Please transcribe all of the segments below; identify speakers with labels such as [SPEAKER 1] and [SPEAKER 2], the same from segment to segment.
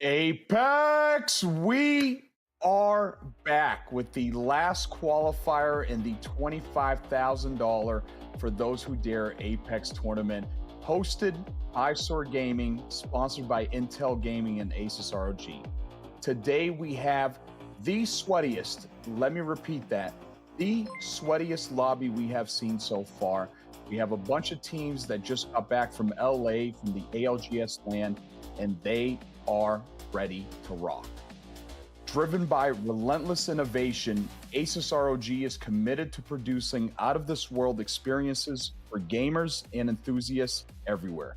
[SPEAKER 1] Apex, we are back with the last qualifier in the $25,000 for those who dare Apex tournament, hosted by Soar Gaming, sponsored by Intel Gaming and Asus ROG. Today we have the sweatiest, let me repeat that, the sweatiest lobby we have seen so far. We have a bunch of teams that just got back from LA, from the ALGS land, and they are ready to rock. Driven by relentless innovation, Asus ROG is committed to producing out-of-this-world experiences for gamers and enthusiasts everywhere.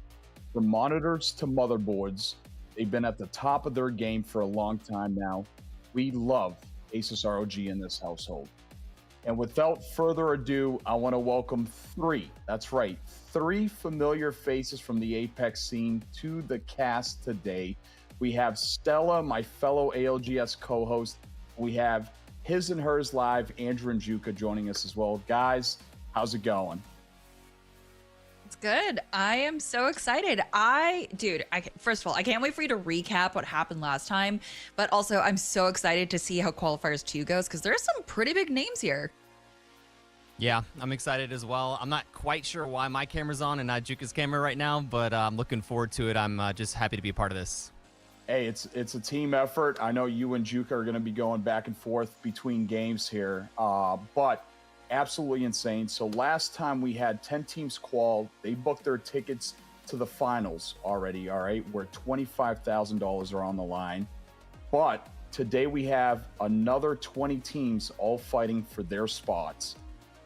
[SPEAKER 1] From monitors to motherboards, they've been at the top of their game for a long time now. We love Asus ROG in this household. And without further ado, I want to welcome three familiar faces from the Apex scene to the cast today. We have Stella, my fellow ALGS co-host. We have His and Hers Live, Andrew and Juka joining us as well. Guys, how's it going?
[SPEAKER 2] It's good. I am so excited. First of all, I can't wait for you to recap what happened last time, but also I'm so excited to see how qualifiers 2 goes because there's some pretty big names here.
[SPEAKER 3] Yeah, I'm excited as well. I'm not quite sure why my camera's on and not Juka's camera right now, but I'm looking forward to it. I'm just happy to be a part of this.
[SPEAKER 1] Hey, it's a team effort. I know you and Juka are going to be going back and forth between games here, but absolutely insane. So last time we had 10 teams qual. They booked their tickets to the finals already, all right, where $25,000 are on the line. But today we have another 20 teams all fighting for their spots.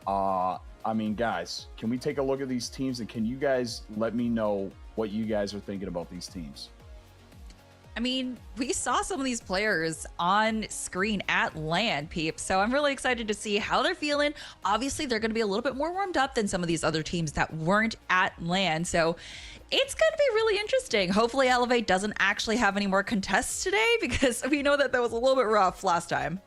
[SPEAKER 1] I mean, guys, can we take a look at these teams and can you guys let me know what you guys are thinking about these teams?
[SPEAKER 2] I mean, we saw some of these players on screen at LAN, peeps. So I'm really excited to see how they're feeling. Obviously, they're going to be a little bit more warmed up than some of these other teams that weren't at LAN. So it's going to be really interesting. Hopefully, Elevate doesn't actually have any more contests today because we know that was a little bit rough last time.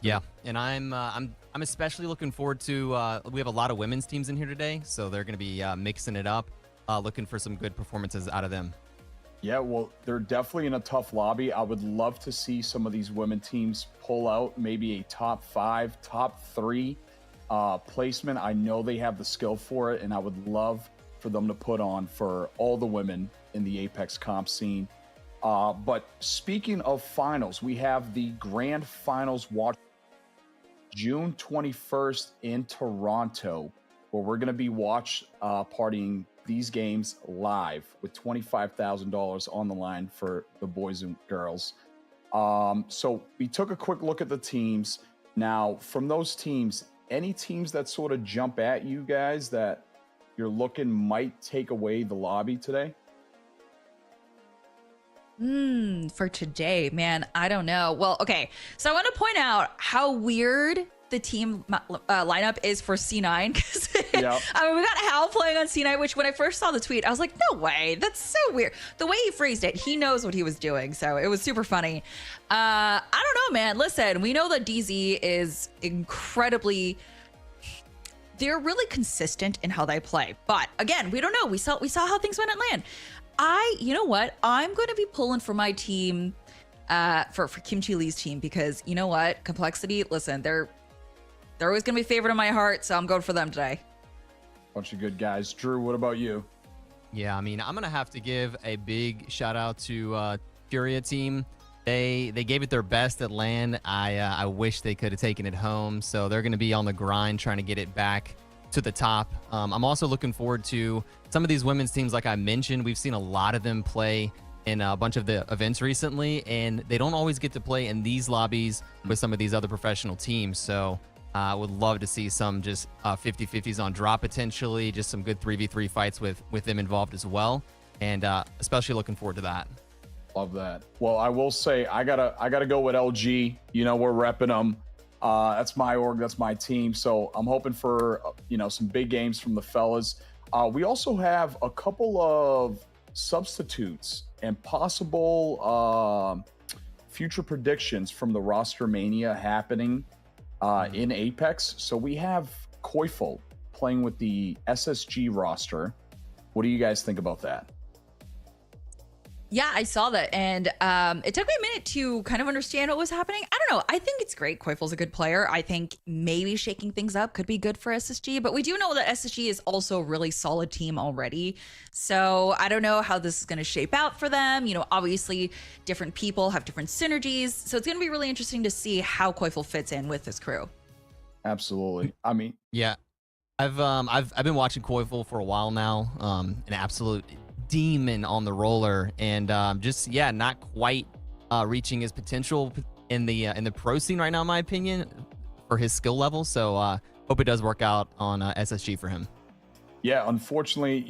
[SPEAKER 3] Yeah, and I'm especially looking forward to. We have a lot of women's teams in here today, so they're going to be mixing it up, looking for some good performances out of them.
[SPEAKER 1] Yeah, well, they're definitely in a tough lobby. I would love to see some of these women teams pull out maybe a top 5, top 3 placement. I know they have the skill for it, and I would love for them to put on for all the women in the Apex comp scene. But speaking of finals, we have the grand finals watch June 21st in Toronto, where we're going to be partying these games live with $25,000 on the line for the boys and girls. So we took a quick look at the teams. Now, from those teams, any teams that sort of jump at you guys that you're looking might take away the lobby today?
[SPEAKER 2] For today, man, I don't know. Well, okay. So I want to point out how weird the team lineup is for C9 because
[SPEAKER 1] Yep.
[SPEAKER 2] I mean, we got Hal playing on C9, which when I first saw the tweet, I was like, no way, that's so weird. The way he phrased it, he knows what he was doing, so it was super funny. I don't know, man. Listen, we know that DZ is incredibly. They're really consistent in how they play, but again, we don't know. We saw how things went at LAN. You know what? I'm going to be pulling for my team, for Kim Chi Lee's team because you know what? Complexity. Listen, they're always going to be favorite in my heart, so I'm going for them today.
[SPEAKER 1] Bunch of good guys. Drew, what about you?
[SPEAKER 3] Yeah, I mean, I'm gonna have to give a big shout out to Furia team. They gave it their best at LAN. I wish they could have taken it home. So they're gonna be on the grind trying to get it back to the top. I'm also looking forward to some of these women's teams. Like I mentioned, we've seen a lot of them play in a bunch of the events recently, and they don't always get to play in these lobbies with some of these other professional teams. So I would love to see some just 50-50s on drop potentially, just some good 3v3 fights with them involved as well, and especially looking forward to that.
[SPEAKER 1] Love that. Well, I will say I gotta go with LG. You know, we're repping them. That's my org, that's my team. So I'm hoping for some big games from the fellas. We also have a couple of substitutes and possible future predictions from the roster mania happening in Apex. So we have Koifel playing with the SSG roster. What do you guys think about that?
[SPEAKER 2] Yeah, I saw that, and it took me a minute to kind of understand what was happening. I don't know. I think it's great. Koifel's a good player. I think maybe shaking things up could be good for SSG, but we do know that SSG is also a really solid team already. So I don't know how this is going to shape out for them. You know, obviously different people have different synergies. So it's going to be really interesting to see how Koifel fits in with this crew.
[SPEAKER 1] Absolutely. I mean,
[SPEAKER 3] Yeah, I've been watching Koifel for a while now. An absolute demon on the roller, and just not quite reaching his potential in the pro scene right now, in my opinion, for his skill level. So hope it does work out on SSG for him.
[SPEAKER 1] Yeah, unfortunately,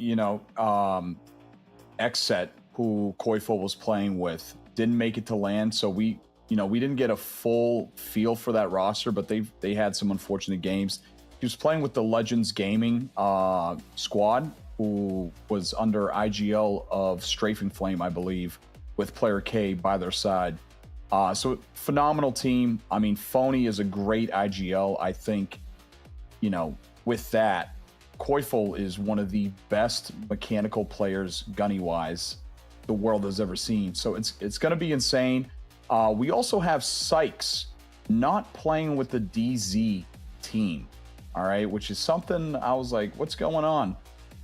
[SPEAKER 1] Xset, who Koifel was playing with, didn't make it to LAN, so we didn't get a full feel for that roster, but they had some unfortunate games. He was playing with the Legends Gaming squad, who was under IGL of Strafing Flame, I believe, with Player K by their side. So phenomenal team. I mean, Phony is a great IGL. I think, with that, Koifel is one of the best mechanical players, gunny-wise, the world has ever seen. So it's going to be insane. We also have Sykes not playing with the DZ team, all right, which is something I was like, what's going on?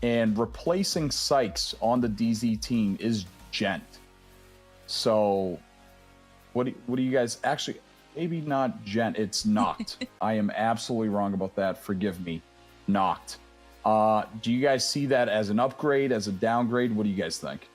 [SPEAKER 1] And replacing Sykes on the DZ team is Gent. So what do you guys actually, maybe not Gent, it's Noct. I am absolutely wrong about that. Forgive me. Noct. Do you guys see that as an upgrade, as a downgrade? What do you guys think?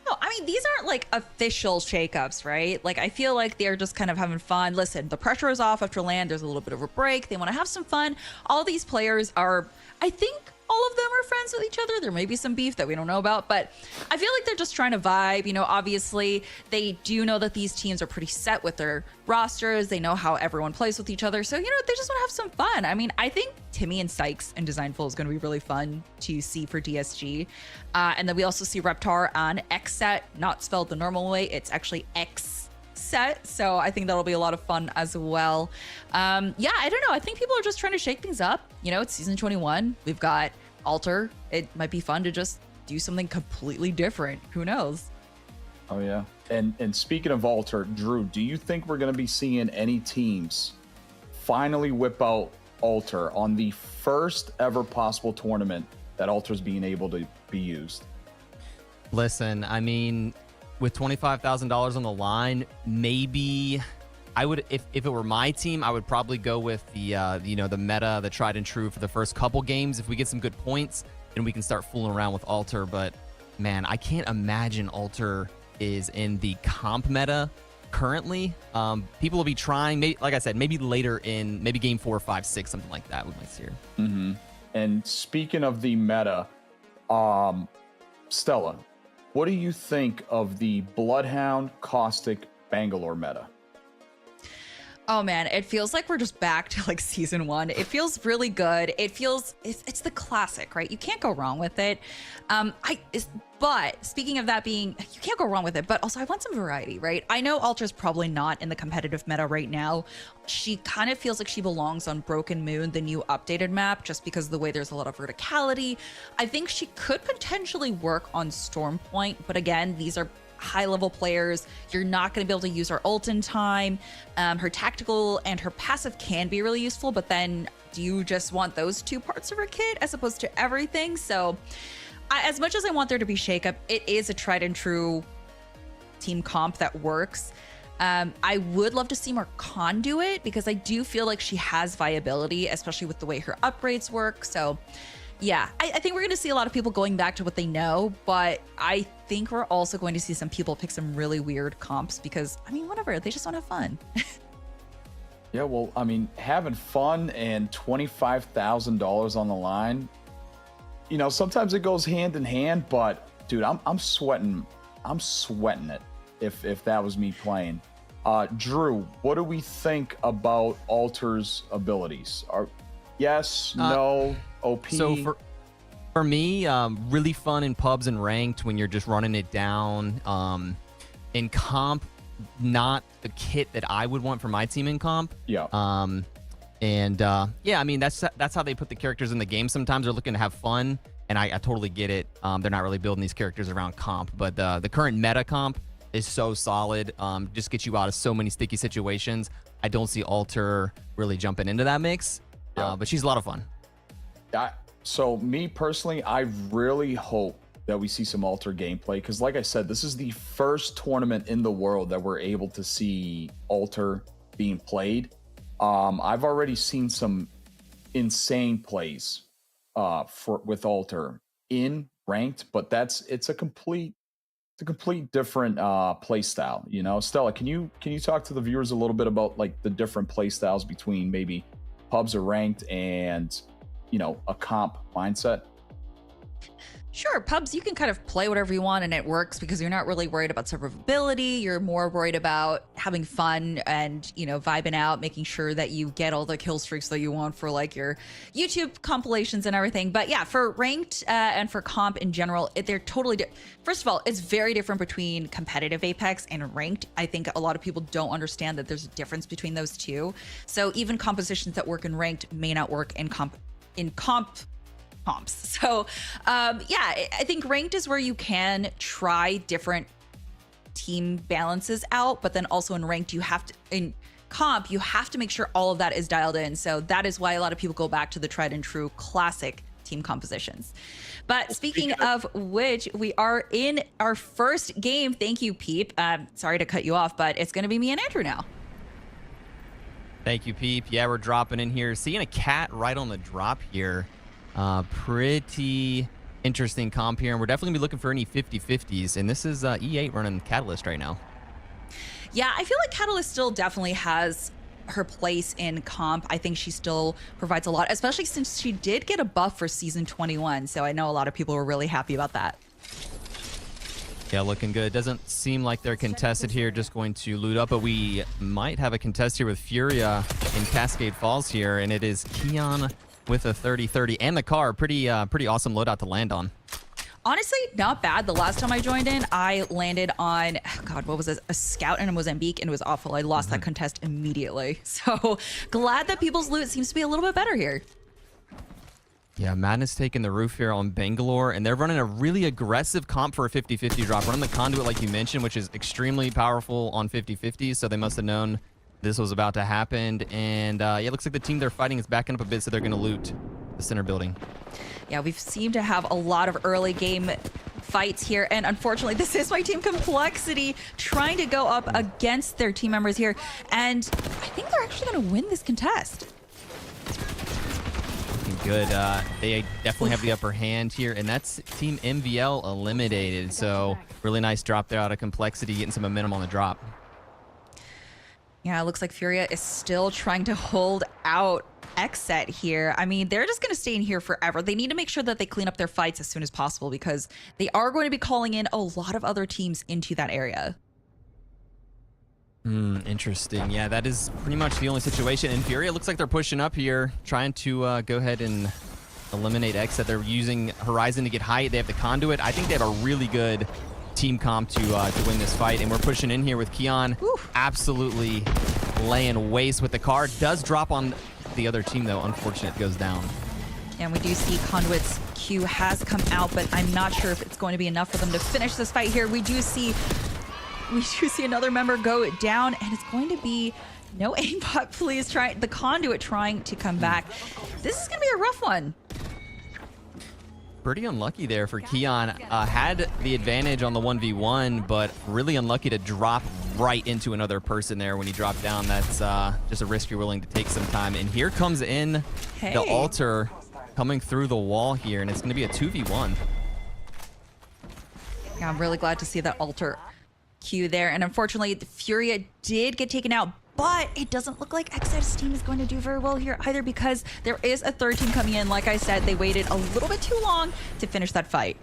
[SPEAKER 2] No, I mean, these aren't like official shakeups, right? Like, I feel like they're just kind of having fun. Listen, the pressure is off after LAN. There's a little bit of a break. They want to have some fun. All these players are, I think, all of them are friends with each other. There may be some beef that we don't know about, but I feel like they're just trying to vibe. You know, obviously they do know that these teams are pretty set with their rosters. They know how everyone plays with each other. So, you know, they just want to have some fun. I mean, I think Timmy and Sykes and Designful is going to be really fun to see for DSG. And then we also see Reptar on X set, not spelled the normal way. It's actually X set, so I think that'll be a lot of fun as well. Yeah, I don't know, I think people are just trying to shake things up. You know, it's season 21, we've got Alter. It might be fun to just do something completely different. Who knows?
[SPEAKER 1] Oh yeah. And speaking of Alter, Drew, do you think we're going to be seeing any teams finally whip out Alter on the first ever possible tournament that Alter's being able to be used?
[SPEAKER 3] Listen, I mean, with $25,000 on the line, maybe I would, if it were my team, I would probably go with the you know, the meta, the tried and true for the first couple games. If we get some good points, then we can start fooling around with Alter. But man, I can't imagine Alter is in the comp meta currently. People will be trying, maybe, like I said, maybe later in maybe game 4, 5, 6, something like that with my seer.
[SPEAKER 1] And speaking of the meta, Stella, what do you think of the Bloodhound Caustic Bangalore meta?
[SPEAKER 2] Oh man, it feels like we're just back to like season 1. It feels really good. It feels, it's the classic, right? You can't go wrong with it. But speaking of that being, you can't go wrong with it, but also I want some variety, right? I know Alter's probably not in the competitive meta right now. She kind of feels like she belongs on Broken Moon, the new updated map, just because of the way there's a lot of verticality. I think she could potentially work on Stormpoint, but again, these are high-level players. You're not going to be able to use her ult in time. Her tactical and her passive can be really useful, but then do you just want those two parts of her kit as opposed to everything? So as much as I want there to be shakeup, it is a tried and true team comp that works. I would love to see more Conduit because I do feel like she has viability, especially with the way her upgrades work. So yeah, I think we're going to see a lot of people going back to what they know, but I think we're also going to see some people pick some really weird comps because, I mean, whatever, they just want to have fun.
[SPEAKER 1] Yeah, well, I mean, having fun and $25,000 on the line, you know, sometimes it goes hand in hand, but dude, I'm sweating it if that was me playing. Drew, what do we think about Alter's abilities? Yes, no, OP?
[SPEAKER 3] So for me, really fun in pubs and ranked when you're just running it down. In comp, not the kit that I would want for my team in comp.
[SPEAKER 1] Yeah.
[SPEAKER 3] Yeah, I mean, that's how they put the characters in the game. Sometimes they're looking to have fun, and I totally get it. They're not really building these characters around comp, but the current meta comp is so solid. Just gets you out of so many sticky situations. I don't see Alter really jumping into that mix, but she's a lot of fun.
[SPEAKER 1] So me personally, I really hope that we see some Alter gameplay because, like I said, this is the first tournament in the world that we're able to see Alter being played. I've already seen some insane plays with Alter in ranked, but it's a complete different play style. You know, Stella, can you talk to the viewers a little bit about like the different play styles between maybe pubs or ranked and, you know, a comp mindset?
[SPEAKER 2] Sure, pubs, you can kind of play whatever you want and it works because you're not really worried about survivability. You're more worried about having fun and, you know, vibing out, making sure that you get all the kill streaks that you want for like your YouTube compilations and everything. But yeah, for ranked and for comp in general, they're totally First of all, it's very different between competitive Apex and ranked. I think a lot of people don't understand that there's a difference between those two. So even compositions that work in ranked may not work in comps. So yeah, I think ranked is where you can try different team balances out, but then also in ranked, in comp, you have to make sure all of that is dialed in. So that is why a lot of people go back to the tried and true classic team compositions. But speaking of which, we are in our first game. Thank you, Peep. Sorry to cut you off, but it's going to be me and Andrew now.
[SPEAKER 3] Thank you, Peep. Yeah, we're dropping in here. Seeing a cat right on the drop here. Pretty interesting comp here, and we're definitely gonna be looking for any 50-50s, and this is E8 running Catalyst right now.
[SPEAKER 2] Yeah, I feel like Catalyst still definitely has her place in comp. I think she still provides a lot, especially since she did get a buff for season 21. So I know a lot of people were really happy about that.
[SPEAKER 3] Yeah, looking good. Doesn't seem like they're contested here. Just going to loot up, but we might have a contest here with Furia in Cascade Falls here, and it is Keon with a 30-30 and the car. Pretty awesome loadout to land on.
[SPEAKER 2] Honestly, not bad. The last time I joined in, I landed on, God, what was this? A scout in Mozambique, and it was awful. I lost that contest immediately. So glad that people's loot seems to be a little bit better here.
[SPEAKER 3] Yeah, Madness taking the roof here on Bangalore, and they're running a really aggressive comp for a 50-50 drop. Running the conduit, like you mentioned, which is extremely powerful on 50-50, so they must have known this was about to happen. And yeah, it looks like the team they're fighting is backing up a bit, so they're going to loot the center building.
[SPEAKER 2] Yeah, we've seemed to have a lot of early game fights here, and unfortunately, this is my team Complexity trying to go up against their team members here, and I think they're actually going to win this contest.
[SPEAKER 3] Good. They definitely have the upper hand here, and that's Team MVL eliminated. So really nice drop there out of Complexity, getting some momentum on the drop.
[SPEAKER 2] Yeah, it looks like Furia is still trying to hold out Xset here. I mean, they're just going to stay in here forever. They need to make sure that they clean up their fights as soon as possible because they are going to be calling in a lot of other teams into that area.
[SPEAKER 3] Interesting. Yeah, that is pretty much the only situation. And Furia looks like they're pushing up here, trying to go ahead and eliminate Xset. They're using Horizon to get height. They have the conduit. I think they have a really good team comp to win this fight. And we're pushing in here with Keon. Absolutely laying waste with the car. Does drop on the other team, though. Unfortunate, goes down.
[SPEAKER 2] And we do see Conduit's Q has come out, but I'm not sure if it's going to be enough for them to finish this fight here. We do see another member go down, and it's going to be no aimbot, please. The Conduit trying to come back. This is going to be a rough one.
[SPEAKER 3] Pretty unlucky there for Keon. Had the advantage on the 1v1, but really unlucky to drop right into another person there when he dropped down. That's just a risk you're willing to take sometime. And here comes in the altar coming through the wall here, and it's going to be a 2v1.
[SPEAKER 2] Yeah, I'm really glad to see that altar Q there. And unfortunately, the Furia did get taken out, but it doesn't look like Xset's team is going to do very well here either because there is a third team coming in. Like I said, they waited a little bit too long to finish that fight.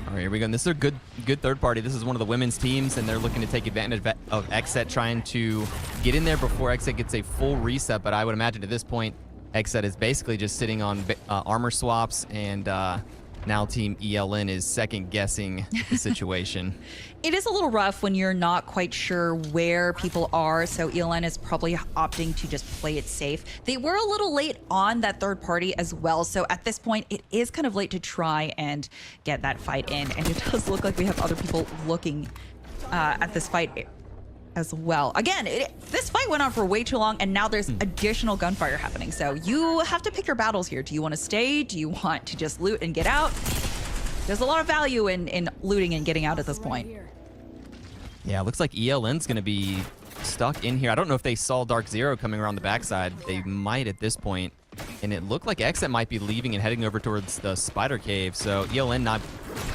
[SPEAKER 3] All right, here we go. And this is a good third party. This is one of the women's teams, and they're looking to take advantage of Xset trying to get in there before Xset gets a full reset. But I would imagine at this point, Xset is basically just sitting on armor swaps, and now Team ELN is second-guessing the situation.
[SPEAKER 2] It is a little rough when you're not quite sure where people are, so ELN is probably opting to just play it safe. They were a little late on that third party as well, so at this point, it is kind of late to try and get that fight in, and it does look like we have other people looking at this fight as well. Again, this fight went on for way too long, and now there's additional gunfire happening. So you have to pick your battles here. Do you want to stay? Do you want to just loot and get out? There's a lot of value in looting and getting out at this point.
[SPEAKER 3] Yeah, it looks like ELN's going to be stuck in here. I don't know if they saw Dark Zero coming around the backside. They might at this point. And it looked like Xset might be leaving and heading over towards the Spider Cave. So ELN not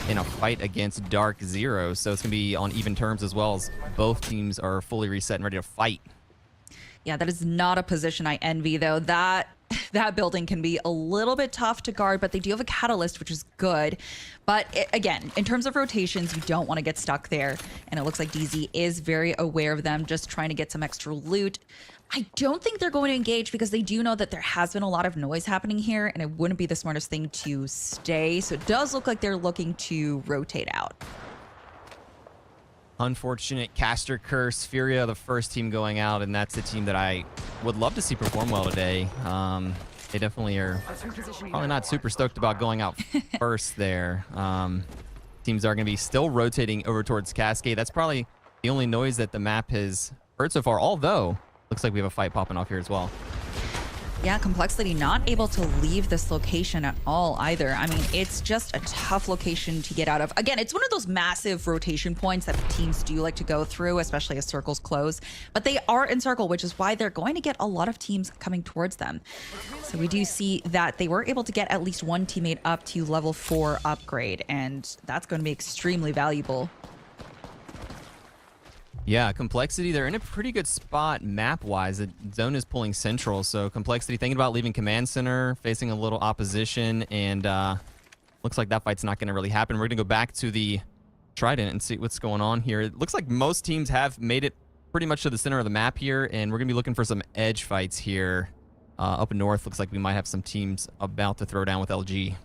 [SPEAKER 3] in a fight against Dark Zero. So it's going to be on even terms as well as both teams are fully reset and ready to fight.
[SPEAKER 2] Yeah, that is not a position I envy, though. That building can be a little bit tough to guard, but they do have a catalyst, which is good. But again, in terms of rotations, you don't want to get stuck there. And it looks like DZ is very aware of them, just trying to get some extra loot. I don't think they're going to engage because they do know that there has been a lot of noise happening here, and it wouldn't be the smartest thing to stay. So it does look like they're looking to rotate out.
[SPEAKER 3] Unfortunate caster curse. Furia, the first team going out, and that's the team that I would love to see perform well today. They definitely are probably not super stoked about going out first there. Teams are going to be still rotating over towards Cascade. That's probably the only noise that the map has heard so far, although looks like we have a fight popping off here as well.
[SPEAKER 2] Yeah, Complexity not able to leave this location at all either. I mean, it's just a tough location to get out of. Again, it's one of those massive rotation points that teams do like to go through, especially as circles close. But they are in circle, which is why they're going to get a lot of teams coming towards them. So we do see that they were able to get at least one teammate up to level 4 upgrade, and that's going to be extremely valuable.
[SPEAKER 3] Yeah, Complexity, they're in a pretty good spot map-wise. The zone is pulling central, so Complexity thinking about leaving Command Center, facing a little opposition, and looks like that fight's not going to really happen. We're going to go back to the Trident and see what's going on here. It looks like most teams have made it pretty much to the center of the map here, and we're going to be looking for some edge fights here. Up north, looks like we might have some teams about to throw down with LG.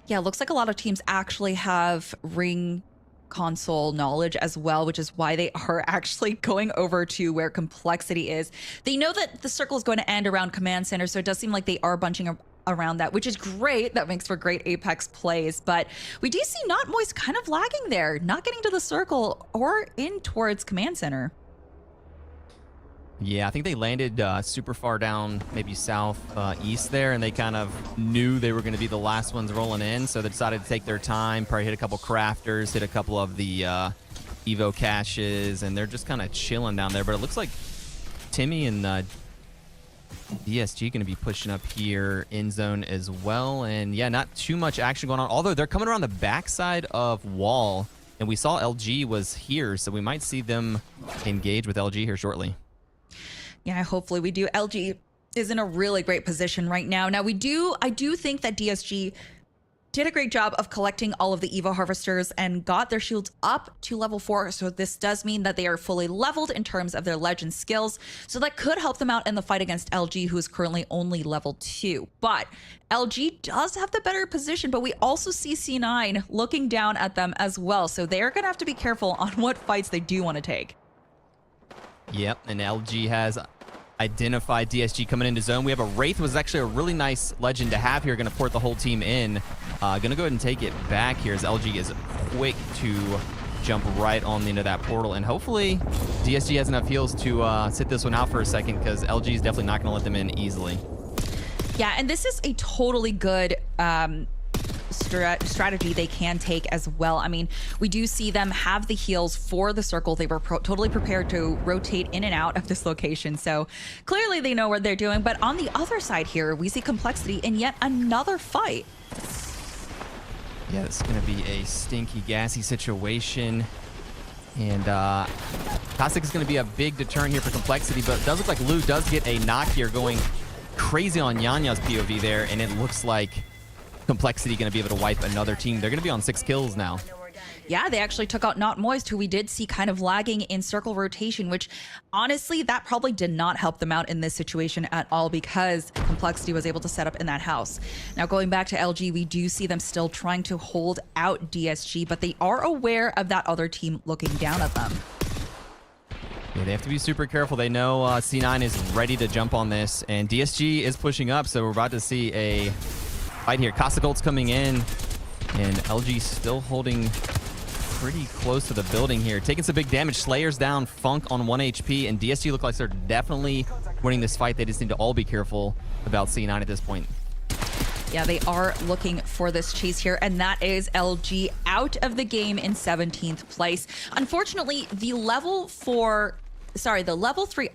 [SPEAKER 2] Yeah, it looks like a lot of teams actually have ring console knowledge as well, which is why they are actually going over to where Complexity is. They know that the circle is going to end around Command Center, so it does seem like they are bunching around that, which is great. That makes for great Apex plays, but we do see Not Moist kind of lagging there, not getting to the circle or in towards Command Center.
[SPEAKER 3] Yeah, I think they landed super far down, maybe south east there, and they kind of knew they were going to be the last ones rolling in, so they decided to take their time, probably hit a couple crafters, hit a couple of the Evo caches, and they're just kind of chilling down there. But it looks like Timmy and DSG going to be pushing up here in zone as well, and yeah, not too much action going on, although they're coming around the backside of wall, and we saw LG was here, so we might see them engage with LG here shortly.
[SPEAKER 2] Yeah, hopefully we do. LG is in a really great position right now. Now I do think that DSG did a great job of collecting all of the Evo harvesters and got their shields up to level 4. So this does mean that they are fully leveled in terms of their legend skills. So that could help them out in the fight against LG, who is currently only level 2. But LG does have the better position, but we also see C9 looking down at them as well. So they're going to have to be careful on what fights they do want to take.
[SPEAKER 3] Yep, and LG has identified DSG coming into zone. We have a Wraith, was actually a really nice legend to have here. Going to port the whole team in. Going to go ahead and take it back here as LG is quick to jump right on into that portal. And hopefully DSG has enough heals to sit this one out for a second, because LG is definitely not going to let them in easily.
[SPEAKER 2] Yeah, and this is a totally good strategy they can take as well. I mean, we do see them have the heals for the circle. They were totally prepared to rotate in and out of this location, so clearly they know what they're doing. But on the other side here, we see Complexity in yet another fight.
[SPEAKER 3] Yeah, it's going to be a stinky, gassy situation. And Caustic is going to be a big deterrent here for Complexity, but it does look like Lou does get a knock here, going crazy on Yanya's POV there, and it looks like Complexity going to be able to wipe another team. They're going to be on 6 kills now.
[SPEAKER 2] Yeah, they actually took out Not Moist, who we did see kind of lagging in circle rotation, which honestly, that probably did not help them out in this situation at all, because Complexity was able to set up in that house. Now, going back to LG, we do see them still trying to hold out DSG, but they are aware of that other team looking down at them.
[SPEAKER 3] Yeah, they have to be super careful. They know C9 is ready to jump on this, and DSG is pushing up, so we're about to see a fight here. Costic's coming in, and LG still holding pretty close to the building here. Taking some big damage. Slayer's down, Funk on 1 HP, and DSG look like they're definitely winning this fight. They just need to all be careful about C9 at this point.
[SPEAKER 2] Yeah, they are looking for this chase here, and that is LG out of the game in 17th place. Unfortunately, the level 3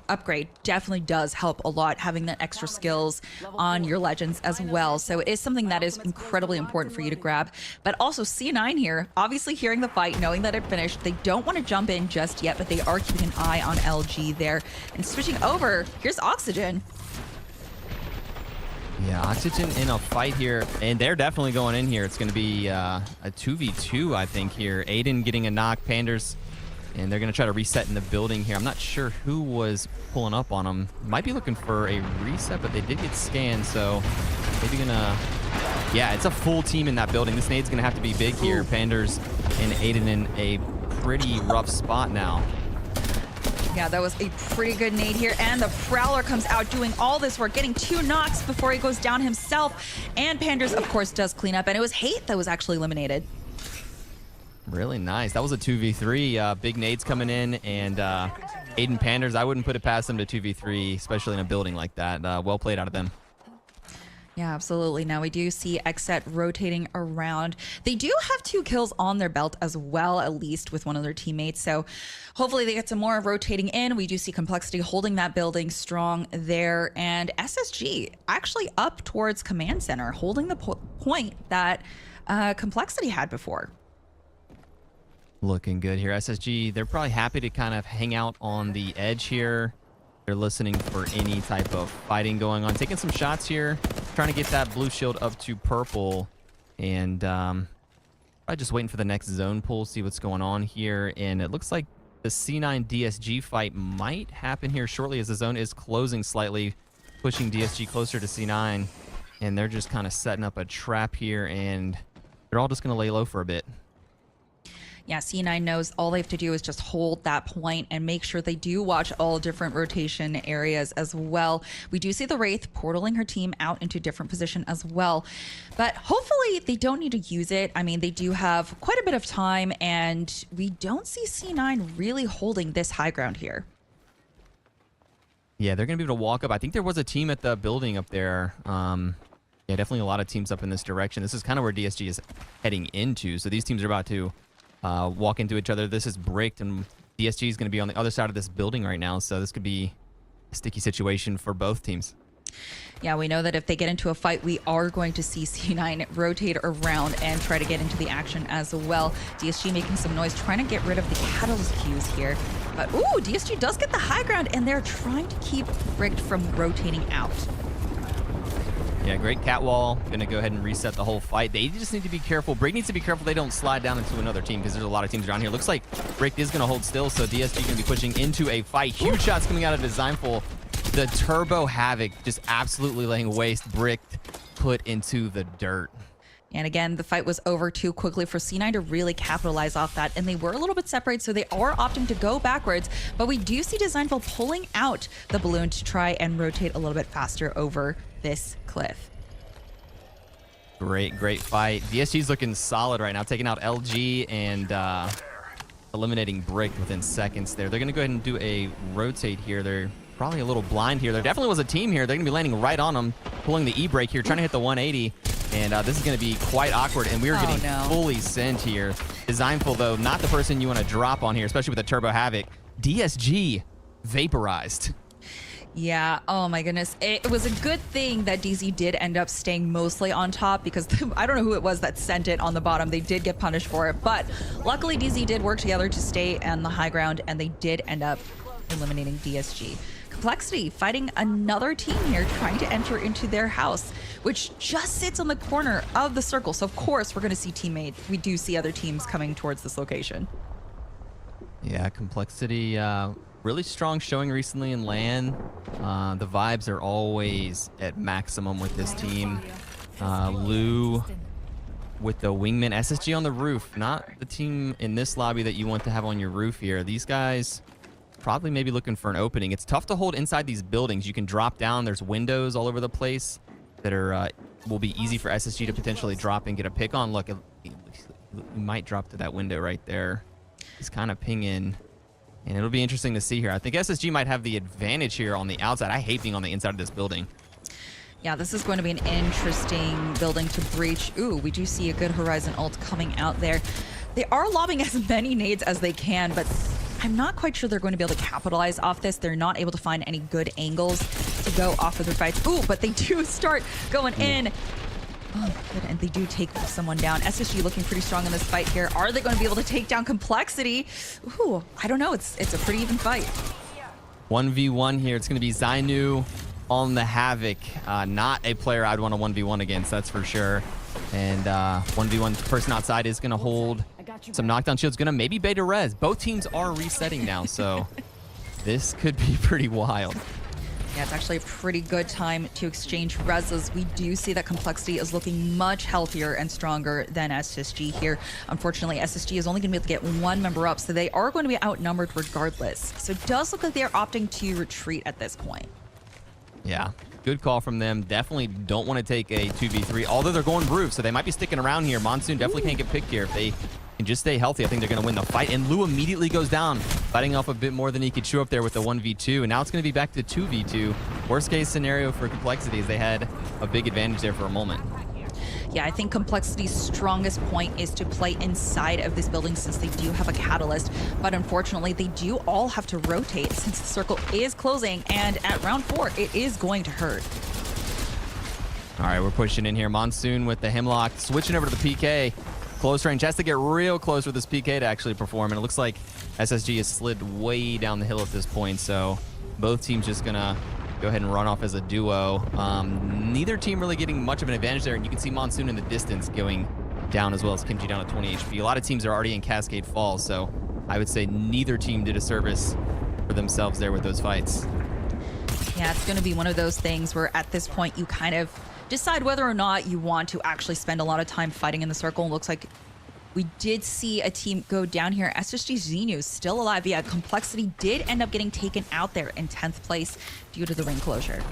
[SPEAKER 2] upgrade definitely does help a lot, having that extra skills on your legends as well. So it is something that is incredibly important for you to grab. But also C9 here, obviously hearing the fight, knowing that it finished, they don't want to jump in just yet, but they are keeping an eye on LG there. And switching over, here's Oxygen.
[SPEAKER 3] Yeah, Oxygen in a fight here, and they're definitely going in here. It's going to be a 2v2, I think, here. Aiden getting a knock, Panders, and they're going to try to reset in the building here. I'm not sure who was pulling up on them. Might be looking for a reset, but they did get scanned, so maybe going to... Yeah, it's a full team in that building. This nade's going to have to be big here. Panders and Aiden in a pretty rough spot now.
[SPEAKER 2] Yeah, that was a pretty good nade here, and the Prowler comes out doing all this work, getting 2 knocks before he goes down himself, and Panders, of course, does clean up, and it was Hate that was actually eliminated.
[SPEAKER 3] Really nice. That was a 2v3. Big nades coming in, and Aiden Panders, I wouldn't put it past them to 2v3, especially in a building like that. Well played out of them.
[SPEAKER 2] Yeah, absolutely. Now we do see Xset rotating around. They do have 2 kills on their belt as well, at least with one of their teammates. So hopefully they get some more rotating in. We do see Complexity holding that building strong there. And SSG actually up towards Command Center, holding the point that Complexity had before.
[SPEAKER 3] Looking good here. SSG, they're probably happy to kind of hang out on the edge here. They're listening for any type of fighting going on. Taking some shots here. Trying to get that blue shield up to purple. And probably just waiting for the next zone pull, see what's going on here. And it looks like the C9 DSG fight might happen here shortly as the zone is closing slightly, pushing DSG closer to C9. And they're just kind of setting up a trap here, and they're all just going to lay low for a bit.
[SPEAKER 2] Yeah, C9 knows all they have to do is just hold that point and make sure they do watch all different rotation areas as well. We do see the Wraith portaling her team out into different position as well. But hopefully they don't need to use it. I mean, they do have quite a bit of time, and we don't see C9 really holding this high ground here.
[SPEAKER 3] Yeah, they're going to be able to walk up. I think there was a team at the building up there. Yeah, definitely a lot of teams up in this direction. This is kind of where DSG is heading into. So these teams are about to walk into each other. This is bricked, and DSG is going to be on the other side of this building right now. So this could be a sticky situation for both teams.
[SPEAKER 2] Yeah, we know that if they get into a fight, we are going to see C9 rotate around and try to get into the action as well. DSG making some noise, trying to get rid of the catalyst queues here. But, ooh, DSG does get the high ground, and they're trying to keep Bricked from rotating out.
[SPEAKER 3] Yeah, great catwall. Going to go ahead and reset the whole fight. They just need to be careful. Brick needs to be careful they don't slide down into another team, because there's a lot of teams around here. Looks like Brick is going to hold still, so DSG going to be pushing into a fight. Huge shots coming out of Designful. The Turbo Havoc just absolutely laying waste. Brick put into the dirt.
[SPEAKER 2] And again, the fight was over too quickly for C9 to really capitalize off that. And they were a little bit separated, so they are opting to go backwards. But we do see Designful pulling out the balloon to try and rotate a little bit faster over this cliff.
[SPEAKER 3] Great fight. DSG's looking solid right now, taking out LG and eliminating Brick within seconds there. They're going to go ahead and do a rotate here. They're probably a little blind here. There definitely was a team here. They're going to be landing right on them, pulling the E-brake here, trying to hit the 180. And this is going to be quite awkward, and we're getting fully sent here. Designful, though, not the person you want to drop on here, especially with the Turbo Havoc. DSG vaporized.
[SPEAKER 2] Yeah, oh my goodness. It was a good thing that DZ did end up staying mostly on top, because I don't know who it was that sent it on the bottom. They did get punished for it, but luckily DZ did work together to stay on the high ground, and they did end up eliminating DSG. Complexity fighting another team here, trying to enter into their house, which just sits on the corner of the circle. So of course we're going to see teammates. We do see other teams coming towards this location.
[SPEAKER 3] Yeah, Complexity, really strong showing recently in LAN. The vibes are always at maximum with this team. Lou with the wingman. SSG on the roof, not the team in this lobby that you want to have on your roof here. These guys probably maybe looking for an opening. It's tough to hold inside these buildings. You can drop down. There's windows all over the place that are will be easy for SSG to potentially drop and get a pick on. Look, he might drop to that window right there. He's kind of pinging, and it'll be interesting to see here. I think SSG might have the advantage here on the outside. I hate being on the inside of this building.
[SPEAKER 2] Yeah, this is going to be an interesting building to breach. Ooh, we do see a good Horizon ult coming out there. They are lobbing as many nades as they can, but I'm not quite sure they're going to be able to capitalize off this. They're not able to find any good angles to go off of their fights. Ooh, but they do start going in. Oh, good, and they do take someone down. SSG looking pretty strong in this fight here. Are they going to be able to take down Complexity? Ooh, I don't know. It's a pretty even fight.
[SPEAKER 3] 1v1 here. It's going to be Zainu on the Havoc. Not a player I'd want to 1v1 against, that's for sure. And 1v1 person outside is going to hold some knockdown shields. Going to maybe beta res. Both teams are resetting now, so this could be pretty wild.
[SPEAKER 2] Yeah, it's actually a pretty good time to exchange reses. We do see that Complexity is looking much healthier and stronger than SSG here. Unfortunately, SSG is only going to be able to get one member up, so they are going to be outnumbered regardless. So it does look like they are opting to retreat at this point.
[SPEAKER 3] Yeah, good call from them. Definitely don't want to take a 2v3, although they're going roof, so they might be sticking around here. Monsoon definitely can't get picked here. If they can just stay healthy, I think they're going to win the fight. And Lou immediately goes down, fighting off a bit more than he could chew up there with the 1v2. And now it's going to be back to 2v2. Worst case scenario for Complexity is they had a big advantage there for a moment.
[SPEAKER 2] Yeah, I think Complexity's strongest point is to play inside of this building since they do have a catalyst. But unfortunately, they do all have to rotate since the circle is closing. And at round 4, it is going to hurt.
[SPEAKER 3] All right, we're pushing in here. Monsoon with the Hemlock, switching over to the PK. close range. Has to get real close with this PK to actually perform. And it looks like SSG has slid way down the hill at this point. So both teams just going to go ahead and run off as a duo. Neither team really getting much of an advantage there. And you can see Monsoon in the distance going down, as well as Kimchi down at 20 HP. A lot of teams are already in Cascade Falls. So I would say neither team did a service for themselves there with those fights.
[SPEAKER 2] Yeah, it's going to be one of those things where at this point you kind of decide whether or not you want to actually spend a lot of time fighting in the circle. It looks like we did see a team go down here. SSG Xenu still alive. Yeah, Complexity did end up getting taken out there in 10th place due to the ring closure.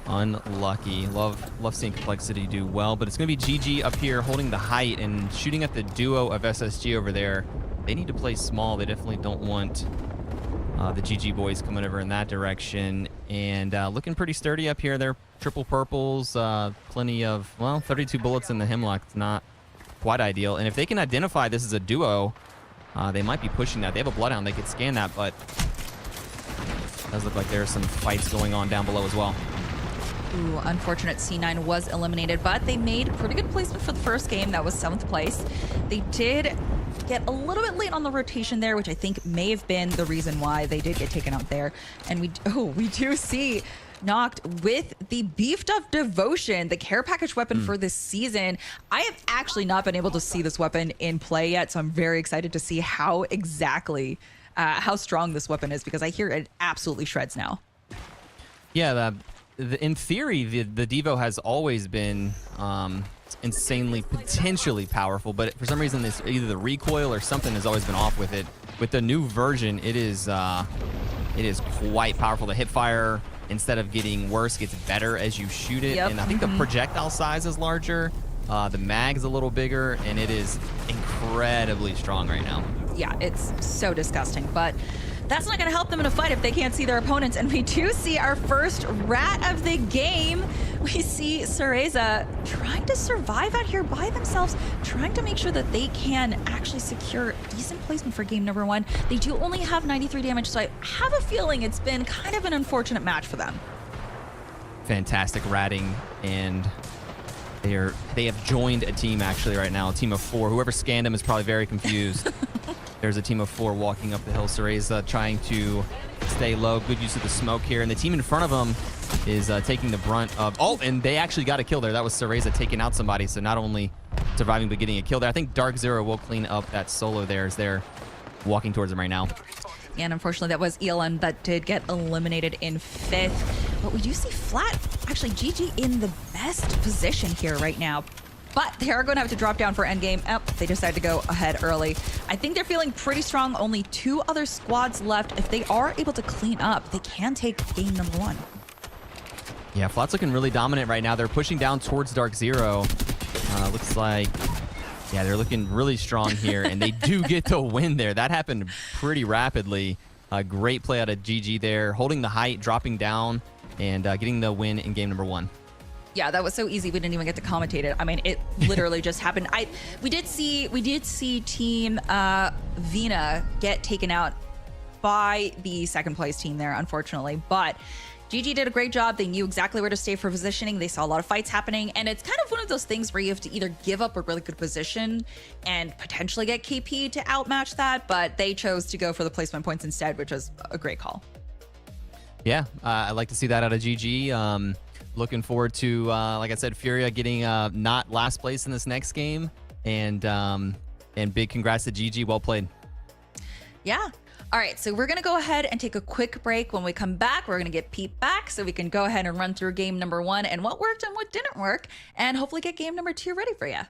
[SPEAKER 3] Unlucky. Love seeing Complexity do well, but it's going to be GG up here holding the height and shooting at the duo of SSG over there. They need to play small. They definitely don't want the GG boys coming over in that direction. And looking pretty sturdy up here. They're triple purples, plenty of, well, 32 bullets in the Hemlock. It's not quite ideal. And if they can identify this as a duo, they might be pushing that. They have a Bloodhound. They could scan that, but it does look like there are some fights going on down below as well.
[SPEAKER 2] Ooh, unfortunate C9 was eliminated, but they made pretty good placement for the first game. That was 7th place. They did get a little bit late on the rotation there, which I think may have been the reason why they did get taken out there. And we do see Knocked with the beefed up Devotion, the care package weapon for this season. I have actually not been able to see this weapon in play yet, so I'm very excited to see how exactly how strong this weapon is, because I hear it absolutely shreds now.
[SPEAKER 3] Yeah, in theory, the Devo has always been insanely, potentially powerful, but for some reason, this either the recoil or something has always been off with it. With the new version, it is quite powerful. The hipfire, instead of getting worse, gets better as you shoot it.
[SPEAKER 2] Yep.
[SPEAKER 3] And I think the projectile size is larger, the mag's a little bigger, and it is incredibly strong right now.
[SPEAKER 2] Yeah, it's so disgusting, but that's not going to help them in a fight if they can't see their opponents. And we do see our first rat of the game. We see Cereza trying to survive out here by themselves, trying to make sure that they can actually secure decent placement for game number 1. They do only have 93 damage, so I have a feeling it's been kind of an unfortunate match for them.
[SPEAKER 3] Fantastic ratting, and they have joined a team actually right now, a team of 4. Whoever scanned them is probably very confused. There's a team of 4 walking up the hill. Cereza trying to stay low. Good use of the smoke here. And the team in front of them is taking the brunt of... Oh, and they actually got a kill there. That was Cereza taking out somebody. So not only surviving, but getting a kill there. I think Dark Zero will clean up that solo there as they're walking towards him right now.
[SPEAKER 2] And unfortunately, that was ELN that did get eliminated in 5th. But we do see Flat, actually GG in the best position here right now. But they are going to have to drop down for endgame. Oh, they decided to go ahead early. I think they're feeling pretty strong. Only 2 other squads left. If they are able to clean up, they can take game number 1.
[SPEAKER 3] Yeah, Flat's looking really dominant right now. They're pushing down towards Dark Zero. Looks like, yeah, they're looking really strong here, and they do get the win there. That happened pretty rapidly. A great play out of GG there, holding the height, dropping down, and getting the win in game number 1.
[SPEAKER 2] Yeah, that was so easy. We didn't even get to commentate it. I mean, it literally just happened. We did see Team Vina get taken out by the 2nd place team there, unfortunately. But GG did a great job. They knew exactly where to stay for positioning. They saw a lot of fights happening, and it's kind of one of those things where you have to either give up a really good position and potentially get KP to outmatch that, but they chose to go for the placement points instead, which was a great call.
[SPEAKER 3] Yeah, I'd like to see that out of GG. Looking forward to, like I said, Furia getting not last place in this next game, and big congrats to GG. Well played.
[SPEAKER 2] Yeah. All right, so we're going to go ahead and take a quick break. When we come back, we're going to get Pete back so we can go ahead and run through game number 1 and what worked and what didn't work, and hopefully get game number 2 ready for you.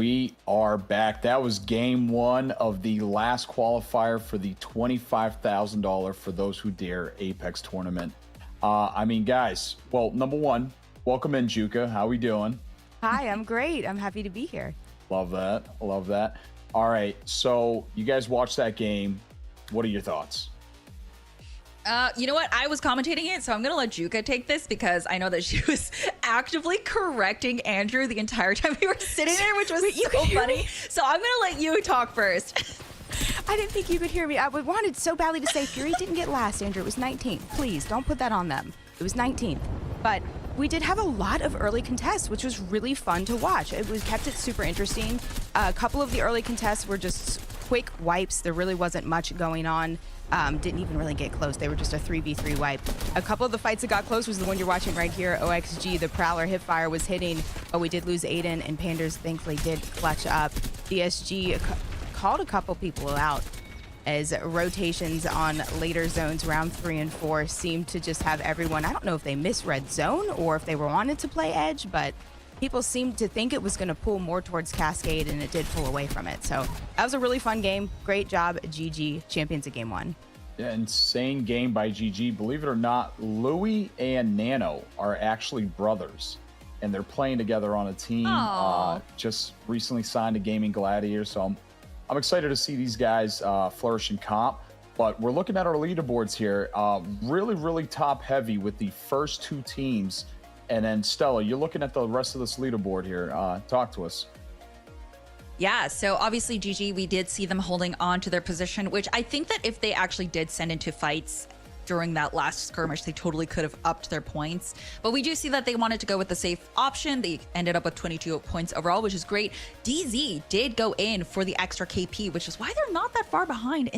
[SPEAKER 1] We are back. That was game one of the last qualifier for the $25,000 for those who dare Apex tournament. I mean, guys, well, number one, welcome in, Juka. How we doing?
[SPEAKER 4] Hi, I'm great. I'm happy to be here.
[SPEAKER 1] Love that. Love that. All right. So you guys watched that game. What are your thoughts?
[SPEAKER 2] You know what? I was commentating it, so I'm going to let Juka take this because I know that she was actively correcting Andrew the entire time we were sitting there, which was so funny. So I'm going to let you talk first.
[SPEAKER 4] I didn't think you could hear me. I wanted so badly to say Fury didn't get last, Andrew. It was 19th. Please, don't put that on them. It was 19th. But we did have a lot of early contests, which was really fun to watch. It kept it super interesting. A couple of the early contests were just quick wipes. There really wasn't much going on. Didn't even really get close. They were just a 3v3 wipe. A couple of the fights that got close was the one you're watching right here. OXG, the Prowler hipfire was hitting, but we did lose Aiden, and Panders thankfully did clutch up. DSG called a couple people out as rotations on later zones, round 3 and 4, seemed to just have everyone, I don't know if they misread zone or if they were wanted to play edge, but people seemed to think it was going to pull more towards Cascade, and it did pull away from it. So that was a really fun game. Great job, GG, champions of game 1.
[SPEAKER 1] Yeah, insane game by GG. Believe it or not, Louis and Nano are actually brothers, and they're playing together on a team. Just recently signed to Gaming Gladiator, so I'm excited to see these guys flourish in comp. But we're looking at our leaderboards here, really, really top heavy with the first 2 teams. And then Stella, you're looking at the rest of this leaderboard here. Talk to us.
[SPEAKER 2] Yeah, so obviously GG, we did see them holding on to their position, which I think that if they actually did send into fights during that last skirmish, they totally could have upped their points. But we do see that they wanted to go with the safe option. They ended up with 22 points overall, which is great. DZ did go in for the extra KP, which is why they're not that far behind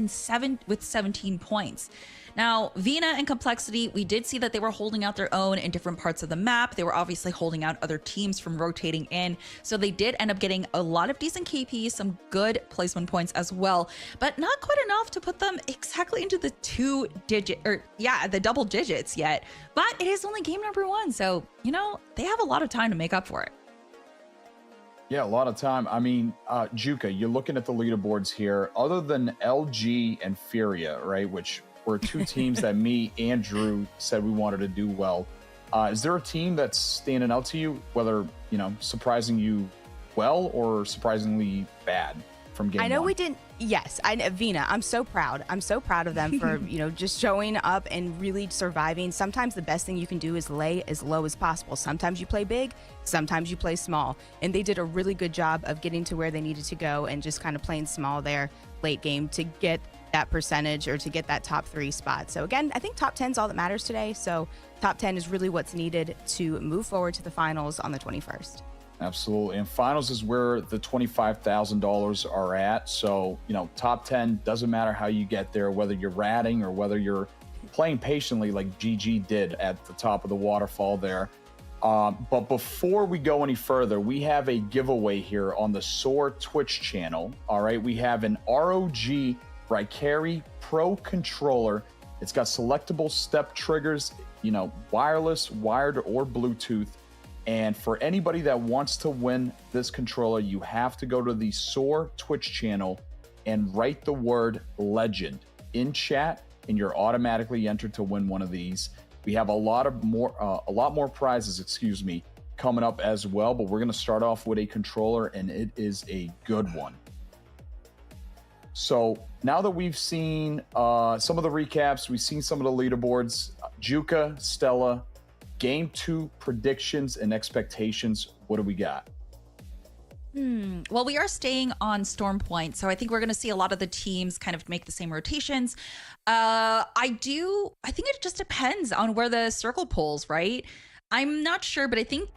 [SPEAKER 2] with 17 points. Now, Vina and Complexity, we did see that they were holding out their own in different parts of the map. They were obviously holding out other teams from rotating in. So they did end up getting a lot of decent KP, some good placement points as well, but not quite enough to put them exactly into the the double digits yet. But it is only game number 1. So, you know, they have a lot of time to make up for it.
[SPEAKER 1] Yeah, a lot of time. I mean, Juka, you're looking at the leaderboards here. Other than LG and Furia, right, which were 2 teams that me and Drew said we wanted to do well. Is there a team that's standing out to you, whether, you know, surprising you well or surprisingly bad from game 1?
[SPEAKER 4] I know we didn't. Yes, Vina, I'm so proud. I'm so proud of them for, you know, just showing up and really surviving. Sometimes the best thing you can do is lay as low as possible. Sometimes you play big, sometimes you play small. And they did a really good job of getting to where they needed to go and just kind of playing small there late game to get that percentage or to get that top 3 spot. So again, I think top 10 is all that matters today. So top 10 is really what's needed to move forward to the finals on the 21st.
[SPEAKER 1] Absolutely. And finals is where the $25,000 are at. So, you know, top 10 doesn't matter how you get there, whether you're ratting or whether you're playing patiently like GG did at the top of the waterfall there. But before we go any further, we have a giveaway here on the SOAR Twitch channel. All right. We have an ROG Ricari Pro controller. It's got selectable step triggers, you know, wireless, wired, or Bluetooth. And for anybody that wants to win this controller, you have to go to the SOAR Twitch channel and write the word legend in chat, and you're automatically entered to win one of these. We have a lot more prizes, coming up as well, but we're going to start off with a controller, and it is a good one. So now that we've seen some of the recaps, we've seen some of the leaderboards, Juka, Stella, game 2 predictions and expectations. What do we got?
[SPEAKER 2] Well, we are staying on Storm Point, so I think we're going to see a lot of the teams kind of make the same rotations. I think it just depends on where the circle pulls, right? I'm not sure, but I think,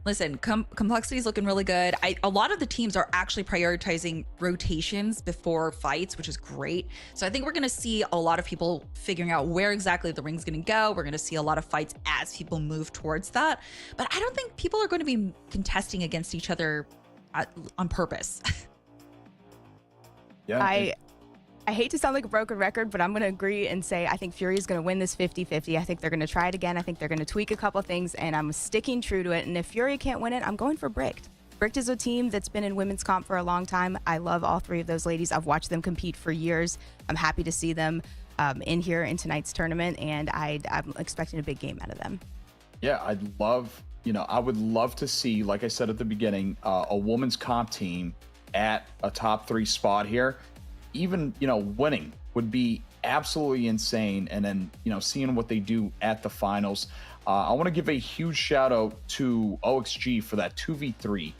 [SPEAKER 2] listen, Complexity is looking really good. A lot of the teams are actually prioritizing rotations before fights, which is great. So I think we're going to see a lot of people figuring out where exactly the ring's going to go. We're going to see a lot of fights as people move towards that. But I don't think people are going to be contesting against each other on purpose.
[SPEAKER 1] Yeah.
[SPEAKER 4] I hate to sound like a broken record, but I'm going to agree and say I think Fury is going to win this 50-50. I think they're going to try it again. I think they're going to tweak a couple things, and I'm sticking true to it. And if Fury can't win it, I'm going for Bricked. Bricked is a team that's been in women's comp for a long time. I love all three of those ladies. I've watched them compete for years. I'm happy to see them in here in tonight's tournament, and I'm expecting a big game out of them.
[SPEAKER 1] Yeah, I would love to see, like I said at the beginning, a women's comp team at a top 3 spot here. Even, winning would be absolutely insane. And then, seeing what they do at the finals. I want to give a huge shout out to OXG for that 2v3.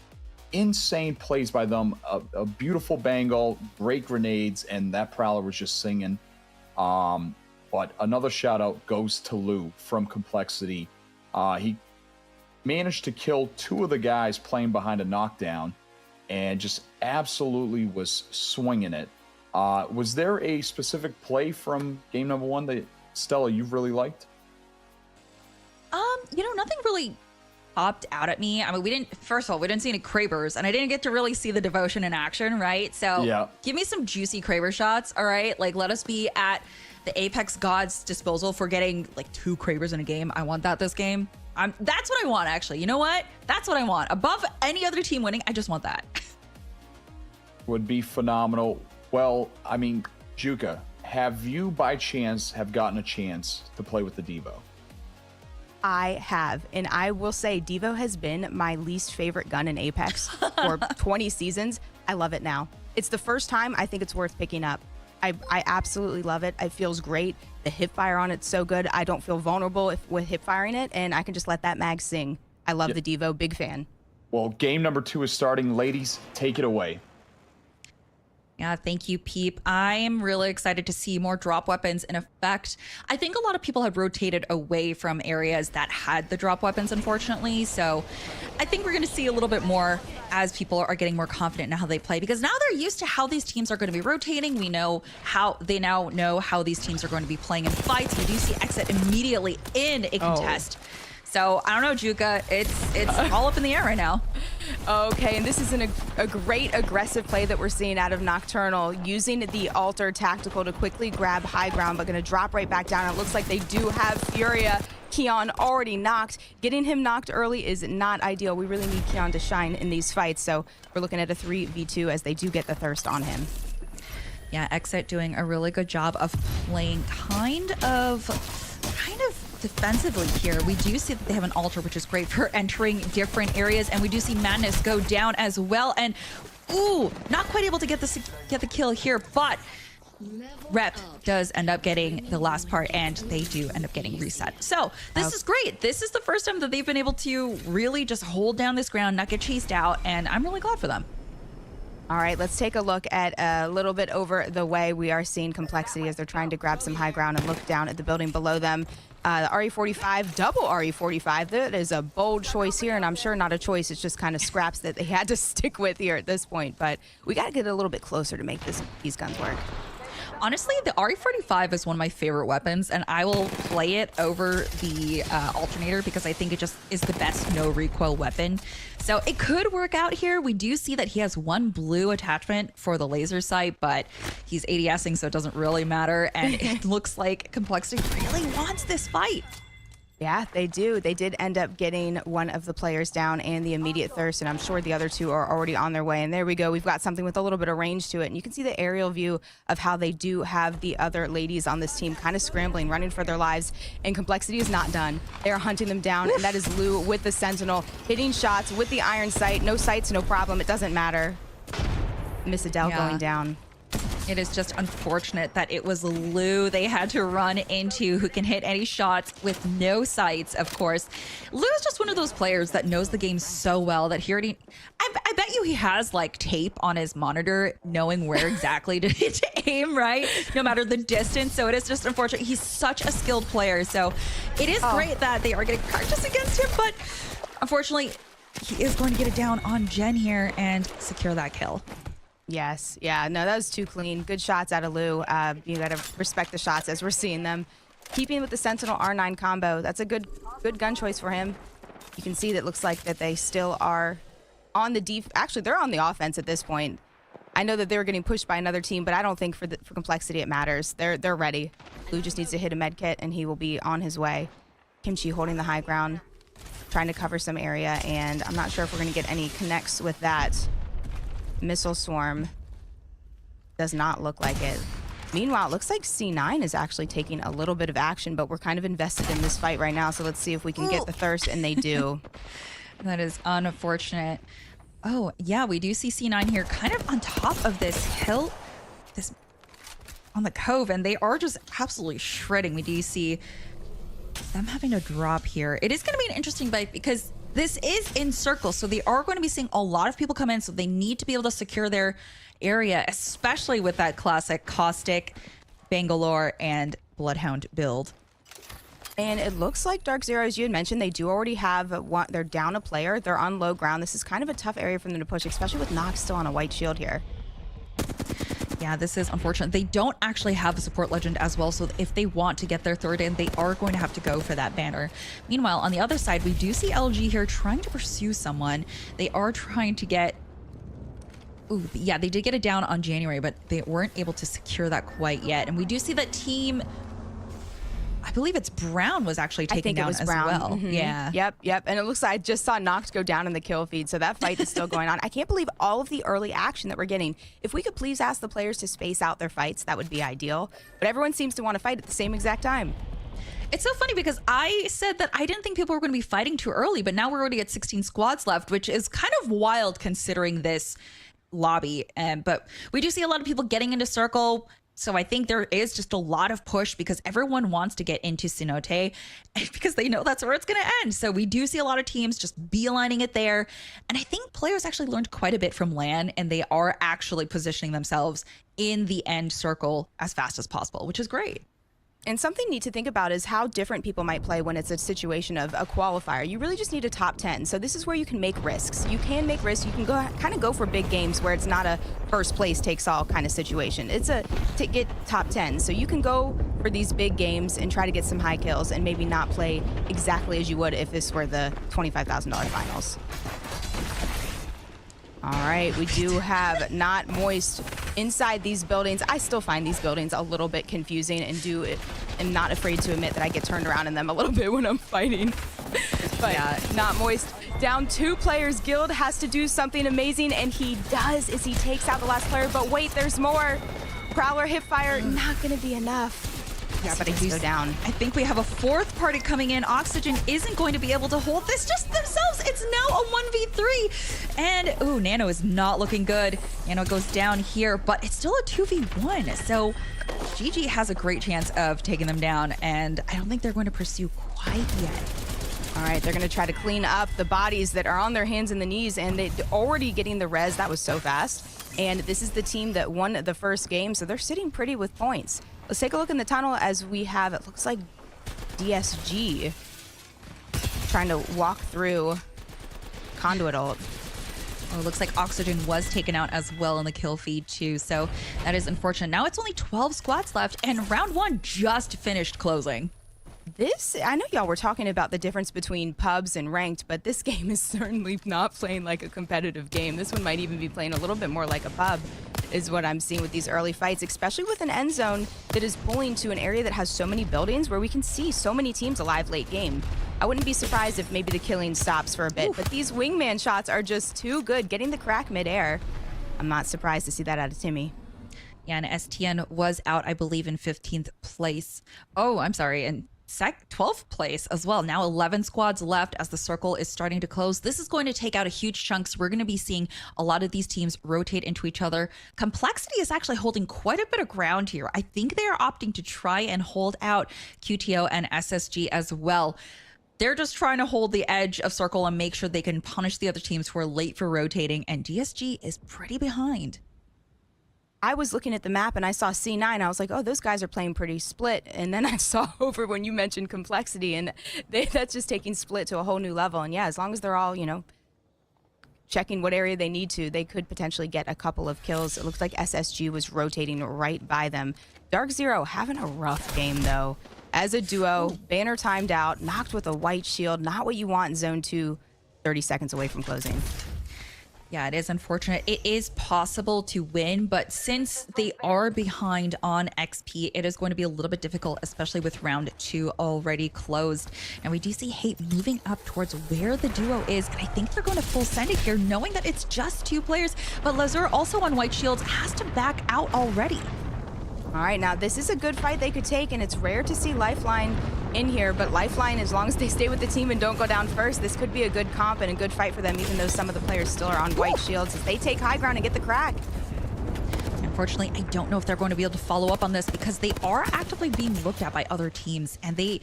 [SPEAKER 1] Insane plays by them, a beautiful bangle, great grenades, and that Prowler was just singing. But another shout out goes to Lou from Complexity. He managed to kill 2 of the guys playing behind a knockdown and just absolutely was swinging it. Was there a specific play from game number 1 that, Stella, you've really liked?
[SPEAKER 2] Nothing really popped out at me. I mean, we didn't see any Krabers, and I didn't get to really see the devotion in action, right? So
[SPEAKER 1] yeah. Give
[SPEAKER 2] me some juicy Kraber shots, all right? Like, let us be at the Apex God's disposal for getting like 2 Krabers in a game. I want that this game. That's what I want, actually. You know what? That's what I want. Above any other team winning, I just want that.
[SPEAKER 1] Would be phenomenal. Well, I mean, Juka, have you by chance gotten a chance to play with the Devo?
[SPEAKER 4] I have, and I will say Devo has been my least favorite gun in Apex for 20 seasons. I love it now. It's the first time I think it's worth picking up. I absolutely love it. It feels great. The hip fire on it's so good. I don't feel vulnerable with hip firing it, and I can just let that mag sing. I love the Devo. Big fan.
[SPEAKER 1] Well, game number 2 is starting. Ladies, take it away.
[SPEAKER 2] Yeah, thank you, Peep. I am really excited to see more drop weapons in effect. I think a lot of people have rotated away from areas that had the drop weapons, unfortunately. So I think we're going to see a little bit more as people are getting more confident in how they play, because now they're used to how these teams are going to be rotating. We know how they now know how these teams are going to be playing in fights. We do see Exit immediately in a contest. So I don't know, Juka. It's all up in the air right now.
[SPEAKER 4] Okay, and this is a great aggressive play that we're seeing out of Nocturnal, using the Alter tactical to quickly grab high ground, but going to drop right back down. It looks like they do have Furia. Keon already knocked. Getting him knocked early is not ideal. We really need Keon to shine in these fights, so we're looking at a 3v2 as they do get the thirst on him.
[SPEAKER 2] Yeah, Exit doing a really good job of playing kind of defensively here. We do see that they have an Alter, which is great for entering different areas, and we do see Madness go down as well. And ooh, not quite able to get the kill here, but Rep does end up getting the last part, and they do end up getting reset. So this is great. This is the first time that they've been able to really just hold down this ground, not get chased out, and I'm really glad for them.
[SPEAKER 4] All right, let's take a look at a little bit over the way. We are seeing Complexity as they're trying to grab some high ground and look down at the building below them. The RE45, double RE45. That is a bold choice here, and I'm sure not a choice. It's just kind of scraps that they had to stick with here at this point. But we got to get a little bit closer to make these guns work.
[SPEAKER 2] Honestly, the RE45 is one of my favorite weapons, and I will play it over the alternator because I think it just is the best no recoil weapon. So it could work out here. We do see that he has 1 blue attachment for the laser sight, but he's ADSing, so it doesn't really matter. And it looks like Complexity really wants this fight.
[SPEAKER 4] Yeah, they do. They did end up getting one of the players down and the immediate thirst, and I'm sure the other 2 are already on their way. And there we go. We've got something with a little bit of range to it. And you can see the aerial view of how they do have the other ladies on this team kind of scrambling, running for their lives. And Complexity is not done. They are hunting them down, and that is Lou with the Sentinel, hitting shots with the iron sight. No sights, no problem. It doesn't matter. Miss Adele going down.
[SPEAKER 2] It is just unfortunate that it was Lou they had to run into, who can hit any shots with no sights, of course. Lou is just one of those players that knows the game so well that he already... I bet you he has like tape on his monitor knowing where exactly to aim, right? No matter the distance. So it is just unfortunate. He's such a skilled player. So it is great that they are getting practice against him, but unfortunately, he is going to get it down on Jen here and secure that kill.
[SPEAKER 4] Yes. Yeah. No, that was too clean. Good shots out of Lou. You got to respect the shots as we're seeing them. Keeping with the Sentinel R9 combo. That's a good gun choice for him. You can see that looks like that they still are on the actually, they're on the offense at this point. I know that they were getting pushed by another team, but I don't think for Complexity it matters. They're ready. Lou just needs to hit a med kit and he will be on his way. Kimchi holding the high ground. trying to cover some area, and I'm not sure if we're going to get any connects with that. Missile swarm does not look like it. Meanwhile, it looks like C9 is actually taking a little bit of action, but we're kind of invested in this fight right now, so let's see if we can get the thirst, and they do.
[SPEAKER 2] That is unfortunate. Oh, yeah, we do see C9 here kind of on top of this hill, this on the cove, and they are just absolutely shredding. We do see them having a drop here. It is going to be an interesting fight because this is in circle, so they are going to be seeing a lot of people come in, so they need to be able to secure their area, especially with that classic Caustic, Bangalore, and Bloodhound build.
[SPEAKER 4] And it looks like Dark Zero, as you had mentioned, they do already have one. They're down a player. They're on low ground. This is kind of a tough area for them to push, especially with Nox still on a white shield here.
[SPEAKER 2] Yeah, this is unfortunate. They don't actually have a support legend as well, so if they want to get their third in, they are going to have to go for that banner. Meanwhile, on the other side, we do see LG here trying to pursue someone. They are trying to get... Ooh, yeah, they did get it down on January, but they weren't able to secure that quite yet. And we do see that team... I believe it's Brown was actually taken down as well.
[SPEAKER 4] Mm-hmm.
[SPEAKER 2] Yeah.
[SPEAKER 4] Yep. And it looks like I just saw Nox go down in the kill feed, so that fight is still going on. I can't believe all of the early action that we're getting. If we could please ask the players to space out their fights, that would be ideal. But everyone seems to want to fight at the same exact time.
[SPEAKER 2] It's so funny because I said that I didn't think people were going to be fighting too early, but now we're already at 16 squads left, which is kind of wild considering this lobby. But we do see a lot of people getting into circle. So I think there is just a lot of push because everyone wants to get into Cenote because they know that's where it's going to end. So we do see a lot of teams just beelining it there. And I think players actually learned quite a bit from LAN, and they are actually positioning themselves in the end circle as fast as possible, which is great.
[SPEAKER 4] And something neat to think about is how different people might play when it's a situation of a qualifier. You really just need a top 10. So this is where you can make risks. You can make risks. You can kind of go for big games where it's not a first place takes all kind of situation. It's a to get top 10. So you can go for these big games and try to get some high kills and maybe not play exactly as you would if this were the $25,000 finals. All right, we do have Not Moist inside these buildings. I still find these buildings a little bit confusing and am not afraid to admit that I get turned around in them a little bit when I'm fighting. But yeah, Not Moist down 2 players. Guild has to do something amazing, and he does as he takes out the last player. But wait, there's more. Prowler hipfire, not going to be enough.
[SPEAKER 2] Yeah, but I do
[SPEAKER 4] go down.
[SPEAKER 2] I think we have a 4th party coming in. Oxygen isn't going to be able to hold this just themselves. It's now a 1v3. And, ooh, Nano is not looking good. Nano goes down here, but it's still a 2v1. So GG has a great chance of taking them down, and I don't think they're going to pursue quite yet.
[SPEAKER 4] All right, they're going to try to clean up the bodies that are on their hands and the knees, and they're already getting the res. That was so fast. And this is the team that won the first game, so they're sitting pretty with points. Let's take a look in the tunnel as we have, it looks like DSG trying to walk through Conduit ult.
[SPEAKER 2] Oh, it looks like Oxygen was taken out as well in the kill feed too, so that is unfortunate. Now it's only 12 squads left, and round 1 just finished closing.
[SPEAKER 4] I know y'all were talking about the difference between pubs and ranked, but this game is certainly not playing like a competitive game. This one might even be playing a little bit more like a pub, is what I'm seeing with these early fights, especially with an end zone that is pulling to an area that has so many buildings where we can see so many teams alive late game. I wouldn't be surprised if maybe the killing stops for a bit, but these wingman shots are just too good, getting the crack midair. I'm not surprised to see that out of Timmy.
[SPEAKER 2] Yeah, and STN was out, I believe, in 15th place. Oh, I'm sorry, and 12th place as well. Now 11 squads left as the circle is starting to close. This is going to take out a huge chunks. We're going to be seeing a lot of these teams rotate into each other. Complexity is actually holding quite a bit of ground here. I think they are opting to try and hold out QTO and SSG as well. They're just trying to hold the edge of circle and make sure they can punish the other teams who are late for rotating, and DSG is pretty behind.
[SPEAKER 4] I was looking at the map and I saw C9. I was like, oh, those guys are playing pretty split. And then I saw over when you mentioned complexity, and that's just taking split to a whole new level. And yeah, as long as they're all, checking what area they need to, they could potentially get a couple of kills. It looks like SSG was rotating right by them. Dark Zero having a rough game, though. As a duo, banner timed out, knocked with a white shield. Not what you want in zone 2, 30 seconds away from closing.
[SPEAKER 2] Yeah, it is unfortunate. It is possible to win, but since they are behind on XP, it is going to be a little bit difficult, especially with round 2 already closed. And we do see Hate moving up towards where the duo is, and I think they're going to full send it here, knowing that it's just 2 players. But Lazur, also on white shields, has to back out already.
[SPEAKER 4] All right, now this is a good fight they could take, and it's rare to see Lifeline in here, but Lifeline, as long as they stay with the team and don't go down first, this could be a good comp and a good fight for them, even though some of the players still are on white shields as they take high ground and get the crack.
[SPEAKER 2] Unfortunately, I don't know if they're going to be able to follow up on this because they are actively being looked at by other teams, and they're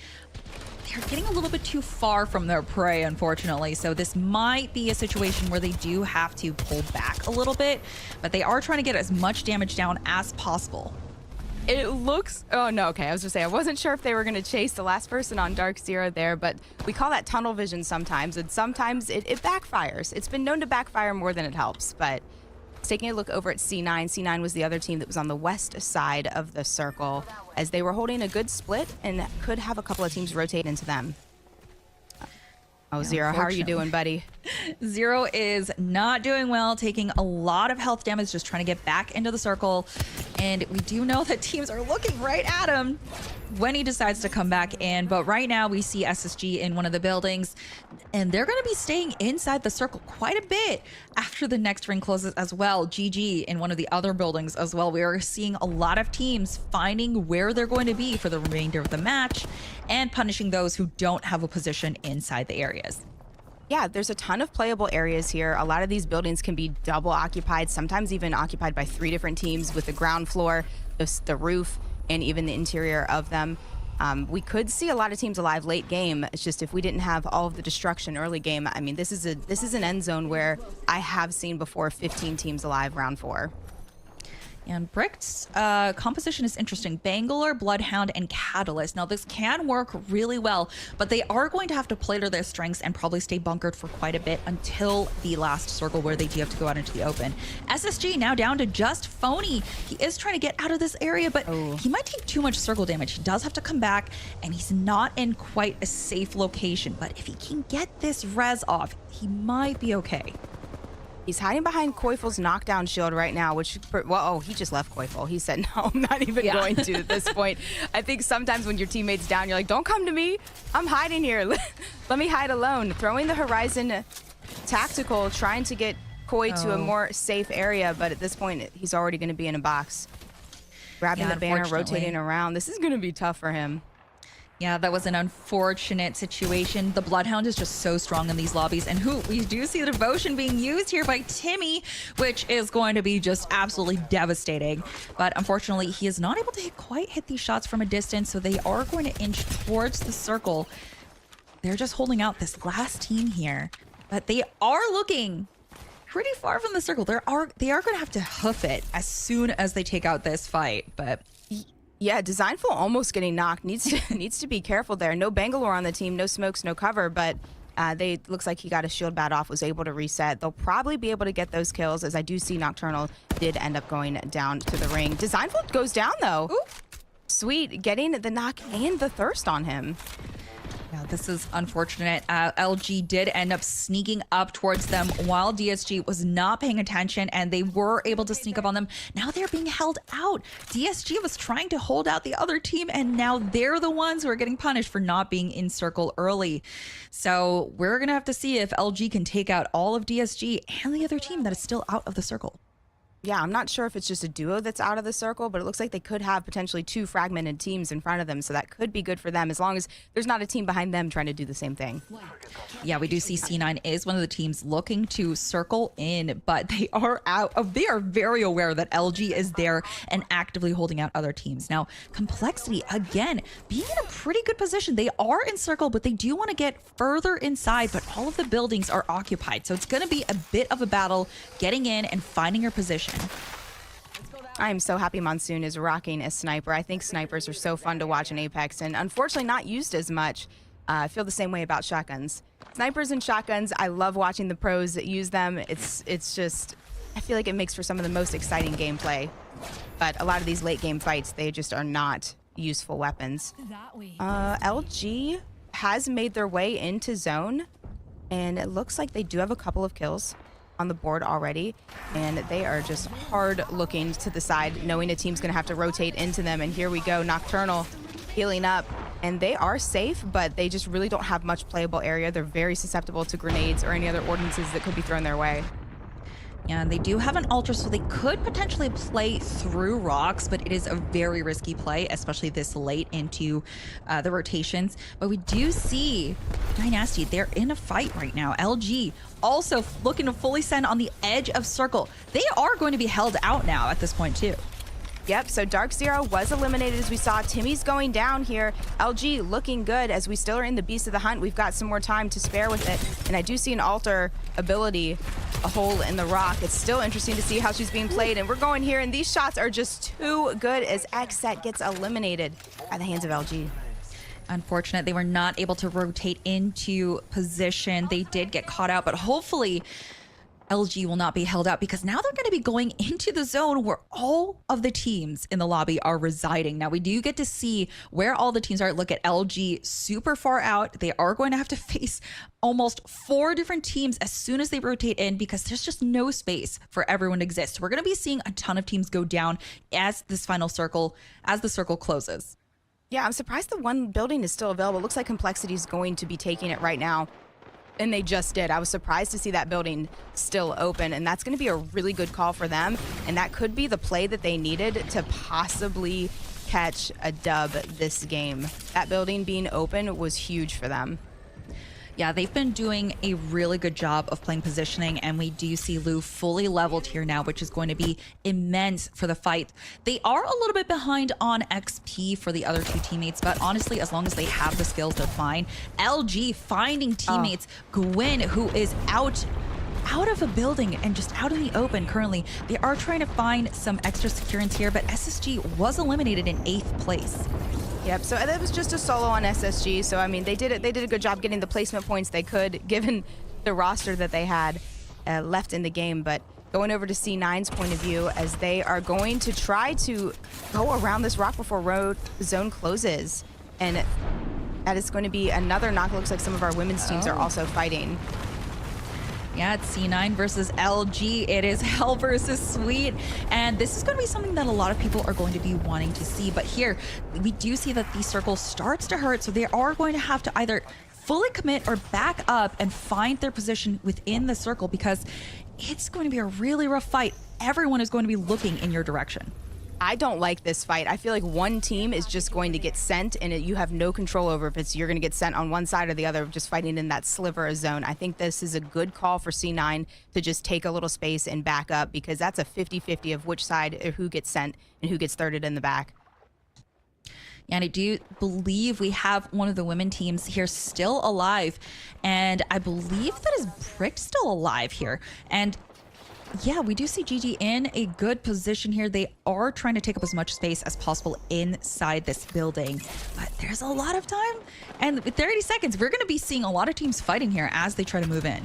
[SPEAKER 2] getting a little bit too far from their prey, unfortunately. So this might be a situation where they do have to pull back a little bit, but they are trying to get as much damage down as possible.
[SPEAKER 4] It looks, oh no, okay, I was just saying, I wasn't sure if they were going to chase the last person on Dark Zero there, but we call that tunnel vision sometimes, and sometimes it backfires. It's been known to backfire more than it helps, but taking a look over at C9, C9 was the other team that was on the west side of the circle, as they were holding a good split and could have a couple of teams rotate into them. Oh, Zero, how are you doing, buddy?
[SPEAKER 2] Zero is not doing well, taking a lot of health damage, just trying to get back into the circle. And we do know that teams are looking right at him when he decides to come back in. But right now we see SSG in one of the buildings, and they're going to be staying inside the circle quite a bit after the next ring closes as well. GG in one of the other buildings as well. We are seeing a lot of teams finding where they're going to be for the remainder of the match and punishing those who don't have a position inside the areas.
[SPEAKER 4] Yeah, there's a ton of playable areas here. A lot of these buildings can be double occupied, sometimes even occupied by 3 different teams with the ground floor, the roof, and even the interior of them. We could see a lot of teams alive late game. It's just if we didn't have all of the destruction early game. I mean, this is an end zone where I have seen before 15 teams alive round 4.
[SPEAKER 2] And Brick's composition is interesting. Bangalore, Bloodhound, and Catalyst. Now, this can work really well, but they are going to have to play to their strengths and probably stay bunkered for quite a bit until the last circle where they do have to go out into the open. SSG now down to just Phony. He is trying to get out of this area, but he might take too much circle damage. He does have to come back, and he's not in quite a safe location. But if he can get this res off, he might be okay.
[SPEAKER 4] He's hiding behind Koifel's knockdown shield right now, which, well, oh, he just left Koifel. He said, no, I'm not even going to at this point. I think sometimes when your teammate's down, you're like, don't come to me. I'm hiding here. Let me hide alone. Throwing the Horizon tactical, trying to get Koi to a more safe area, but at this point, he's already going to be in a box. Grabbing the banner, rotating around. This is going to be tough for him.
[SPEAKER 2] Yeah, that was an unfortunate situation. The Bloodhound is just so strong in these lobbies. And we do see the devotion being used here by Timmy, which is going to be just absolutely devastating. But unfortunately, he is not able to quite hit these shots from a distance, so they are going to inch towards the circle. They're just holding out this last team here. But they are looking pretty far from the circle. They are going to have to hoof it as soon as they take out this fight. But
[SPEAKER 4] yeah, Designful almost getting knocked. Needs to be careful there. No Bangalore on the team, no smokes, no cover, but looks like he got a shield bat off, was able to reset. They'll probably be able to get those kills, as I do see Nocturnal did end up going down to the ring. Designful goes down though. Ooh. Sweet, getting the knock and the thirst on him.
[SPEAKER 2] Yeah, this is unfortunate. LG did end up sneaking up towards them while DSG was not paying attention, and they were able to sneak up on them. Now they're being held out. DSG was trying to hold out the other team, and now they're the ones who are getting punished for not being in circle early. So we're going to have to see if LG can take out all of DSG and the other team that is still out of the circle.
[SPEAKER 4] Yeah, I'm not sure if it's just a duo that's out of the circle, but it looks like they could have potentially 2 fragmented teams in front of them, so that could be good for them as long as there's not a team behind them trying to do the same thing.
[SPEAKER 2] Yeah, we do see C9 is one of the teams looking to circle in, but they are very aware that LG is there and actively holding out other teams. Now, Complexity, again, being in a pretty good position. They are in circle, but they do want to get further inside, but all of the buildings are occupied, so it's going to be a bit of a battle getting in and finding your position.
[SPEAKER 4] I am so happy Monsoon is rocking a sniper. I think snipers are so fun to watch in Apex, and unfortunately not used as much. I feel the same way about shotguns. Snipers and shotguns, I love watching the pros that use them. It's just, I feel like it makes for some of the most exciting gameplay. But a lot of these late game fights, they just are not useful weapons. LG has made their way into zone, and it looks like they do have a couple of kills. on the board already, and they are just hard looking to the side, knowing a team's going to have to rotate into them. And here we go, Nocturnal healing up, and they are safe, but they just really don't have much playable area. They're very susceptible to grenades or any other ordinances that could be thrown their way.
[SPEAKER 2] Yeah, and they do have an Ultra, so they could potentially play through rocks, but it is a very risky play, especially this late into the rotations. But we do see Dynasty, they're in a fight right now. LG also looking to fully send on the edge of circle. They are going to be held out now at this point too.
[SPEAKER 4] Yep, so Dark Zero was eliminated as we saw. Timmy's going down here. LG looking good as we still are in the Beast of the Hunt. We've got some more time to spare with it. And I do see an alter ability, a hole in the rock. It's still interesting to see how she's being played. And we're going here, and these shots are just too good as XSET gets eliminated by the hands of LG.
[SPEAKER 2] Unfortunate, they were not able to rotate into position. They did get caught out, but hopefully LG will not be held out, because now they're going to be going into the zone where all of the teams in the lobby are residing. Now we do get to see where all the teams are. Look at LG super far out. They are going to have to face almost 4 different teams as soon as they rotate in, because there's just no space for everyone to exist. We're going to be seeing a ton of teams go down as this final circle, as the circle closes.
[SPEAKER 4] Yeah, I'm surprised the one building is still available. It looks like Complexity is going to be taking it right now. And they just did. I was surprised to see that building still open, and that's going to be a really good call for them. And that could be the play that they needed to possibly catch a dub this game. That building being open was huge for them.
[SPEAKER 2] Yeah, they've been doing a really good job of playing positioning, and we do see Lou fully leveled here now, which is going to be immense for the fight. They are a little bit behind on XP for the other 2 teammates, but honestly, as long as they have the skills, they're fine. LG finding teammates. Gwyn, who is out of a building and just out in the open currently. They are trying to find some extra securance here, but SSG was eliminated in 8th place.
[SPEAKER 4] Yep, so that was just a solo on SSG. So, I mean, they did a good job getting the placement points they could, given the roster that they had left in the game. But going over to C9's point of view, as they are going to try to go around this rock before road zone closes. And that is going to be another knock. It looks like some of our women's teams are also fighting.
[SPEAKER 2] Yeah, it's C9 versus LG. It is hell versus sweet. And this is going to be something that a lot of people are going to be wanting to see. But here, we do see that the circle starts to hurt. So they are going to have to either fully commit or back up and find their position within the circle, because it's going to be a really rough fight. Everyone is going to be looking in your direction.
[SPEAKER 4] I don't like this fight. I feel like one team is just going to get sent, and you have no control over if you're going to get sent on one side or the other, just fighting in that sliver of zone. I think this is a good call for C9 to just take a little space and back up, because that's a 50-50 of which side or who gets sent and who gets thirded in the back.
[SPEAKER 2] Yeah, and I do believe we have one of the women teams here still alive, and I believe that is Brick still alive here. And yeah, we do see GG in a good position here. They are trying to take up as much space as possible inside this building, but there's a lot of time. And with 30 seconds, we're going to be seeing a lot of teams fighting here as they try to move in.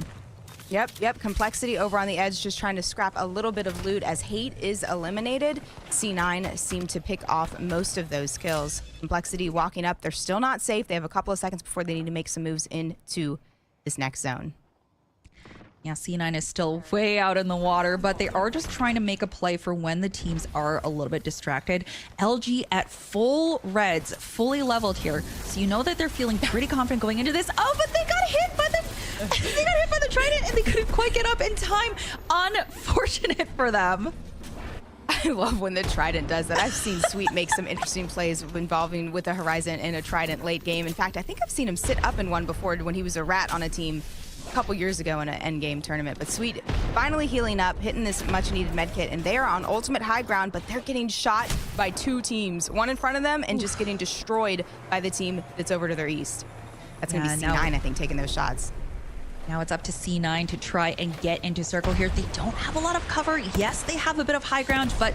[SPEAKER 4] Yep. Complexity over on the edge, just trying to scrap a little bit of loot as Hate is eliminated. C9 seem to pick off most of those kills. Complexity walking up. They're still not safe. They have a couple of seconds before they need to make some moves into this next zone.
[SPEAKER 2] Yeah, C9 is still way out in the water, but they are just trying to make a play for when the teams are a little bit distracted. LG at full reds, fully leveled here. So you know that they're feeling pretty confident going into this. Oh, but they got hit by the trident, and they couldn't quite get up in time. Unfortunate for them.
[SPEAKER 4] I love when the Trident does that. I've seen Sweet make some interesting plays involving with the Horizon in a Trident late game. In fact, I think I've seen him sit up in one before when he was a rat on a team a couple years ago in an endgame tournament. But Sweet finally healing up, hitting this much needed med kit, and they are on ultimate high ground, but they're getting shot by 2 teams, one in front of them and just getting destroyed by the team that's over to their east. That's gonna be C9, I think, taking those shots.
[SPEAKER 2] Now it's up to C9 to try and get into circle here. They don't have a lot of cover. Yes, they have a bit of high ground, but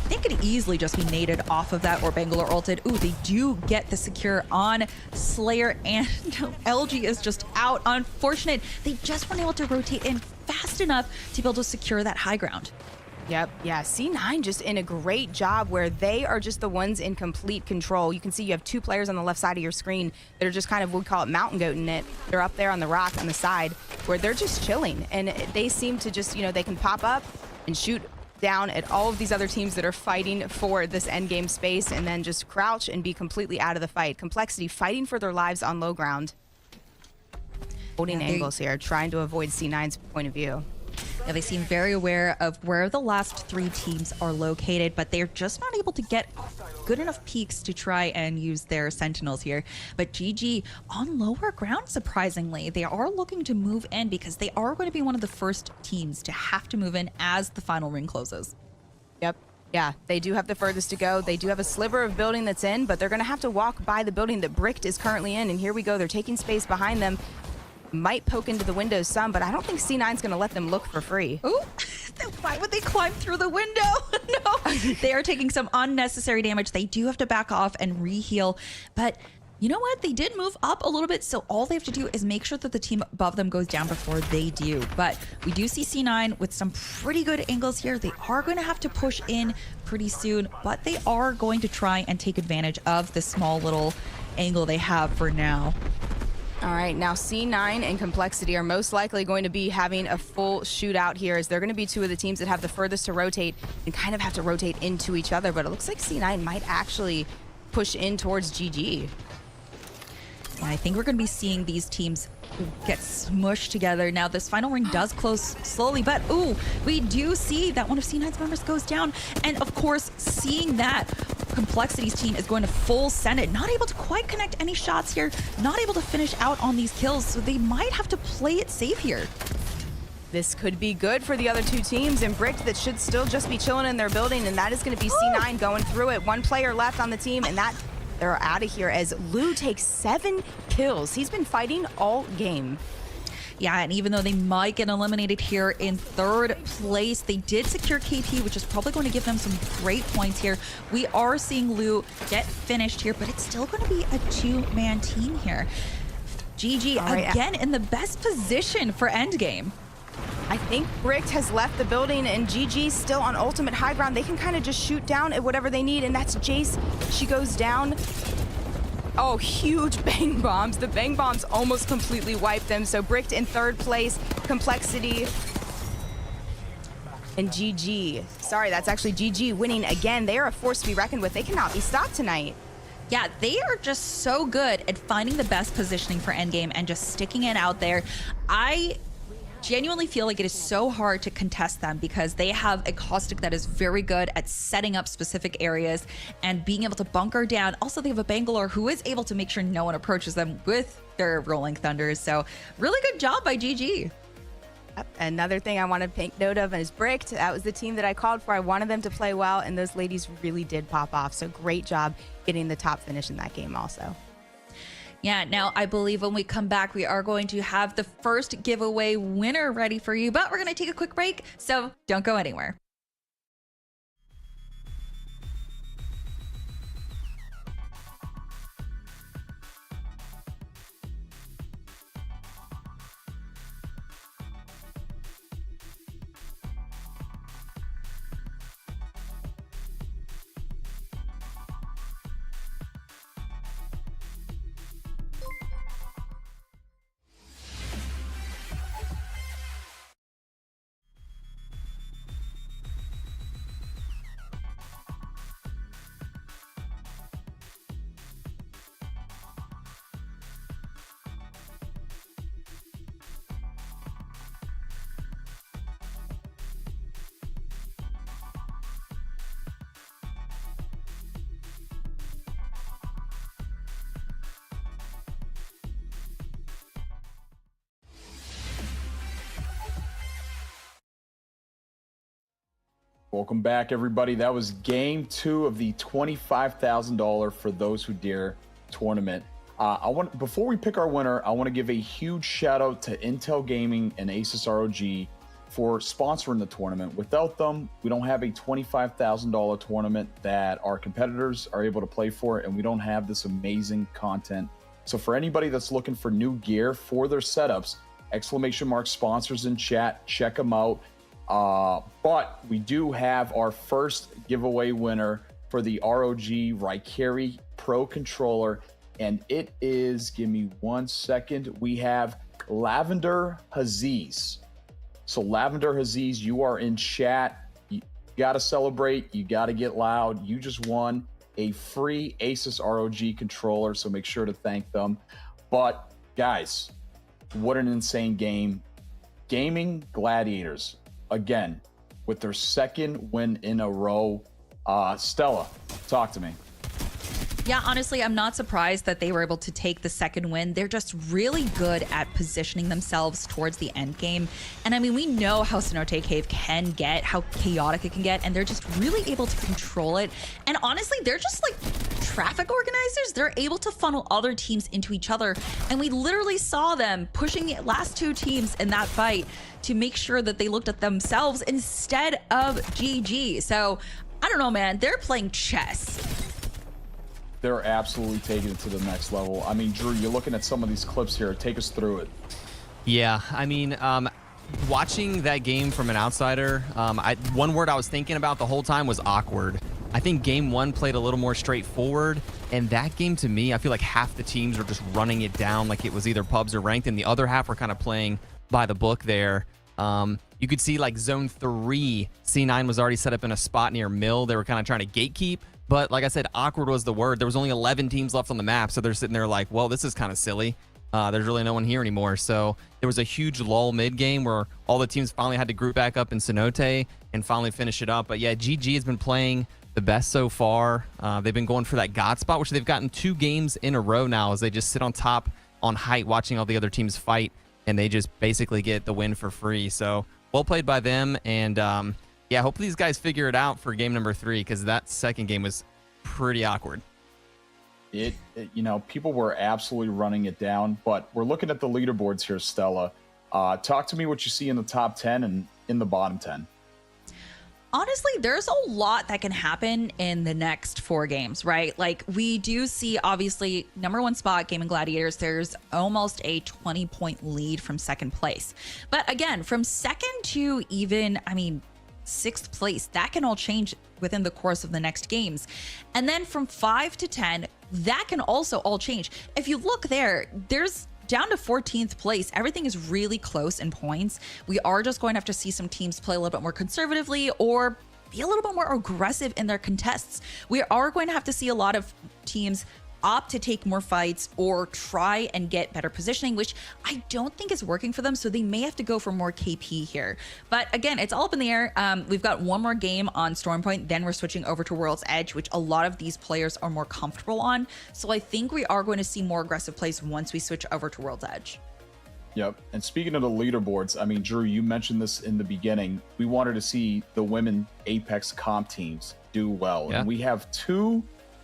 [SPEAKER 2] they could easily just be naded off of that or Bangalore ulted. Ooh, they do get the secure on Slayer, and LG is just out. Unfortunate. They just weren't able to rotate in fast enough to be able to secure that high ground.
[SPEAKER 4] Yep. Yeah. C9 just in a great job where they are just the ones in complete control. You can see you have two players on the left side of your screen that are just kind of, we call it mountain goating it. They're up there on the rock on the side where they're just chilling. And they seem to just, they can pop up and shoot down at all of these other teams that are fighting for this end game space and then just crouch and be completely out of the fight. Complexity fighting for their lives on low ground. Holding angles here, trying to avoid C9's point of view.
[SPEAKER 2] Yeah, they seem very aware of where the last three teams are located, but they're just not able to get good enough peeks to try and use their sentinels here. But GG on lower ground, surprisingly, they are looking to move in because they are going to be one of the first teams to have to move in as the final ring closes.
[SPEAKER 4] Yep. Yeah, they do have the furthest to go. They do have a sliver of building that's in, but they're going to have to walk by the building that Bricked is currently in. And here we go. They're taking space behind them. Might poke into the windows some, but I don't think C9's going to let them look for free.
[SPEAKER 2] Ooh, why would they climb through the window? No, they are taking some unnecessary damage. They do have to back off and re-heal, but you know what? They did move up a little bit, so all they have to do is make sure that the team above them goes down before they do. But we do see C9 with some pretty good angles here. They are going to have to push in pretty soon, but they are going to try and take advantage of the small little angle they have for now.
[SPEAKER 4] All right, now C9 and Complexity are most likely going to be having a full shootout here as they're going to be two of the teams that have the furthest to rotate and kind of have to rotate into each other. But it looks like C9 might actually push in towards GG.
[SPEAKER 2] And I think we're going to be seeing these teams get smushed together. Now, this final ring does close slowly, but ooh, we do see that one of C9's members goes down. And of course, seeing that, Complexity's team is going to full send it. Not able to quite connect any shots here. Not able to finish out on these kills, so they might have to play it safe here.
[SPEAKER 4] This could be good for the other two teams, and Bricked that should still just be chilling in their building, and that is going to be C9 going through it. One player left on the team, and that they're out of here as Lou takes 7 kills. He's been fighting all game.
[SPEAKER 2] Yeah, and even though they might get eliminated here in third place, they did secure KP, which is probably going to give them some great points here. We are seeing Lou get finished here, but it's still going to be a 2-man team here. GG, right, again, in the best position for endgame.
[SPEAKER 4] I think Bricked has left the building and GG still on ultimate high ground. They can kind of just shoot down at whatever they need, and that's Jace. She goes down. Oh, huge bang bombs. The bang bombs almost completely wiped them. So Bricked in third place, Complexity and GG. Sorry, that's actually GG winning again. They are a force to be reckoned with. They cannot be stopped tonight.
[SPEAKER 2] Yeah, they are just so good at finding the best positioning for endgame and just sticking it out there. I genuinely feel like it is so hard to contest them because they have a caustic that is very good at setting up specific areas and being able to bunker down. Also, they have a Bangalore who is able to make sure no one approaches them with their rolling thunders. So really good job by GG.
[SPEAKER 4] Yep. Another thing I want to take note of is Bricked. That was the team that I called for. I wanted them to play well, and those ladies really did pop off. So great job getting the top finish in that game also.
[SPEAKER 2] Yeah, now I believe when we come back, we are going to have the first giveaway winner ready for you, but we're going to take a quick break, so don't go anywhere.
[SPEAKER 1] Welcome back, everybody. That was game 2 of the $25,000 for those who dare tournament. Before we pick our winner, I want to give a huge shout out to Intel Gaming and Asus ROG for sponsoring the tournament. Without them, we don't have a $25,000 tournament that our competitors are able to play for, and we don't have this amazing content. So for anybody that's looking for new gear for their setups, ! Sponsors in chat, check them out. But we do have our first giveaway winner for the ROG Raikiri Pro Controller, and it is, give me 1 second, we have Lavender Haziz. So Lavender Haziz, you are in chat. You got to celebrate. You got to get loud. You just won a free Asus ROG controller, so make sure to thank them. But guys, what an insane game. Gaming Gladiators, again, with their second win in a row. Stella, talk to me.
[SPEAKER 2] Yeah, honestly, I'm not surprised that they were able to take the second win. They're just really good at positioning themselves towards the end game. And I mean, we know how Cenote Cave can get, how chaotic it can get, and they're just really able to control it. And honestly, they're just like traffic organizers. They're able to funnel other teams into each other. And we literally saw them pushing the last two teams in that fight to make sure that they looked at themselves instead of GG. So I don't know, man, they're playing chess.
[SPEAKER 1] They're absolutely taking it to the next level. I mean, Drew, you're looking at some of these clips here. Take us through it.
[SPEAKER 3] Yeah, I mean, watching that game from an outsider, one word I was thinking about the whole time was awkward. I think game one played a little more straightforward, and that game to me, I feel like half the teams were just running it down like it was either pubs or ranked, and the other half were kind of playing by the book there. You could see like zone 3, C9 was already set up in a spot near Mill. They were kind of trying to gatekeep. But like I said, awkward was the word. There was only 11 teams left on the map, so they're sitting there like, well, this is kind of silly. There's really no one here anymore. So there was a huge lull mid-game where all the teams finally had to group back up in Cenote and finally finish it up. But yeah, GG has been playing the best so far. They've been going for that God spot, which they've gotten 2 games in a row now as they just sit on top on height watching all the other teams fight, and they just basically get the win for free. So well played by them, and yeah, hopefully these guys figure it out for game number 3, because that second game was pretty awkward.
[SPEAKER 1] You know, people were absolutely running it down, but we're looking at the leaderboards here, Stella. Talk to me what you see in the top 10 and in the bottom 10.
[SPEAKER 2] Honestly, there's a lot that can happen in the next 4 games, right? Like, we do see, obviously, number 1 spot, Gaming Gladiators, there's almost a 20-point lead from second place. But again, from second to even, I mean, 6th place, that can all change within the course of the next games. And then from 5 to 10, that can also all change. If you look there, there's down to 14th place. Everything is really close in points. We are just going to have to see some teams play a little bit more conservatively or be a little bit more aggressive in their contests. We are going to have to see a lot of teams opt to take more fights or try and get better positioning, which I don't think is working for them. So they may have to go for more KP here. But again, it's all up in the air. We've got one more game on Stormpoint, then we're switching over to World's Edge, which a lot of these players are more comfortable on. So I think we are going to see more aggressive plays once we switch over to World's Edge.
[SPEAKER 1] Yep. And speaking of the leaderboards, I mean, Drew, you mentioned this in the beginning. We wanted to see the women Apex comp teams do well.
[SPEAKER 3] Yeah.
[SPEAKER 1] And we have 2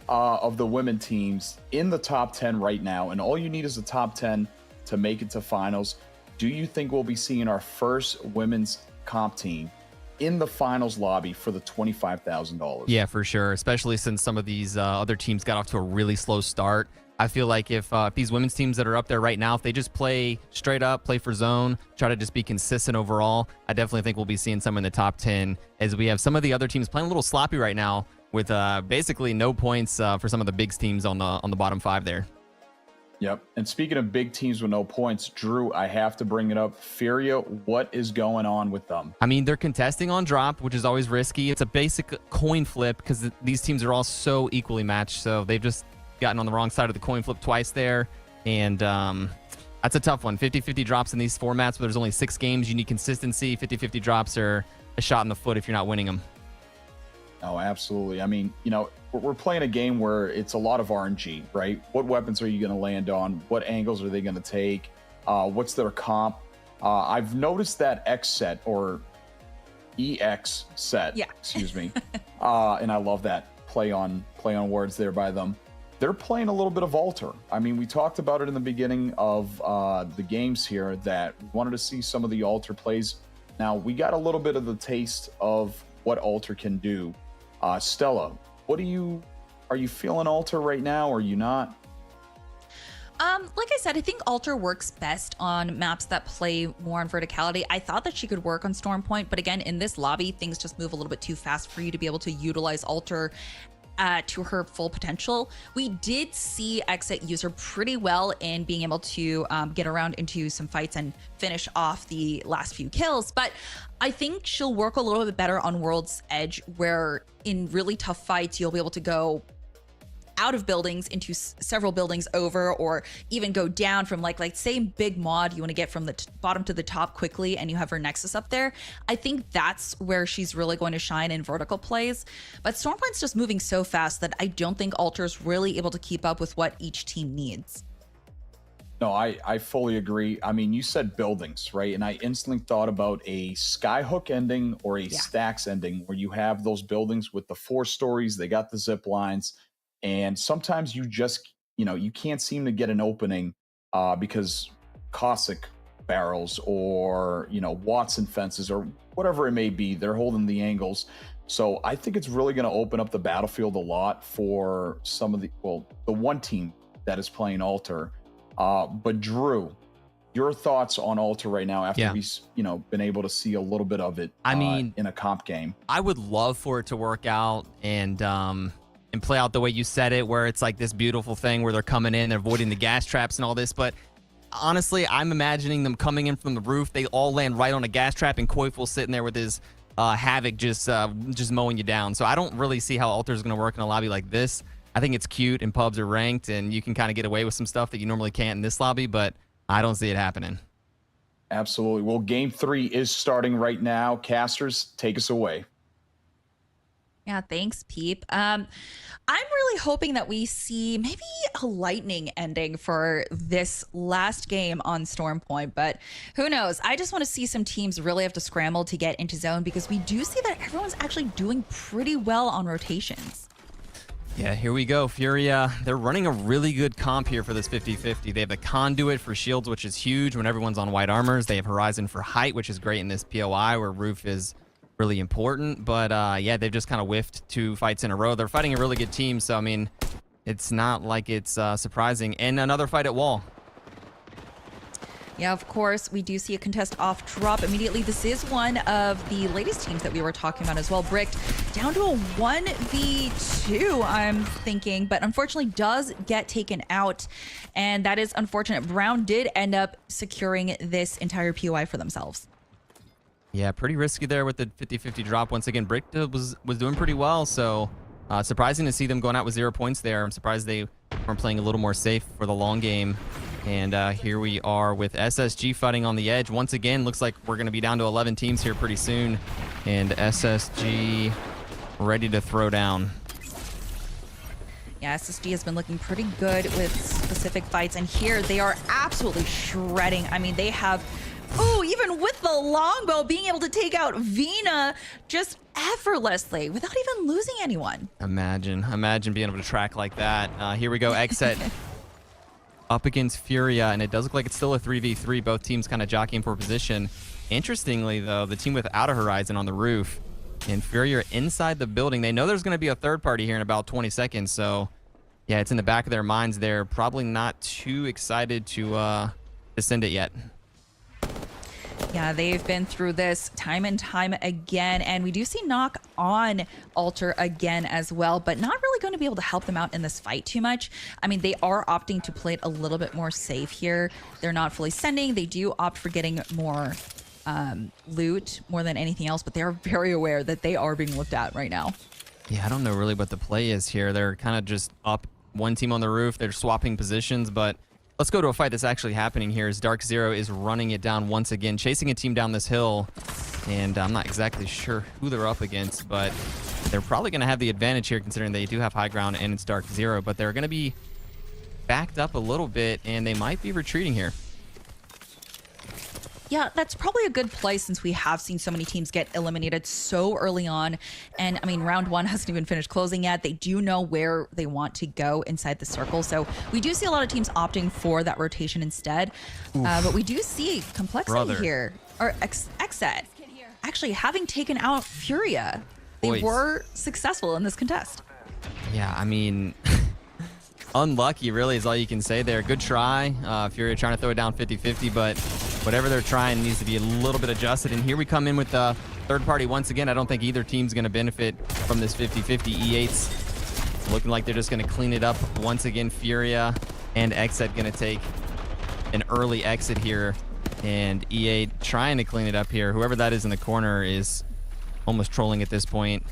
[SPEAKER 1] of the women teams in the top 10 right now, and all you need is a top 10 to make it to finals. Do you think we'll be seeing our first women's comp team in the finals lobby for the $25,000?
[SPEAKER 3] Yeah, for sure, especially since some of these other teams got off to a really slow start. I feel like if these women's teams that are up there right now, if they just play straight up, play for zone, try to just be consistent overall, I definitely think we'll be seeing some in the top 10, as we have some of the other teams playing a little sloppy right now, with basically no points for some of the big teams on the bottom 5 there.
[SPEAKER 1] Yep. And speaking of big teams with no points, Drew, I have to bring it up. Furia, what is going on with them?
[SPEAKER 3] I mean, they're contesting on drop, which is always risky. It's a basic coin flip because these teams are all so equally matched. So they've just gotten on the wrong side of the coin flip twice there. And that's a tough one. 50-50 drops in these formats, but there's only 6 games. You need consistency. 50-50 drops are a shot in the foot if you're not winning them.
[SPEAKER 1] Oh, absolutely. I mean, you know, we're playing a game where it's a lot of RNG, right? What weapons are you going to land on? What angles are they going to take? What's their comp? I've noticed that X set or EX set,
[SPEAKER 2] yeah.
[SPEAKER 1] Excuse me. And I love that play on words there by them. They're playing a little bit of Alter. I mean, we talked about it in the beginning of the games here that we wanted to see some of the Alter plays. Now, we got a little bit of the taste of what Alter can do. Stella, are you feeling Alter right now, or are you not?
[SPEAKER 2] Like I said, I think Alter works best on maps that play more on verticality. I thought that she could work on Storm Point, but again, in this lobby, things just move a little bit too fast for you to be able to utilize Alter to her full potential. We did see Exit use her pretty well in being able to get around into some fights and finish off the last few kills, but I think she'll work a little bit better on World's Edge, where in really tough fights, you'll be able to go out of buildings into several buildings over, or even go down from like say big mod, you want to get from the bottom to the top quickly and you have her Nexus up there. I think that's where she's really going to shine in vertical plays, but Stormpoint's just moving so fast that I don't think Alter's really able to keep up with what each team needs.
[SPEAKER 1] No, I fully agree. I mean, you said buildings, right? And I instantly thought about a Skyhook ending or a Stacks ending, where you have those buildings with the 4 stories, they got the zip lines, and sometimes you just, you can't seem to get an opening because Cossack barrels or, Watson fences or whatever it may be, they're holding the angles. So I think it's really going to open up the battlefield a lot for some of the one team that is playing Alter. But Drew, your thoughts on Alter right now after we've, been able to see a little bit of it in a comp game?
[SPEAKER 3] I would love for it to work out and play out the way you said it, where it's like this beautiful thing where they're coming in, they're avoiding the gas traps and all this. But honestly, I'm imagining them coming in from the roof. They all land right on a gas trap, and Coifel sitting there with his Havoc just mowing you down. So I don't really see how Alter is going to work in a lobby like this. I think it's cute and pubs are ranked and you can kind of get away with some stuff that you normally can't in this lobby, but I don't see it happening.
[SPEAKER 1] Absolutely. Well, game 3 is starting right now. Casters, take us away.
[SPEAKER 2] Yeah, thanks, Peep. I'm really hoping that we see maybe a lightning ending for this last game on Storm Point, but who knows? I just want to see some teams really have to scramble to get into zone, because we do see that everyone's actually doing pretty well on rotations.
[SPEAKER 3] Yeah, here we go. Furia, they're running a really good comp here for this 50-50. They have the Conduit for shields, which is huge when everyone's on white armors. They have Horizon for height, which is great in this POI where roof is really important. But yeah, they've just kind of whiffed 2 fights in a row. They're fighting a really good team, so I mean, it's not like it's surprising. And another fight at wall.
[SPEAKER 2] Yeah, of course, we do see a contest off drop immediately. This is one of the latest teams that we were talking about as well. Bricked down to a 1v2, I'm thinking, but unfortunately does get taken out. And that is unfortunate. Brown did end up securing this entire POI for themselves.
[SPEAKER 3] Yeah, pretty risky there with the 50-50 drop. Once again, Brick was doing pretty well, so surprising to see them going out with 0 points there. I'm surprised they weren't playing a little more safe for the long game. And here we are with SSG fighting on the edge. Once again, looks like we're going to be down to 11 teams here pretty soon. And SSG ready to throw down.
[SPEAKER 2] Yeah, SSG has been looking pretty good with specific fights. And here they are absolutely shredding. I mean, they have... Oh, even with the longbow, being able to take out Vina just effortlessly without even losing anyone.
[SPEAKER 3] Imagine being able to track like that. Here we go, Exit up against Furia, and it does look like it's still a 3v3. Both teams kind of jockeying for position. Interestingly, though, the team without a Horizon on the roof and Furia inside the building. They know there's going to be a third party here in about 20 seconds, so yeah, it's in the back of their minds. They're probably not too excited to send it yet.
[SPEAKER 2] Yeah, they've been through this time and time again, and we do see knock on Alter again as well, but not really going to be able to help them out in this fight too much. I mean, they are opting to play it a little bit more safe here. They're not fully sending. They do opt for getting more loot more than anything else, but they are very aware that they are being looked at right now.
[SPEAKER 3] Yeah, I don't know really what the play is here. They're kind of just up one team on the roof. They're swapping positions, but let's go to a fight that's actually happening here as Dark Zero is running it down once again, chasing a team down this hill. And I'm not exactly sure who they're up against, but they're probably going to have the advantage here considering they do have high ground and it's Dark Zero, but they're going to be backed up a little bit and they might be retreating here.
[SPEAKER 2] Yeah, that's probably a good play since we have seen so many teams get eliminated so early on. And I mean, round 1 hasn't even finished closing yet. They do know where they want to go inside the circle. So we do see a lot of teams opting for that rotation instead. But we do see complexity here. Or Exet actually having taken out Furia. They were successful in this contest.
[SPEAKER 3] Yeah, I mean, unlucky, really, is all you can say there. Good try. Furia trying to throw it down 50-50, but whatever they're trying needs to be a little bit adjusted. And here we come in with the third party once again. I don't think either team's going to benefit from this 50-50. E8's looking like they're just going to clean it up once again. Furia and Exit going to take an early exit here, and E8 trying to clean it up here. Whoever that is in the corner is almost trolling at this point,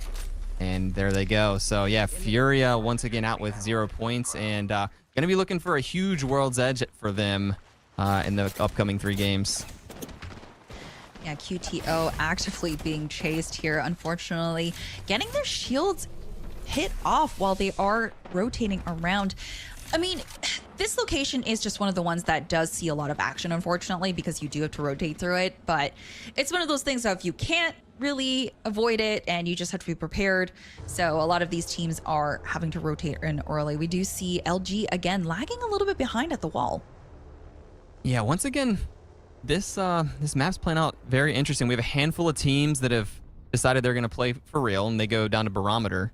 [SPEAKER 3] and there they go. So yeah, Furia once again out with 0 points, and gonna be looking for a huge World's Edge for them in the upcoming 3 games.
[SPEAKER 2] Yeah, QTO actively being chased here, unfortunately, getting their shields hit off while they are rotating around. I mean, this location is just one of the ones that does see a lot of action, unfortunately, because you do have to rotate through it. But it's one of those things of you can't really avoid it, and you just have to be prepared. So a lot of these teams are having to rotate in early. We do see LG again lagging a little bit behind at the wall.
[SPEAKER 3] Yeah, once again, this map's playing out very interesting. We have a handful of teams that have decided they're going to play for real, and they go down to Barometer.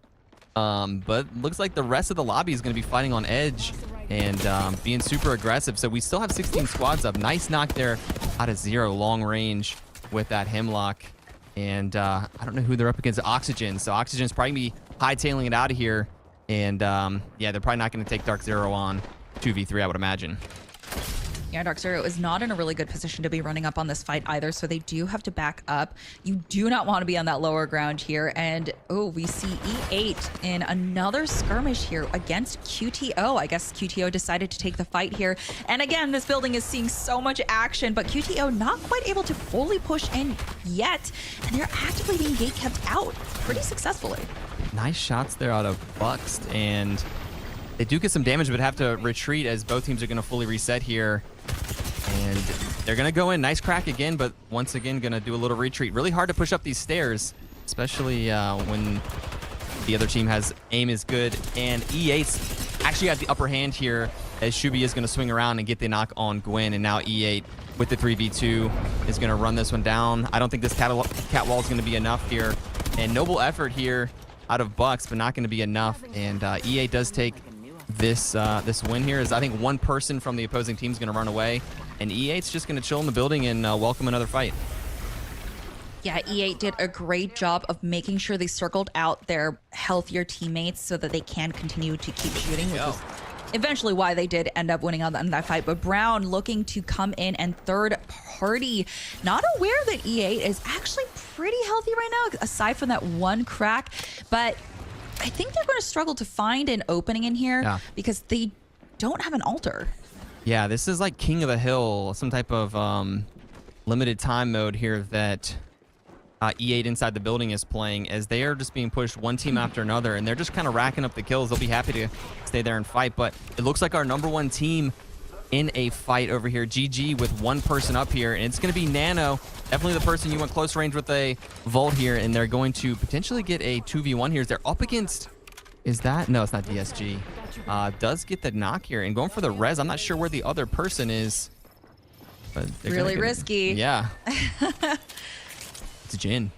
[SPEAKER 3] But looks like the rest of the lobby is going to be fighting on edge and being super aggressive. So we still have 16 squads up. Nice knock there out of 0 long range with that Hemlock. And I don't know who they're up against. Oxygen. So Oxygen's probably going to be hightailing it out of here. And yeah, they're probably not going to take Dark Zero on 2v3, I would imagine.
[SPEAKER 2] Yeah, Dark Zero is not in a really good position to be running up on this fight either, so they do have to back up. You do not want to be on that lower ground here. And, oh, we see E8 in another skirmish here against QTO. I guess QTO decided to take the fight here. And again, this building is seeing so much action, but QTO not quite able to fully push in yet. And they're actively being gate kept out pretty successfully.
[SPEAKER 3] Nice shots there out of Buxt, and they do get some damage, but have to retreat as both teams are going to fully reset here. And they're going to go in. Nice crack again, but once again, going to do a little retreat. Really hard to push up these stairs, especially when the other team has aim is good. And E8's actually got the upper hand here, as Shubi is going to swing around and get the knock on Gwen. And now E8 with the 3v2 is going to run this one down. I don't think this cat wall is going to be enough here. And noble effort here out of Bucks, but not going to be enough. And E8 does take this win here, as I think one person from the opposing team is going to run away, and E8's just going to chill in the building and welcome another fight.
[SPEAKER 2] Yeah, E8 did a great job of making sure they circled out their healthier teammates so that they can continue to keep shooting, which was eventually why they did end up winning on that fight. But Brown looking to come in and third party, not aware that E8 is actually pretty healthy right now, aside from that one crack. But I think they're going to struggle to find an opening in here because they don't have an altar.
[SPEAKER 3] Yeah, this is like King of the Hill, some type of limited time mode here that E8 inside the building is playing, as they are just being pushed one team after another, and they're just kind of racking up the kills. They'll be happy to stay there and fight, but it looks like our #1 team in a fight over here. GG with one person up here, and it's going to be Nano, definitely the person you want close range with a Volt here, and they're going to potentially get a 2v1 here. They're up against, is that? No, it's not DSG. Does get the knock here and going for the res. I'm not sure where the other person is. But
[SPEAKER 2] really risky.
[SPEAKER 3] Yeah. It's Jin.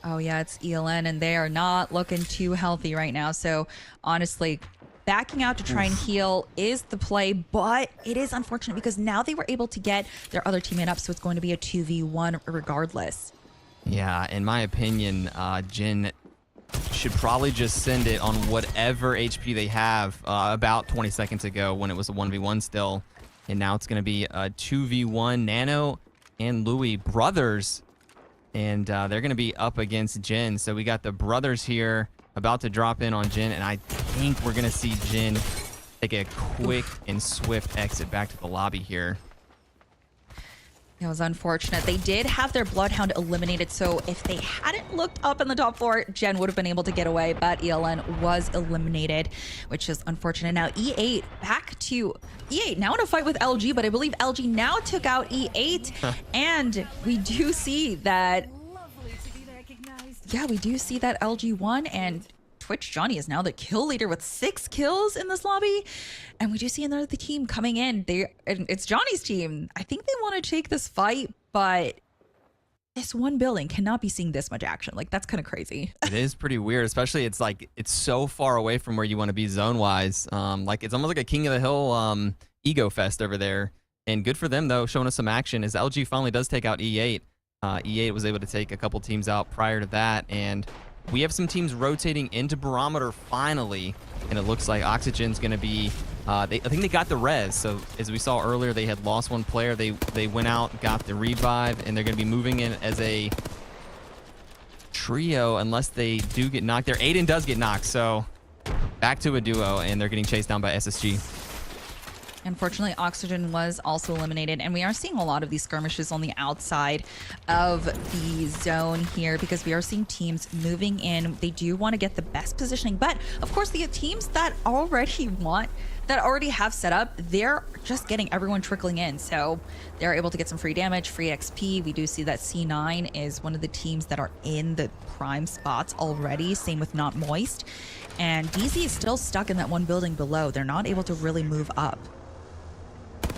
[SPEAKER 2] Oh yeah, it's ELN, and they are not looking too healthy right now. So honestly, backing out to try and heal is the play, but it is unfortunate because now they were able to get their other teammate up, so it's going to be a 2v1 regardless.
[SPEAKER 3] Yeah, in my opinion, Jin should probably just send it on whatever HP they have about 20 seconds ago when it was a 1v1 still. And now it's going to be a 2v1. Nano and Louis, brothers, and they're going to be up against Jin. So we got the brothers here about to drop in on Jin, and I think we're going to see Jin take a quick and swift exit back to the lobby here.
[SPEAKER 2] It was unfortunate. They did have their Bloodhound eliminated, so if they hadn't looked up in the top floor, Jen would have been able to get away, but ELN was eliminated, which is unfortunate. Now E8 back to E8 now in a fight with LG, but I believe LG now took out E8, and we do see that, yeah, we do see that LG won, and Twitch Johnny is now the kill leader with 6 kills in this lobby. And we do see another team coming in. It's Johnny's team. I think they want to take this fight, but this one building cannot be seeing this much action. Like, that's kind of crazy.
[SPEAKER 3] It is pretty weird, especially it's like it's so far away from where you want to be zone wise. Like it's almost like a King of the Hill ego fest over there. And good for them though, showing us some action as LG finally does take out E8. E8 was able to take a couple teams out prior to that, and we have some teams rotating into Barometer finally, and it looks like Oxygen's going to be. I think they got the res. So as we saw earlier, they had lost one player. They went out, got the revive, and they're going to be moving in as a trio unless they do get knocked there. Aiden does get knocked, so back to a duo, and they're getting chased down by SSG.
[SPEAKER 2] Unfortunately, Oxygen was also eliminated, and we are seeing a lot of these skirmishes on the outside of the zone here because we are seeing teams moving in. They do want to get the best positioning, but of course, the teams that already have set up, they're just getting everyone trickling in. So they're able to get some free damage, free XP. We do see that C9 is one of the teams that are in the prime spots already. Same with Not Moist. And DZ is still stuck in that one building below. They're not able to really move up.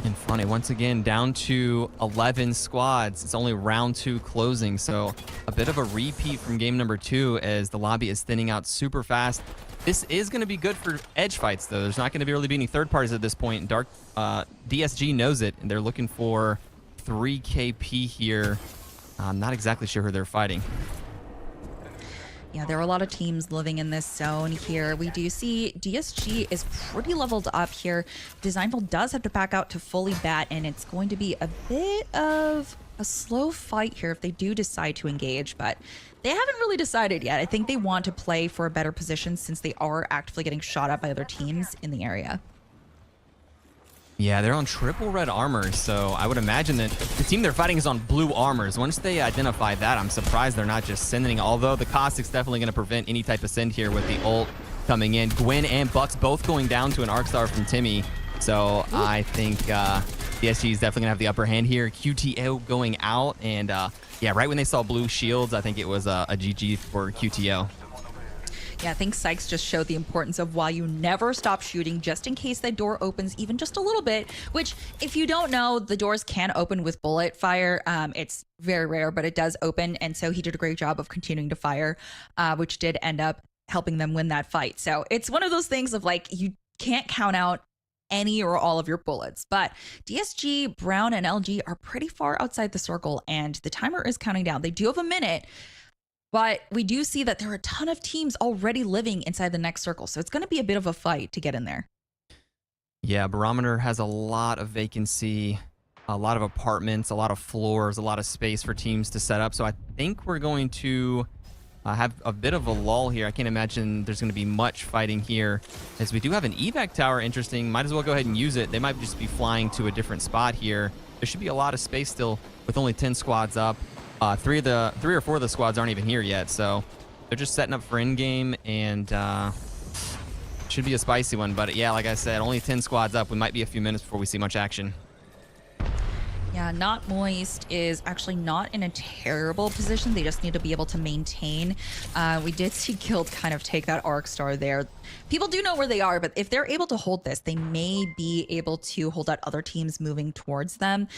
[SPEAKER 3] And funny, once again, down to 11 squads. It's only round 2 closing, so a bit of a repeat from game number 2 as the lobby is thinning out super fast. This is going to be good for edge fights, though. There's not going to really be any third parties at this point. Dark DSG knows it, and they're looking for 3 KP here. I'm not exactly sure who they're fighting.
[SPEAKER 2] Yeah, there are a lot of teams living in this zone here. We do see DSG is pretty leveled up here. Designful does have to back out to fully bat, and it's going to be a bit of a slow fight here if they do decide to engage, but they haven't really decided yet. I think they want to play for a better position since they are actively getting shot at by other teams in the area.
[SPEAKER 3] Yeah, they're on triple red armor, so I would imagine that the team they're fighting is on blue armors. Once they identify that, I'm surprised they're not just sending, although the Caustic's definitely going to prevent any type of send here with the ult coming in. Gwen and Bucks both going down to an Arc Star from Timmy, so I think PSG is definitely going to have the upper hand here. QTO going out, and yeah, right when they saw blue shields, I think it was a GG for QTO.
[SPEAKER 2] Yeah, I think Sykes just showed the importance of why you never stop shooting just in case that door opens even just a little bit, which if you don't know, the doors can open with bullet fire. It's very rare, but it does open. And so he did a great job of continuing to fire, which did end up helping them win that fight. So it's one of those things of like, you can't count out any or all of your bullets, but DSG, Brown, and LG are pretty far outside the circle, and the timer is counting down. They do have a minute, but we do see that there are a ton of teams already living inside the next circle. So it's going to be a bit of a fight to get in there.
[SPEAKER 3] Yeah, Barometer has a lot of vacancy, a lot of apartments, a lot of floors, a lot of space for teams to set up. So I think we're going to have a bit of a lull here. I can't imagine there's going to be much fighting here, as we do have an evac tower. Interesting. Might as well go ahead and use it. They might just be flying to a different spot here. There should be a lot of space still with only 10 squads up. 3 or 4 of the squads aren't even here yet, so they're just setting up for in-game, and should be a spicy one. But yeah, like I said, only 10 squads up. We might be a few minutes before we see much action.
[SPEAKER 2] Yeah, Not Moist is actually not in a terrible position. They just need to be able to maintain. We did see Guild kind of take that Arc Star there. People do know where they are, but if they're able to hold this, they may be able to hold out other teams moving towards them.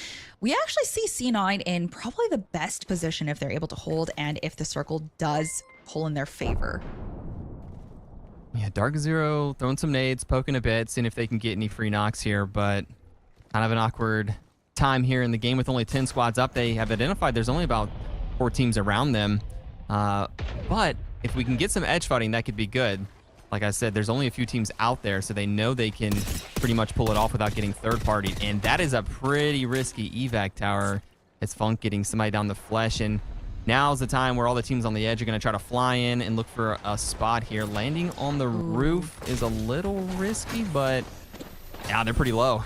[SPEAKER 2] We actually see C9 in probably the best position if they're able to hold and if the circle does pull in their favor.
[SPEAKER 3] Yeah, Dark Zero throwing some nades, poking a bit, seeing if they can get any free knocks here, but kind of an awkward time here in the game with only 10 squads up. They have identified there's only about 4 teams around them, but if we can get some edge fighting, that could be good. Like I said, there's only a few teams out there, so they know they can pretty much pull it off without getting third party, and that is a pretty risky evac tower. It's Funk getting somebody down the flesh, and now's the time where all the teams on the edge are going to try to fly in and look for a spot here. Landing on the roof is a little risky, but yeah, they're pretty low.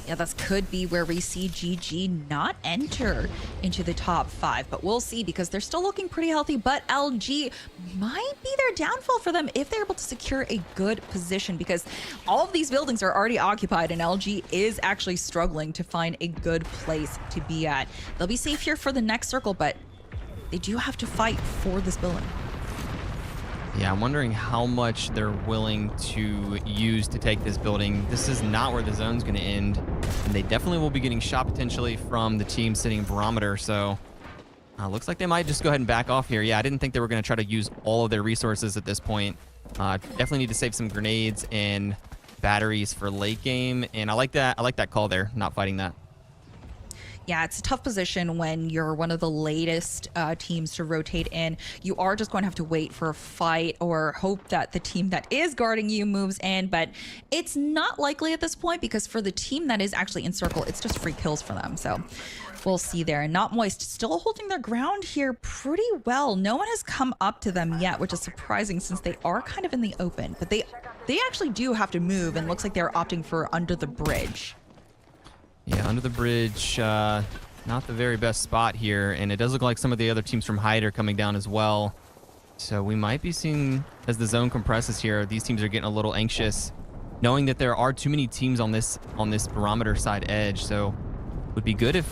[SPEAKER 2] Yeah, that could be where we see GG not enter into the top 5, but we'll see because they're still looking pretty healthy. But LG might be their downfall for them if they're able to secure a good position, because all of these buildings are already occupied and LG is actually struggling to find a good place to be at. They'll be safe here for the next circle, but they do have to fight for this building.
[SPEAKER 3] Yeah, I'm wondering how much they're willing to use to take this building. This is not where the zone's going to end, and they definitely will be getting shot potentially from the team sitting in Barometer, so Looks like they might just go ahead and back off here. Yeah, I didn't think they were going to try to use all of their resources at this point. Definitely need to save some grenades and batteries for late game. And I like that. I like that call there, not fighting that.
[SPEAKER 2] Yeah, it's a tough position when you're one of the latest teams to rotate in. You are just going to have to wait for a fight or hope that the team that is guarding you moves in. But it's not likely at this point because for the team that is actually in circle, it's just free kills for them. So we'll see there. And Not Moist still holding their ground here pretty well. No one has come up to them yet, which is surprising since they are kind of in the open. But they actually do have to move, and looks like they're opting for under the bridge.
[SPEAKER 3] Yeah, under the bridge, not the very best spot here. And it does look like some of the other teams from Hyde are coming down as well. So we might be seeing, as the zone compresses here, these teams are getting a little anxious, knowing that there are too many teams on this barometer side edge. So it would be good if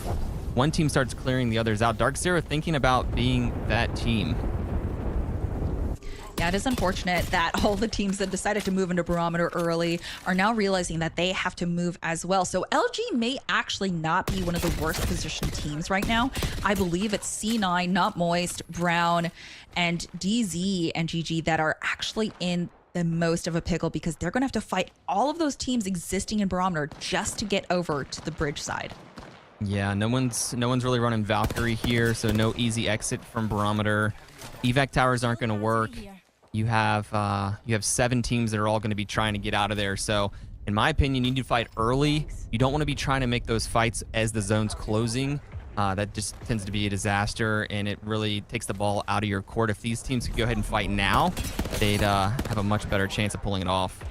[SPEAKER 3] one team starts clearing the others out. Dark Zero thinking about being that team.
[SPEAKER 2] Yeah, it is unfortunate that all the teams that decided to move into barometer early are now realizing that they have to move as well. So LG may actually not be one of the worst positioned teams right now. I believe it's C9, Not Moist, Brown, and DZ and GG that are actually in the most of a pickle because they're going to have to fight all of those teams existing in barometer just to get over to the bridge side.
[SPEAKER 3] Yeah, no one's really running Valkyrie here, so no easy exit from barometer. Evac towers aren't going to work. You have 7 teams that are all going to be trying to get out of there. So, in my opinion, you need to fight early. You don't want to be trying to make those fights as the zone's closing. That just tends to be a disaster, and it really takes the ball out of your court. If these teams could go ahead and fight now, they'd have a much better chance of pulling it off.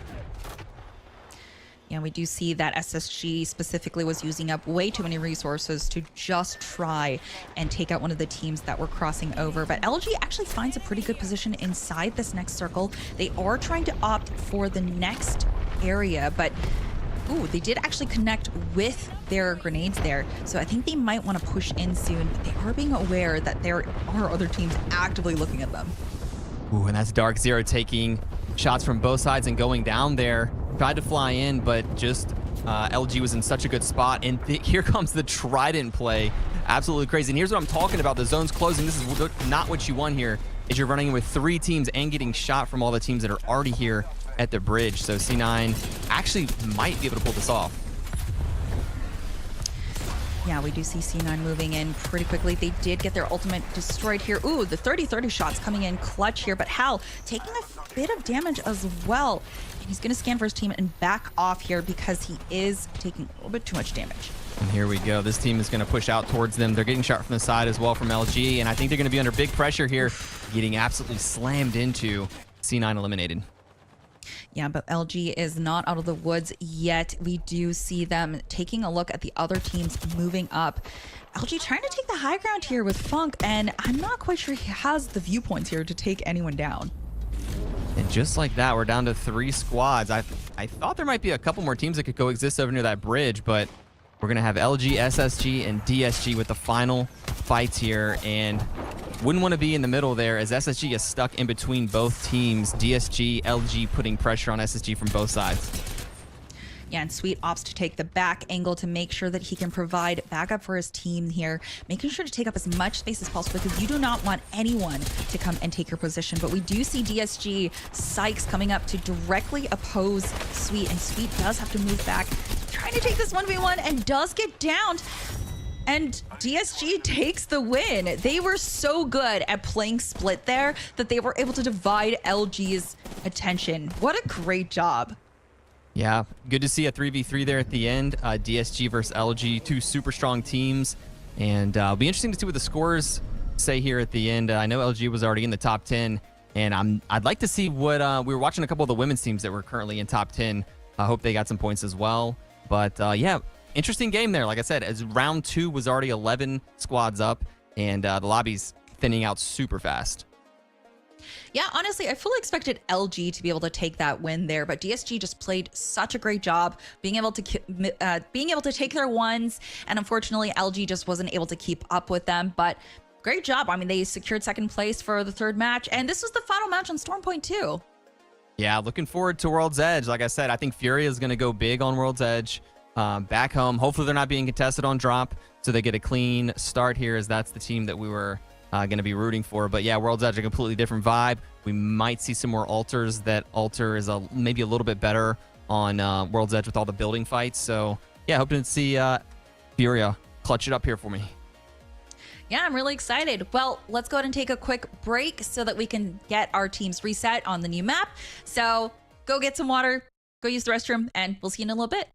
[SPEAKER 2] Yeah, we do see that SSG specifically was using up way too many resources to just try and take out one of the teams that were crossing over. But LG actually finds a pretty good position inside this next circle. They are trying to opt for the next area, but ooh, they did actually connect with their grenades there. So I think they might want to push in soon, but they are being aware that there are other teams actively looking at them.
[SPEAKER 3] Ooh, and that's Dark Zero taking shots from both sides and going down there. Tried to fly in, but just LG was in such a good spot. And here comes the Trident play. Absolutely crazy. And here's what I'm talking about. The zone's closing. This is not what you want here, is you're running with 3 teams and getting shot from all the teams that are already here at the bridge. So C9 actually might be able to pull this off.
[SPEAKER 2] Yeah, we do see C9 moving in pretty quickly. They did get their ultimate destroyed here. Ooh, the 30-30 shots coming in clutch here, but Hal taking a bit of damage as well. And he's going to scan for his team and back off here because he is taking a little bit too much damage.
[SPEAKER 3] And here we go. This team is going to push out towards them. They're getting shot from the side as well from LG, and I think they're going to be under big pressure here, getting absolutely slammed into. C9 eliminated.
[SPEAKER 2] Yeah, but LG is not out of the woods yet. We do see them taking a look at the other teams moving up. LG trying to take the high ground here with Funk, and I'm not quite sure he has the viewpoints here to take anyone down.
[SPEAKER 3] And just like that, we're down to 3 squads. I thought there might be a couple more teams that could coexist over near that bridge, but we're going to have LG, SSG, and DSG with the final fights here, and wouldn't want to be in the middle there as SSG is stuck in between both teams. DSG, LG putting pressure on SSG from both sides.
[SPEAKER 2] Yeah, and Sweet opts to take the back angle to make sure that he can provide backup for his team here, making sure to take up as much space as possible because you do not want anyone to come and take your position. But we do see DSG Sykes coming up to directly oppose Sweet, and Sweet does have to move back, trying to take this 1v1 and does get downed. And DSG takes the win. They were so good at playing split there that they were able to divide LG's attention. What a great job.
[SPEAKER 3] Yeah, good to see a 3v3 there at the end. DSG versus LG, 2 super strong teams. And it'll be interesting to see what the scores say here at the end. I know LG was already in the top 10, and I'd like to see what we were watching a couple of the women's teams that were currently in top 10. I hope they got some points as well. But yeah, interesting game there. Like I said, as round 2 was already 11 squads up, and the lobby's thinning out super fast.
[SPEAKER 2] Yeah, honestly, I fully expected LG to be able to take that win there, but DSG just played such a great job being able to take their ones, and unfortunately, LG just wasn't able to keep up with them. But great job. I mean, they secured second place for the 3rd match, and this was the final match on Stormpoint too. Yeah,
[SPEAKER 3] looking forward to World's Edge. Like I said, I think Furia is going to go big on World's Edge. back home. Hopefully they're not being contested on drop, so they get a clean start here, as that's the team that we were going to be rooting for. But yeah, World's Edge, a completely different vibe. We might see some more alters. That alter is maybe a little bit better on World's Edge with all the building fights. So yeah, hoping to see Furia clutch it up here for me.
[SPEAKER 2] Yeah, I'm really excited. Well, let's go ahead and take a quick break so that we can get our teams reset on the new map. So go get some water, go use the restroom, and we'll see you in a little bit.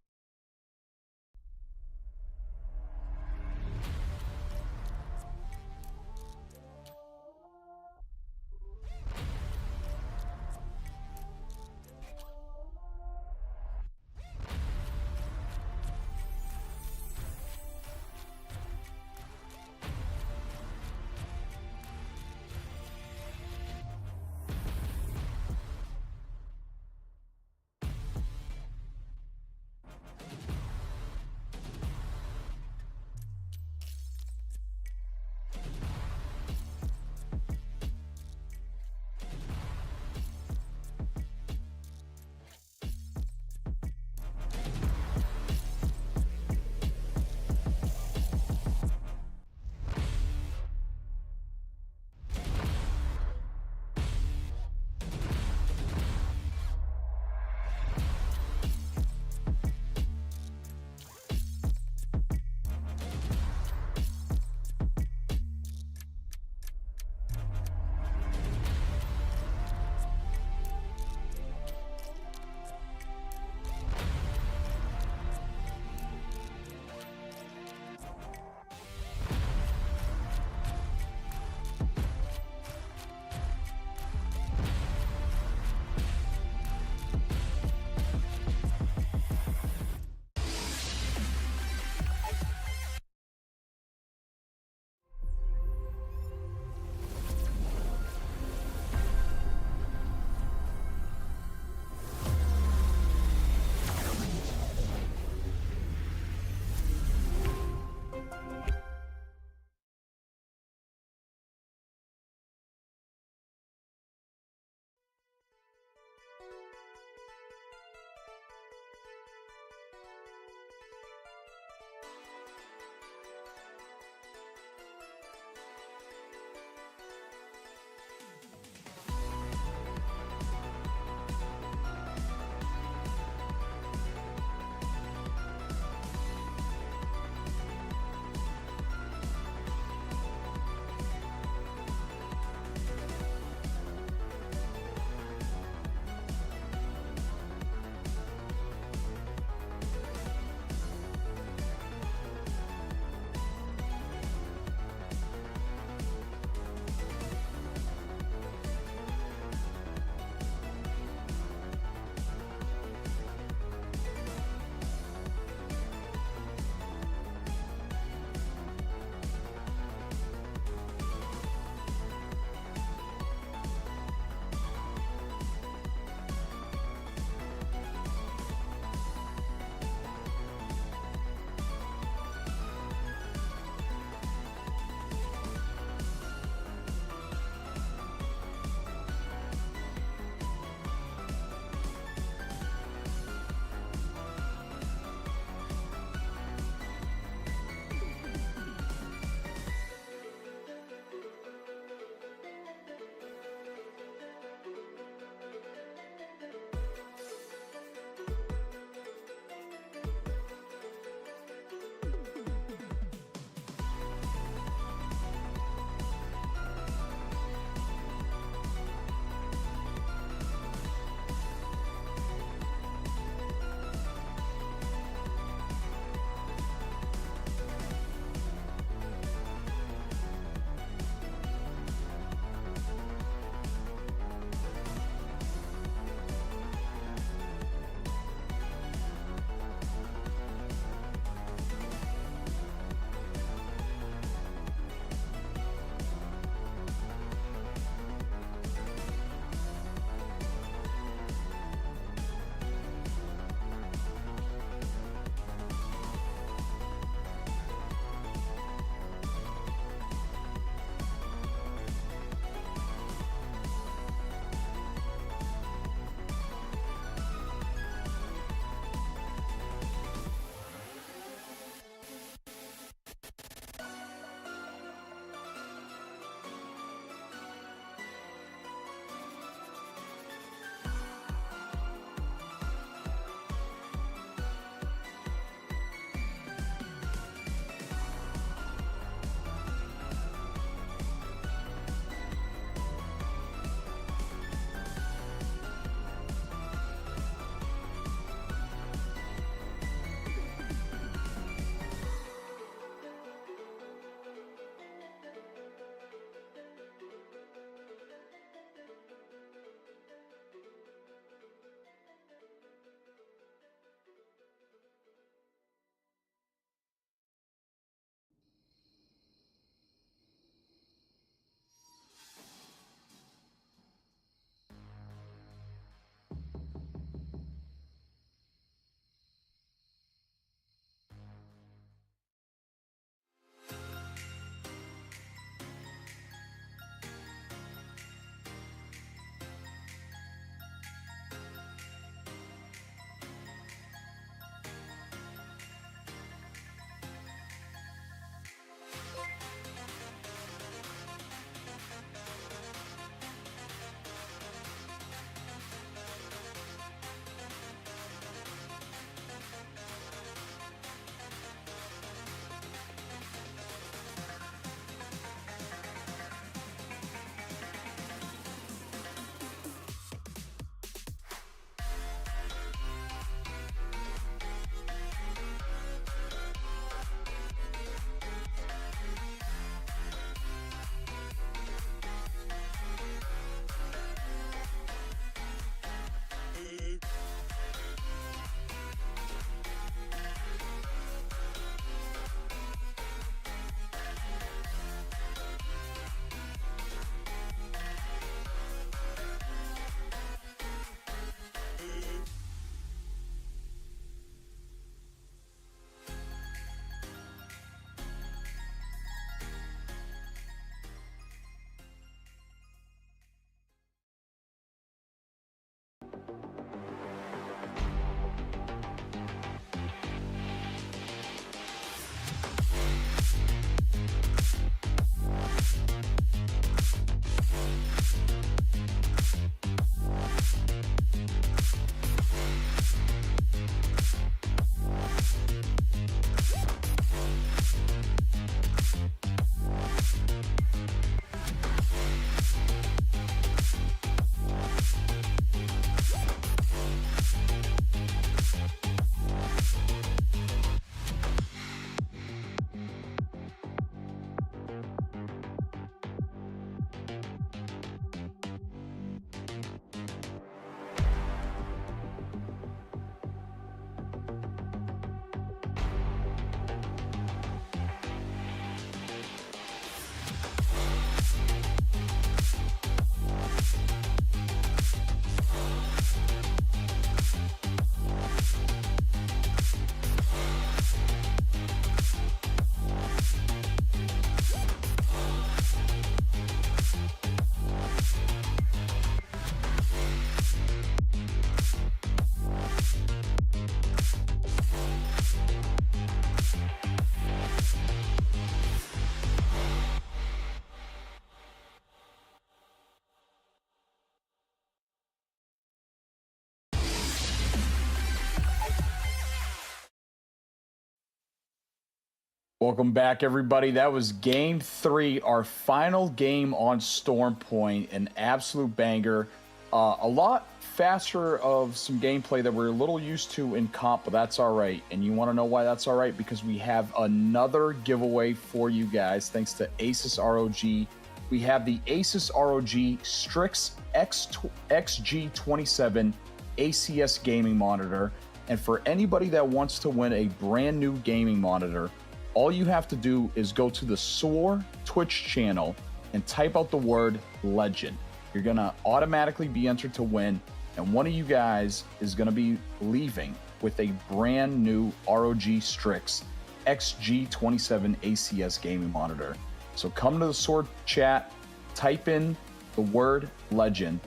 [SPEAKER 1] Welcome back, everybody. That was game 3, our final game on Storm Point, an absolute banger. A lot faster of some gameplay that we're a little used to in comp, but that's all right. And you want to know why that's all right? Because we have another giveaway for you guys, thanks to Asus ROG. We have the Asus ROG Strix XG27 ACS gaming monitor. And for anybody that wants to win a brand new gaming monitor, all you have to do is go to the SOAR Twitch channel and type out the word legend. You're going to automatically be entered to win, and one of you guys is going to be leaving with a brand new ROG Strix XG27 ACS gaming monitor. So come to the SOAR chat, type in the word legend,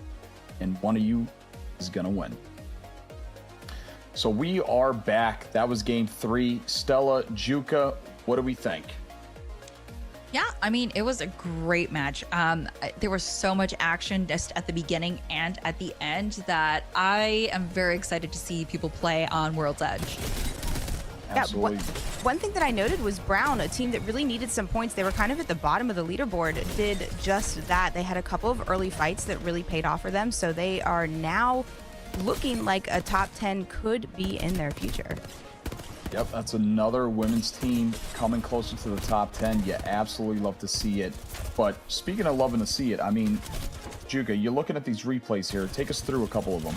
[SPEAKER 1] and one of you is going to win. So we are back. That was game 3. Stella, Juka, what do we think?
[SPEAKER 2] Yeah, I mean, it was a great match. There was so much action just at the beginning and at the end that I am very excited to see people play on World's Edge.
[SPEAKER 1] Absolutely.
[SPEAKER 4] Yeah, one thing that I noted was Brown, a team that really needed some points. They were kind of at the bottom of the leaderboard, did just that. They had a couple of early fights that really paid off for them, so they are now looking like a top 10 could be in their future.
[SPEAKER 1] Yep, that's another women's team coming closer to the top 10. You absolutely love to see it. But speaking of loving to see it, I mean, Juka, you're looking at these replays here. Take us through a couple of them.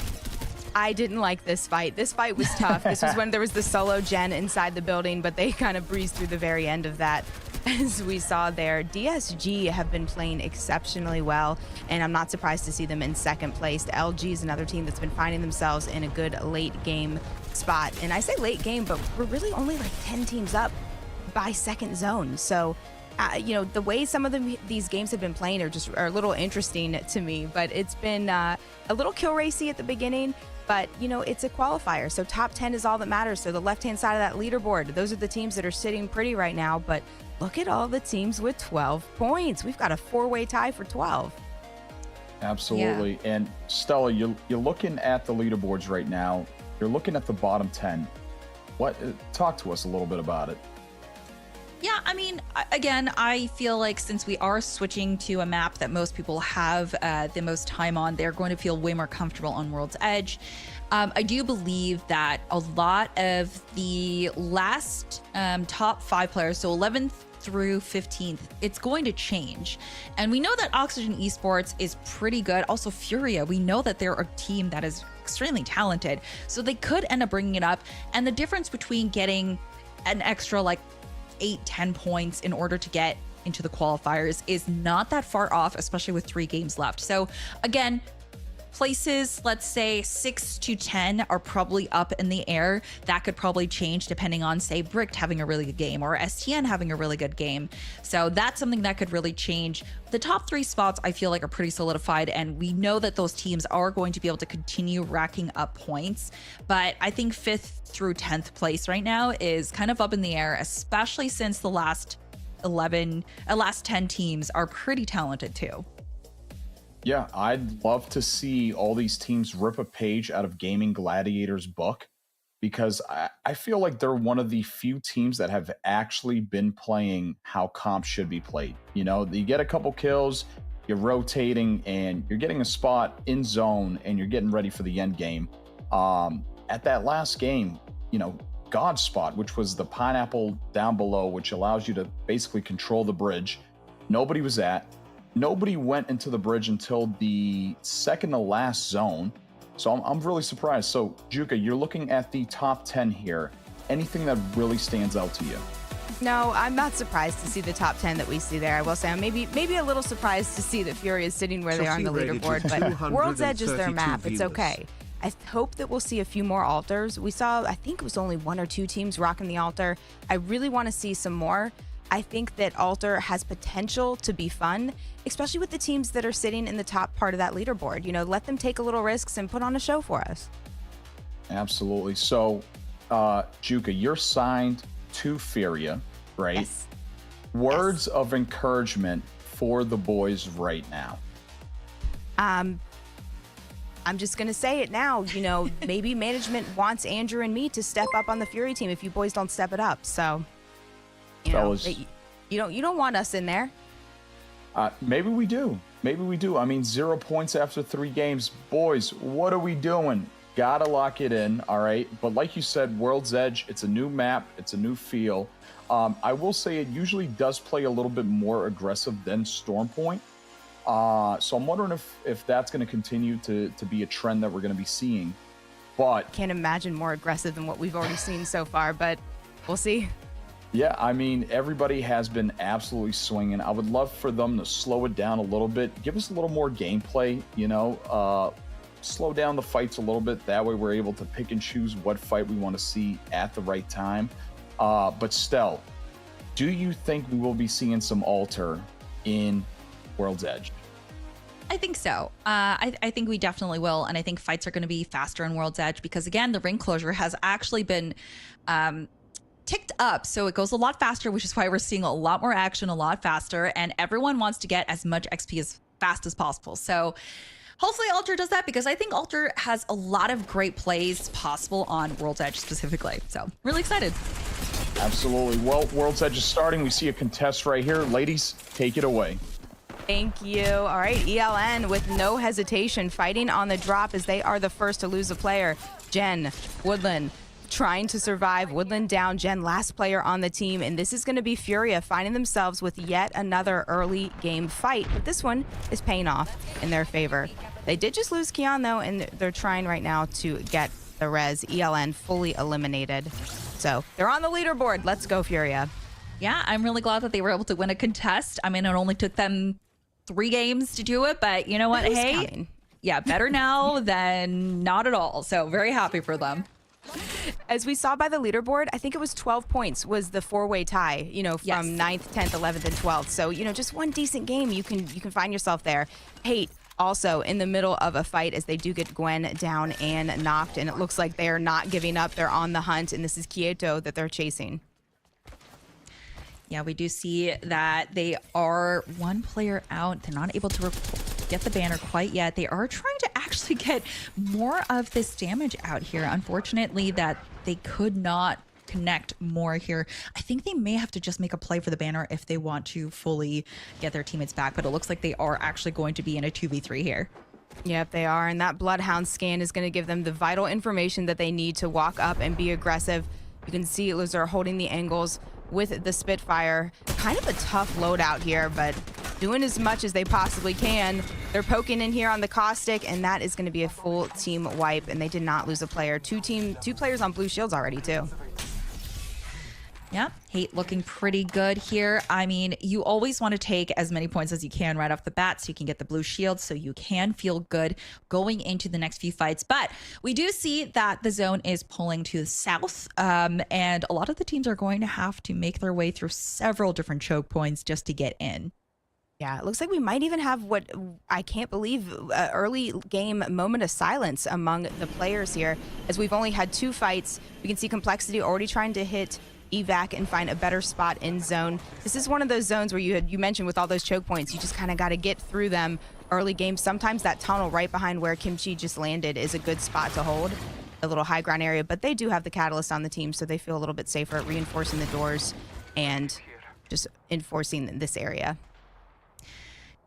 [SPEAKER 4] I didn't like this fight. This fight was tough. This was when there was the solo gen inside the building, but they kind of breezed through the very end of that. As we saw there, DSG have been playing exceptionally well, and I'm not surprised to see them in second place. LG is another team that's been finding themselves in a good late game spot. And I say late game, but we're really only like 10 teams up by second zone. So, you know, the way some of these games have been playing are a little interesting to me, but it's been a little kill racy at the beginning. But, you know, it's a qualifier, so top 10 is all that matters. So the left-hand side of that leaderboard, those are the teams that are sitting pretty right now. But look at all the teams with 12 points. We've got a 4-way tie for 12.
[SPEAKER 1] Absolutely. Yeah. And Stella, you're looking at the leaderboards right now. You're looking at the bottom 10. Talk to us a little bit about it.
[SPEAKER 2] Yeah, I mean, again, I feel like since we are switching to a map that most people have the most time on, they're going to feel way more comfortable on World's Edge. I do believe that a lot of the last top 5 players, so 11th through 15th, it's going to change. And we know that Oxygen Esports is pretty good. Also, Furia, we know that they're a team that is extremely talented. So they could end up bringing it up. And the difference between getting an extra like 8-10 points in order to get into the qualifiers is not that far off, especially with 3 games left. So again, places, let's say 6 to 10 are probably up in the air. That could probably change depending on, say, Bricked having a really good game or STN having a really good game. So that's something that could really change. The top 3 spots I feel like are pretty solidified, and we know that those teams are going to be able to continue racking up points. But I think 5th through 10th place right now is kind of up in the air, especially since the last 10 teams are pretty talented too.
[SPEAKER 1] Yeah, I'd love to see all these teams rip a page out of Gaming Gladiator's book, because I feel like they're one of the few teams that have actually been playing how comp should be played. You know, you get a couple kills, you're rotating, and you're getting a spot in zone, and you're getting ready for the end game. At that last game, you know, God's spot, which was the pineapple down below, which allows you to basically control the bridge, nobody was at. Nobody went into the bridge until the second to last zone. So I'm really surprised. So, Juka, you're looking at the top 10 here. Anything that really stands out to you?
[SPEAKER 4] No, I'm not surprised to see the top 10 that we see there. I will say I'm maybe a little surprised to see that Fury is sitting where they are on the leaderboard, but World's Edge is their map. It's okay. I hope that we'll see a few more altars. We saw, I think it was only 1 or 2 teams rocking the altar. I really want to see some more. I think that Altar has potential to be fun, especially with the teams that are sitting in the top part of that leaderboard. You know, let them take a little risks and put on a show for us.
[SPEAKER 1] Absolutely. So, Juka, you're signed to Furia, right?
[SPEAKER 4] Yes.
[SPEAKER 1] Words of encouragement for the boys right now.
[SPEAKER 4] I'm just going to say it now. You know, maybe management wants Andrew and me to step up on the Fury team if you boys don't step it up. So You know,
[SPEAKER 1] Fellas.
[SPEAKER 4] you don't want us in there.
[SPEAKER 1] Maybe we do. Maybe we do. I mean, 0 points after 3 games. Boys, what are we doing? Gotta lock it in, all right? But like you said, World's Edge, it's a new map. It's a new feel. I will say it usually does play a little bit more aggressive than Stormpoint. So I'm wondering if that's going to continue to be a trend that we're going to be seeing. But
[SPEAKER 4] Can't imagine more aggressive than what we've already seen so far, but we'll see.
[SPEAKER 1] yeah, I mean, everybody has been absolutely swinging. I would love for them to slow it down a little bit. Give us a little more gameplay, you know, slow down the fights a little bit. That way we're able to pick and choose what fight we want to see at the right time. But Stell, do you think we will be seeing some alter in World's Edge?
[SPEAKER 2] I think so. I think we definitely will. And I think fights are going to be faster in World's Edge because, again, the ring closure has actually been ticked up. So it goes a lot faster, which is why we're seeing a lot more action a lot faster. And everyone wants to get as much XP as fast as possible. So hopefully Alter does that because I think Alter has a lot of great plays possible on World's Edge specifically. So really excited.
[SPEAKER 1] Absolutely. Well, World's Edge is starting. We see a contest right here. Ladies, take it away.
[SPEAKER 4] Thank you. All right, ELN with no hesitation fighting on the drop as they are the first to lose a player. Jen, Woodland trying to survive. Woodland down, Jen last player on the team, and this is going to be Furia finding themselves with yet another early game fight, but this one is paying off in their favor. They did just lose Kian though, and they're trying right now to get the res. ELN fully eliminated. So they're on the leaderboard. Let's go, Furia.
[SPEAKER 2] Yeah, I'm really glad that they were able to win a contest. I mean, it only took them 3 games to do it, but you know what? Hey,
[SPEAKER 4] counting.
[SPEAKER 2] Yeah, better now than not at all. So very happy for them.
[SPEAKER 4] As we saw by the leaderboard, I think it was 12 points was the 4-way tie, you know, from
[SPEAKER 2] Yes.
[SPEAKER 4] 9th, 10th, 11th, and 12th. So, you know, just one decent game, you can find yourself there. Hate also in the middle of a fight as they do get Gwen down and knocked, and it looks like they are not giving up. They're on the hunt, and this is Kieto that they're chasing.
[SPEAKER 2] Yeah, we do see that they are 1 player out. They're not able to get the banner quite yet. They are trying to actually get more of this damage out here. Unfortunately, that they could not connect more here. I think they may have to just make a play for the banner if they want to fully get their teammates back, but it looks like they are actually going to be in a 2v3 here.
[SPEAKER 4] Yep, they are, and that Bloodhound scan is going to give them the vital information that they need to walk up and be aggressive. You can see Loser holding the angles with the Spitfire. Kind of a tough loadout here, but doing as much as they possibly can. They're poking in here on the Caustic, and that is going to be a full team wipe, and they did not lose a player. Two players on blue shields already, too.
[SPEAKER 2] Yeah, Hate looking pretty good here. I mean, you always want to take as many points as you can right off the bat so you can get the blue shield so you can feel good going into the next few fights. But we do see that the zone is pulling to the south, and a lot of the teams are going to have to make their way through several different choke points just to get in.
[SPEAKER 4] Yeah, it looks like we might even have what I can't believe early game moment of silence among the players here, as we've only had 2 fights. We can see Complexity already trying to hit evac and find a better spot in zone. This is one of those zones where you mentioned with all those choke points, you just kind of got to get through them early game. Sometimes that tunnel right behind where Kimchi just landed is a good spot to hold, a little high ground area, but they do have the Catalyst on the team, so they feel a little bit safer at reinforcing the doors and just enforcing this area.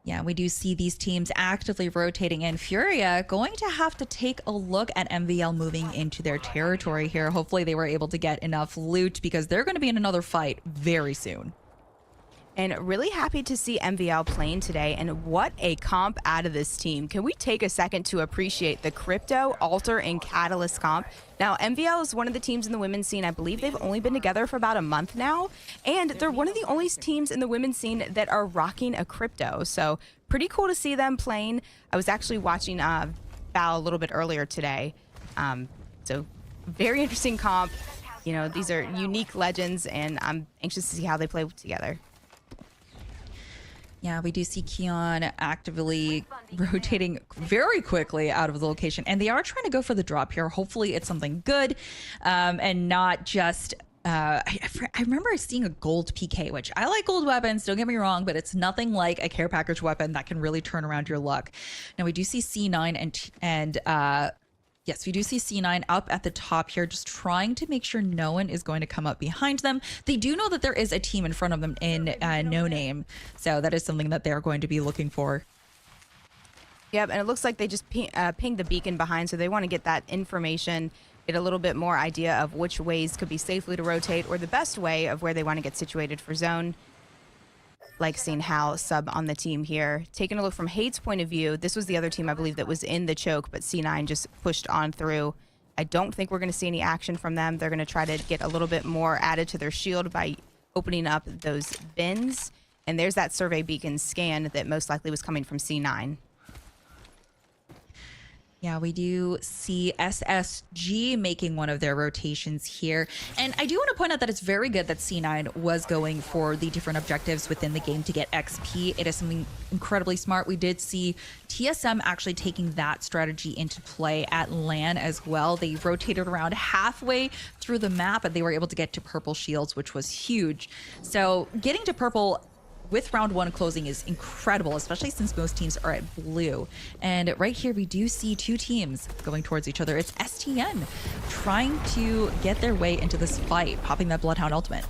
[SPEAKER 2] Yeah, we do see these teams actively rotating in. Furia going to have to take a look at MVL moving into their territory here. Hopefully they were able to get enough loot because they're going to be in another fight very soon.
[SPEAKER 4] And really happy to see MVL playing today, and what a comp out of this team. Can we take a second to appreciate the Crypto, Alter, and Catalyst comp? Now, MVL is one of the teams in the women's scene. I believe they've only been together for about a month now, and they're one of the only teams in the women's scene that are rocking a Crypto. So pretty cool to see them playing. I was actually watching Val a little bit earlier today. So very interesting comp. You know, these are unique legends, and I'm anxious to see how they play together.
[SPEAKER 2] Yeah, we do see Keon actively rotating very quickly out of the location, and they are trying to go for the drop here. Hopefully it's something good and not just... I remember seeing a gold PK, which I like gold weapons, don't get me wrong, but it's nothing like a care package weapon that can really turn around your luck. Now we do see C9 and Yes, we do see C9 up at the top here, just trying to make sure no one is going to come up behind them. They do know that there is a team in front of them in No Name, so that is something that they're going to be looking for.
[SPEAKER 4] Yep, and it looks like they just pinged the beacon behind, so they want to get that information, get a little bit more idea of which ways could be safely to rotate or the best way of where they want to get situated for zone. Like seeing Hal sub on the team here. Taking a look from Hate's point of view, this was the other team I believe that was in the choke, but C9 just pushed on through. I don't think we're going to see any action from them. They're going to try to get a little bit more added to their shield by opening up those bins. And there's that survey beacon scan that most likely was coming from C9.
[SPEAKER 2] Yeah, we do see SSG making one of their rotations here. And I do want to point out that it's very good that C9 was going for the different objectives within the game to get XP. It is something incredibly smart. We did see TSM actually taking that strategy into play at LAN as well. They rotated around halfway through the map and they were able to get to purple shields, which was huge. So getting to purple with round one closing is incredible, especially since most teams are at blue. And right here, we do see two teams going towards each other. It's STN trying to get their way into this fight, popping that Bloodhound ultimate.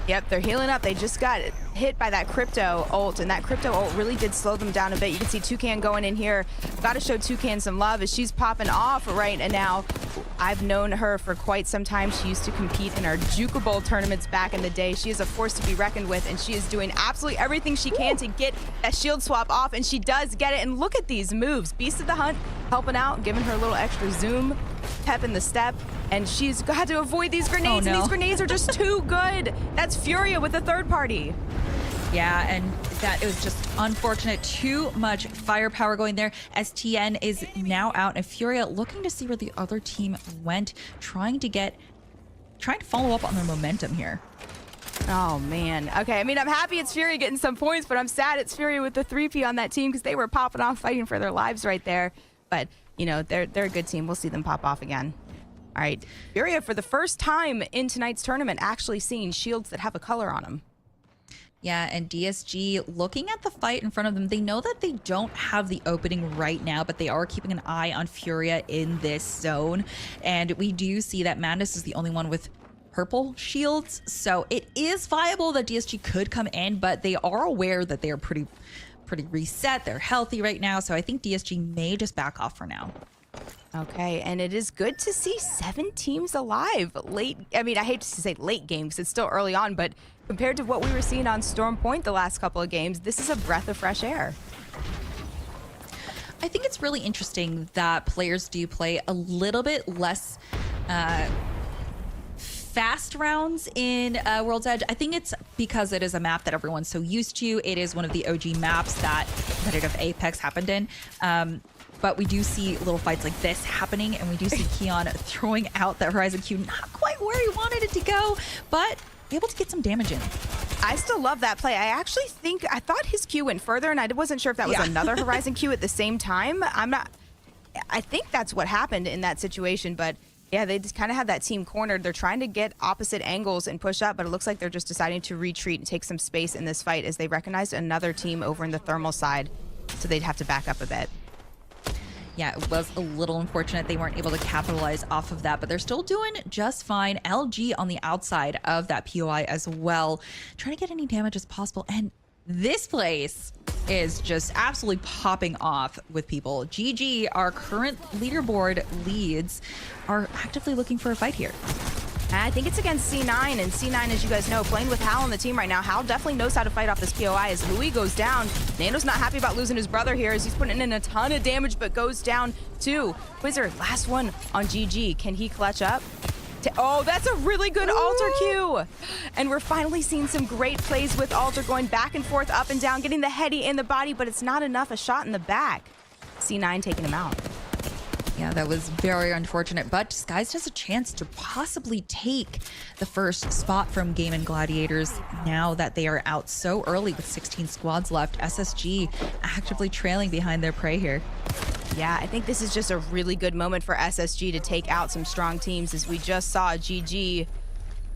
[SPEAKER 4] Yep, they're healing up. They just got hit by that crypto ult, and that crypto ult really did slow them down a bit. You can see Toucan going in here. Got to show Toucan some love as she's popping off right now. I've known her for quite some time. She used to compete in our Juke Bowl tournaments back in the day. She is a force to be reckoned with, and she is doing absolutely everything she can to get that shield swap off, and she does get it. And look at these moves. Beast of the Hunt helping out, giving her a little extra zoom, pep in the step, and she's got to avoid these grenades, and these grenades are just too good. That's Furia with the third party.
[SPEAKER 2] Yeah, and that is just unfortunate. Too much firepower going there. STN is now out, and Furia looking to see where the other team went, trying to follow up on their momentum here.
[SPEAKER 4] Oh, man. Okay, I mean, I'm happy it's Furia getting some points, but I'm sad it's Furia with the 3P on that team because they were popping off fighting for their lives right there. But, you know, they're a good team. We'll see them pop off again. All right, Furia, for the first time in tonight's tournament, actually seeing shields that have a color on them.
[SPEAKER 2] Yeah, and DSG looking at the fight in front of them, they know that they don't have the opening right now, but they are keeping an eye on Furia in this zone. And we do see that Madness is the only one with purple shields. So it is viable that DSG could come in, but they are aware that they are pretty reset. They're healthy right now. So I think DSG may just back off for now.
[SPEAKER 4] Okay, and it is good to see 7 teams alive late. I mean, I hate to say late game because it's still early on, but compared to what we were seeing on Storm Point the last couple of games, this is a breath of fresh air.
[SPEAKER 2] I think it's really interesting that players do play a little bit less fast rounds in World's Edge. I think it's because it is a map that everyone's so used to. It is one of the OG maps that competitive Apex happened in. But we do see little fights like this happening, and we do see Keon throwing out that Horizon Q, not quite where he wanted it to go, but able to get some damage in.
[SPEAKER 4] I still love that play. I actually think, I thought his Q went further, and I wasn't sure if that was another Horizon Q at the same time. I think that's what happened in that situation, but yeah, they just kind of have that team cornered. They're trying to get opposite angles and push up, but it looks like they're just deciding to retreat and take some space in this fight as they recognized another team over in the thermal side, so they'd have to back up a bit.
[SPEAKER 2] Yeah, it was a little unfortunate they weren't able to capitalize off of that, but they're still doing just fine. LG on the outside of that POI as well, trying to get any damage as possible. And this place is just absolutely popping off with people. GG, our current leaderboard leads, are actively looking for a fight here.
[SPEAKER 4] I think it's against C9, and C9, as you guys know, playing with Hal on the team right now. Hal definitely knows how to fight off this POI as Louis goes down. Nando's not happy about losing his brother here as he's putting in a ton of damage, but goes down too. Quizzer, last one on GG. Can he clutch up? Oh, that's a really good altar Q. And we're finally seeing some great plays with altar going back and forth, up and down, getting the heady in the body, but it's not enough. A shot in the back. C9 taking him out.
[SPEAKER 2] Yeah, that was very unfortunate, but Disguised has a chance to possibly take the first spot from Game and Gladiators now that they are out so early with 16 squads left. SSG actively trailing behind their prey here.
[SPEAKER 4] Yeah, I think this is just a really good moment for SSG to take out some strong teams, as we just saw GG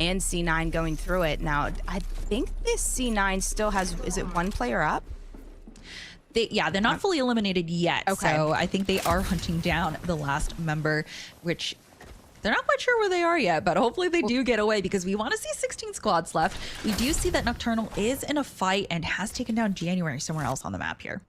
[SPEAKER 4] and C9 going through it. Now, I think this C9 still has, is it one player up?
[SPEAKER 2] They're not fully eliminated yet.
[SPEAKER 4] Okay.
[SPEAKER 2] So I think they are hunting down the last member, which they're not quite sure where they are yet, but hopefully they do get away because we want to see 16 squads left. We do see that Nocturnal is in a fight and has taken down January somewhere else on the map here.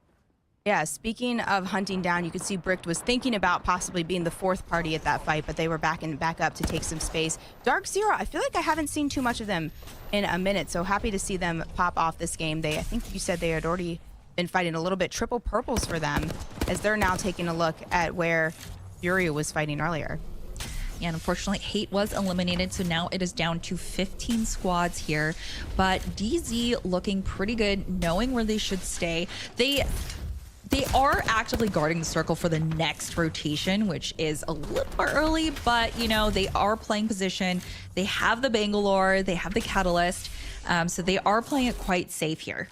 [SPEAKER 4] Yeah, speaking of hunting down, you could see Bricked was thinking about possibly being the fourth party at that fight, but they were back up to take some space. Dark Zero, I feel like I haven't seen too much of them in a minute, so happy to see them pop off this game. I think you said they had already been fighting a little bit. Triple purples for them as they're now taking a look at where Furia was fighting earlier.
[SPEAKER 2] And unfortunately, Hate was eliminated, so now it is down to 15 squads here. But DZ looking pretty good, knowing where they should stay. They are actively guarding the circle for the next rotation, which is a little early, but, you know, they are playing position. They have the Bangalore, they have the Catalyst, so they are playing it quite safe here.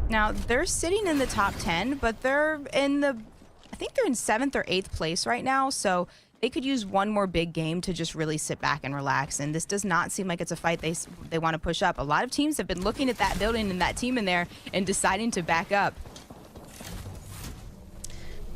[SPEAKER 4] Now, they're sitting in the top 10, but they're in I think they're in 7th or 8th place right now, so they could use one more big game to just really sit back and relax. And this does not seem like it's a fight they want to push up. A lot of teams have been looking at that building and that team in there and deciding to back up.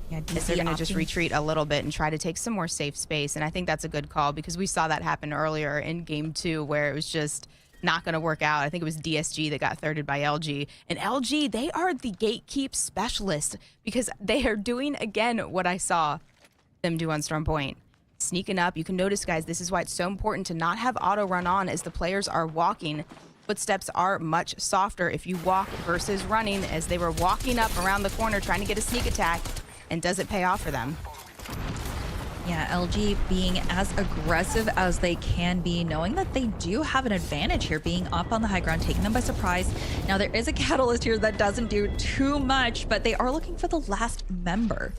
[SPEAKER 2] Yeah,
[SPEAKER 4] They're going to just retreat a little bit and try to take some more safe space. And I think that's a good call because we saw that happen earlier in game 2 where it was just not going to work out. I think it was DSG that got thirded by LG. And LG, they are the gatekeep specialists because they are doing, again, what I saw them do on Storm Point. Sneaking up. You can notice, guys, this is why it's so important to not have auto run on as the players are walking. Footsteps are much softer if you walk versus running, as they were walking up around the corner trying to get a sneak attack. And does it pay off for them?
[SPEAKER 2] Yeah, LG being as aggressive as they can be, knowing that they do have an advantage here, being up on the high ground, taking them by surprise. Now, there is a Catalyst here that doesn't do too much, but they are looking for the last member.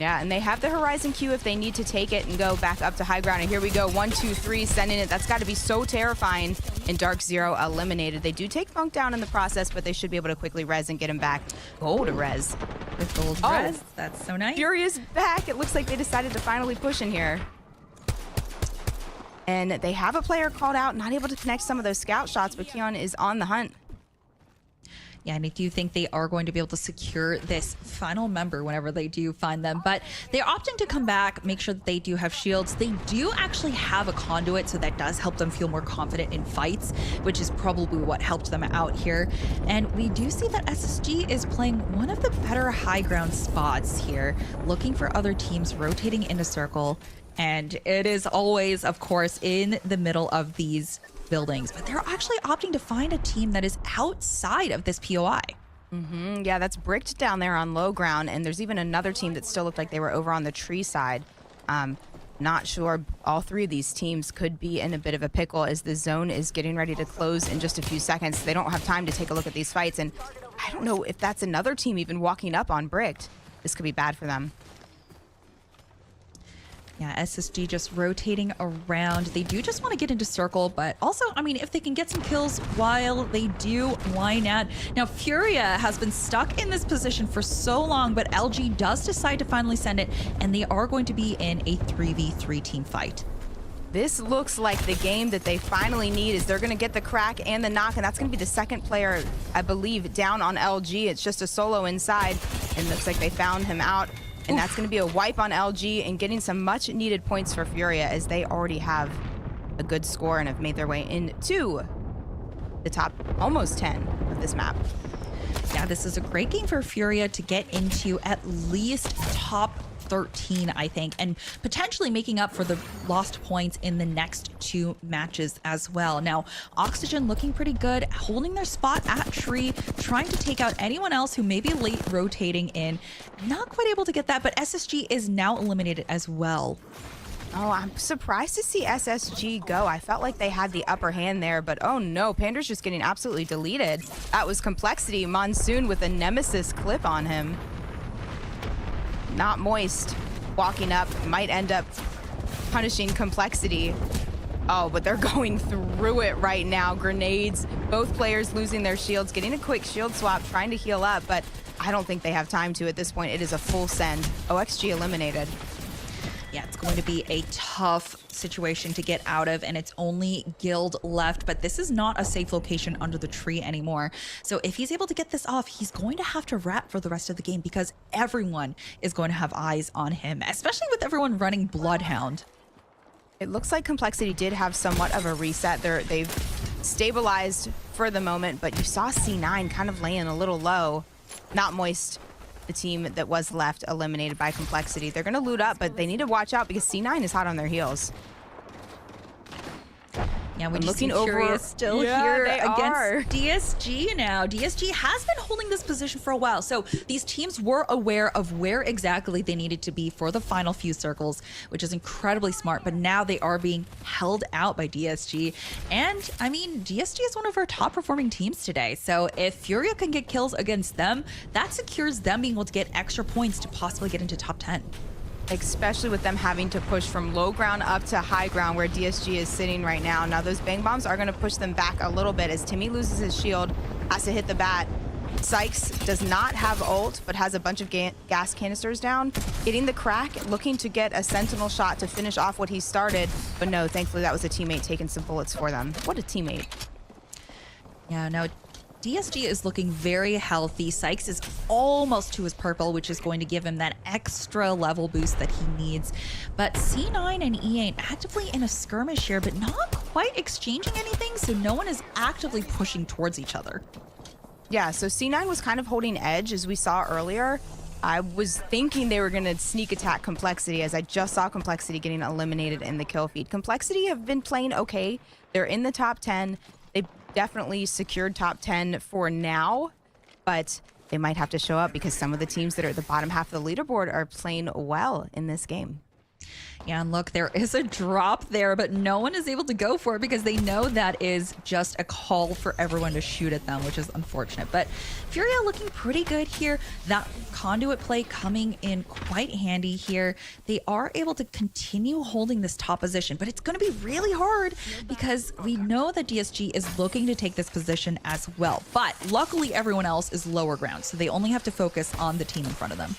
[SPEAKER 4] Yeah, and they have the Horizon Q if they need to take it and go back up to high ground. And here we go, 1, 2, 3, sending it. That's got to be so terrifying. And Dark Zero eliminated. They do take Funk down in the process, but they should be able to quickly res and get him back. Gold res.
[SPEAKER 2] With gold res, that's so nice.
[SPEAKER 4] Furia's back. It looks like they decided to finally push in here. And they have a player called out, not able to connect some of those scout shots, but Keon is on the hunt.
[SPEAKER 2] Yeah, and I do think they are going to be able to secure this final member whenever they do find them. But they're opting to come back, make sure that they do have shields. They do actually have a conduit, so that does help them feel more confident in fights, which is probably what helped them out here. And we do see that SSG is playing one of the better high ground spots here, looking for other teams rotating in a circle. And it is always, of course, in the middle of these buildings, but they're actually opting to find a team that is outside of this POI.
[SPEAKER 4] Yeah, that's Bricked down there on low ground, and there's even another team that still looked like they were over on the tree side. Not sure. All three of these teams could be in a bit of a pickle as the zone is getting ready to close in just a few seconds. They don't have time to take a look at these fights, and I don't know if that's another team even walking up on Bricked. This could be bad for them.
[SPEAKER 2] Yeah, SSG just rotating around. They do just want to get into circle, but also, I mean, if they can get some kills while they do, why not? Now, Furia has been stuck in this position for so long, but LG does decide to finally send it, and they are going to be in a 3v3 team fight.
[SPEAKER 4] This looks like the game that they finally need, is they're going to get the crack and the knock, and that's going to be the second player, I believe, down on LG. It's just a solo inside, and looks like they found him out. And that's going to be a wipe on LG and getting some much needed points for Furia, as they already have a good score and have made their way into the top almost 10 of this map.
[SPEAKER 2] Yeah, this is a great game for Furia to get into at least top 13, I think, and potentially making up for the lost points in the next 2 matches as well. Now, Oxygen looking pretty good, holding their spot at tree, trying to take out anyone else who may be late rotating in. Not quite able to get that, but SSG is now eliminated as well.
[SPEAKER 4] Oh, I'm surprised to see SSG go. I felt like they had the upper hand there, but oh no, Pander's just getting absolutely deleted. That was Complexity. Monsoon with a Nemesis clip on him. Not Moist walking up, might end up punishing Complexity. Oh, but they're going through it right now. Grenades, both players losing their shields, getting a quick shield swap, trying to heal up, but I don't think they have time to at this point. It is a full send. OXG eliminated.
[SPEAKER 2] Yeah, it's going to be a tough situation to get out of, and it's only Guild left, but this is not a safe location under the tree anymore. So if he's able to get this off, he's going to have to wrap for the rest of the game because everyone is going to have eyes on him, especially with everyone running Bloodhound.
[SPEAKER 4] It looks like Complexity did have somewhat of a reset. They've stabilized for the moment, but you saw C9 kind of laying a little low. Not Moist, the team that was left, eliminated by Complexity. They're going to loot up, but they need to watch out because C9 is hot on their heels.
[SPEAKER 2] Yeah, we're
[SPEAKER 4] looking
[SPEAKER 2] over.
[SPEAKER 4] Furia
[SPEAKER 2] still
[SPEAKER 4] Yeah,
[SPEAKER 2] here
[SPEAKER 4] they
[SPEAKER 2] against
[SPEAKER 4] are.
[SPEAKER 2] DSG now. DSG has been holding this position for a while, so these teams were aware of where exactly they needed to be for the final few circles, which is incredibly smart, but now they are being held out by DSG. And, I mean, DSG is one of our top performing teams today, so if Furia can get kills against them, that secures them being able to get extra points to possibly get into top 10.
[SPEAKER 4] Especially with them having to push from low ground up to high ground where DSG is sitting right now. Now those bang bombs are going to push them back a little bit as Timmy loses his shield, has to hit the bat. Sykes does not have ult, but has a bunch of gas canisters down. Getting the crack, looking to get a sentinel shot to finish off what he started. But no, thankfully that was a teammate taking some bullets for them. What a teammate.
[SPEAKER 2] Yeah, no, DSG is looking very healthy. Sykes is almost to his purple, which is going to give him that extra level boost that he needs. But C9 and E8 actively in a skirmish here, but not quite exchanging anything, so no one is actively pushing towards each other.
[SPEAKER 4] Yeah, so C9 was kind of holding edge as we saw earlier. I was thinking they were going to sneak attack Complexity as I just saw Complexity getting eliminated in the kill feed. Complexity have been playing okay. They're in the top 10. They definitely secured top 10 for now, but they might have to show up because some of the teams that are at the bottom half of the leaderboard are playing well in this game.
[SPEAKER 2] Yeah, and look, there is a drop there, but no one is able to go for it because they know that is just a call for everyone to shoot at them, which is unfortunate. But Furia looking pretty good here. That conduit play coming in quite handy here. They are able to continue holding this top position, but it's going to be really hard because we know that DSG is looking to take this position as well. But luckily, everyone else is lower ground, so they only have to focus on the team in front of them.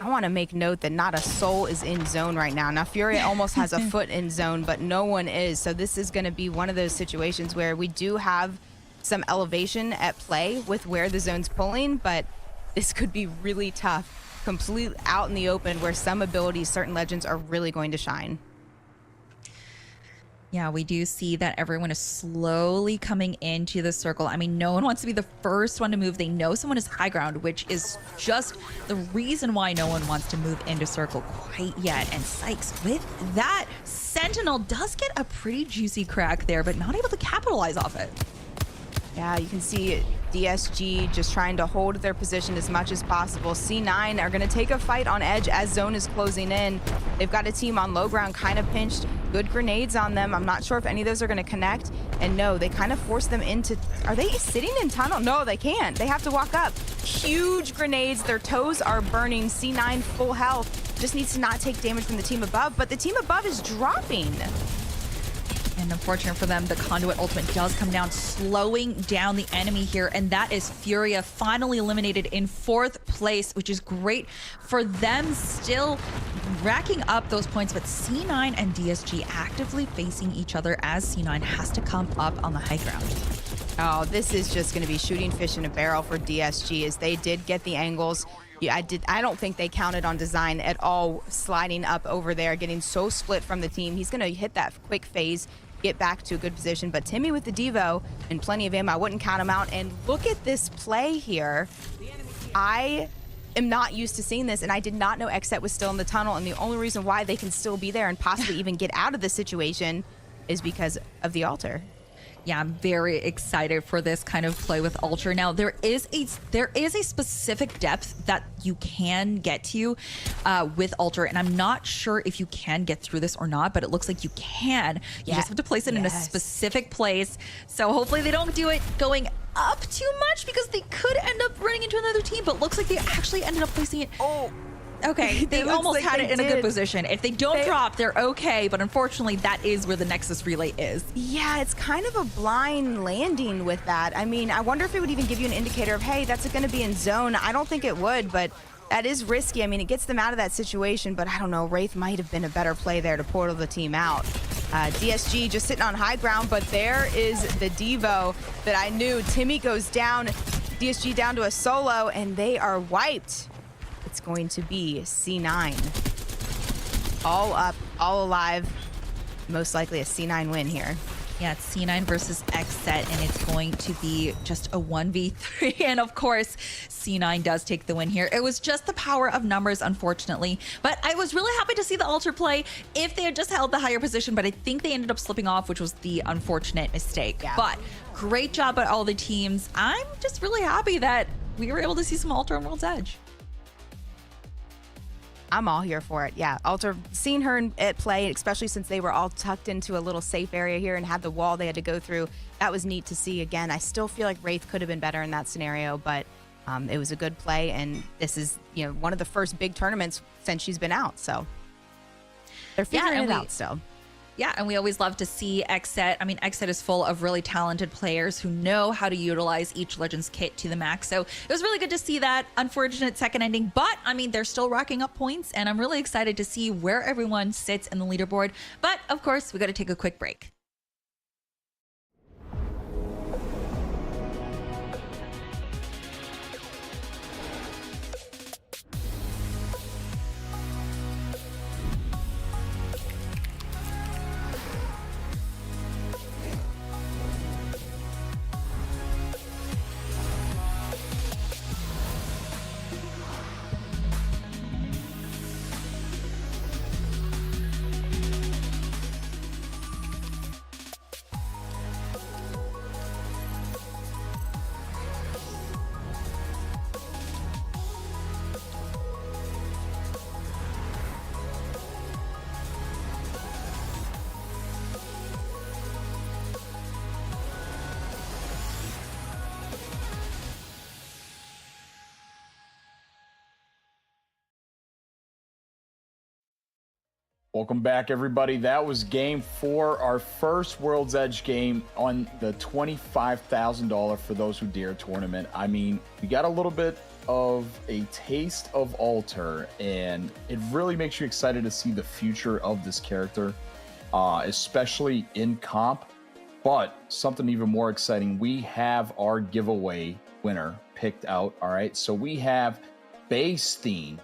[SPEAKER 4] I want to make note that not a soul is in zone right now. Now, Furia almost has a foot in zone, but no one is. So this is going to be one of those situations where we do have some elevation at play with where the zone's pulling, but this could be really tough. Completely out in the open where some abilities, certain legends are really going to shine.
[SPEAKER 2] Yeah, we do see that everyone is slowly coming into the circle. I mean, no one wants to be the first one to move. They know someone is high ground, which is just the reason why no one wants to move into circle quite yet. And Sykes, with that Sentinel, does get a pretty juicy crack there, but not able to capitalize off it.
[SPEAKER 4] Yeah, you can see DSG just trying to hold their position as much as possible. C9 are going to take a fight on edge as zone is closing in. They've got a team on low ground kind of pinched. Good grenades on them. I'm not sure if any of those are going to connect. And no, they kind of force them into... Are they sitting in tunnel? No, they can't. They have to walk up. Huge grenades. Their toes are burning. C9 full health. Just needs to not take damage from the team above. But the team above is dropping.
[SPEAKER 2] And unfortunate for them, the conduit ultimate does come down, slowing down the enemy here. And that is Furia finally eliminated in 4th place, which is great for them, still racking up those points. But C9 and DSG actively facing each other as C9 has to come up on the high ground.
[SPEAKER 4] Oh, this is just going to be shooting fish in a barrel for DSG as they did get the angles. Yeah, I don't think they counted on Design at all sliding up over there, getting so split from the team. He's going to hit that quick phase, get back to a good position. But Timmy with the Devo and plenty of ammo, I wouldn't count him out. And look at this play here. I am not used to seeing this, and I did not know Xset was still in the tunnel. And the only reason why they can still be there and possibly even get out of this situation is because of the altar.
[SPEAKER 2] Yeah, I'm very excited for this kind of play with Ultra. Now, there is a specific depth that you can get to with Ultra, and I'm not sure if you can get through this or not, but it looks like you can. You just have to place it in a specific place. So hopefully they don't do it going up too much because they could end up running into another team, but looks like they actually ended up placing it. Oh. Okay, they almost had it in a good position. If they don't drop, they're okay, but unfortunately, that is where the Nexus relay is.
[SPEAKER 4] Yeah, it's kind of a blind landing with that. I mean, I wonder if it would even give you an indicator of, hey, that's going to be in zone. I don't think it would, but That is risky. I mean, it gets them out of that situation, but I don't know. Wraith might have been a better play there to portal the team out. DSG just sitting on high ground, but there is the Devo that I knew. Timmy goes down, DSG down to a solo, and they are wiped. It's going to be C9. All up, all alive. Most likely a C9 win here.
[SPEAKER 2] Yeah, it's C9 versus XSET, and it's going to be just a 1v3. And of course, C9 does take the win here. It was just the power of numbers, unfortunately. But I was really happy to see the altar play if they had just held the higher position, but I think they ended up slipping off, which was the unfortunate mistake. Yeah. But great job by all the teams. I'm just really happy that we were able to see some altar on World's Edge.
[SPEAKER 4] I'm all here for it. Yeah, Alter, seeing her at play, especially since they were all tucked into a little safe area here and had the wall they had to go through, that was neat to see. Again, I still feel like Wraith could have been better in that scenario, but it was a good play, and this is, you know, one of the first big tournaments since she's been out, so they're figuring it out still.
[SPEAKER 2] Yeah, and we always love to see XSET. I mean, XSET is full of really talented players who know how to utilize each Legends kit to the max. So it was really good to see that. Unfortunate second ending, but I mean, they're still racking up points, and I'm really excited to see where everyone sits in the leaderboard. But of course, we got to take a quick break.
[SPEAKER 1] Welcome back, everybody. That was game 4, our first World's Edge game on the $25,000 for those who dare tournament. I mean, we got a little bit of a taste of Alter, and it really makes you excited to see the future of this character, especially in comp. But something even more exciting, we have our giveaway winner picked out. All right, so we have Baystein.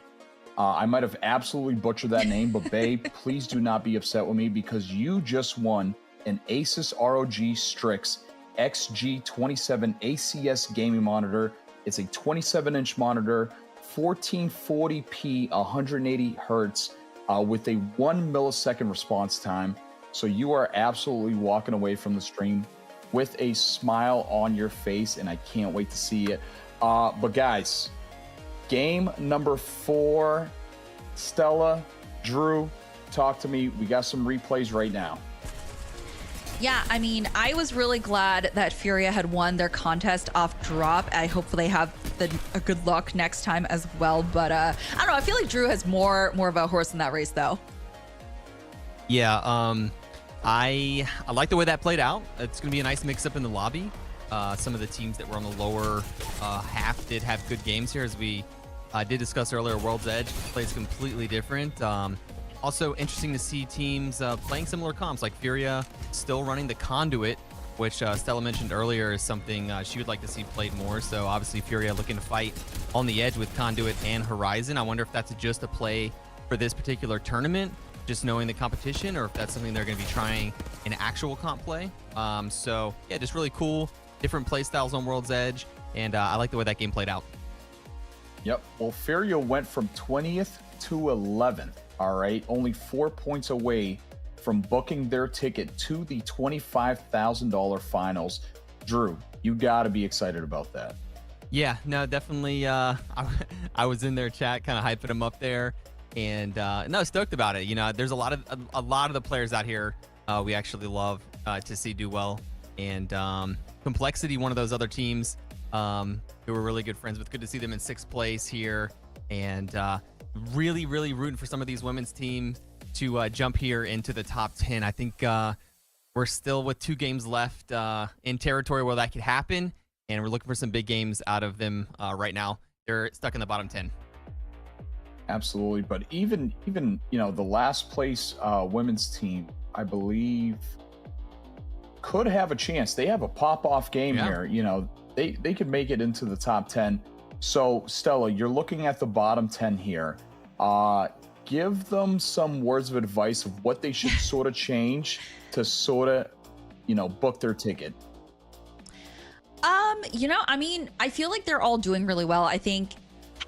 [SPEAKER 1] I might have absolutely butchered that name, but Bay, please do not be upset with me, because you just won an Asus ROG Strix XG27 ACS gaming monitor. It's a 27-inch monitor, 1440p, 180 hertz, with a 1 millisecond response time. So you are absolutely walking away from the stream with a smile on your face, and I can't wait to see it. But guys, game number 4, Stella, Drew, talk to me. We got some replays right now.
[SPEAKER 2] Yeah, I mean, I was really glad that Furia had won their contest off drop. I hope they have a good luck next time as well. But I don't know. I feel like Drew has more of a horse in that race, though.
[SPEAKER 3] Yeah, I like the way that played out. It's going to be a nice mix-up in the lobby. Some of the teams that were on the lower half did have good games here, as we did discuss earlier. World's Edge plays completely different. Also interesting to see teams playing similar comps, like Furia still running the Conduit, which Stella mentioned earlier is something she would like to see played more. So obviously Furia looking to fight on the edge with Conduit and Horizon. I wonder if that's just a play for this particular tournament, just knowing the competition, or if that's something they're going to be trying in actual comp play. So yeah, just really cool, different play styles on World's Edge, and I like the way that game played out.
[SPEAKER 1] Yep. Well, Furia went from 20th to 11th. All right. Only 4 points away from booking their ticket to the $25,000 finals. Drew, you got to be excited about that.
[SPEAKER 3] Yeah, no, definitely. I was in their chat kind of hyping them up there, and no, stoked about it. You know, there's a lot of the players out here we actually love to see do well. And Complexity, one of those other teams who we're really good friends with. Good to see them in 6th place here, and really rooting for some of these women's teams to jump here into the top 10. I think we're still with 2 games left in territory where that could happen, and we're looking for some big games out of them right now. They're stuck in the bottom 10.
[SPEAKER 1] Absolutely. But even the last place women's team, I believe, could have a chance. They have a pop-off game here. They could make it into the top 10. So, Stella, you're looking at the bottom 10 here. Give them some words of advice of what they should sort of change to sort of, book their ticket.
[SPEAKER 2] I mean, I feel like they're all doing really well. I think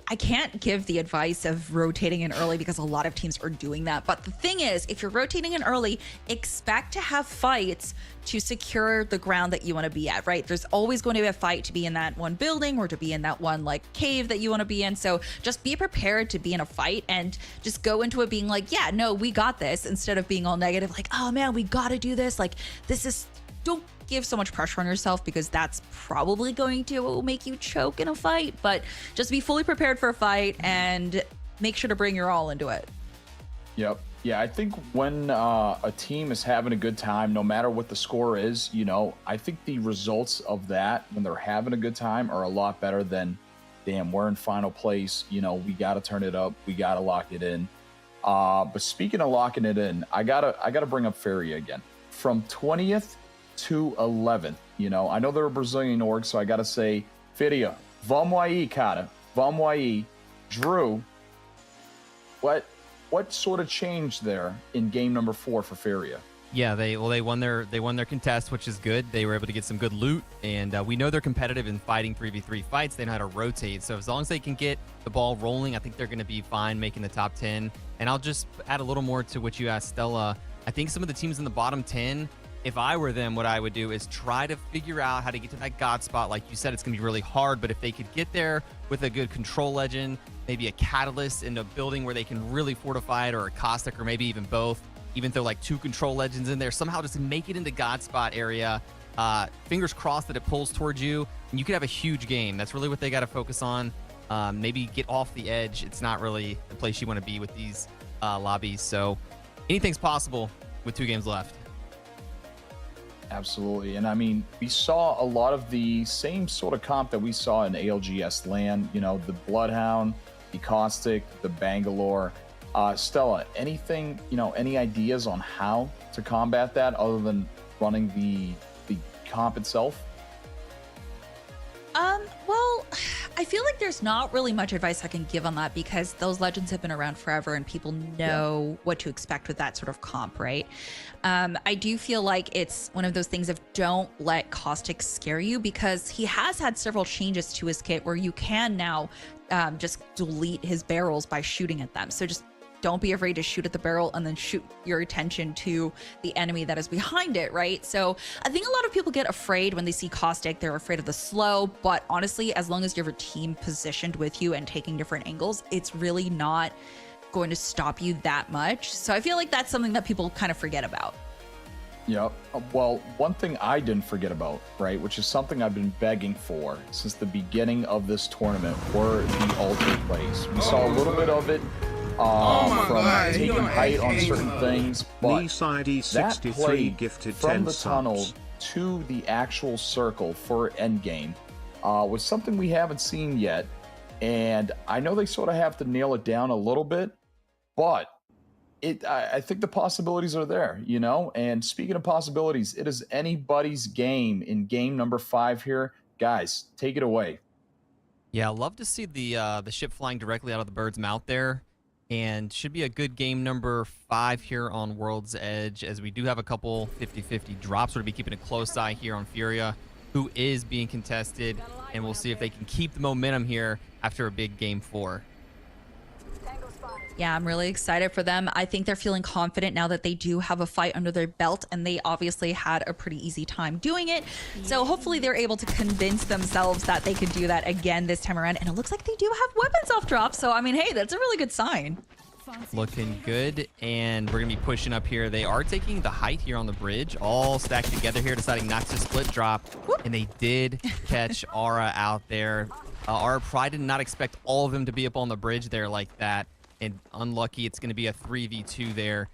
[SPEAKER 2] I can't give the advice of rotating in early because a lot of teams are doing that. But the thing is, if you're rotating in early, expect to have fights to secure the ground that you want to be at, right? There's always going to be a fight to be in that one building or to be in that one like cave that you want to be in. So just be prepared to be in a fight and just go into it being like, yeah, no, we got this, instead of being all negative, like, oh man, we got to do this. Like, don't give so much pressure on yourself, because that's probably going to make you choke in a fight. But just be fully prepared for a fight and make sure to bring your all into it.
[SPEAKER 1] Yep. Yeah, I think when a team is having a good time, no matter what the score is, I think the results of that when they're having a good time are a lot better than, damn, we're in final place. We got to turn it up. We got to lock it in. But speaking of locking it in, I gotta bring up Feria again. From 20th to 11th, I know they're a Brazilian org, so I gotta say, Feria, vamos aí, cara, vamos aí. Drew, what sort of changed there in game number 4 for Feria?
[SPEAKER 3] Yeah, they won their contest, which is good. They were able to get some good loot, and we know they're competitive in fighting 3v3 fights. They know how to rotate, so as long as they can get the ball rolling, I think they're going to be fine making the top 10. And I'll just add a little more to what you asked, Stella. I think some of the teams in the bottom 10, if I were them, what I would do is try to figure out how to get to that God spot. Like you said, it's going to be really hard, but if they could get there with a good control legend, maybe a catalyst in a building where they can really fortify it, or a caustic, or maybe even both, even though like 2 control legends in there, somehow just make it into God spot area. Fingers crossed that it pulls towards you, and you could have a huge game. That's really what they got to focus on. Maybe get off the edge. It's not really the place you want to be with these lobbies. So anything's possible with 2 games left.
[SPEAKER 1] Absolutely. And I mean, we saw a lot of the same sort of comp that we saw in ALGS LAN, the Bloodhound, the Caustic, the Bangalore. Stella, anything, any ideas on how to combat that other than running the comp itself?
[SPEAKER 2] Well, I feel like there's not really much advice I can give on that, because those legends have been around forever and people know what to expect with that sort of comp, right? I do feel like it's one of those things of don't let Caustic scare you, because he has had several changes to his kit where you can now just delete his barrels by shooting at them. So just don't be afraid to shoot at the barrel and then shoot your attention to the enemy that is behind it, right? So I think a lot of people get afraid when they see Caustic. They're afraid of the slow, but honestly, as long as you have a team positioned with you and taking different angles, it's really not going to stop you that much. So I feel like that's something that people kind of forget about.
[SPEAKER 1] Yep. Well, one thing I didn't forget about, right, which is something I've been begging for since the beginning of this tournament, were the altar plays. We saw a little bit of it from taking height on certain things, but that play
[SPEAKER 5] gifted
[SPEAKER 1] from the tunnel to the actual circle for endgame was something we haven't seen yet. And I know they sort of have to nail it down a little bit, but I think the possibilities are there, And speaking of possibilities, it is anybody's game in game number 5 here. Guys, take it away.
[SPEAKER 3] Yeah, I love to see the ship flying directly out of the bird's mouth there. And should be a good game number 5 here on World's Edge, as we do have a couple 50-50 drops. We'll be keeping a close eye here on Furia, who is being contested, and we'll see if they can keep the momentum here after a big game 4.
[SPEAKER 2] Yeah, I'm really excited for them. I think they're feeling confident now that they do have a fight under their belt, and they obviously had a pretty easy time doing it. So hopefully they're able to convince themselves that they could do that again this time around. And it looks like they do have weapons off drop. So, I mean, hey, that's a really good sign.
[SPEAKER 3] Looking good, and we're going to be pushing up here. They are taking the height here on the bridge, all stacked together here, deciding not to split drop. Whoop. And they did catch Aura out there. Aura probably did not expect all of them to be up on the bridge there like that. And unlucky, it's going to be a 3v2 there.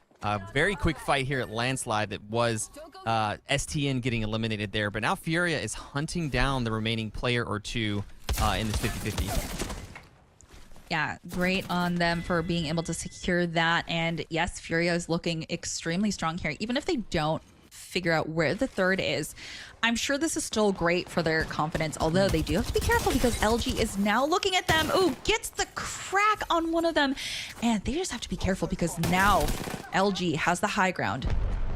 [SPEAKER 3] Very quick fight here at Landslide that was STN getting eliminated there. But now Furia is hunting down the remaining player or two in this 50-50.
[SPEAKER 2] Yeah, great on them for being able to secure that. And yes, Furia is looking extremely strong here. Even if they don't figure out where the third is, I'm sure this is still great for their confidence, although they do have to be careful because LG is now looking at them. Ooh, gets the crack on one of them. And they just have to be careful because now LG has the high ground.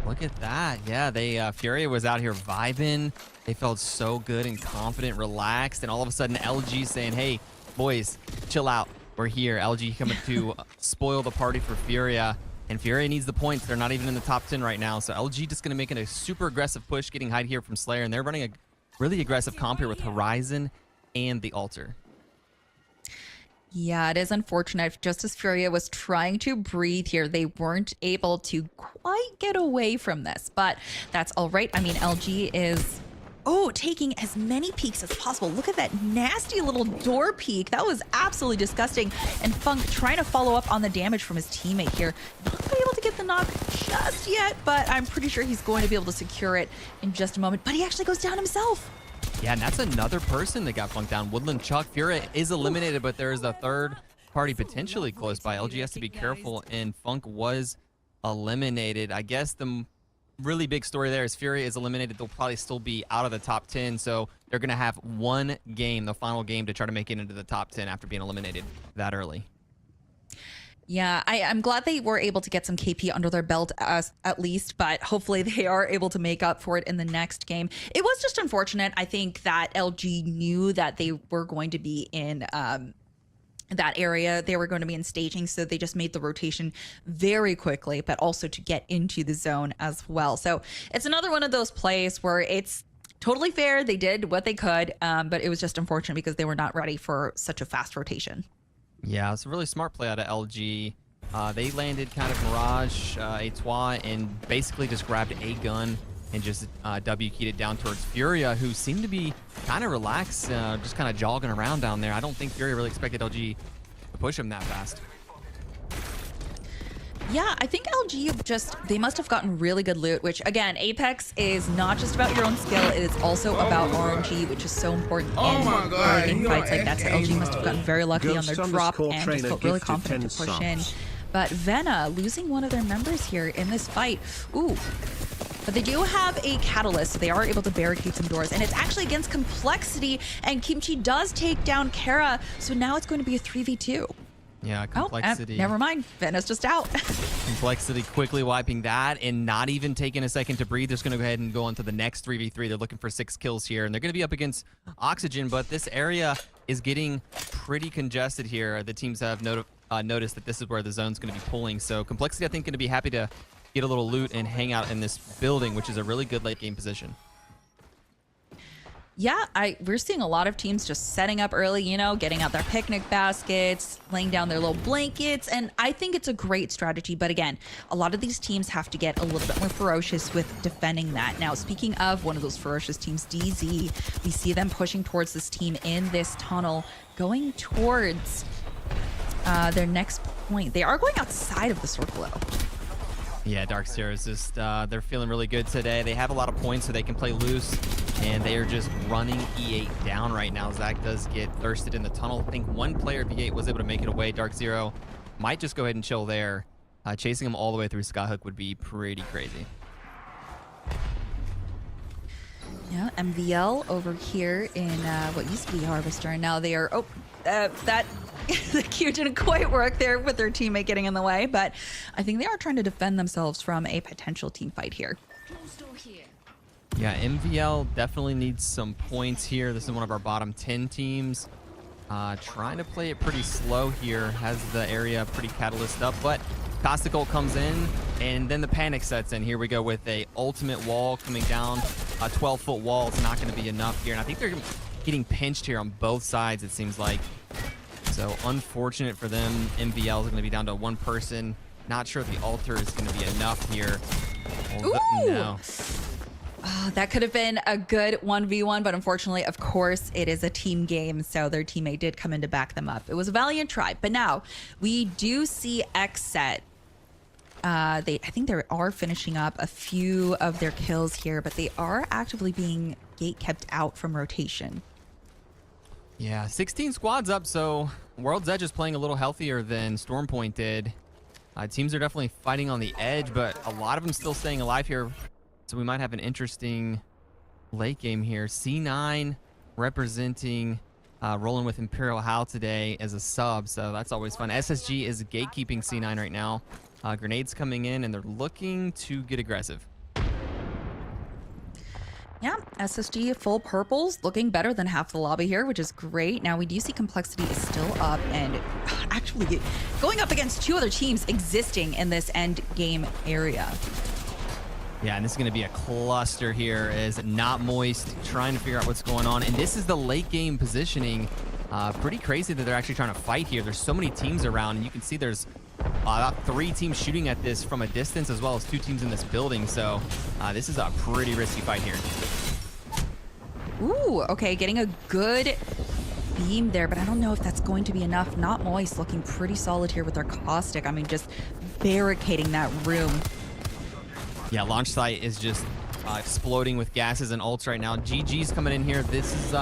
[SPEAKER 3] Look at that. Yeah, they Furia was out here vibing. They felt so good and confident, relaxed, and all of a sudden LG saying, hey, boys, chill out. We're here. LG coming to spoil the party for Furia. And Furia needs the points. They're not even in the top 10 right now. So LG just going to make it a super aggressive push, getting hide here from Slayer. And they're running a really aggressive comp here with Horizon and the Altar.
[SPEAKER 2] Yeah, it is unfortunate. Just as Furia was trying to breathe here, they weren't able to quite get away from this. But that's all right. I mean, LG is... taking as many peeks as possible. Look at that nasty little door peek. That was absolutely disgusting. And Funk trying to follow up on the damage from his teammate here. Not able to get the knock just yet, but I'm pretty sure he's going to be able to secure it in just a moment. But he actually goes down himself.
[SPEAKER 3] Yeah, and that's another person that got Funk down. Woodland Chuck. Furia is eliminated, but there is a third party potentially close by. LG has to be careful, and Funk was eliminated. I guess the really big story there is Furia is eliminated. They'll probably still be out of the top 10, so they're going to have one game, the final game, to try to make it into the top 10 after being eliminated that early.
[SPEAKER 2] Yeah, I'm glad they were able to get some KP under their belt at least, but hopefully they are able to make up for it in the next game. It was just unfortunate. I think that LG knew that they were going to be in that area. They were going to be in staging, so they just made the rotation very quickly, but also to get into the zone as well. So it's another one of those plays where it's totally fair. They did what they could, but it was just unfortunate because they were not ready for such a fast rotation.
[SPEAKER 3] Yeah, it's a really smart play out of LG. They landed kind of Mirage, Etoile, and basically just grabbed a gun and just W-keyed it down towards Furia, who seemed to be kind of relaxed, just kind of jogging around down there. I don't think Furia really expected LG to push him that fast.
[SPEAKER 2] Yeah, I think LG they must have gotten really good loot, which again, Apex is not just about your own skill, it is also about RNG, which is so important in early game fights like that. So LG must have gotten very lucky on their drop and just felt really confident to push in. But Vena losing one of their members here in this fight. Ooh. But they do have a catalyst, so they are able to barricade some doors. And it's actually against Complexity, and Kimchi does take down Kara. So now it's going to be a 3v2.
[SPEAKER 3] Yeah, Complexity.
[SPEAKER 2] Oh, never mind. Vena's just out.
[SPEAKER 3] Complexity quickly wiping that and not even taking a second to breathe. They're just going to go ahead and go on to the next 3v3. They're looking for 6 kills here, and they're going to be up against Oxygen, but this area is getting pretty congested here. The teams have noticed that this is where the zone's going to be pulling. So Complexity, I think, going to be happy to get a little loot and hang out in this building, which is a really good late game position.
[SPEAKER 2] Yeah, we're seeing a lot of teams just setting up early, you know, getting out their picnic baskets, laying down their little blankets, and I think it's a great strategy. But again, a lot of these teams have to get a little bit more ferocious with defending that. Now, speaking of one of those ferocious teams, DZ, we see them pushing towards this team in this tunnel, going towards their next point. They are going outside of the circle, though.
[SPEAKER 3] Yeah, Dark Zero is just, they're feeling really good today. They have a lot of points, so they can play loose, and they are just running E8 down right now. Zach does get thirsted in the tunnel. I think one player, V8, was able to make it away. Dark Zero might just go ahead and chill there. Chasing him all the way through Skyhook would be pretty crazy.
[SPEAKER 2] Yeah, MVL over here in what used to be Harvester, and now they are, the Q didn't quite work there with their teammate getting in the way, but I think they are trying to defend themselves from a potential team fight here.
[SPEAKER 3] Yeah, MVL definitely needs some points here. This is one of our bottom 10 teams. Trying to play it pretty slow here. Has the area pretty catalyst up, but Costical comes in, and then the panic sets in. Here we go with a ultimate wall coming down. A 12-foot wall is not going to be enough here, and I think they're getting pinched here on both sides, it seems like. So unfortunate for them. MVL is going to be down to one person. Not sure if the altar is going to be enough here. No.
[SPEAKER 2] That could have been a good 1v1, but unfortunately, of course, it is a team game, so their teammate did come in to back them up. It was a valiant try, but now we do see Xset. I think they are finishing up a few of their kills here, but they are actively being gate kept out from rotation.
[SPEAKER 3] Yeah, 16 squads up, so World's Edge is playing a little healthier than Stormpoint did. Teams are definitely fighting on the edge, but a lot of them still staying alive here. So we might have an interesting late game here. C9 representing rolling with Imperial Hal today as a sub, so that's always fun. SSG is gatekeeping C9 right now. Grenades coming in, and they're looking to get aggressive.
[SPEAKER 2] Yeah, SSG full purples, looking better than half the lobby here, which is great. Now we do see complexity is still up and actually going up against two other teams existing in this end game area.
[SPEAKER 3] Yeah, and this is going to be a cluster here as Not Moist trying to figure out what's going on. And this is the late game positioning. Pretty crazy that they're actually trying to fight here. There's so many teams around, and you can see there's about 3 teams shooting at this from a distance, as well as 2 teams in this building. So this is a pretty risky fight here.
[SPEAKER 2] Ooh, okay, getting a good beam there, but I don't know if that's going to be enough. Not Moist looking pretty solid here with their caustic. I mean, just barricading that room.
[SPEAKER 3] Yeah, launch site is just exploding with gases and ults right now. GG's coming in here. This is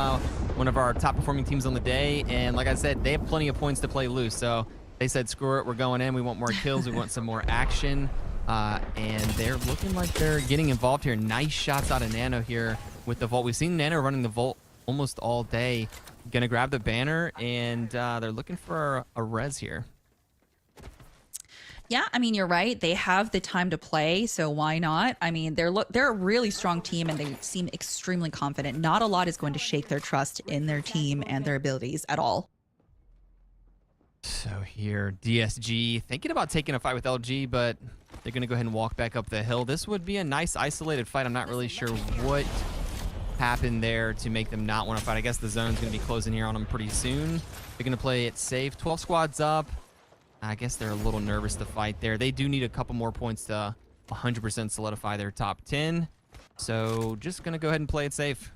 [SPEAKER 3] one of our top performing teams on the day, and like I said, they have plenty of points to play loose. So they said, screw it, we're going in. We want more kills. We want some more action. And they're looking like they're getting involved here. Nice shots out of Nano here with the Vault. We've seen Nano running the Vault almost all day. Gonna grab the banner, and they're looking for a res here.
[SPEAKER 2] Yeah, I mean, you're right. They have the time to play, so why not? I mean, they're a really strong team, and they seem extremely confident. Not a lot is going to shake their trust in their team and their abilities at all.
[SPEAKER 3] So here, DSG thinking about taking a fight with LG, but they're going to go ahead and walk back up the hill. This would be a nice isolated fight. I'm not really sure what happened there to make them not want to fight. I guess the zone's going to be closing here on them pretty soon. They're going to play it safe. 12 squads up. I guess they're a little nervous to fight there. They do need a couple more points to 100% solidify their top 10. So just going to go ahead and play it safe.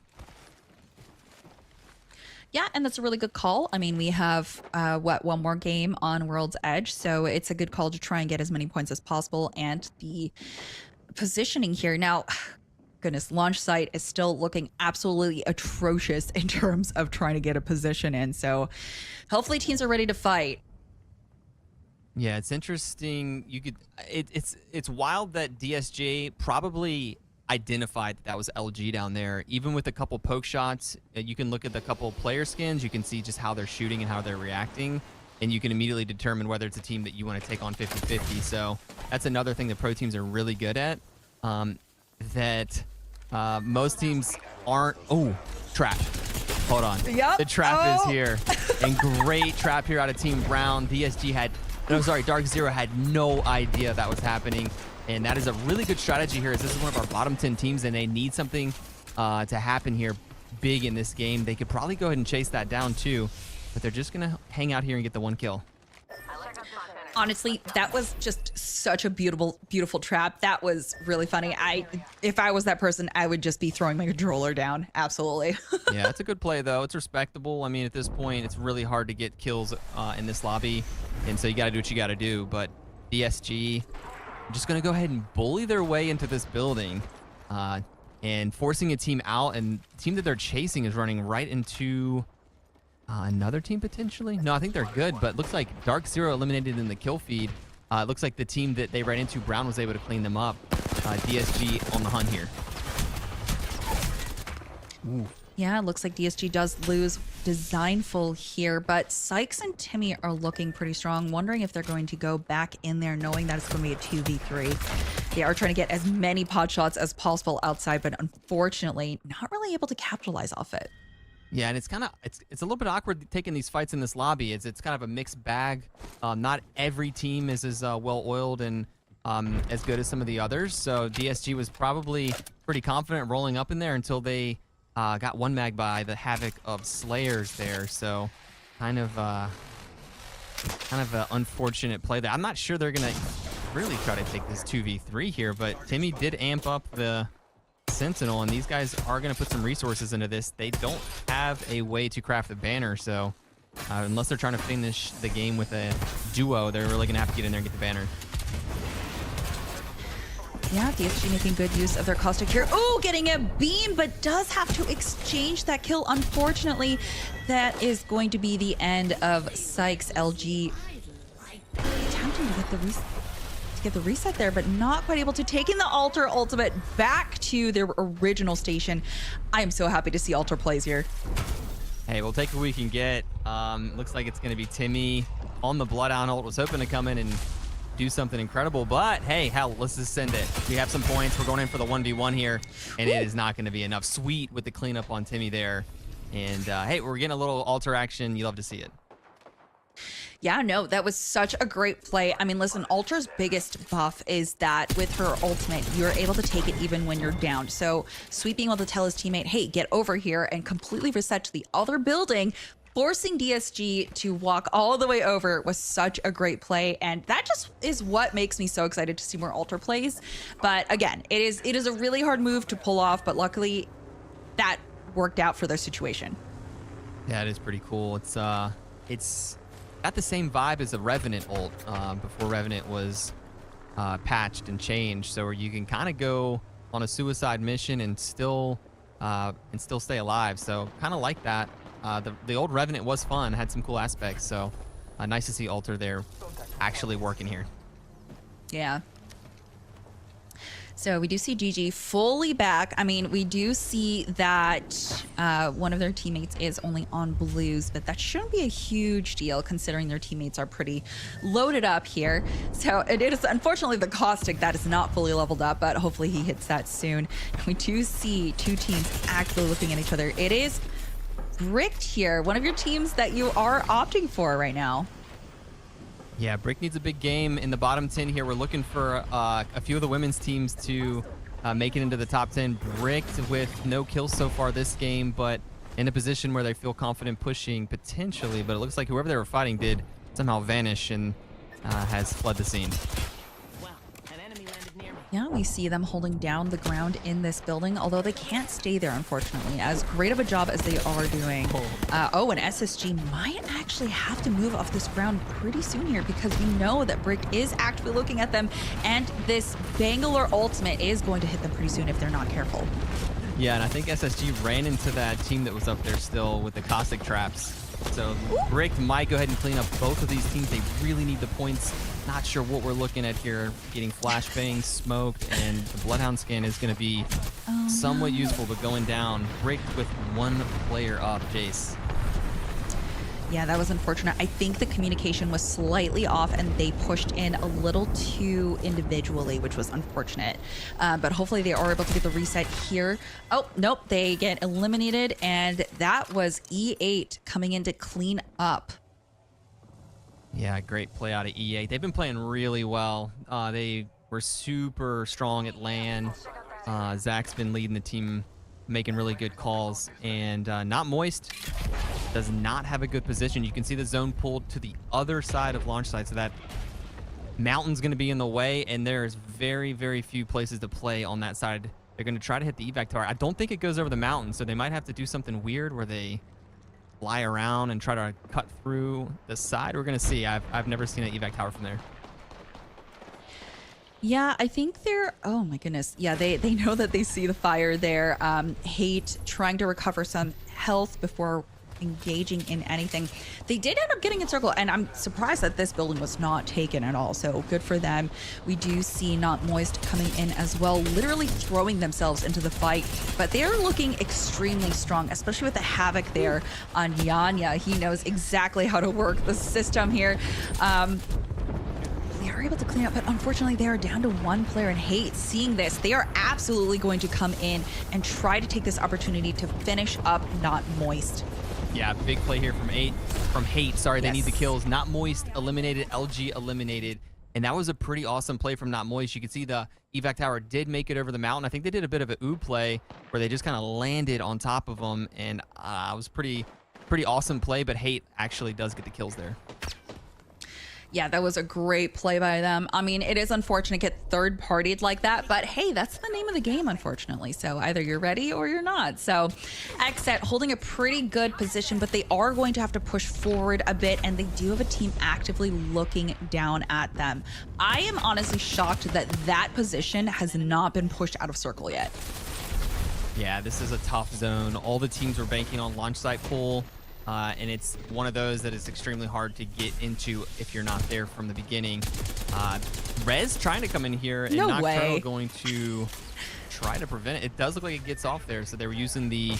[SPEAKER 2] Yeah, and that's a really good call. I mean, we have, one more game on World's Edge, so it's a good call to try and get as many points as possible. And the positioning here now, goodness, launch site is still looking absolutely atrocious in terms of trying to get a position in. So hopefully teams are ready to fight.
[SPEAKER 3] Yeah, it's interesting. It's wild that DSJ probably identified that was LG down there. Even with a couple poke shots, you can look at the couple player skins, you can see just how they're shooting and how they're reacting, and you can immediately determine whether it's a team that you want to take on 50-50. So that's another thing that pro teams are really good at, that most teams aren't. Oh, trap. Hold on.
[SPEAKER 2] Yep.
[SPEAKER 3] The trap is here. And great trap here out of Team Brown. DSG had, no, sorry, Dark Zero had no idea that was happening. And that is a really good strategy here, as this is one of our bottom 10 teams, and they need something to happen here big in this game. They could probably go ahead and chase that down too, but they're just going to hang out here and get the 1 kill.
[SPEAKER 2] Honestly, that was just such a beautiful, beautiful trap. That was really funny. If I was that person, I would just be throwing my controller down. Absolutely.
[SPEAKER 3] Yeah, it's a good play, though. It's respectable. I mean, at this point, it's really hard to get kills in this lobby, and so you got to do what you got to do. But DSG just going to go ahead and bully their way into this building and forcing a team out, and the team that they're chasing is running right into another team potentially. No, I think they're good, but looks like Dark Zero eliminated in the kill feed. It looks like the team that they ran into, Brown was able to clean them up. DSG on the hunt here. Ooh.
[SPEAKER 2] Yeah, it looks like DSG does lose Designful here, but Sykes and Timmy are looking pretty strong. Wondering if they're going to go back in there, knowing that it's going to be a 2v3. They are trying to get as many pot shots as possible outside, but unfortunately, not really able to capitalize off it.
[SPEAKER 3] Yeah, and it's kind of it's a little bit awkward taking these fights in this lobby. It's kind of a mixed bag. Not every team is as well oiled and as good as some of the others. So DSG was probably pretty confident rolling up in there until they got one mag by the havoc of Slayers there. So kind of an unfortunate play there. I'm not sure they're gonna really try to take this 2v3 here, but Timmy did amp up the Sentinel, and these guys are going to put some resources into this. They don't have a way to craft the banner, so unless they're trying to finish the game with a duo, they're really going to have to get in there and get the banner.
[SPEAKER 2] Yeah, DSG making good use of their caustic here. Oh, getting a beam, but does have to exchange that kill. Unfortunately, that is going to be the end of Sykes. LG attempting to get the reset there, but not quite able to. Taking the Alter ultimate back to their original station. I am so happy to see Alter plays here.
[SPEAKER 3] Hey, we'll take what we can get. Looks like it's going to be Timmy on the Bloodhound ult. Was hoping to come in and do something incredible, but hey, hell, let's just send it. We have some points. We're going in for the 1v1 here, and it is not going to be enough. Sweet with the cleanup on Timmy there. And hey, we're getting a little Alter action. You love to see it.
[SPEAKER 2] Yeah, no, that was such a great play. I mean, listen, Ultra's biggest buff is that with her ultimate, you're able to take it even when you're down. So Sweet being able to tell his teammate, hey, get over here, and completely reset to the other building, forcing DSG to walk all the way over was such a great play. And that just is what makes me so excited to see more Alter plays. But again, it is a really hard move to pull off, but luckily that worked out for their situation.
[SPEAKER 3] Yeah, it is pretty cool. It's got the same vibe as the Revenant ult before Revenant was patched and changed. So where you can kind of go on a suicide mission and still stay alive. So kind of like that. The old Revenant was fun, had some cool aspects, so nice to see Alter there actually working here.
[SPEAKER 2] Yeah. So we do see GG fully back. I mean, we do see that one of their teammates is only on blues, but that shouldn't be a huge deal considering their teammates are pretty loaded up here. So it is unfortunately the caustic that is not fully leveled up, but hopefully he hits that soon. We do see two teams actively looking at each other. It is Bricked here, one of your teams that you are opting for right now.
[SPEAKER 3] Yeah, Brick needs a big game in the bottom 10 here. We're looking for a few of the women's teams to make it into the top 10. Bricked with no kills so far this game, but in a position where they feel confident pushing potentially, but it looks like whoever they were fighting did somehow vanish and has fled the scene.
[SPEAKER 2] Yeah, we see them holding down the ground in this building, although they can't stay there, unfortunately, as great of a job as they are doing. Oh, and SSG might actually have to move off this ground pretty soon here because we know that Brick is actively looking at them, and this Bangalore ultimate is going to hit them pretty soon if they're not careful.
[SPEAKER 3] Yeah, and I think SSG ran into that team that was up there still with the caustic traps. So Brick might go ahead and clean up both of these teams. They really need the points. Not sure what we're looking at here. Getting flashbang, smoked, and the Bloodhound scan is going to be somewhat useful, but going down. Brick with one player up, Jace.
[SPEAKER 2] Yeah, that was unfortunate. I think the communication was slightly off and they pushed in a little too individually, which was unfortunate. But hopefully they are able to get the reset here. Oh, nope, they get eliminated, and that was E8 coming in to clean up.
[SPEAKER 3] Yeah, great play out of E8. They've been playing really well. They were super strong at LAN. Zach's been leading the team, making really good calls. And Not Moist does not have a good position. You can see the zone pulled to the other side of launch site, so that mountain's going to be in the way, and there's very, very few places to play on that side. They're going to try to hit the evac tower. I don't think it goes over the mountain, so they might have to do something weird where they fly around and try to cut through the side. We're going to see. I've never seen an evac tower from there.
[SPEAKER 2] Yeah, I think they're, oh my goodness. Yeah, they know that they see the fire there. Hate trying to recover some health before engaging in anything. They did end up getting in circle, and I'm surprised that this building was not taken at all, so good for them. We do see Not Moist coming in as well, literally throwing themselves into the fight, but they're looking extremely strong, especially with the Havoc there on Yanya. He knows exactly how to work the system here. They are able to clean up, but unfortunately they are down to one player, and Hate, seeing this, they are absolutely going to come in and try to take this opportunity to finish up Not Moist.
[SPEAKER 3] Yeah, big play here from Hate. Sorry, they
[SPEAKER 2] Yes.
[SPEAKER 3] need the kills. Not Moist eliminated, LG eliminated. And that was a pretty awesome play from Not Moist. You can see the evac tower did make it over the mountain. I think they did a bit of an ooh play where they just kind of landed on top of them. And it was pretty awesome play, but Hate actually does get the kills there.
[SPEAKER 2] Yeah, that was a great play by them. I mean, it is unfortunate to get third partied like that, but hey, that's the name of the game, unfortunately. So either you're ready or you're not. So Xset holding a pretty good position, but they are going to have to push forward a bit, and they do have a team actively looking down at them. I am honestly shocked that that position has not been pushed out of circle yet.
[SPEAKER 3] Yeah, this is a tough zone. All the teams were banking on launch site pull. And it's one of those that is extremely hard to get into if you're not there from the beginning. Rez trying to come in here, and
[SPEAKER 2] No
[SPEAKER 3] Nocturnal
[SPEAKER 2] way.
[SPEAKER 3] going to try to prevent it. It does look like it gets off there, so they were using the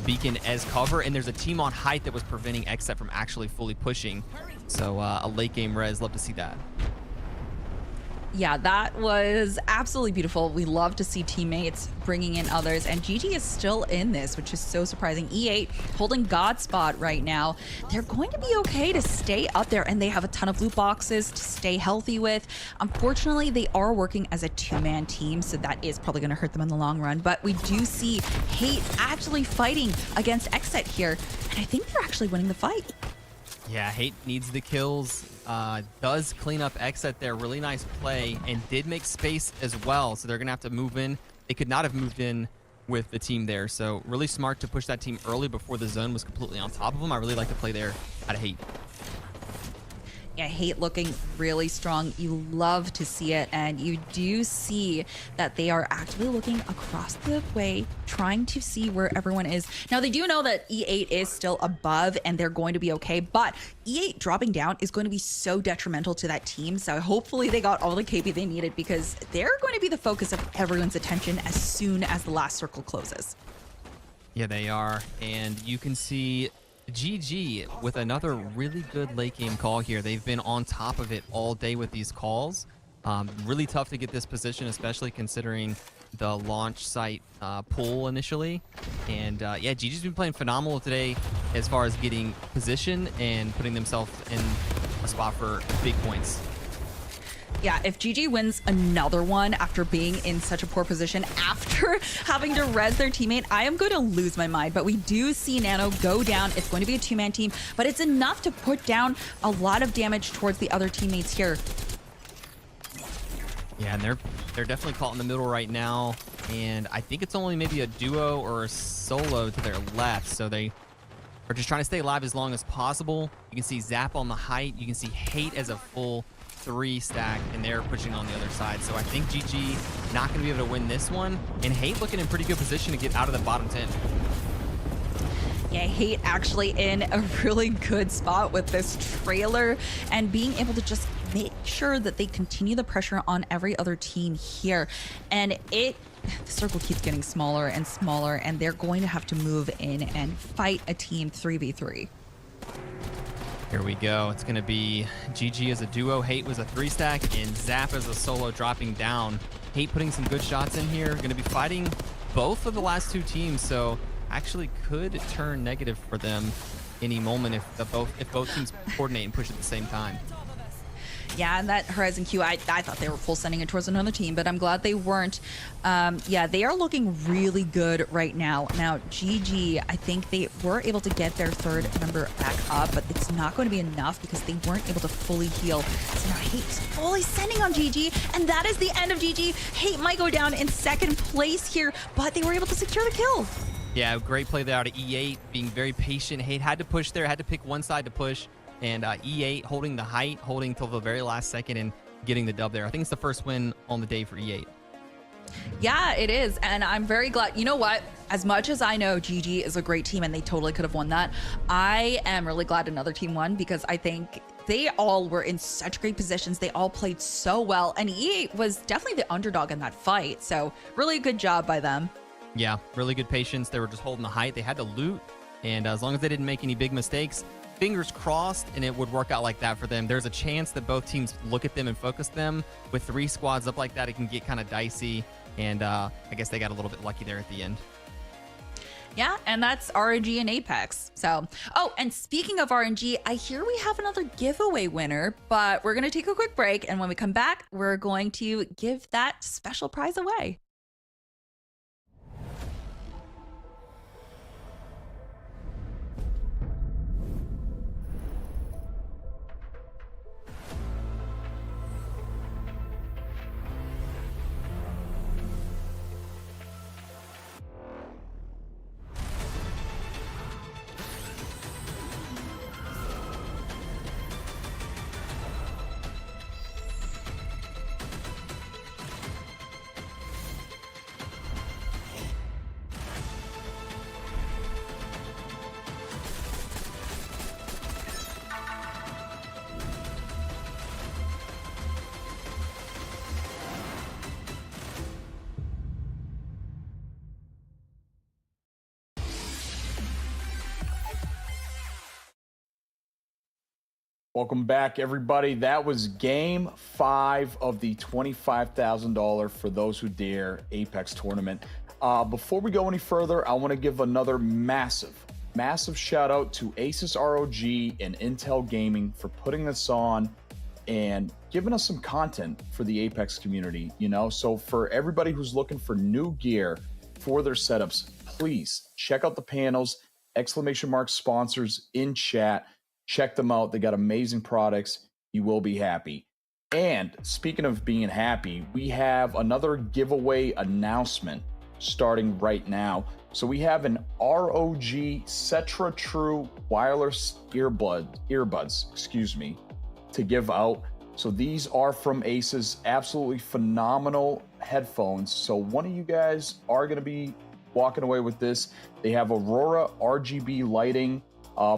[SPEAKER 3] beacon as cover, and there's a team on height that was preventing Xset from actually fully pushing. So a late game Rez, love to see that.
[SPEAKER 2] Yeah, that was absolutely beautiful. We love to see teammates bringing in others, and GG is still in this, which is so surprising. E8 holding God spot right now. They're going to be okay to stay up there, and they have a ton of loot boxes to stay healthy with. Unfortunately, they are working as a two-man team, so that is probably going to hurt them in the long run, but we do see Hate actually fighting against Xset here, and I think they're actually winning the fight.
[SPEAKER 3] Yeah, Hate needs the kills. Does clean up Xset there. Really nice play, and did make space as well. So they're going to have to move in. They could not have moved in with the team there. So really smart to push that team early before the zone was completely on top of them. I really like the play there out of Hate.
[SPEAKER 2] Yeah, Hate looking really strong. You love to see it, and you do see that they are actively looking across the way, trying to see where everyone is. Now, they do know that E8 is still above, and they're going to be okay, but E8 dropping down is going to be so detrimental to that team, so hopefully they got all the KP they needed, because they're going to be the focus of everyone's attention as soon as the last circle closes.
[SPEAKER 3] Yeah, they are, and you can see GG with another really good late game call here. They've been on top of it all day with these calls. Really tough to get this position, especially considering the launch site pull initially. And yeah, GG's been playing phenomenal today as far as getting position and putting themselves in a spot for big points.
[SPEAKER 2] Yeah, if GG wins another one after being in such a poor position, after having to res their teammate, I am going to lose my mind. But we do see Nano go down. It's going to be a two-man team, but it's enough to put down a lot of damage towards the other teammates here.
[SPEAKER 3] Yeah, and they're definitely caught in the middle right now. And I think it's only maybe a duo or a solo to their left. So they are just trying to stay alive as long as possible. You can see Zap on the height. You can see Hate as a full 3 stack, and they're pushing on the other side. So I think GG not going to be able to win this one, and Hate looking in pretty good position to get out of the bottom 10.
[SPEAKER 2] Yeah, Hate actually in a really good spot with this trailer and being able to just make sure that they continue the pressure on every other team here. And the circle keeps getting smaller and smaller, and they're going to have to move in and fight a team 3v3.
[SPEAKER 3] Here we go. It's going to be GG as a duo. Hate was a 3 stack, and Zap as a solo dropping down. Hate putting some good shots in here. Going to be fighting both of the last 2 teams, so actually could turn negative for them any moment if both teams coordinate and push at the same time.
[SPEAKER 2] Yeah, and that Horizon Q, I thought they were full sending it towards another team, but I'm glad they weren't. Yeah, they are looking really good right now. Now, GG, I think they were able to get their third member back up, but it's not going to be enough because they weren't able to fully heal. So now Hate's fully sending on GG, and that is the end of GG. Hate might go down in second place here, but they were able to secure the kill.
[SPEAKER 3] Yeah, great play there out of E8, being very patient. Hate had to push there, had to pick one side to push. And E8 holding the height, holding till the very last second and getting the dub there. I think it's the first win on the day for E8.
[SPEAKER 2] Yeah, it is. And I'm very glad. You know what? As much as I know GG is a great team and they totally could have won that, I am really glad another team won because I think they all were in such great positions. They all played so well. And E8 was definitely the underdog in that fight. So really good job by them.
[SPEAKER 3] Yeah, really good patience. They were just holding the height. They had to loot. And as long as they didn't make any big mistakes, fingers crossed, and it would work out like that for them. There's a chance that both teams look at them and focus them. With 3 squads up like that, it can get kind of dicey, and I guess they got a little bit lucky there at the end.
[SPEAKER 2] Yeah, and that's RNG and Apex. So, oh, and speaking of RNG, I hear we have another giveaway winner, but we're going to take a quick break, and when we come back, we're going to give that special prize away.
[SPEAKER 1] Welcome back, everybody. That was game 5 of the $25,000 For Those Who Dare Apex tournament. Before we go any further, I want to give another massive shout out to Aces ROG and Intel Gaming for putting this on and giving us some content for the Apex community, you know? So for everybody who's looking for new gear for their setups, please check out the panels, ! sponsors in chat. Check them out. They got amazing products. You will be happy. And speaking of being happy, we have another giveaway announcement starting right now. So we have an ROG Cetra True wireless earbuds, to give out. So these are from Aces, absolutely phenomenal headphones. So one of you guys are going to be walking away with this. They have Aurora RGB lighting,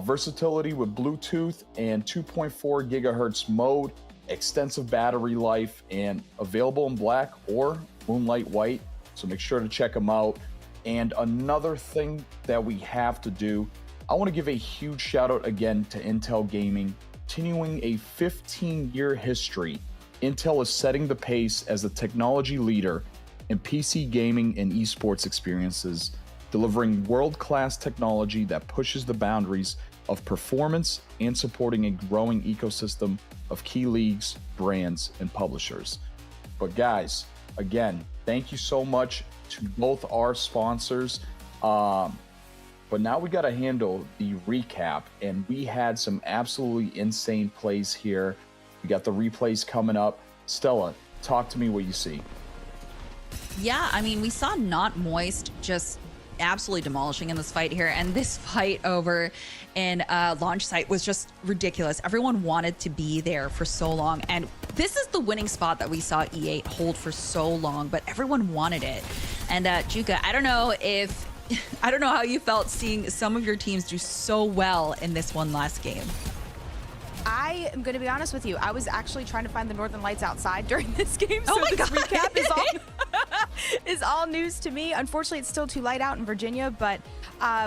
[SPEAKER 1] versatility with Bluetooth and 2.4 gigahertz mode, extensive battery life, and available in black or moonlight white. So make sure to check them out. And another thing that we have to do, I want to give a huge shout out again to Intel Gaming. Continuing a 15-year history, Intel is setting the pace as a technology leader in PC gaming and esports experiences, delivering world-class technology that pushes the boundaries of performance and supporting a growing ecosystem of key leagues, brands, and publishers. But guys, again, thank you so much to both our sponsors. But now we got to handle the recap, and we had some absolutely insane plays here. We got the replays coming up. Stella, talk to me what you see.
[SPEAKER 2] Yeah, I mean, we saw Not Moist just absolutely demolishing in this fight here, and this fight over in launch site was just ridiculous. Everyone wanted to be there for so long, and this is the winning spot that we saw E8 hold for so long, but everyone wanted it. And Juka, I don't know how you felt seeing some of your teams do so well in this one last game.
[SPEAKER 4] I am going to be honest with you. I was actually trying to find the Northern Lights outside during this game, so
[SPEAKER 2] my
[SPEAKER 4] this
[SPEAKER 2] God.
[SPEAKER 4] recap is all news to me. Unfortunately, it's still too light out in Virginia, but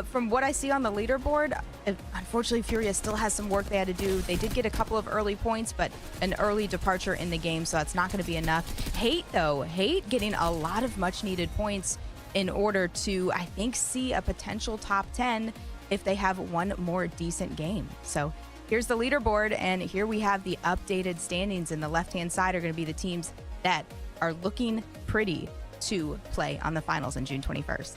[SPEAKER 4] from what I see on the leaderboard, unfortunately, Furia still has some work they had to do. They did get a couple of early points, but an early departure in the game, so that's not going to be enough. Hate getting a lot of much-needed points in order to, I think, see a potential top 10 if they have one more decent game. So here's the leaderboard, and here we have the updated standings. In the left-hand side are going to be the teams that are looking pretty to play on the finals on June 21st.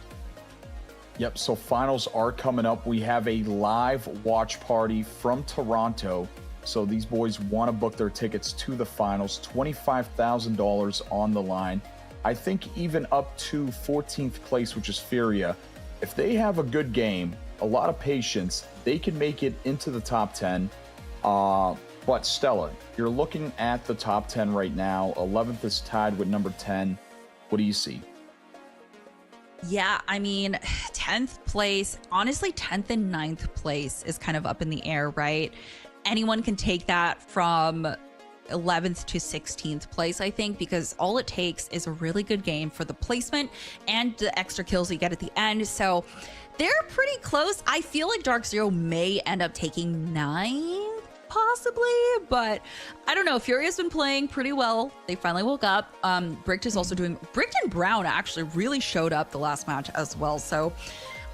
[SPEAKER 1] Yep, so finals are coming up. We have a live watch party from Toronto. So these boys want to book their tickets to the finals, $25,000 on the line. I think even up to 14th place, which is Furia, if they have a good game, a lot of patience, they can make it into the top 10. But Stella, you're looking at the top 10 right now. 11th is tied with number 10. What do you see?
[SPEAKER 2] Yeah, I mean, 10th place, honestly, 10th and 9th place is kind of up in the air, right? Anyone can take that from 11th to 16th place, I think, because all it takes is a really good game for the placement and the extra kills you get at the end. So they're pretty close. I feel like Dark Zero may end up taking 9th, possibly, but I don't know. Furia's been playing pretty well. They finally woke up. Bricked is also doing. Bricked and Brown actually really showed up the last match as well. So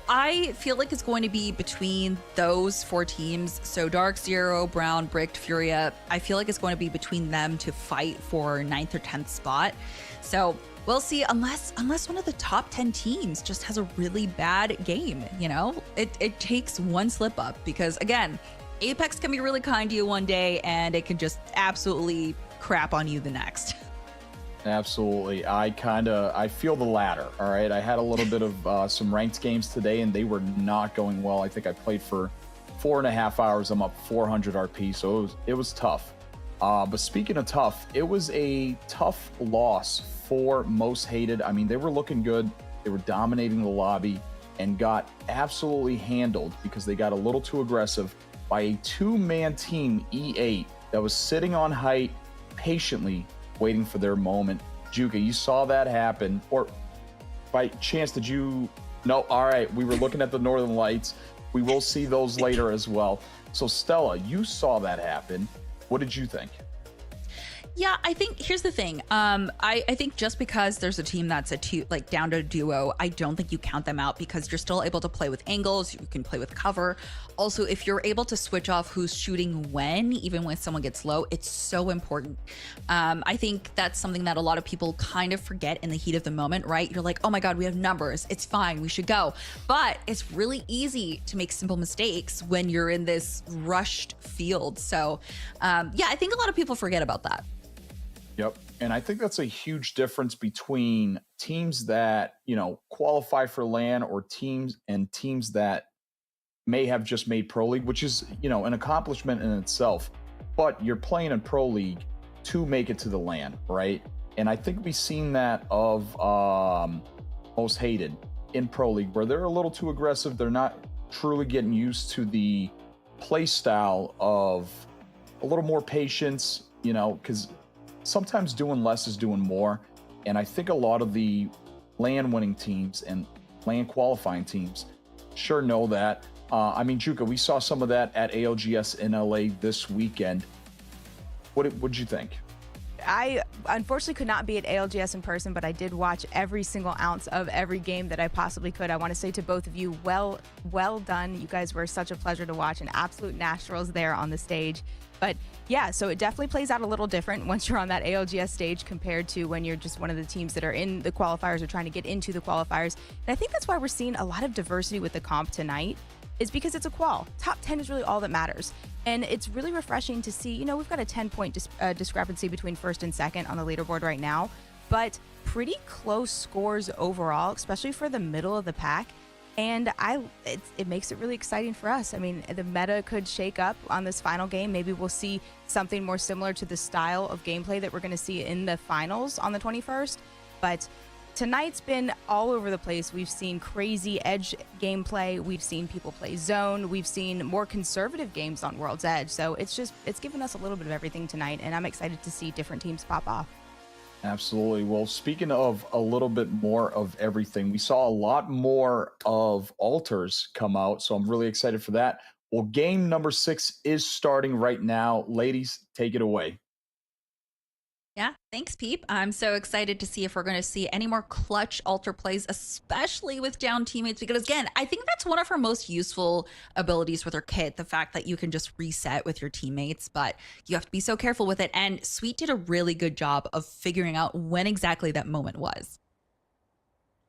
[SPEAKER 2] I feel like it's going to be between those 4 teams. So Dark Zero, Brown, Bricked, Furia. I feel like it's going to be between them to fight for 9th or 10th spot. So we'll see, unless one of the top 10 teams just has a really bad game, you know? It takes one slip up, because again, Apex can be really kind to you one day and it can just absolutely crap on you the next.
[SPEAKER 1] Absolutely. I feel the latter. All right. I had a little bit of some ranked games today and they were not going well. I think I played for 4.5 hours. I'm up 400 RP. So it was tough. But speaking of tough, it was a tough loss for Most Hated. I mean, they were looking good. They were dominating the lobby and got absolutely handled because they got a little too aggressive by a 2-man team, E8, that was sitting on height, patiently waiting for their moment. Juka, you saw that happen, or by chance did you? No, all right, we were looking at the Northern Lights. We will see those later as well. So Stella, you saw that happen. What did you think?
[SPEAKER 2] Yeah, I think here's the thing. I think just because there's a team that's down to a duo, I don't think you count them out because you're still able to play with angles. You can play with cover. Also, if you're able to switch off who's shooting when, even when someone gets low, it's so important. I think that's something that a lot of people kind of forget in the heat of the moment, right? You're like, oh my God, we have numbers. It's fine. We should go. But it's really easy to make simple mistakes when you're in this rushed field. So yeah, I think a lot of people forget about that.
[SPEAKER 1] Yep. And I think that's a huge difference between teams that, qualify for LAN or teams that may have just made Pro League, which is, an accomplishment in itself. But you're playing in Pro League to make it to the LAN, right? And I think we've seen that of Most Hated in Pro League, where they're a little too aggressive. They're not truly getting used to the play style of a little more patience, because sometimes doing less is doing more. And I think a lot of the LAN winning teams and LAN qualifying teams sure know that. Juka, we saw some of that at ALGS in LA this weekend. What'd you think?
[SPEAKER 4] I unfortunately could not be at ALGS in person, but I did watch every single ounce of every game that I possibly could. I want to say to both of you, well done. You guys were such a pleasure to watch and absolute naturals there on the stage. But yeah, so it definitely plays out a little different once you're on that ALGS stage compared to when you're just one of the teams that are in the qualifiers or trying to get into the qualifiers. And I think that's why we're seeing a lot of diversity with the comp tonight, is because it's a qual. Top 10 is really all that matters. And it's really refreshing to see, we've got a 10-point discrepancy between first and second on the leaderboard right now, but pretty close scores overall, especially for the middle of the pack. And it makes it really exciting for us. I mean, the meta could shake up on this final game. Maybe we'll see something more similar to the style of gameplay that we're going to see in the finals on the 21st. But tonight's been all over the place. We've seen crazy edge gameplay. We've seen people play zone. We've seen more conservative games on World's Edge. So it's given us a little bit of everything tonight. And I'm excited to see different teams pop off.
[SPEAKER 1] Absolutely. Well, speaking of a little bit more of everything, we saw a lot more of alters come out, so I'm really excited for that. Well, game number 6 is starting right now. Ladies, take it away.
[SPEAKER 2] Yeah, thanks, Peep. I'm so excited to see if we're going to see any more clutch alter plays, especially with down teammates, because again, I think that's one of her most useful abilities with her kit, the fact that you can just reset with your teammates, but you have to be so careful with it. And Sweet did a really good job of figuring out when exactly that moment was.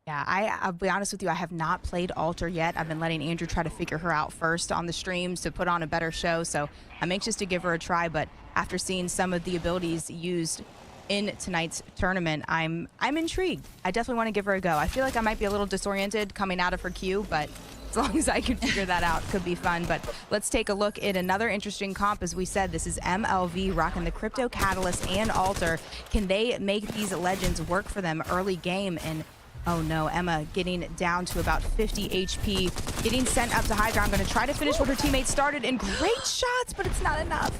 [SPEAKER 4] Yeah, I'll be honest with you, I have not played Alter yet. I've been letting Andrew try to figure her out first on the streams to put on a better show, so I'm anxious to give her a try, but after seeing some of the abilities used in tonight's tournament, I'm intrigued. I definitely want to give her a go. I feel like I might be a little disoriented coming out of her queue, but as long as I can figure that out, could be fun. But let's take a look at another interesting comp. As we said, this is MLV rocking the Crypto Catalyst and Alter. Can they make these legends work for them early game? And oh no, Emma getting down to about 50 HP, getting sent up to high ground, going to try to finish what her teammates started, and great shots, but it's not enough.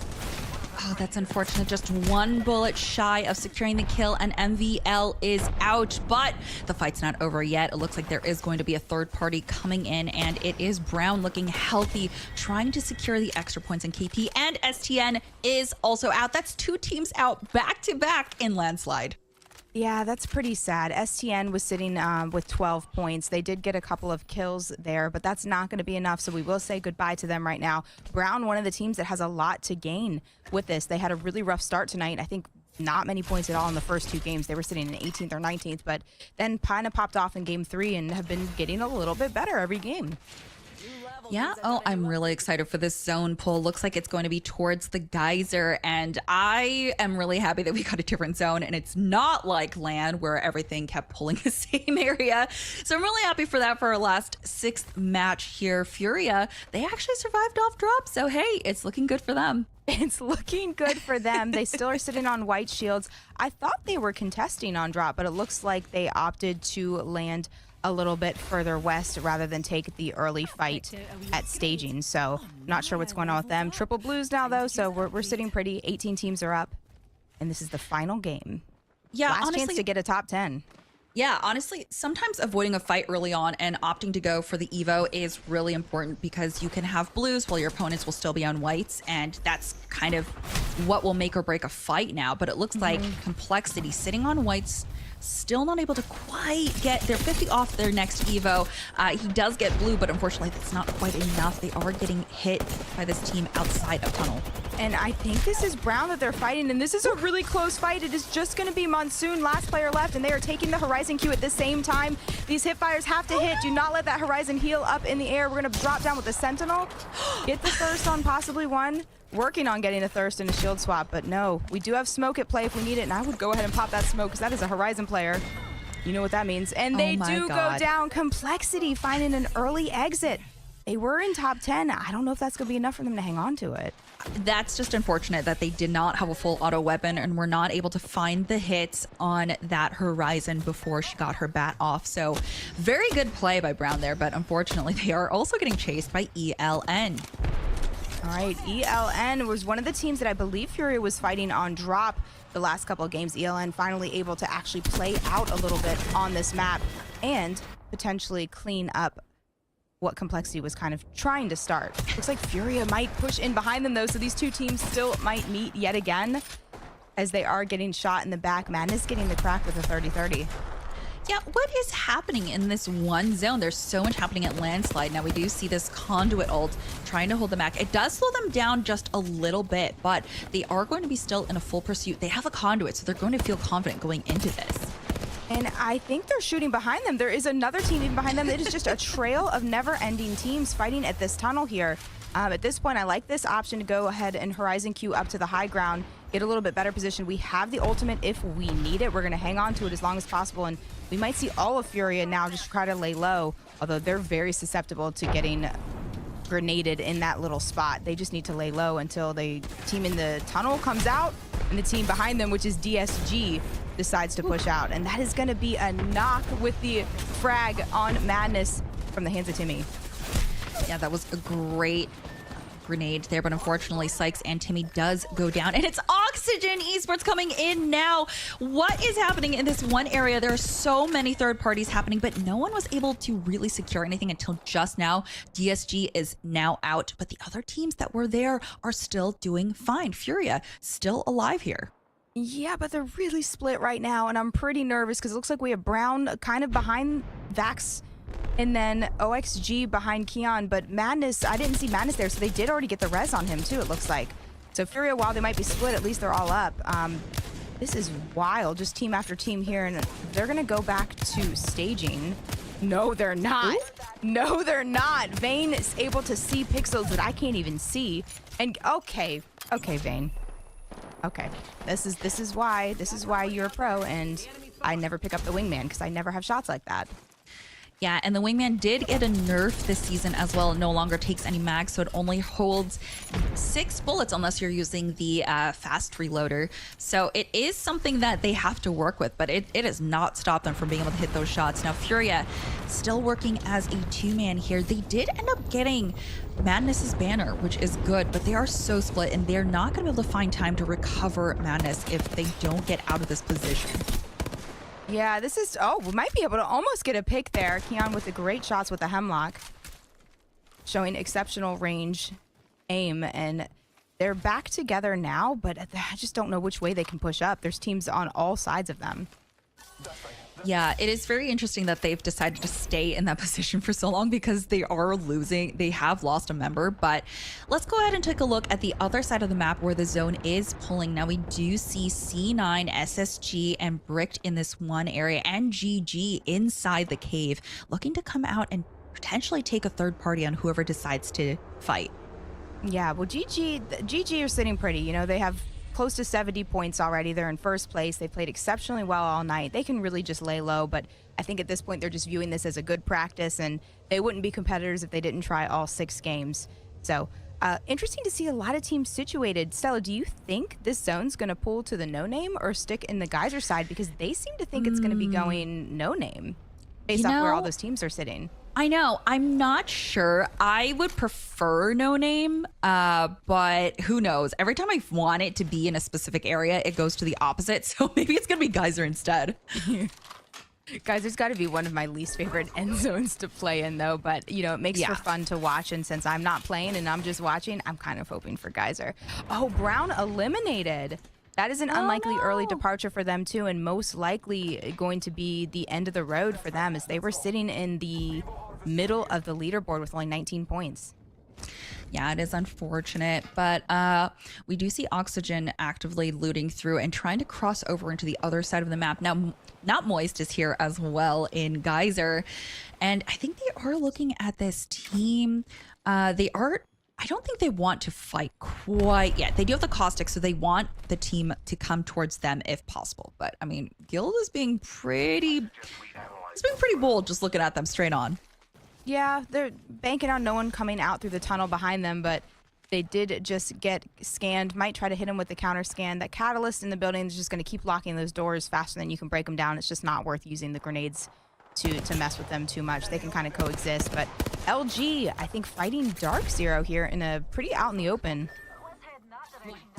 [SPEAKER 2] Oh, that's unfortunate. Just one bullet shy of securing the kill, and MVL is out. But the fight's not over yet. It looks like there is going to be a third party coming in, and it is Brown looking healthy, trying to secure the extra points in KP, and STN is also out. That's 2 teams out back-to-back in Landslide.
[SPEAKER 4] Yeah, that's pretty sad. STN was sitting with 12 points. They did get a couple of kills there, but that's not going to be enough, so we will say goodbye to them right now. Brown, one of the teams that has a lot to gain with this. They had a really rough start tonight. I think not many points at all in the first 2 games. They were sitting in 18th or 19th, but then kind of popped off in game 3 and have been getting a little bit better every game.
[SPEAKER 2] Yeah. Oh, I'm really excited for this zone pull. Looks like it's going to be towards the geyser. And I am really happy that we got a different zone. And it's not like LAN where everything kept pulling the same area. So I'm really happy for that for our last 6th match here. Furia, they actually survived off drop. So, hey, it's looking good for them.
[SPEAKER 4] It's looking good for them. They still are sitting on white shields. I thought they were contesting on drop, but it looks like they opted to land a little bit further west rather than take the early fight at staging. So not sure what's going on with them. Triple blues now though, so we're sitting pretty. 18 teams are up, and this is the final game.
[SPEAKER 2] Yeah,
[SPEAKER 4] last
[SPEAKER 2] honestly,
[SPEAKER 4] chance to get a top 10.
[SPEAKER 2] Yeah, honestly, sometimes avoiding a fight early on and opting to go for the Evo is really important because you can have blues while your opponents will still be on whites, and that's kind of what will make or break a fight now. But it looks like Complexity sitting on whites, still not able to quite get their 50 off their next Evo. He does get blue, but unfortunately that's not quite enough. They are getting hit by this team outside of tunnel.
[SPEAKER 4] And I think this is Brown that they're fighting, and this is a really close fight. It is just going to be Monsoon, last player left, and they are taking the Horizon Q at the same time. These hip fires have to hit. Do not let that Horizon heal up in the air. We're going to drop down with the Sentinel. Get the thirst on possibly one. Working on getting a thirst and a shield swap, but no, we do have smoke at play if we need it, and I would go ahead and pop that smoke because that is a Horizon player. You know what that means. And they do go down. Complexity finding an early exit. They were in top 10. I don't know if that's going to be enough for them to hang on to it.
[SPEAKER 2] That's just unfortunate that they did not have a full auto weapon and were not able to find the hits on that Horizon before she got her bat off. So very good play by Brown there, but unfortunately they are also getting chased by ELN.
[SPEAKER 4] All right, ELN was one of the teams that I believe Furia was fighting on drop the last couple of games. ELN finally able to actually play out a little bit on this map and potentially clean up what Complexity was kind of trying to start. Looks like Furia might push in behind them though, so these two teams still might meet yet again as they are getting shot in the back. Madness getting the crack with a 30-30.
[SPEAKER 2] Yeah, what is happening in this one zone? There's so much happening at Landslide. Now we do see this Conduit ult trying to hold them back. It does slow them down just a little bit, but they are going to be still in a full pursuit. They have a Conduit, so they're going to feel confident going into this.
[SPEAKER 4] And I think they're shooting behind them. There is another team even behind them. It is just a trail of never-ending teams fighting at this tunnel here. At this point, I like this option to go ahead and Horizon Q up to the high ground, get a little bit better position. We have the ultimate if we need it. We're going to hang on to it as long as possible, and we might see all of Furia now just try to lay low, although they're very susceptible to getting grenaded in that little spot. They just need to lay low until the team in the tunnel comes out and the team behind them, which is DSG, decides to push out. And that is going to be a knock with the frag on Madness from the hands of Timmy.
[SPEAKER 2] Yeah, that was a great grenade there, but unfortunately Sykes and Timmy does go down, and it's Oxygen Esports coming in now. What is happening in this one area? There are so many third parties happening, but no one was able to really secure anything until just now. DSG is now out, but the other teams that were there are still doing fine. Furia still alive here.
[SPEAKER 4] Yeah, but they're really split right now, and I'm pretty nervous because it looks like we have Brown kind of behind Vax and then OXG behind Keon, but Madness, I didn't see Madness there, so they did already get the res on him too, it looks like. So Furia, while they might be split, at least they're all up. This is wild, just team after team here, and they're gonna go back to staging. No, they're not. No, they're not. Vayne is able to see pixels that I can't even see. And okay, Vayne. Okay, this is why you're a pro, and I never pick up the wingman because I never have shots like that.
[SPEAKER 2] Yeah, and the wingman did get a nerf this season as well. It no longer takes any mags, so it only holds 6 bullets unless you're using the fast reloader. So it is something that they have to work with, but it has not stopped them from being able to hit those shots. Now Furia still working as a 2-man here. They did end up getting Madness's banner, which is good, but they are so split, and they're not going to be able to find time to recover Madness if they don't get out of this position.
[SPEAKER 4] Yeah, this is, oh, we might be able to almost get a pick there. Keon with the great shots with the Hemlock, showing exceptional range aim, and they're back together now, but I just don't know which way they can push up. There's teams on all sides of them.
[SPEAKER 2] Yeah, it is very interesting that they've decided to stay in that position for so long because they are losing. They have lost a member, but let's go ahead and take a look at the other side of the map where the zone is pulling. Now we do see C9, SSG, and Bricked in this one area, and GG inside the cave, looking to come out and potentially take a third party on whoever decides to fight.
[SPEAKER 4] Yeah, well, GG are sitting pretty. You know, they have close to 70 points already. They're in first place. They played exceptionally well all night. They can really just lay low, but I think at this point they're just viewing this as a good practice, and they wouldn't be competitors if they didn't try all 6 games. So interesting to see a lot of teams situated. Stella, do you think this zone's going to pull to the no-name or stick in the Geyser side? Because they seem to think it's going to be going no-name based off where all those teams are sitting.
[SPEAKER 2] I know. I'm not sure. I would prefer no name, but who knows? Every time I want it to be in a specific area, it goes to the opposite. So maybe it's going to be Geyser instead.
[SPEAKER 4] Guys, there's got to be one of my least favorite end zones to play in, though. But, you know, it makes for fun to watch. And since I'm not playing and I'm just watching, I'm kind of hoping for Geyser. Oh, Brown eliminated. That is an unlikely early departure for them, too, and most likely going to be the end of the road for them as they were sitting in the middle of the leaderboard with only 19 points.
[SPEAKER 2] Yeah, it is unfortunate, but we do see Oxygen actively looting through and trying to cross over into the other side of the map. Now, Not Moist is here as well in Geyser, and I think they are looking at this team. They are... I don't think they want to fight quite yet. They do have the caustic, so they want the team to come towards them if possible. But, I mean, Guild is being pretty... It's being pretty bold just looking at them straight on.
[SPEAKER 4] Yeah, they're banking on no one coming out through the tunnel behind them, but they did just get scanned. Might try to hit him with the counter scan. That catalyst in the building is just going to keep locking those doors faster than you can break them down. It's just not worth using the grenades to mess with them too much. They can kind of coexist. But LG, I think, fighting Dark Zero here in a pretty out in the open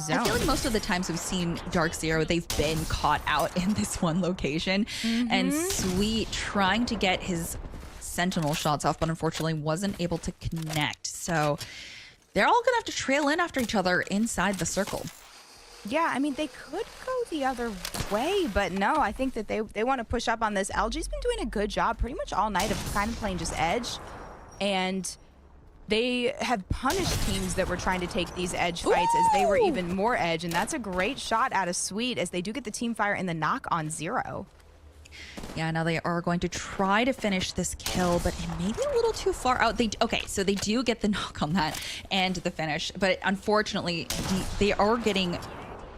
[SPEAKER 4] zone.
[SPEAKER 2] I feel like most of the times we've seen Dark Zero, they've been caught out in this one location. And Sweet trying to get his Sentinel shots off, but unfortunately wasn't able to connect. So they're all gonna have to trail in after each other inside the circle.
[SPEAKER 4] Yeah, I mean, they could go the other way, but no, I think that they want to push up on this. LG's been doing a good job pretty much all night of kind of playing just edge, and they have punished teams that were trying to take these edge fights as they were even more edge, and that's a great shot out of Sweet as they do get the team fire in the knock on Zero.
[SPEAKER 2] Yeah, now they are going to try to finish this kill, but it may be a little too far out. Okay, so they do get the knock on that and the finish, but unfortunately, they are getting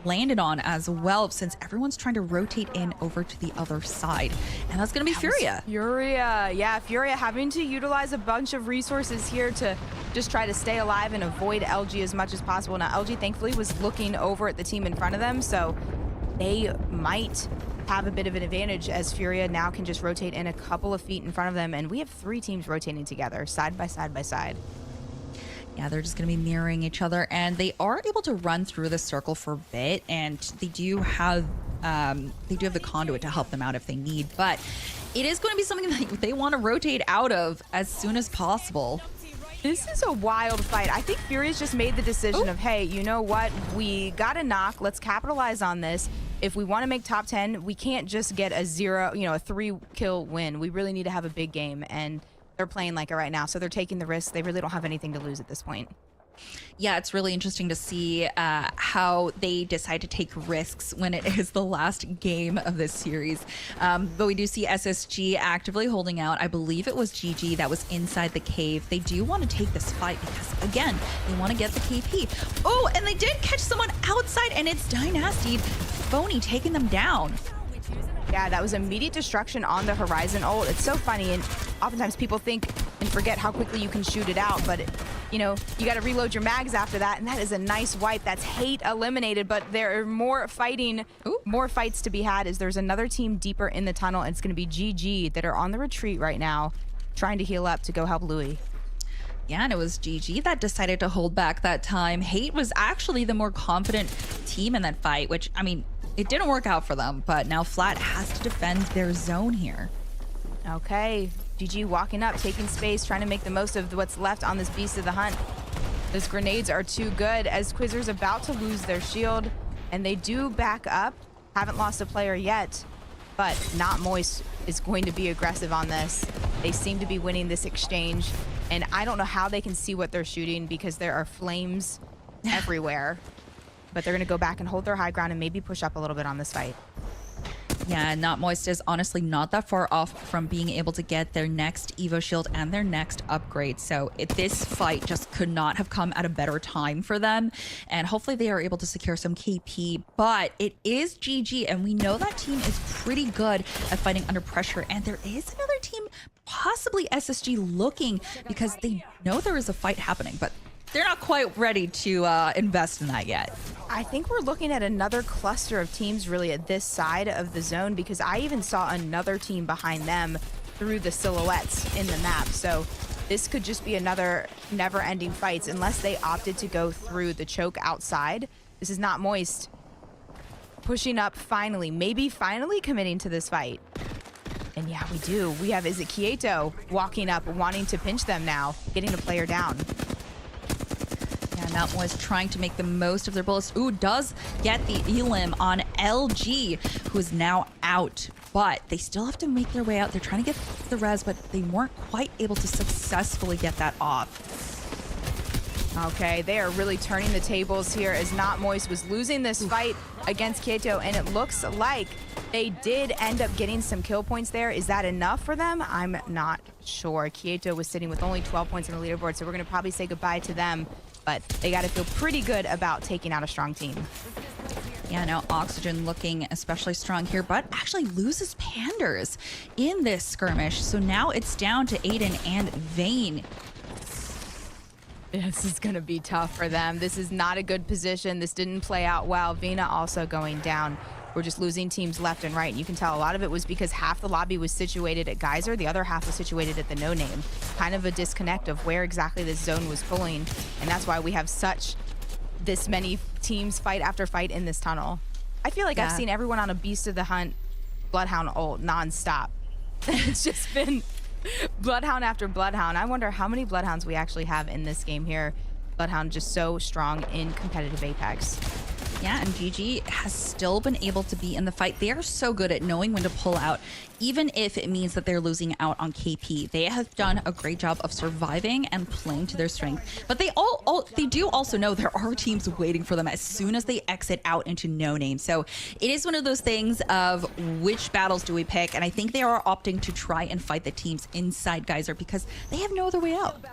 [SPEAKER 2] landed on as well since everyone's trying to rotate in over to the other side. And that's going to be Furia.
[SPEAKER 4] Furia. Yeah, Furia having to utilize a bunch of resources here to just try to stay alive and avoid LG as much as possible. Now, LG thankfully was looking over at the team in front of them, so they might have a bit of an advantage as Furia now can just rotate in a couple of feet in front of them, and we have 3 teams rotating together, side by side by side.
[SPEAKER 2] Yeah, they're just going to be mirroring each other, and they are able to run through the circle for a bit, and they do have the conduit to help them out if they need, but it is going to be something that they want to rotate out of as soon as possible.
[SPEAKER 4] This is a wild fight. I think Furia's just made the decision of, hey, you know what? We got a knock. Let's capitalize on this. If we want to make top 10, we can't just get a 3-kill win. We really need to have a big game, and they're playing like it right now, so they're taking the risk. They really don't have anything to lose at this point.
[SPEAKER 2] Yeah, it's really interesting to see how they decide to take risks when it is the last game of this series. But we do see SSG actively holding out. I believe it was GG that was inside the cave. They do want to take this fight because, again, they want to get the KP. Oh, and they did catch someone outside, and it's Dynasty Phony taking them down.
[SPEAKER 4] Yeah, that was immediate destruction on the Horizon ult. It's so funny, and oftentimes people think and forget how quickly you can shoot it out, but you got to reload your mags after that, and that is a nice wipe. That's Hate eliminated, but there are more fights to be had as there's another team deeper in the tunnel, and it's going to be GG that are on the retreat right now, trying to heal up to go help Louis.
[SPEAKER 2] Yeah, and it was GG that decided to hold back that time. Hate was actually the more confident team in that fight, which, I mean, it didn't work out for them, but now Flat has to defend their zone here.
[SPEAKER 4] Okay, GG walking up, taking space, trying to make the most of what's left on this Beast of the Hunt. Those grenades are too good as Quizzer's about to lose their shield, and they do back up. Haven't lost a player yet, but Not Moist is going to be aggressive on this. They seem to be winning this exchange, and I don't know how they can see what they're shooting because there are flames everywhere. But they're going to go back and hold their high ground and maybe push up a little bit on this fight.
[SPEAKER 2] Yeah, Not Moist is honestly not that far off from being able to get their next Evo Shield and their next upgrade. So this fight just could not have come at a better time for them. And hopefully they are able to secure some KP. But it is GG, and we know that team is pretty good at fighting under pressure. And there is another team, possibly SSG, looking because they know there is a fight happening. But they're not quite ready to invest in that yet.
[SPEAKER 4] I think we're looking at another cluster of teams really at this side of the zone because I even saw another team behind them through the silhouettes in the map. So this could just be another never-ending fights unless they opted to go through the choke outside. This is Not Moist pushing up finally, maybe finally committing to this fight. And yeah, we do. We have, is it Kieto walking up, wanting to pinch them now, getting a player down.
[SPEAKER 2] Yeah, Mountain was trying to make the most of their bullets. Ooh, does get the elim on LG, who is now out. But they still have to make their way out. They're trying to get the res, but they weren't quite able to successfully get that off.
[SPEAKER 4] Okay, they are really turning the tables here as Not Moist was losing this fight against Kieto, and it looks like they did end up getting some kill points there. Is that enough for them? I'm not sure. Kieto was sitting with only 12 points on the leaderboard, so we're going to probably say goodbye to them, but they got to feel pretty good about taking out a strong team.
[SPEAKER 2] Yeah, no, Oxygen looking especially strong here, but actually loses Panders in this skirmish. So now it's down to Aiden and Vayne.
[SPEAKER 4] This is going to be tough for them. This is not a good position. This didn't play out well. Vina also going down. We're just losing teams left and right. And you can tell a lot of it was because half the lobby was situated at Geyser. The other half was situated at the No Name. Kind of a disconnect of where exactly this zone was pulling. And that's why we have this many teams fight after fight in this tunnel. I feel like I've seen everyone on a Beast of the Hunt Bloodhound ult nonstop. It's just been Bloodhound after Bloodhound. I wonder how many Bloodhounds we actually have in this game here. Bloodhound just so strong in competitive Apex.
[SPEAKER 2] Yeah, and GG has still been able to be in the fight. They are so good at knowing when to pull out, even if it means that they're losing out on KP. They have done a great job of surviving and playing to their strength. But they they do also know there are teams waiting for them as soon as they exit out into No Name. So it is one of those things of which battles do we pick? And I think they are opting to try and fight the teams inside Geyser because they have no other way out.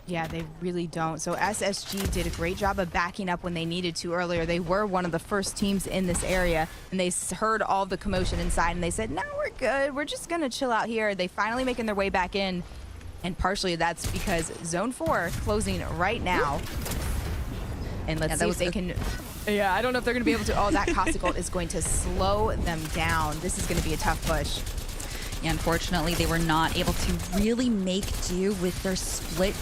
[SPEAKER 4] Yeah, they really don't. So SSG did a great job of backing up when they needed to earlier. They were one of the first teams in this area, and they heard all the commotion inside, and they said, no, we're good. We're just going to chill out here. They finally making their way back in, and partially that's because Zone 4 closing right now. And let's see if they can... Yeah, I don't know if they're going to be able to... Oh, that Caustic ult is going to slow them down. This is going to be a tough push.
[SPEAKER 2] Yeah, unfortunately, they were not able to really make do with their split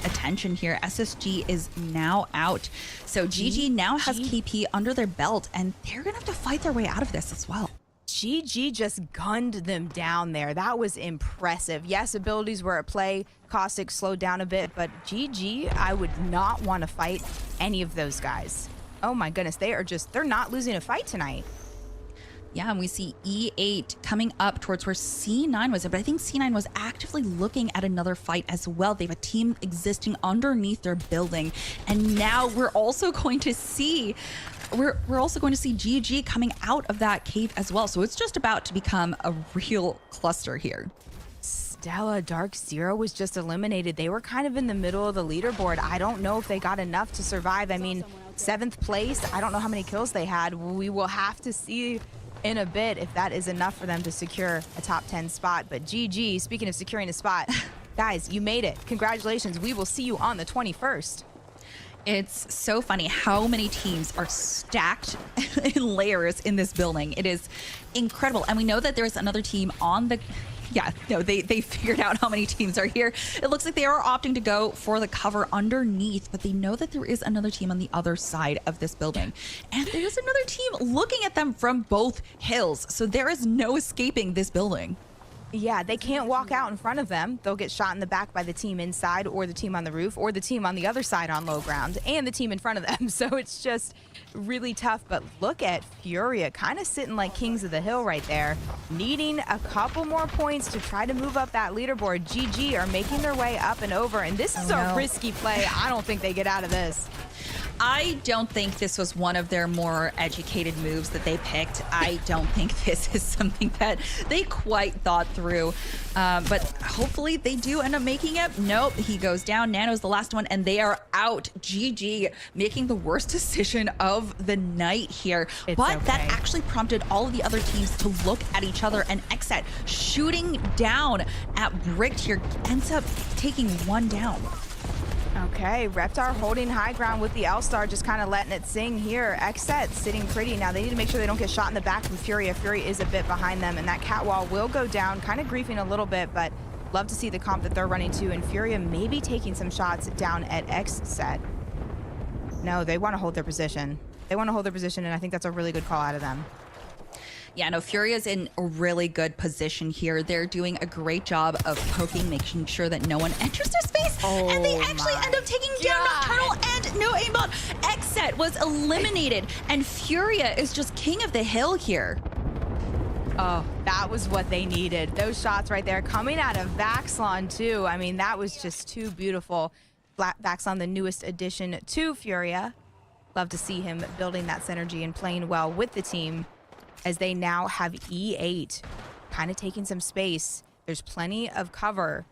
[SPEAKER 2] attention here. SSG is now out. So GG now has KP under their belt, and they're going to have to fight their way out of this as well.
[SPEAKER 4] GG just gunned them down there. That was impressive. Yes, abilities were at play. Caustic slowed down a bit, but GG, I would not want to fight any of those guys. Oh my goodness, they're not losing a fight tonight.
[SPEAKER 2] Yeah, and we see E8 coming up towards where C9 was, but I think C9 was actively looking at another fight as well. They have a team existing underneath their building, and now we're also going to see GG coming out of that cave as well. So it's just about to become a real cluster here.
[SPEAKER 4] Stella Dark Zero was just eliminated. They were kind of in the middle of the leaderboard. I don't know if they got enough to survive. I mean, 7th place. I don't know how many kills they had. We will have to see in a bit if that is enough for them to secure a top 10 spot. But GG, speaking of securing a spot, guys, you made it. Congratulations. We will see you on the 21st.
[SPEAKER 2] It's so funny how many teams are stacked in layers in this building. It is incredible. And we know that there's another team on the... Yeah, no, they figured out how many teams are here. It looks like they are opting to go for the cover underneath, but they know that there is another team on the other side of this building. And there's another team looking at them from both hills. So there is no escaping this building.
[SPEAKER 4] Yeah, they can't walk out in front of them. They'll get shot in the back by the team inside, or the team on the roof, or the team on the other side on low ground, and the team in front of them. So it's just really tough. But look at Furia kind of sitting like kings of the hill right there, needing a couple more points to try to move up that leaderboard. GG are making their way up and over, and this is a risky play. I don't think they get out of this.
[SPEAKER 2] I don't think this was one of their more educated moves that they picked. I don't think this is something that they quite thought through. But hopefully they do end up making it. Nope, he goes down. Nano's the last one, and they are out. GG, making the worst decision of the night here. But that actually prompted all of the other teams to look at each other, and Xset shooting down at Bricked here ends up taking one down.
[SPEAKER 4] Okay, Reptar holding high ground with the L-Star, just kind of letting it sing here. Xset sitting pretty. Now they need to make sure they don't get shot in the back from Furia. Fury is a bit behind them, and that catwall will go down, kind of griefing a little bit, but love to see the comp that they're running to, and Furia maybe taking some shots down at Xset. No, they want to hold their position. They want to hold their position, and I think that's a really good call out of them.
[SPEAKER 2] Yeah, no, Furia's in a really good position here. They're doing a great job of poking, making sure that no one enters their space. And they actually end up taking down Nocturnal and no aimbot. Xset was eliminated, and Furia is just king of the hill here.
[SPEAKER 4] Oh, that was what they needed. Those shots right there coming out of Vaxlon too. I mean, that was just too beautiful. Vaxlon, the newest addition to Furia. Love to see him building that synergy and playing well with the team as they now have E8 kind of taking some space. There's plenty of cover.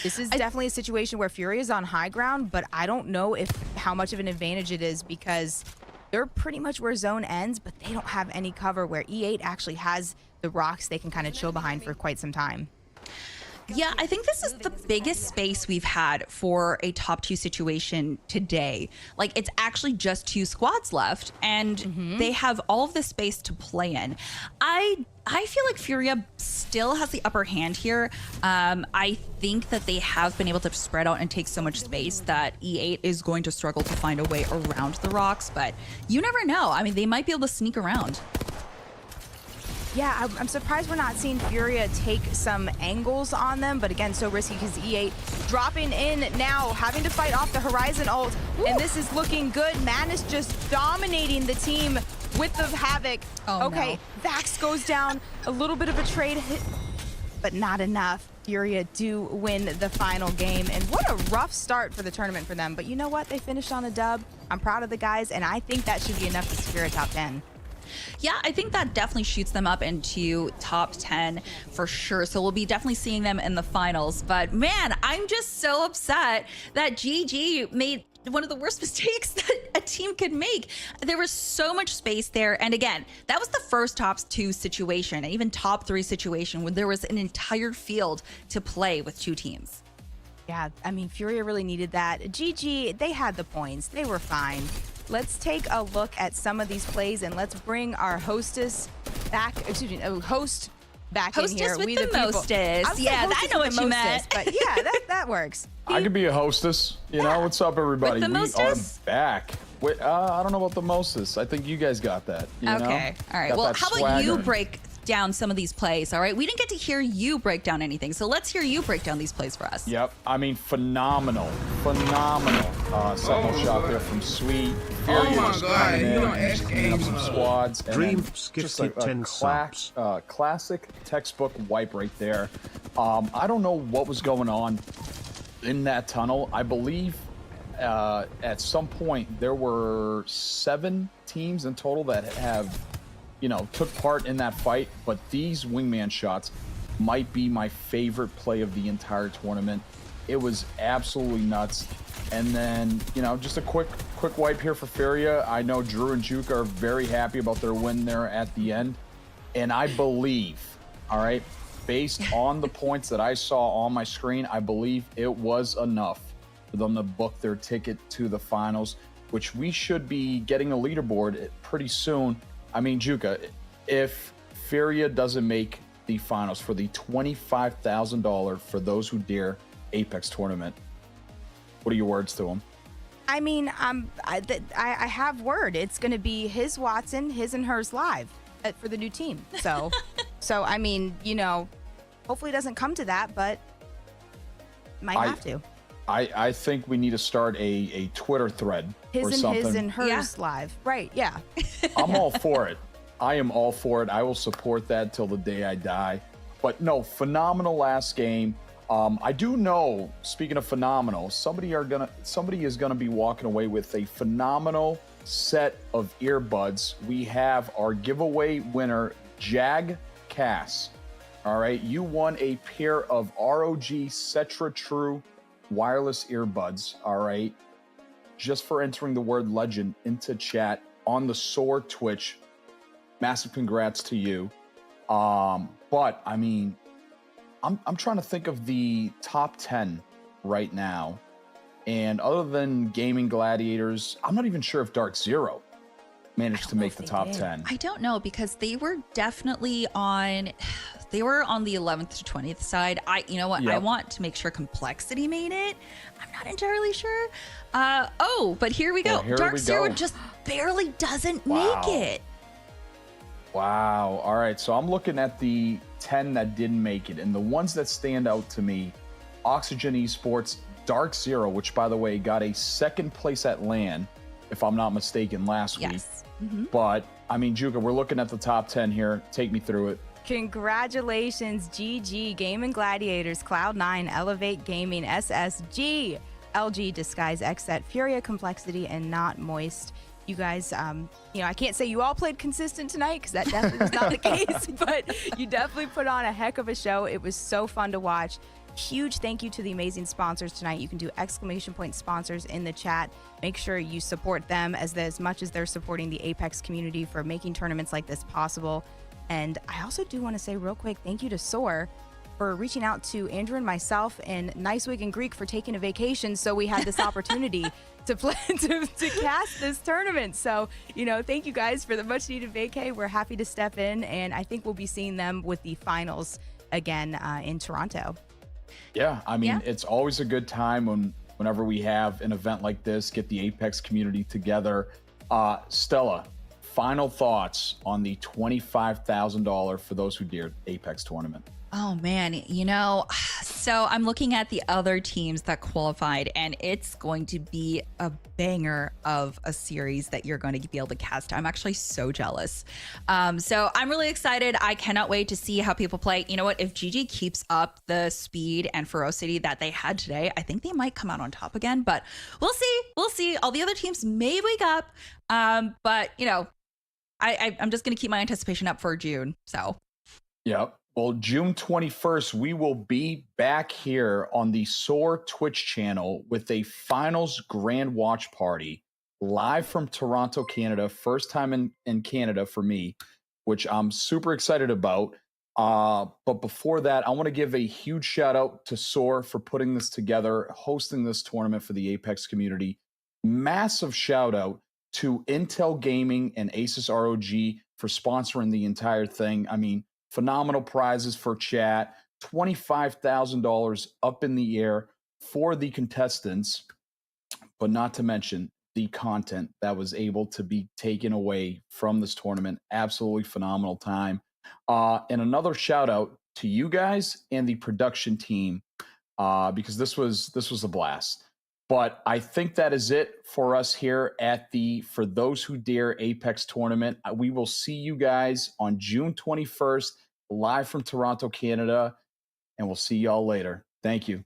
[SPEAKER 4] This is definitely a situation where Furia is on high ground, but I don't know how much of an advantage it is because they're pretty much where zone ends, but they don't have any cover where E8 actually has the rocks they can kind of chill behind for quite some time.
[SPEAKER 2] Yeah, I think this is the biggest space we've had for a top 2 situation today. Like, it's actually just 2 squads left, and they have all of the space to play in. I feel like Furia still has the upper hand here. I think that they have been able to spread out and take so much space that E8 is going to struggle to find a way around the rocks, but you never know. I mean, they might be able to sneak around.
[SPEAKER 4] Yeah, I'm surprised we're not seeing Furia take some angles on them, but again, so risky because E8 dropping in now, having to fight off the Horizon ult, and this is looking good. Madness just dominating the team with the Havoc.
[SPEAKER 2] Oh,
[SPEAKER 4] okay,
[SPEAKER 2] no.
[SPEAKER 4] Vax goes down, a little bit of a trade hit, but not enough. Furia do win the final game, and what a rough start for the tournament for them, but you know what? They finished on a dub. I'm proud of the guys, and I think that should be enough to secure a top 10.
[SPEAKER 2] Yeah, I think that definitely shoots them up into top 10 for sure. So we'll be definitely seeing them in the finals. But man, I'm just so upset that GG made one of the worst mistakes that a team could make. There was so much space there. And again, that was the first top 2 situation, and even top 3 situation when there was an entire field to play with 2 teams.
[SPEAKER 4] Yeah, I mean, Furia really needed that. GG, they had the points. They were fine. Let's take a look at some of these plays, and let's bring our hostess back. Excuse me, host back
[SPEAKER 2] Hostess
[SPEAKER 4] in here.
[SPEAKER 2] with
[SPEAKER 4] We
[SPEAKER 2] the
[SPEAKER 4] people.
[SPEAKER 2] mostest. Yeah, I know what you meant.
[SPEAKER 4] But yeah, that works.
[SPEAKER 1] I could be a hostess. You know, what's up, everybody?
[SPEAKER 2] With the
[SPEAKER 1] We are
[SPEAKER 2] mostess?
[SPEAKER 1] back. Wait, I don't know about the mostest. I think you guys got that. You know?
[SPEAKER 2] Okay. All right.
[SPEAKER 1] Got
[SPEAKER 2] Well,
[SPEAKER 1] that
[SPEAKER 2] how about you
[SPEAKER 1] swagger.
[SPEAKER 2] break down some of these plays? All right. We didn't get to hear you break down anything. So let's hear you break down these plays for us.
[SPEAKER 1] Yep. I mean, phenomenal. Sentinel shot there from Sweet.
[SPEAKER 5] Oh
[SPEAKER 1] Furia
[SPEAKER 5] my
[SPEAKER 1] just
[SPEAKER 5] God,
[SPEAKER 1] coming in,
[SPEAKER 5] you don't
[SPEAKER 1] just
[SPEAKER 5] ask
[SPEAKER 1] cleaning up some
[SPEAKER 5] Ava.
[SPEAKER 1] squads. And
[SPEAKER 6] Dream
[SPEAKER 1] then
[SPEAKER 6] gifted
[SPEAKER 1] just a
[SPEAKER 6] 10 subs.
[SPEAKER 1] classic textbook wipe right there. I don't know what was going on in that tunnel. I believe at some point there were 7 teams in total that have, you know, took part in that fight, but these wingman shots might be my favorite play of the entire tournament. It was absolutely nuts. And then, you know, just a quick wipe here for Furia. I know Drew and Juke are very happy about their win there at the end. And I believe, all right, based on the points that I saw on my screen, I believe it was enough for them to book their ticket to the finals, which we should be getting a leaderboard pretty soon. I mean, Juka, if Furia doesn't make the finals for the $25,000 for those who dare Apex tournament, what are your words to them?
[SPEAKER 4] I mean, I have word. It's going to be his Watson, his and hers live for the new team. So, I mean, you know, hopefully it doesn't come to that, but might have to.
[SPEAKER 1] I think we need to start a Twitter thread or something.
[SPEAKER 4] His and hers live. Right, yeah.
[SPEAKER 1] I'm all for it. I am all for it. I will support that till the day I die. But no, phenomenal last game. I do know, speaking of phenomenal, somebody is gonna be walking away with a phenomenal set of earbuds. We have our giveaway winner, Jag Cass. All right, you won a pair of ROG Cetra True wireless earbuds. All right, just for entering the word legend into chat on the Soar Twitch. Massive congrats to you. But I mean, I'm trying to think of the top 10 right now. And other than Gaming Gladiators, I'm not even sure if Dark Zero managed to make the top 10.
[SPEAKER 2] I don't know, because they were definitely on the 11th to 20th side. You know what?
[SPEAKER 1] Yep.
[SPEAKER 2] I want to make sure Complexity made it. I'm not entirely sure. But here we go.
[SPEAKER 1] Well, here
[SPEAKER 2] Dark
[SPEAKER 1] we
[SPEAKER 2] Zero
[SPEAKER 1] go.
[SPEAKER 2] just barely doesn't
[SPEAKER 1] Wow.
[SPEAKER 2] make it.
[SPEAKER 1] Wow. All right. So I'm looking at the 10 that didn't make it. And the ones that stand out to me, Oxygen Esports, Dark Zero, which, by the way, got a second place at LAN, if I'm not mistaken, last week.
[SPEAKER 2] Yes.
[SPEAKER 1] But, I mean, Juka, we're looking at the top 10 here. Take me through it.
[SPEAKER 4] Congratulations, GG, Gaming Gladiators, Cloud9, Elevate Gaming, SSG, LG, Disguise, Xset, Furia, Complexity, and Not Moist. You guys, I can't say you all played consistent tonight because that definitely was not the case, but you definitely put on a heck of a show. It was so fun to watch. Huge thank you to the amazing sponsors tonight. You can do exclamation point sponsors in the chat. Make sure you support them as much as they're supporting the Apex community for making tournaments like this possible. And I also do want to say real quick, thank you to Soar for reaching out to Andrew and myself and Nice Wig and Greek for taking a vacation so we had this opportunity to play to cast this tournament. So, thank you guys for the much needed vacay. We're happy to step in, and I think we'll be seeing them with the finals again in Toronto.
[SPEAKER 1] Yeah, I mean, It's always a good time whenever we have an event like this, get the Apex community together. Stella, final thoughts on the $25,000 for those who dared Apex tournament.
[SPEAKER 2] Oh man, so I'm looking at the other teams that qualified, and it's going to be a banger of a series that you're going to be able to cast. I'm actually so jealous. So I'm really excited. I cannot wait to see how people play. You know what? If GG keeps up the speed and ferocity that they had today, I think they might come out on top again, but we'll see. We'll see. All the other teams may wake up. But I'm just going to keep my anticipation up for June. So.
[SPEAKER 1] Yep. Well, June 21st, we will be back here on the Soar Twitch channel with a finals grand watch party live from Toronto, Canada. First time in Canada for me, which I'm super excited about. But before that, I want to give a huge shout out to Soar for putting this together, hosting this tournament for the Apex community. Massive shout out to Intel Gaming and Asus ROG for sponsoring the entire thing. I mean, phenomenal prizes for chat, $25,000 up in the air for the contestants, but not to mention the content that was able to be taken away from this tournament. Absolutely phenomenal time. And another shout out to you guys and the production team because this was a blast. But I think that is it for us here at the For Those Who Dare Apex tournament. We will see you guys on June 21st, live from Toronto, Canada, and we'll see y'all later. Thank you.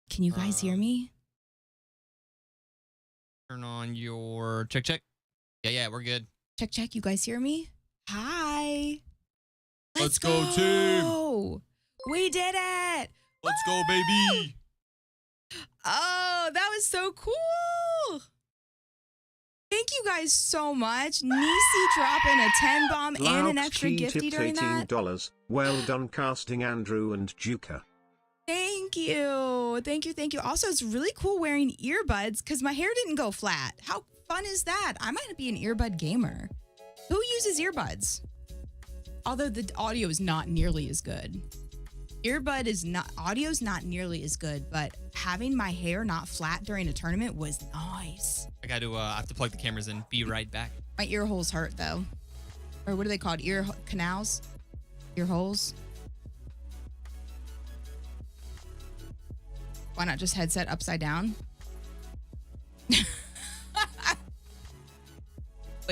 [SPEAKER 4] Can you guys hear me?
[SPEAKER 3] Turn on your check. Yeah, we're good.
[SPEAKER 4] Check. You guys hear me? Hi.
[SPEAKER 3] Let's go, team.
[SPEAKER 4] We did it.
[SPEAKER 3] Let's go, baby.
[SPEAKER 4] Oh, that was so cool. Thank you guys so much. Nisi dropping a 10 bomb and an extra gifty during that.
[SPEAKER 5] $18. Well done casting Andrew and Juka.
[SPEAKER 4] Thank you. Also, it's really cool wearing earbuds because my hair didn't go flat. How fun is that? I might be an earbud gamer. Who uses earbuds? Although the audio is not nearly as good. Audio's not nearly as good, but having my hair not flat during a tournament was nice.
[SPEAKER 3] I have to plug the cameras in. Be right back.
[SPEAKER 4] My ear holes hurt though. Or what are they called? Ear canals? Ear holes? Why not just headset upside down?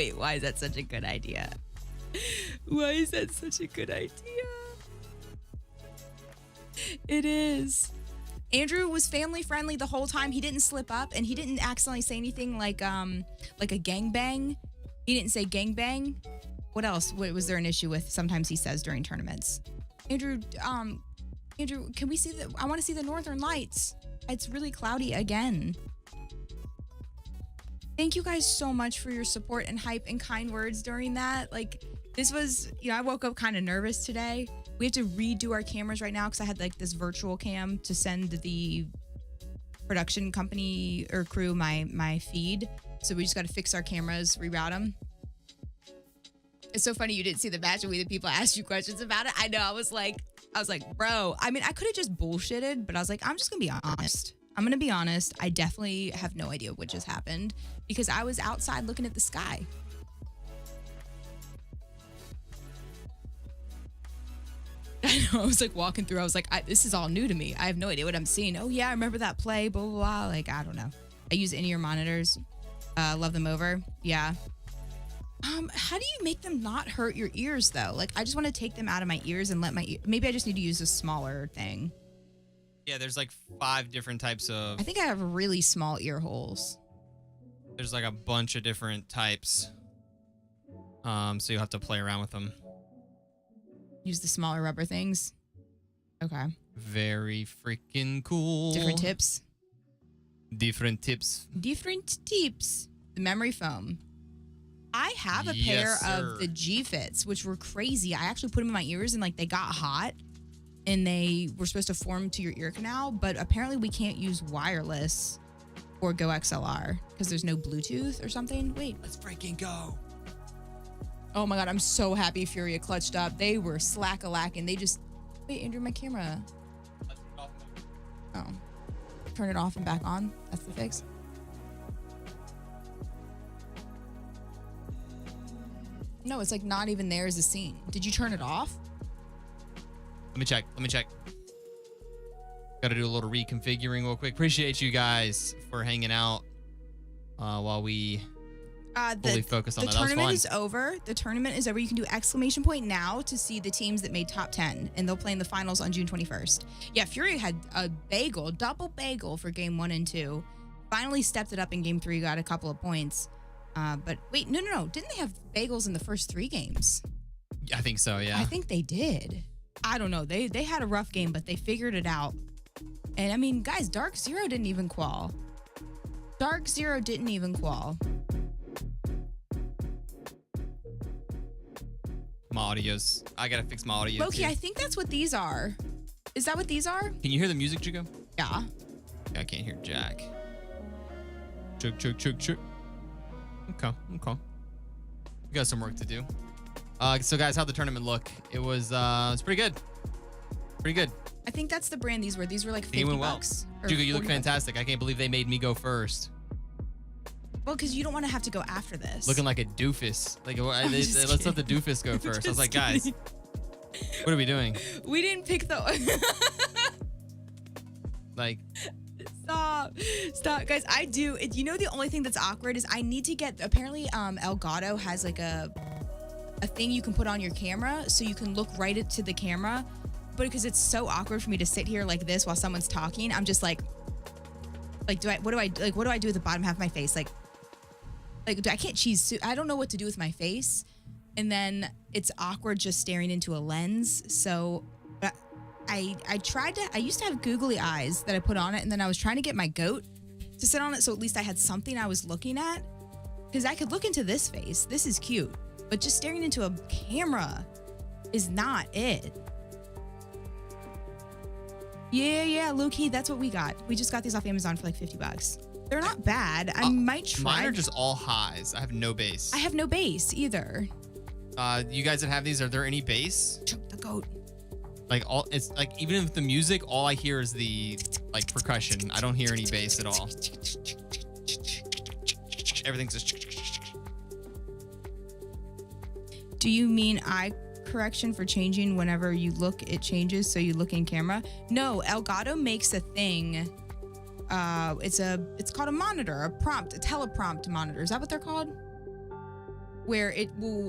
[SPEAKER 4] Wait, why is that such a good idea? Why is that such a good idea? It is. Andrew was family friendly the whole time. He didn't slip up, and he didn't accidentally say anything like a gangbang. He didn't say gangbang. What else? What was there an issue with? Sometimes he says during tournaments. Andrew, can we see I want to see the Northern Lights. It's really cloudy again. Thank you guys so much for your support and hype and kind words during that. Like, this was, I woke up kind of nervous today. We have to redo our cameras right now because I had like this virtual cam to send the production company or crew my feed. So we just got to fix our cameras, reroute them. It's so funny you didn't see the match and the people asked you questions about it. I know. I was like, bro, I mean, I could have just bullshitted, but I was like, I'm just going to be honest. I'm going to be honest. I definitely have no idea what just happened because I was outside looking at the sky. I know. I was like walking through. I was like, this is all new to me. I have no idea what I'm seeing. Oh, yeah, I remember that play, blah, blah, blah. Like, I don't know. I use in-ear monitors. Love them over. Yeah. How do you make them not hurt your ears, though? Like, I just want to take them out of my ears and let maybe I just need to use a smaller thing.
[SPEAKER 3] Yeah, there's like 5 different types of...
[SPEAKER 4] I think I have really small ear holes.
[SPEAKER 3] There's like a bunch of different types. So you'll have to play around with them.
[SPEAKER 4] Use the smaller rubber things. Okay.
[SPEAKER 3] Very freaking cool.
[SPEAKER 4] Different tips.
[SPEAKER 3] Different tips.
[SPEAKER 4] Different tips. The memory foam. I have a pair of the G-Fits, which were crazy. I actually put them in my ears and like they got hot and they were supposed to form to your ear canal, but apparently we can't use wireless or Go XLR because there's no Bluetooth or something. Wait,
[SPEAKER 3] let's freaking go.
[SPEAKER 4] Oh my God, I'm so happy Furia clutched up. They were slack-a-lacking. They just... Wait, Andrew, my camera. Oh. Turn it off and back on. That's the fix. No, it's like not even there as a scene. Did you turn it off?
[SPEAKER 3] Let me check. Got to do a little reconfiguring real quick. Appreciate you guys for hanging out while we... fully focused on that.
[SPEAKER 4] The tournament is over. The tournament is over. You can do exclamation point now to see the teams that made top 10, and they'll play in the finals on June 21st. Yeah, Fury had a double bagel for game 1 and 2. Finally stepped it up in game 3, got a couple of points. But wait, no. Didn't they have bagels in the first 3 games?
[SPEAKER 3] I think so, yeah.
[SPEAKER 4] I think they did. I don't know. They had a rough game, but they figured it out. And I mean, guys, Dark Zero didn't even qual.
[SPEAKER 3] My audio's... I gotta fix my audio,
[SPEAKER 4] Loki,
[SPEAKER 3] too.
[SPEAKER 4] I think that's what these are. Is that what these are?
[SPEAKER 3] Can you hear the music, Jugo?
[SPEAKER 4] Yeah.
[SPEAKER 3] I can't hear Jack. Chook. Okay. We got some work to do. So guys, how'd the tournament look? It was pretty good.
[SPEAKER 4] I think that's the brand these were. These were like 50
[SPEAKER 3] went well.
[SPEAKER 4] bucks.
[SPEAKER 3] Jugo, you look fantastic. I can't believe they made me go first.
[SPEAKER 4] Well, because you don't want to have to go after this.
[SPEAKER 3] Looking like a doofus. Like, let's let the doofus go first. I was like, guys, what are we doing?
[SPEAKER 4] We didn't pick the...
[SPEAKER 3] Like...
[SPEAKER 4] Stop, guys. I do. You know, the only thing that's awkward is I need to get... Apparently, Elgato has like a thing you can put on your camera so you can look right into the camera. But because it's so awkward for me to sit here like this while someone's talking, I'm just like, what do I do with the bottom half of my face? Like I can't cheese. I don't know what to do with my face. And then it's awkward just staring into a lens. So I used to have googly eyes that I put on it. And then I was trying to get my goat to sit on it. So at least I had something I was looking at. Because I could look into this face. This is cute. But just staring into a camera is not it. Yeah, low-key, that's what we got. We just got these off Amazon for like 50 bucks. They're not bad. I might try.
[SPEAKER 3] Mine are just all highs. I have no bass.
[SPEAKER 4] I have no bass either.
[SPEAKER 3] You guys that have these, are there any bass?
[SPEAKER 4] Choke the goat.
[SPEAKER 3] Like it's like even with the music, all I hear is the like percussion. I don't hear any bass at all. Everything's just...
[SPEAKER 4] Do you mean eye correction for changing whenever you look, it changes so you look in camera? No, Elgato makes a thing. It's called a monitor, a teleprompt monitor. Is that what they're called? where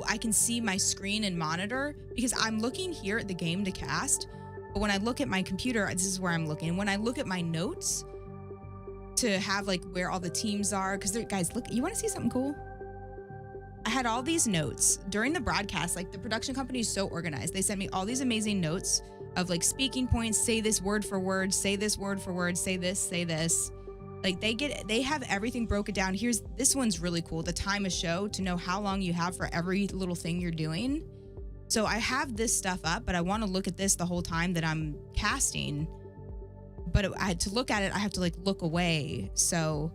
[SPEAKER 4] I can see my screen and monitor, because I'm looking here at the game to cast. But when I look at my computer, this is where I'm looking. When I look at my notes to have like where all the teams are, because guys, look, you want to see something cool? I had all these notes during the broadcast. Like, the production company is so organized. They sent me all these amazing notes of like speaking points, say this word for word, say this word for word, say this, say this. Like, they have everything broken down. This one's really cool. The time of show, to know how long you have for every little thing you're doing. So I have this stuff up, but I want to look at this the whole time that I'm casting. But I had to look at it. I have to like look away. So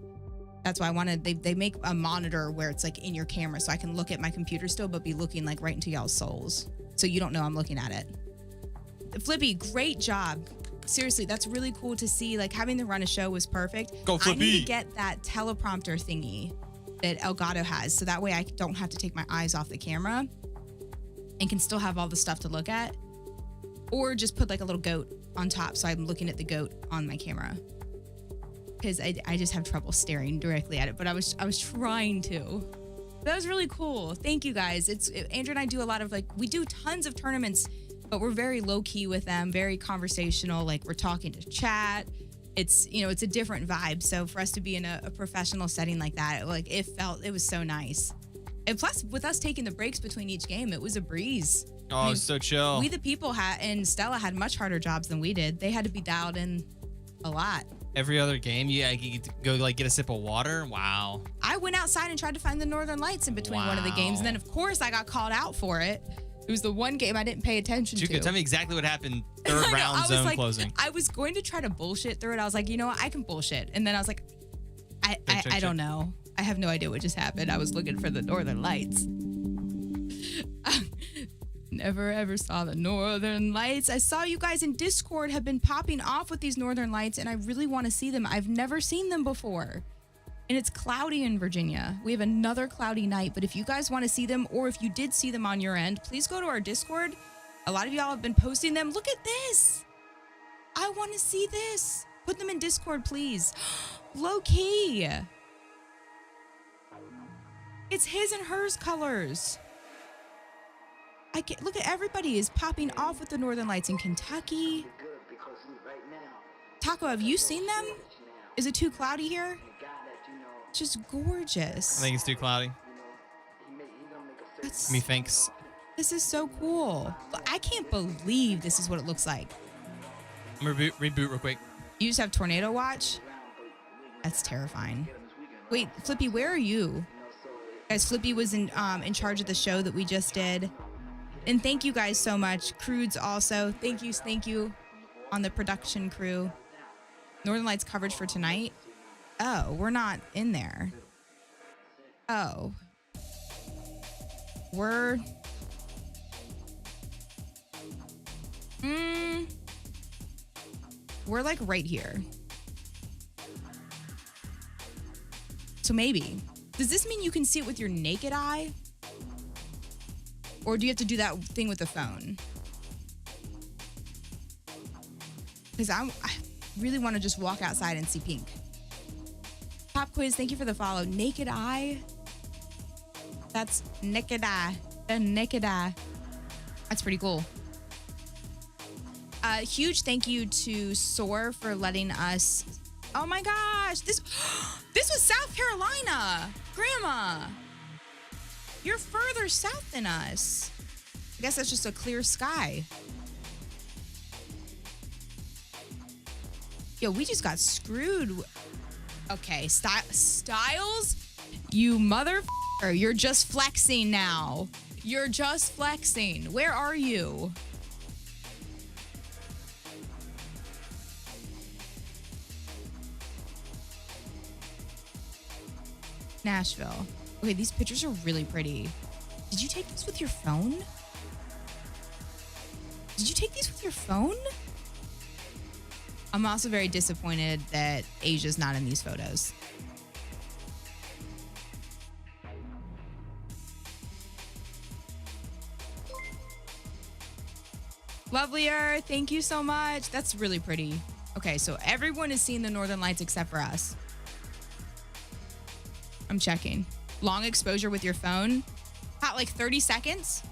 [SPEAKER 4] that's why I wanted, they make a monitor where it's like in your camera, so I can look at my computer still, but be looking like right into y'all's souls. So you don't know I'm looking at it. Flippy, great job. Seriously, that's really cool to see. Like, having to run a show was perfect.
[SPEAKER 3] Go Flippy.
[SPEAKER 4] I need to get that teleprompter thingy that Elgato has, so that way I don't have to take my eyes off the camera and can still have all the stuff to look at. Or just put like a little goat on top, so I'm looking at the goat on my camera. Because I just have trouble staring directly at it, but I was trying to. That was really cool. Thank you guys. Andrew and I do a lot of we do tons of tournaments, but we're very low key with them, very conversational. Like, we're talking to chat. It's, it's a different vibe. So for us to be in a professional setting like that, it was so nice. And plus, with us taking the breaks between each game, it was a breeze.
[SPEAKER 3] Oh, it's so chill.
[SPEAKER 4] We the people and Stella had much harder jobs than we did. They had to be dialed in a lot.
[SPEAKER 3] Every other game, you get to go get a sip of water. Wow.
[SPEAKER 4] I went outside and tried to find the Northern Lights in between one of the games, and then of course I got called out for it. It was the one game I didn't pay attention to.
[SPEAKER 3] Tell me exactly what happened. Third round zone closing.
[SPEAKER 4] I was going to try to bullshit through it. I was like, you know what? I can bullshit. And then I was like, I don't know. I have no idea what just happened. I was looking for the Northern Lights. Never ever saw the Northern Lights. I saw you guys in Discord have been popping off with these Northern Lights, and I really want to see them. I've never seen them before. And it's cloudy in Virginia. We have another cloudy night, but if you guys want to see them, or if you did see them on your end, please go to our Discord. A lot of y'all have been posting them. Look at this. I want to see this. Put them in Discord, please. Low key. It's his and hers colors. Look at everybody is popping off with the Northern Lights in Kentucky. Taco, have you seen them? Is it too cloudy here? It's just gorgeous.
[SPEAKER 3] I think it's too cloudy. Methinks.
[SPEAKER 4] This is so cool. I can't believe this is what it looks like.
[SPEAKER 3] I'm gonna reboot real quick.
[SPEAKER 4] You just have Tornado Watch? That's terrifying. Wait, Flippy, where are you? Guys, Flippy was in charge of the show that we just did. And thank you guys so much. Crudes also. Thank you on the production crew. Northern Lights coverage for tonight. Oh, we're not in there. Oh. We're like right here. So maybe. Does this mean you can see it with your naked eye? Or do you have to do that thing with the phone? Because I really want to just walk outside and see pink. Pop Quiz, thank you for the follow. Naked eye? That's naked eye. The naked eye. That's pretty cool. Huge thank you to Soar for letting us... Oh my gosh, this was South Carolina. Grandma, you're further south than us. I guess that's just a clear sky. Yo, we just got screwed. Okay, Styles, you motherfucker, you're just flexing now. You're just flexing. Where are you? Nashville. Okay, these pictures are really pretty. Did you take these with your phone? Did you take these with your phone? I'm also very disappointed that Asia's not in these photos. Lovelier, thank you so much. That's really pretty. Okay, so everyone is seeing the Northern Lights except for us. I'm checking. Long exposure with your phone. like 30 seconds.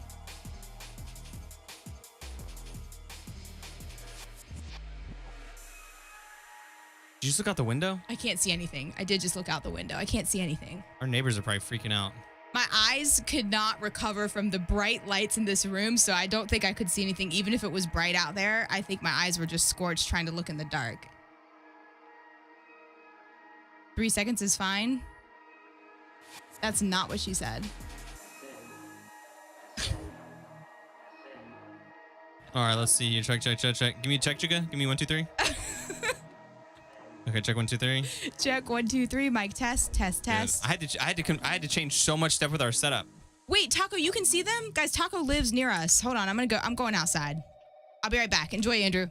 [SPEAKER 6] Did you just look out the window?
[SPEAKER 4] I can't see anything. I did just look out the window. I can't see anything.
[SPEAKER 6] Our neighbors are probably freaking out.
[SPEAKER 4] My eyes could not recover from the bright lights in this room, so I don't think I could see anything. Even if it was bright out there, I think my eyes were just scorched trying to look in the dark. 3 seconds is fine. That's not what she said.
[SPEAKER 6] All right, let's see here. Check. Give me a check, Chica. Give me 1, 2, 3. Okay, check 1, 2, 3.
[SPEAKER 4] Check 1, 2, 3. Mic test.
[SPEAKER 6] Good. I had to change so much stuff with our setup.
[SPEAKER 4] Wait, Taco, you can see them? Guys, Taco lives near us. Hold on, I'm going outside. I'll be right back. Enjoy, Andrew.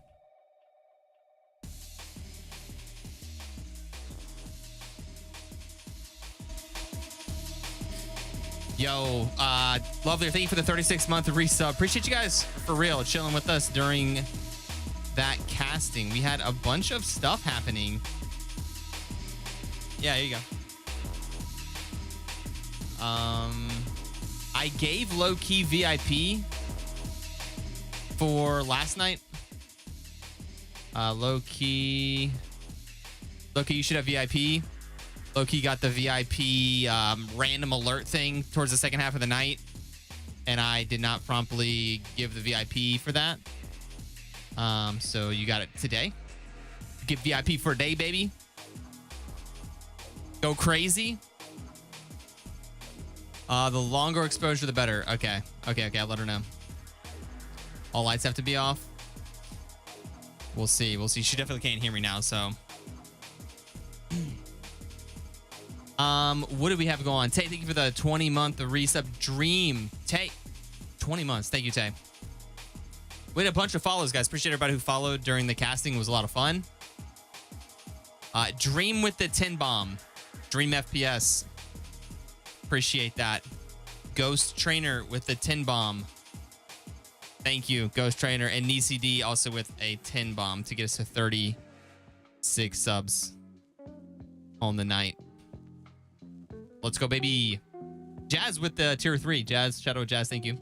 [SPEAKER 3] Yo, lovely. Thank you for the 36-month resub. Appreciate you guys for real chilling with us during that casting. We had a bunch of stuff happening.
[SPEAKER 6] Yeah, here you go.
[SPEAKER 3] I gave low-key VIP for last night. Low-key, you should have VIP. Low-key got the VIP random alert thing towards the second half of the night, and I did not promptly give the VIP for that. So you got it today. Get VIP for a day, baby. Go crazy. The longer exposure, the better. Okay. I'll let her know. All lights have to be off. We'll see.
[SPEAKER 6] She definitely can't hear me now, so.
[SPEAKER 3] What do we have going on? Tay, thank you for the 20-month resub. Dream. Tay, 20 months. Thank you, Tay. We had a bunch of follows, guys. Appreciate everybody who followed during the casting. It was a lot of fun. Dream with the 10 bomb. Dream FPS. Appreciate that. Ghost Trainer with the 10 bomb. Thank you, Ghost Trainer. And NeeCD also with a 10 bomb to get us to 36 subs on the night. Let's go, baby. Jazz with the tier 3. Jazz, Shadow of Jazz, thank you.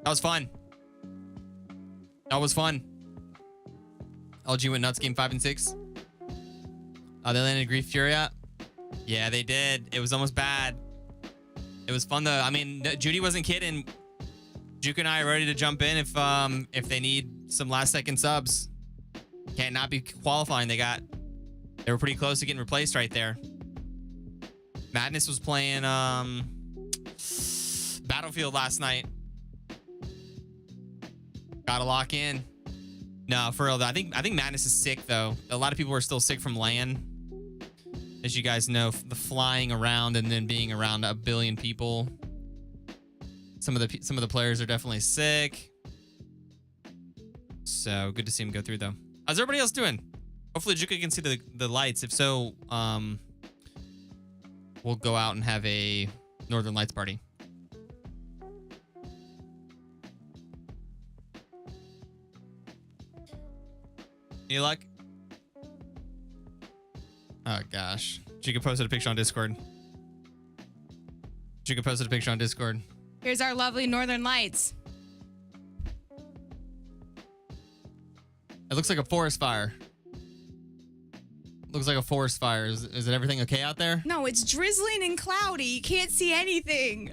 [SPEAKER 3] That was fun. LG went nuts game 5 and 6. They landed Grief Furia. Yeah, they did. It was almost bad. It was fun though. I mean, Judy wasn't kidding. Juke and I are ready to jump in if they need some last second subs. Can't not be qualifying. They were pretty close to getting replaced right there. Madness was playing Battlefield last night. Gotta lock in. No, for real though. I think Madness is sick though. A lot of people are still sick from LAN. As you guys know, the flying around and then being around a billion people. Some of the players are definitely sick. So good to see him go through though. How's everybody else doing? Hopefully Juka can see the lights. If so, we'll go out and have a Northern Lights party.
[SPEAKER 6] Any luck?
[SPEAKER 3] Oh gosh.
[SPEAKER 6] Juka posted a picture on Discord.
[SPEAKER 4] Here's our lovely Northern Lights.
[SPEAKER 3] It looks like a forest fire. Is it everything okay out there?
[SPEAKER 4] No, it's drizzling and cloudy. You can't see anything.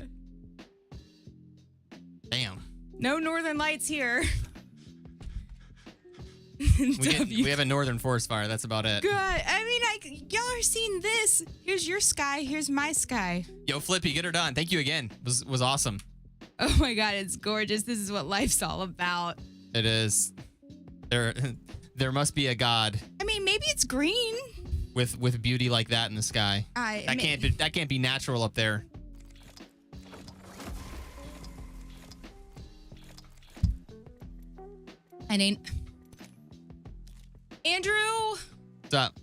[SPEAKER 3] Damn.
[SPEAKER 4] No Northern Lights here.
[SPEAKER 3] We have a northern forest fire. That's about it.
[SPEAKER 4] Good. I mean, y'all are seeing this. Here's your sky. Here's my sky.
[SPEAKER 3] Yo, Flippy, get her done. Thank you again. Was awesome.
[SPEAKER 4] Oh my God, it's gorgeous. This is what life's all about.
[SPEAKER 3] It is. There must be a god
[SPEAKER 4] I mean, maybe it's green.
[SPEAKER 3] with beauty like that in the sky. That can't be natural up there.
[SPEAKER 4] I ain't. Andrew.
[SPEAKER 3] What's up?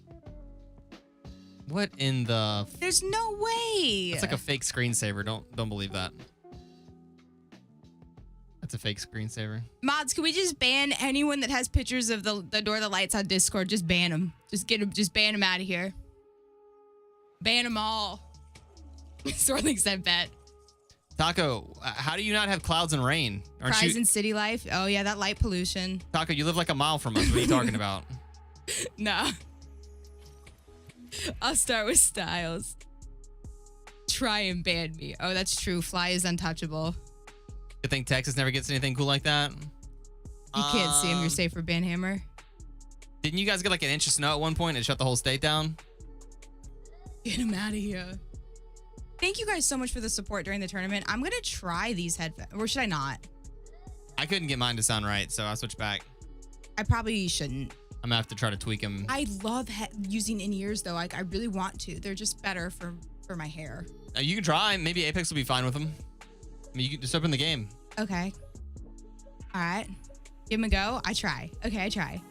[SPEAKER 3] What in the?
[SPEAKER 4] There's no way.
[SPEAKER 3] It's like a fake screensaver. Don't believe that. That's a fake screensaver.
[SPEAKER 4] Mods, can we just ban anyone that has pictures of the Door of the Lights on Discord? Just ban them. Just ban them out of here. Ban them all. Sorling said bet.
[SPEAKER 3] Taco, how do you not have clouds and rain? Aren't
[SPEAKER 4] Cries
[SPEAKER 3] you?
[SPEAKER 4] in city life. Oh yeah, that light pollution.
[SPEAKER 3] Taco, you live like a mile from us. What are you talking about?
[SPEAKER 4] Nah. I'll start with Styles. Try and ban me. Oh, that's true. Fly is untouchable.
[SPEAKER 3] You think Texas never gets anything cool like that?
[SPEAKER 4] You can't see him. You're safe for banhammer.
[SPEAKER 3] Didn't you guys get like an inch of snow at one point and shut the whole state down?
[SPEAKER 4] Get him out of here. Thank you guys so much for the support during the tournament. I'm going to try these headphones. Or should I not?
[SPEAKER 3] I couldn't get mine to sound right, so I switched back.
[SPEAKER 4] I probably shouldn't.
[SPEAKER 3] I'm gonna have to try to tweak them.
[SPEAKER 4] I love using in-ears though. I really want to. They're just better for my hair.
[SPEAKER 3] You can try. Maybe Apex will be fine with them. I mean, you can just open the game.
[SPEAKER 4] Okay. All right. Give them a go. I try. Okay, I try.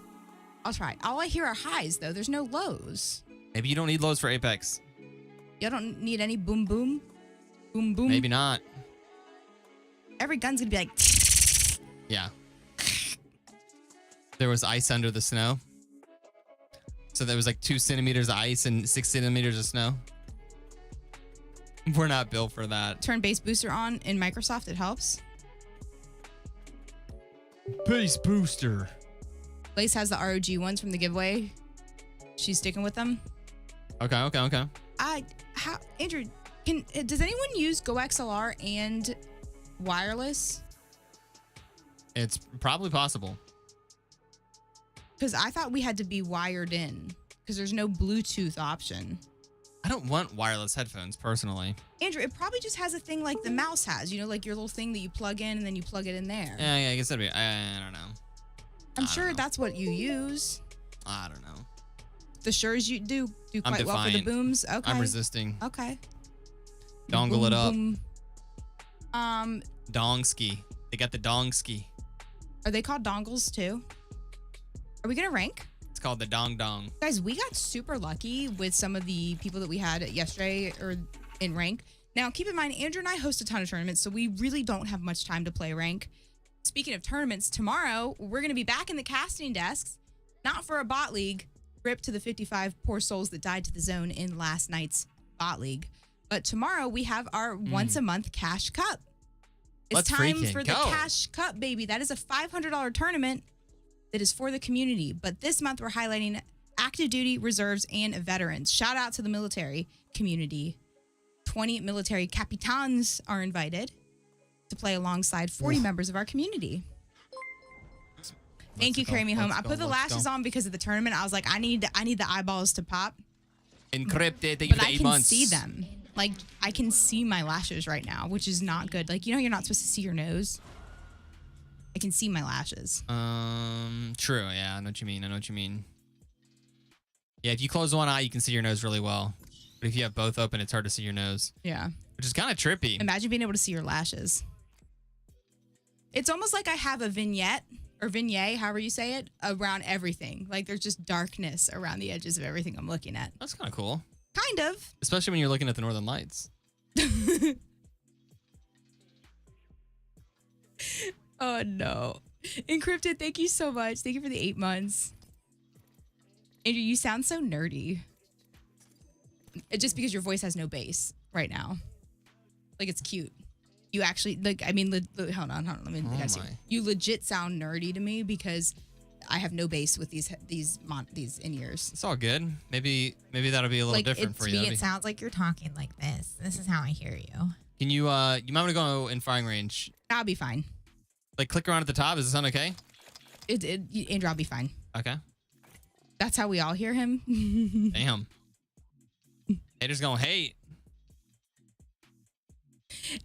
[SPEAKER 4] I'll try. All I hear are highs though. There's no lows.
[SPEAKER 3] Maybe you don't need lows for Apex.
[SPEAKER 4] Y'all don't need any boom boom? Boom boom?
[SPEAKER 3] Maybe not.
[SPEAKER 4] Every gun's gonna be like...
[SPEAKER 3] Yeah. There was ice under the snow. So there was like 2 centimeters of ice and 6 centimeters of snow. We're not built for that.
[SPEAKER 4] Turn base booster on in Microsoft. It helps.
[SPEAKER 3] Base booster.
[SPEAKER 4] Lace has the ROG ones from the giveaway. She's sticking with them.
[SPEAKER 3] Okay.
[SPEAKER 4] Andrew, does anyone use Go XLR and wireless?
[SPEAKER 3] It's probably possible.
[SPEAKER 4] Because I thought we had to be wired in because there's no Bluetooth option.
[SPEAKER 3] I don't want wireless headphones personally.
[SPEAKER 4] Andrew, it probably just has a thing like the mouse has, you know, like your little thing that you plug in and then you plug it in there.
[SPEAKER 3] Yeah, I guess that'd be, I don't know.
[SPEAKER 4] I'm sure that's what you use.
[SPEAKER 3] I don't know.
[SPEAKER 4] The Shures you do quite well for the booms. Okay.
[SPEAKER 3] I'm resisting.
[SPEAKER 4] Okay.
[SPEAKER 3] Dongle
[SPEAKER 4] Boom,
[SPEAKER 3] it up.
[SPEAKER 4] boom.
[SPEAKER 3] Dongski. They got the Dongski.
[SPEAKER 4] Are they called dongles too? Are we gonna rank?
[SPEAKER 3] It's called the Dong Dong.
[SPEAKER 4] Guys, we got super lucky with some of the people that we had yesterday or in rank. Now, keep in mind, Andrew and I host a ton of tournaments, so we really don't have much time to play rank. Speaking of tournaments, tomorrow we're going to be back in the casting desks, not for a bot league, rip to the 55 poor souls that died to the zone in last night's bot league. But tomorrow we have our once a month cash cup. It's
[SPEAKER 3] Let's
[SPEAKER 4] time
[SPEAKER 3] freaking
[SPEAKER 4] for the
[SPEAKER 3] go.
[SPEAKER 4] cash cup, baby. That is a $500 tournament that is for the community. But this month we're highlighting active duty, reserves, and veterans. Shout out to the military community. 20 military capitans are invited to play alongside 40 members of our community. Thank you, Carry Me Home. I put the lashes on because of the tournament. I was like, I need the eyeballs to pop.
[SPEAKER 3] Encrypted. Thank you
[SPEAKER 4] But
[SPEAKER 3] for
[SPEAKER 4] I
[SPEAKER 3] 8
[SPEAKER 4] can
[SPEAKER 3] months.
[SPEAKER 4] see them. Like, I can see my lashes right now, which is not good. Like, you know, you're not supposed to see your nose. I can see my lashes.
[SPEAKER 3] True. Yeah, I know what you mean. Yeah, if you close one eye, you can see your nose really well. But if you have both open, it's hard to see your nose,
[SPEAKER 4] Yeah.
[SPEAKER 3] which is kind of trippy.
[SPEAKER 4] Imagine being able to see your lashes. It's almost like I have a vignette or vignette, however you say it, around everything. Like there's just darkness around the edges of everything I'm looking at.
[SPEAKER 3] That's kind of cool.
[SPEAKER 4] Kind of.
[SPEAKER 3] Especially when you're looking at the Northern Lights.
[SPEAKER 4] Oh no. Encrypted, thank you so much. Thank you for the 8 months. Andrew, you sound so nerdy. Just because your voice has no bass right now. Like it's cute. You actually like. I mean, hold on. Let me.
[SPEAKER 3] Oh
[SPEAKER 4] See.
[SPEAKER 3] my.
[SPEAKER 4] You legit sound nerdy to me because I have no bass with these in ears.
[SPEAKER 3] It's all good. Maybe that'll be a little
[SPEAKER 7] Like
[SPEAKER 3] different for
[SPEAKER 7] to
[SPEAKER 3] you.
[SPEAKER 7] me,
[SPEAKER 3] That'd
[SPEAKER 7] it
[SPEAKER 3] be-
[SPEAKER 7] sounds like you're talking like this. This is how I hear you.
[SPEAKER 3] Can you might want to go in firing range?
[SPEAKER 4] I'll be fine.
[SPEAKER 3] Like click around at the top. Does it sound okay?
[SPEAKER 4] Andrew, I'll be fine.
[SPEAKER 3] Okay.
[SPEAKER 4] That's how we all hear him.
[SPEAKER 3] Damn. Haters gonna hate.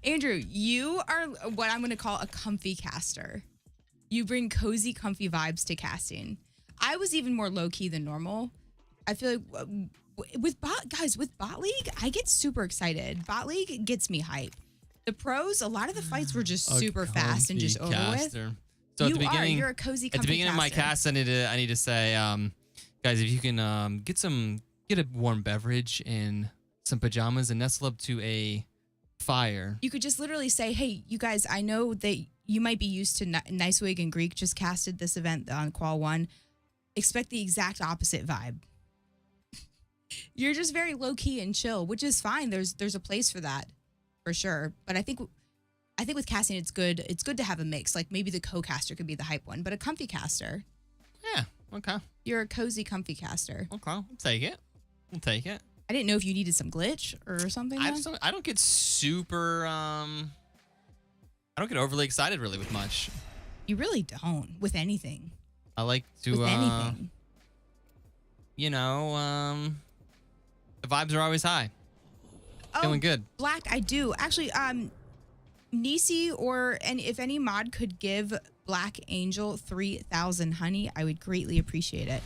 [SPEAKER 4] Andrew, you are what I'm going to call a comfy caster. You bring cozy, comfy vibes to casting. I was even more low key than normal. I feel like with bot league, I get super excited. Bot league gets me hype. The pros, a lot of the fights were just super fast and just over with.
[SPEAKER 3] So
[SPEAKER 4] You are. You're a cozy, comfy
[SPEAKER 3] at the beginning of my
[SPEAKER 4] caster.
[SPEAKER 3] cast, I need to say, guys, if you can get a warm beverage and some pajamas and nestle up to a fire.
[SPEAKER 4] You could just literally say, hey, you guys, I know that you might be used to Nicewig and Greek just casted this event on Qual 1. Expect the exact opposite vibe. You're just very low key and chill, which is fine. There's a place for that, for sure. But I think I think with casting, it's good. It's good to have a mix. Like maybe the co-caster could be the hype one, but a comfy caster.
[SPEAKER 3] Yeah. Okay.
[SPEAKER 4] You're a cozy, comfy caster.
[SPEAKER 3] Okay. I'll take it. We'll take it.
[SPEAKER 4] I didn't know if you needed some glitch or something.
[SPEAKER 3] I don't get super. I don't get overly excited really with much.
[SPEAKER 4] You really don't with anything.
[SPEAKER 3] I like to.
[SPEAKER 4] With anything.
[SPEAKER 3] You know, the vibes are always high.
[SPEAKER 4] Oh,
[SPEAKER 3] Feeling good.
[SPEAKER 4] Black, I do. Actually, Nisi and if any mod could give Black Angel 3,000 honey, I would greatly appreciate it.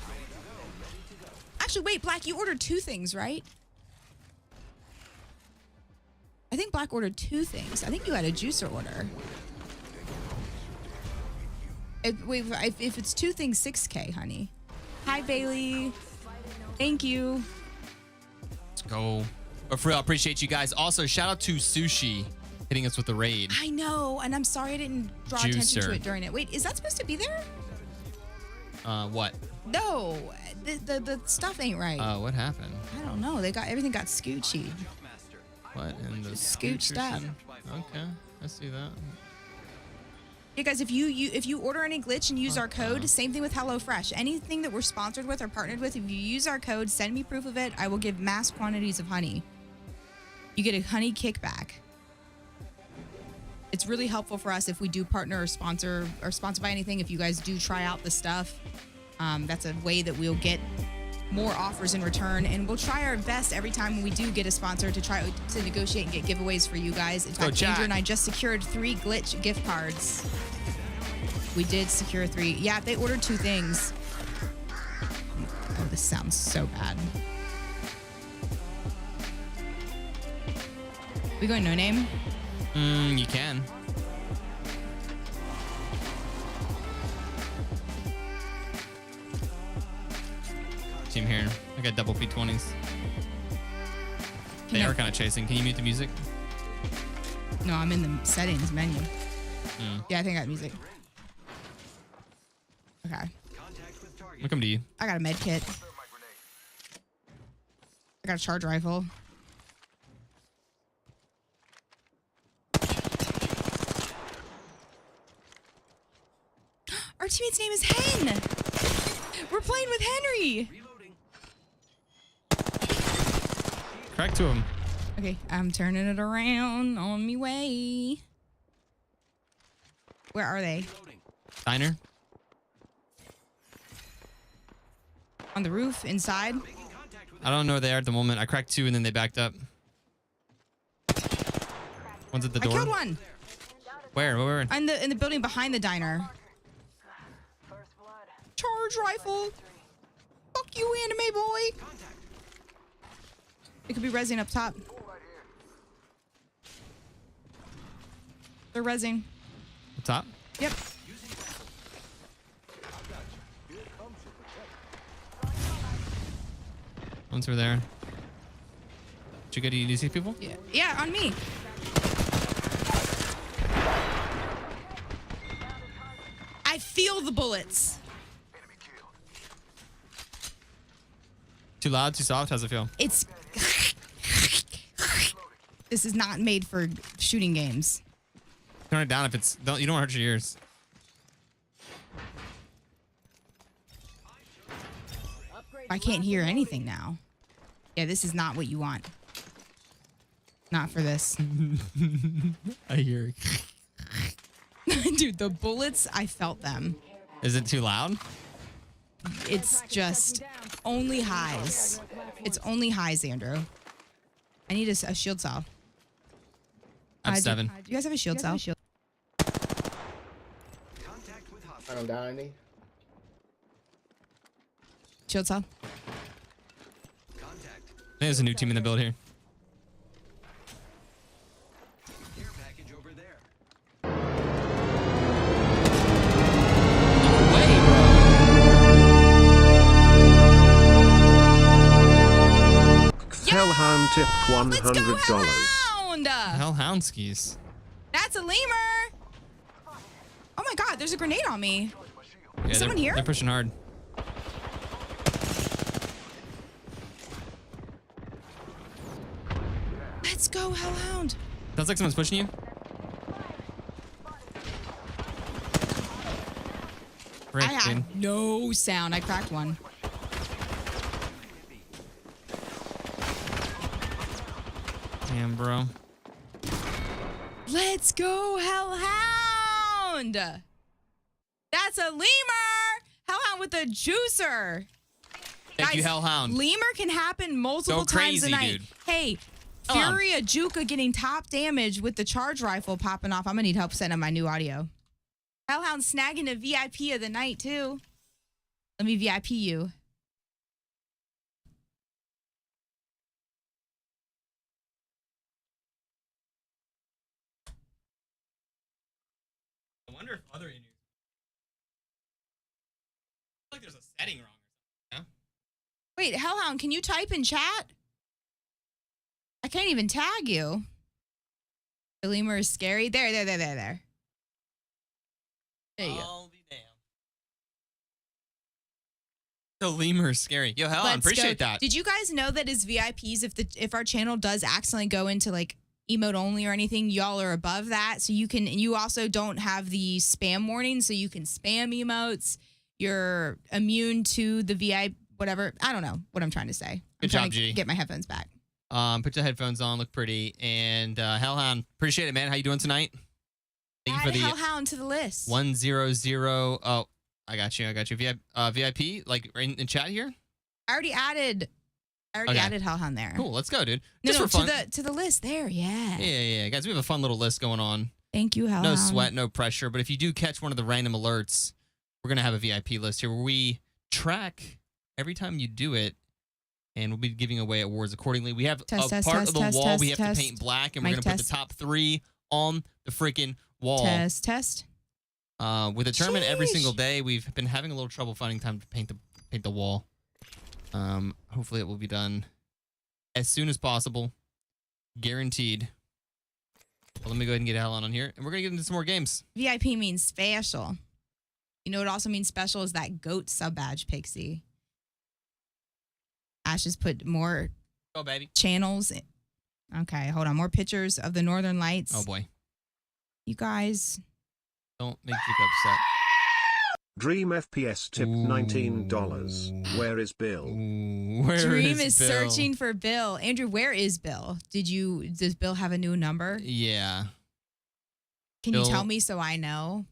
[SPEAKER 4] Actually, wait, Black, you ordered 2 things, right? I think Black ordered 2 things. I think you had a juicer order. If it's 2 things, 6K, honey. Hi, Bailey. Thank you.
[SPEAKER 3] Let's go. But for real, I appreciate you guys. Also, shout out to Sushi hitting us with the raid.
[SPEAKER 4] I know, and I'm sorry I didn't draw attention to it during it. Wait, is that supposed to be there?
[SPEAKER 3] What?
[SPEAKER 4] No, the stuff ain't right.
[SPEAKER 3] What happened?
[SPEAKER 4] I don't know. Everything got scoochy.
[SPEAKER 3] What in the
[SPEAKER 4] Scooched up.
[SPEAKER 3] Okay, I see that.
[SPEAKER 4] Yeah, guys, if you order any glitch and use our code, same thing with HelloFresh. Anything that we're sponsored with or partnered with, if you use our code, send me proof of it. I will give mass quantities of honey. You get a honey kickback. It's really helpful for us if we do partner or sponsor by anything. If you guys do try out the stuff, that's a way that we'll get more offers in return, and we'll try our best every time when we do get a sponsor to try to negotiate and get giveaways for you guys. In fact, Andrew and I just secured 3 glitch gift cards. We did secure 3. Yeah, they ordered 2 things. Oh, this sounds so bad. We going no name?
[SPEAKER 3] You can. Team here. I got double P20s. They are kind of chasing. Can you mute the music?
[SPEAKER 4] No, I'm in the settings menu. Yeah, I think I got music. Okay.
[SPEAKER 3] I'll come to you.
[SPEAKER 4] I got a med kit. I got a charge rifle. Our teammate's name is Hen. We're playing with Henry.
[SPEAKER 3] Crack to him.
[SPEAKER 4] Okay, I'm turning it around on me way. Where are they?
[SPEAKER 3] Diner.
[SPEAKER 4] On the roof, inside.
[SPEAKER 3] I don't know where they are at the moment. I cracked 2 and then they backed up. One's at the door.
[SPEAKER 4] I killed one.
[SPEAKER 3] Where?
[SPEAKER 4] In the building behind the diner. Charge rifle. Fuck you, anime boy. It could be rezzing up top. They're rezzing.
[SPEAKER 3] Up top?
[SPEAKER 4] Yep.
[SPEAKER 3] Once we're there. Chica, do you see people?
[SPEAKER 4] Yeah. Yeah, on me. I feel the bullets.
[SPEAKER 3] Too loud, too soft? How's it feel?
[SPEAKER 4] It's... This is not made for shooting games.
[SPEAKER 3] Turn it down if it's... you don't hurt your ears.
[SPEAKER 4] I can't hear anything now. Yeah, this is not what you want. Not for this.
[SPEAKER 3] I hear it.
[SPEAKER 4] Dude, the bullets, I felt them.
[SPEAKER 3] Is it too loud?
[SPEAKER 4] It's just only highs. It's only highs, Andrew. I need a shield cell.
[SPEAKER 3] I have 7.
[SPEAKER 4] Do you guys have a shield cell?
[SPEAKER 8] I don't down any.
[SPEAKER 4] Shield cell.
[SPEAKER 3] I think there's a new team in the build here.
[SPEAKER 5] Hellhound tip $100.
[SPEAKER 3] Hellhound skis.
[SPEAKER 4] That's a lemur. Oh my god, there's a grenade on me.
[SPEAKER 3] Yeah,
[SPEAKER 4] Is someone here?
[SPEAKER 3] They're pushing hard.
[SPEAKER 4] Let's go, Hellhound.
[SPEAKER 3] Sounds like someone's pushing you. Frick,
[SPEAKER 4] I had
[SPEAKER 3] dude.
[SPEAKER 4] no sound. I cracked one.
[SPEAKER 3] Damn, bro.
[SPEAKER 4] Let's go, Hellhound. That's a lemur. Hellhound with a juicer.
[SPEAKER 3] Thank you,
[SPEAKER 4] Guys,
[SPEAKER 3] Hellhound.
[SPEAKER 4] Lemur can happen multiple
[SPEAKER 3] Go
[SPEAKER 4] times a
[SPEAKER 3] crazy,
[SPEAKER 4] night.
[SPEAKER 3] dude.
[SPEAKER 4] Hey,
[SPEAKER 3] Come on.
[SPEAKER 4] Fury Ajuka getting top damage with the charge rifle popping off. I'm gonna need help setting up my new audio. Hellhound snagging a VIP of the night too. Let me VIP you.
[SPEAKER 3] I wonder if other Indians. I feel like there's a setting wrong or something.
[SPEAKER 4] Wait, Hellhound, can you type in chat? I can't even tag you. The lemur is scary. There. There you go.
[SPEAKER 3] I'll be damned. The lemur is scary. Yo, Hellhound,
[SPEAKER 4] Let's
[SPEAKER 3] appreciate
[SPEAKER 4] go.
[SPEAKER 3] that.
[SPEAKER 4] Did you guys know that as VIPs, if our channel does accidentally go into like emote only or anything, y'all are above that. So you also don't have the spam warning, so you can spam emotes. You're immune to the VIP, whatever. I don't know what I'm trying to say.
[SPEAKER 3] Good
[SPEAKER 4] I'm trying
[SPEAKER 3] job,
[SPEAKER 4] to
[SPEAKER 3] G.
[SPEAKER 4] get my headphones back.
[SPEAKER 3] Put your headphones on, look pretty. And Hellhound, appreciate it, man. How you doing tonight? Thank you
[SPEAKER 4] Add
[SPEAKER 3] for the
[SPEAKER 4] Hellhound to the list.
[SPEAKER 3] 100. Oh, I got you. VIP, like in chat here?
[SPEAKER 4] I already added Hellhound there.
[SPEAKER 3] Cool, let's go, dude.
[SPEAKER 4] No,
[SPEAKER 3] Just for fun.
[SPEAKER 4] to the list there. Yeah.
[SPEAKER 3] Yeah. Guys, we have a fun little list going on.
[SPEAKER 4] Thank you, Hellhound.
[SPEAKER 3] No sweat, no pressure. But if you do catch one of the random alerts, we're going to have a VIP list here where we track every time you do it, and we'll be giving away awards accordingly. We have
[SPEAKER 4] Test,
[SPEAKER 3] a
[SPEAKER 4] test,
[SPEAKER 3] part
[SPEAKER 4] test,
[SPEAKER 3] of the
[SPEAKER 4] test,
[SPEAKER 3] wall
[SPEAKER 4] test,
[SPEAKER 3] we have
[SPEAKER 4] test.
[SPEAKER 3] to paint black, and we're
[SPEAKER 4] Mic
[SPEAKER 3] going to put the
[SPEAKER 4] test.
[SPEAKER 3] top 3 on the freaking wall.
[SPEAKER 4] Test.
[SPEAKER 3] With the tournament every
[SPEAKER 4] Sheesh.
[SPEAKER 3] single day, we've been having a little trouble finding time to paint the wall. Hopefully it will be done as soon as possible. Guaranteed. Well, let me go ahead and get Hellhound on here, and we're going to get into some more games.
[SPEAKER 4] VIP means special. You know what also means special is that goat sub badge, Pixie. Ash has put more
[SPEAKER 3] Oh, baby.
[SPEAKER 4] channels. Okay, hold on. More pictures of the Northern Lights.
[SPEAKER 3] Oh, boy.
[SPEAKER 4] You guys.
[SPEAKER 3] Don't make Chico upset.
[SPEAKER 5] Dream FPS tip $19. Where is Bill?
[SPEAKER 3] Ooh, where
[SPEAKER 4] Dream is
[SPEAKER 3] Bill?
[SPEAKER 4] searching for Bill. Andrew, where is Bill? Does Bill have a new number?
[SPEAKER 3] Yeah.
[SPEAKER 4] Can you
[SPEAKER 3] Bill-
[SPEAKER 4] tell me so I know?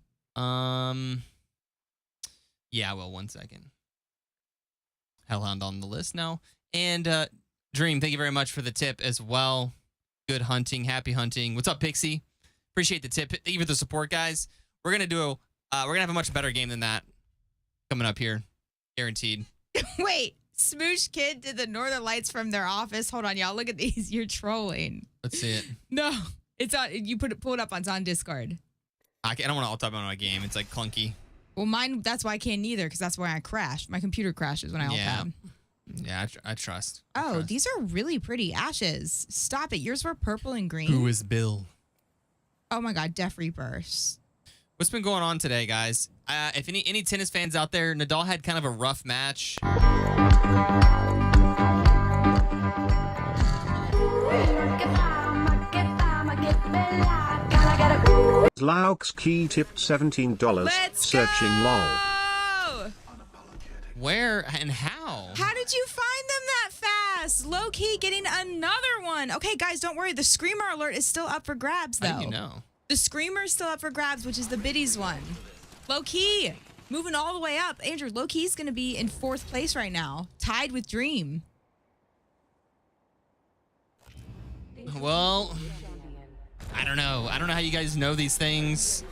[SPEAKER 3] Yeah, well, 1 second. Hellhound on the list now. And Dream, thank you very much for the tip as well. Good hunting. Happy hunting. What's up, Pixie? Appreciate the tip. Thank you for the support, guys. We're gonna have a much better game than that coming up here. Guaranteed.
[SPEAKER 4] Wait, Smoosh Kid did the Northern Lights from their office. Hold on, y'all. Look at these. You're trolling.
[SPEAKER 3] Let's see it.
[SPEAKER 4] No, it's on. You pull it up. It's on Discord.
[SPEAKER 3] I don't want to alt tab on my game. It's like clunky.
[SPEAKER 4] Well, mine. That's why I can't either, because that's why I crashed. My computer crashes when I alt
[SPEAKER 3] Yeah.
[SPEAKER 4] tab.
[SPEAKER 3] Yeah, I trust.
[SPEAKER 4] Oh, these are really pretty ashes. Stop it. Yours were purple and green.
[SPEAKER 3] Who is Bill?
[SPEAKER 4] Oh my God, Def Reapers.
[SPEAKER 3] What's been going on today, guys? If any tennis fans out there, Nadal had kind of a rough match.
[SPEAKER 5] Laux Key tipped $17.
[SPEAKER 4] Let's
[SPEAKER 5] Searching lol.
[SPEAKER 4] go!
[SPEAKER 3] Where and how?
[SPEAKER 4] How did you find them that fast? Low key getting another one. Okay, guys, don't worry. The Screamer alert is still up for grabs, though.
[SPEAKER 3] How do you know?
[SPEAKER 4] The Screamer is still up for grabs, which is the biddies one. Low key, moving all the way up. Andrew, low key's going to be in 4th place right now, tied with Dream.
[SPEAKER 3] Well, I don't know. I don't know how you guys know these things,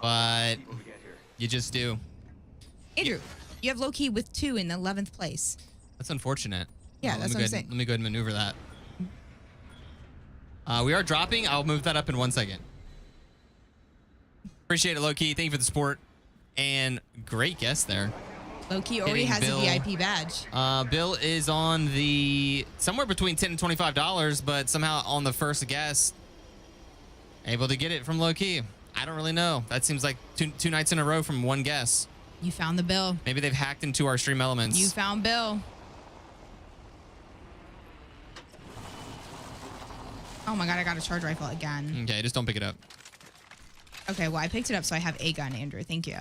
[SPEAKER 3] but you just do.
[SPEAKER 4] Andrew, you have low key with 2 in 11th place.
[SPEAKER 3] That's unfortunate.
[SPEAKER 4] Yeah,
[SPEAKER 3] Well,
[SPEAKER 4] that's what I'm saying.
[SPEAKER 3] Let me go ahead and maneuver that. We are dropping. I'll move that up in 1 second. Appreciate it, Low-Key. Thank you for the support. And great guest there.
[SPEAKER 4] Low key already
[SPEAKER 3] Hitting
[SPEAKER 4] has
[SPEAKER 3] Bill.
[SPEAKER 4] a VIP badge.
[SPEAKER 3] Bill is on the somewhere between $10 and $25, but somehow on the first guess, able to get it from Low-Key. I don't really know. That seems like two nights in a row from one guess.
[SPEAKER 4] You found the Bill.
[SPEAKER 3] Maybe they've hacked into our stream elements.
[SPEAKER 4] You found Bill. Oh my God, I got a charge rifle again.
[SPEAKER 3] Okay, just don't pick it up.
[SPEAKER 4] Okay, well, I picked it up, so I have a gun, Andrew. Thank you.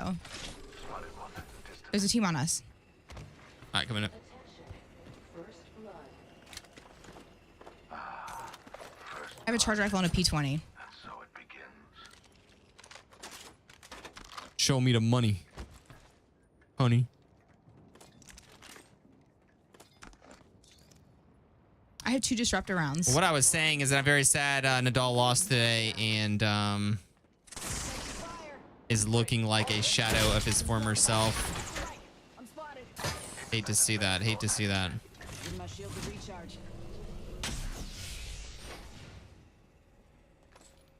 [SPEAKER 4] There's a team on us.
[SPEAKER 6] All right, coming up.
[SPEAKER 4] I have a charge rifle and a P20.
[SPEAKER 6] Show me the money, honey.
[SPEAKER 4] I have 2 disruptor rounds.
[SPEAKER 6] What I was saying is that I'm very sad Nadal lost today and is looking like a shadow of his former self. Hate to see that. Hate to see that.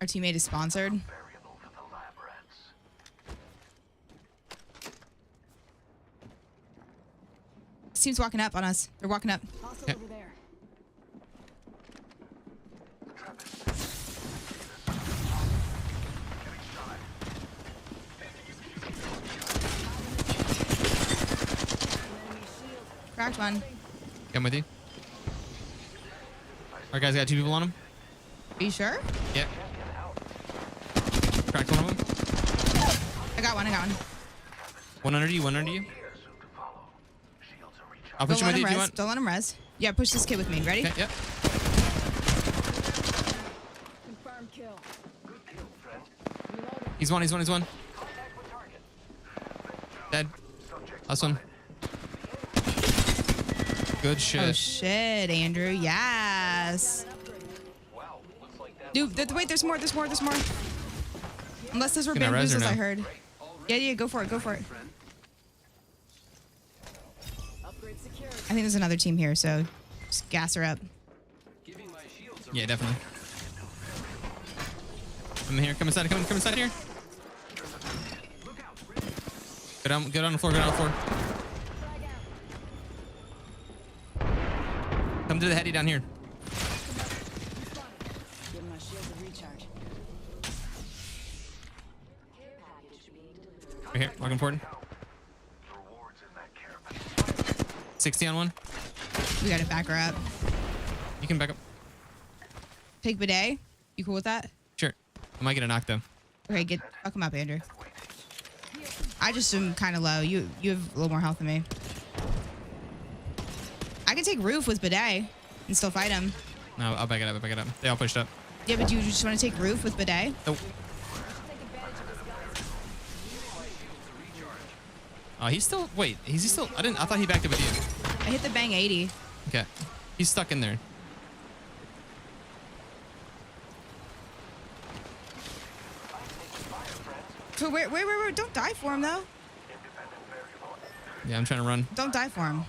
[SPEAKER 4] Our teammate is sponsored. This team's walking up on us. They're walking up.
[SPEAKER 6] Yep.
[SPEAKER 4] Cracked one.
[SPEAKER 6] I'm with you. All right, guys, got 2 people on him.
[SPEAKER 4] Are you sure?
[SPEAKER 6] Yep. Cracked one of them.
[SPEAKER 4] I got one. I got one.
[SPEAKER 6] One under you. One under you. I'll
[SPEAKER 4] Don't
[SPEAKER 6] push him
[SPEAKER 4] let
[SPEAKER 6] with
[SPEAKER 4] him
[SPEAKER 6] you if you
[SPEAKER 4] res.
[SPEAKER 6] want.
[SPEAKER 4] Don't let him res. Yeah, push this kid with me. Ready?
[SPEAKER 6] Okay, yep. He's one. He's one. He's one. Dead. Last one. Good shit.
[SPEAKER 4] Oh shit, Andrew. Yes. Dude, wait. There's more. There's more. There's more. Unless those were
[SPEAKER 6] Can I res or
[SPEAKER 4] bamboozles,
[SPEAKER 6] no?
[SPEAKER 4] I heard. Yeah, yeah. Go for it. Go for it. I think there's another team here, so just gas her up.
[SPEAKER 6] Yeah, definitely. Come in here. Come inside. Come inside here. Get on the floor. Get on the floor. Come to the heady down here. Right here. Walking forward. 60 on one.
[SPEAKER 4] We gotta back her up.
[SPEAKER 6] You can back up.
[SPEAKER 4] Take bidet. You cool with that?
[SPEAKER 6] Sure. I might get a knock though.
[SPEAKER 4] Okay, fuck him up, Andrew. I just am kind of low. You have a little more health than me. I can take roof with bidet and still fight him.
[SPEAKER 6] No, I'll back it up. I'll back it up. They all pushed up.
[SPEAKER 4] Yeah, but do you just want to take roof with bidet?
[SPEAKER 6] Oh. He's still. Wait, is he still? I thought he backed up with you.
[SPEAKER 4] I hit the bang 80.
[SPEAKER 6] Okay. He's stuck in there.
[SPEAKER 4] So wait. Don't die for him though.
[SPEAKER 6] Yeah, I'm trying to run.
[SPEAKER 4] Don't die for him.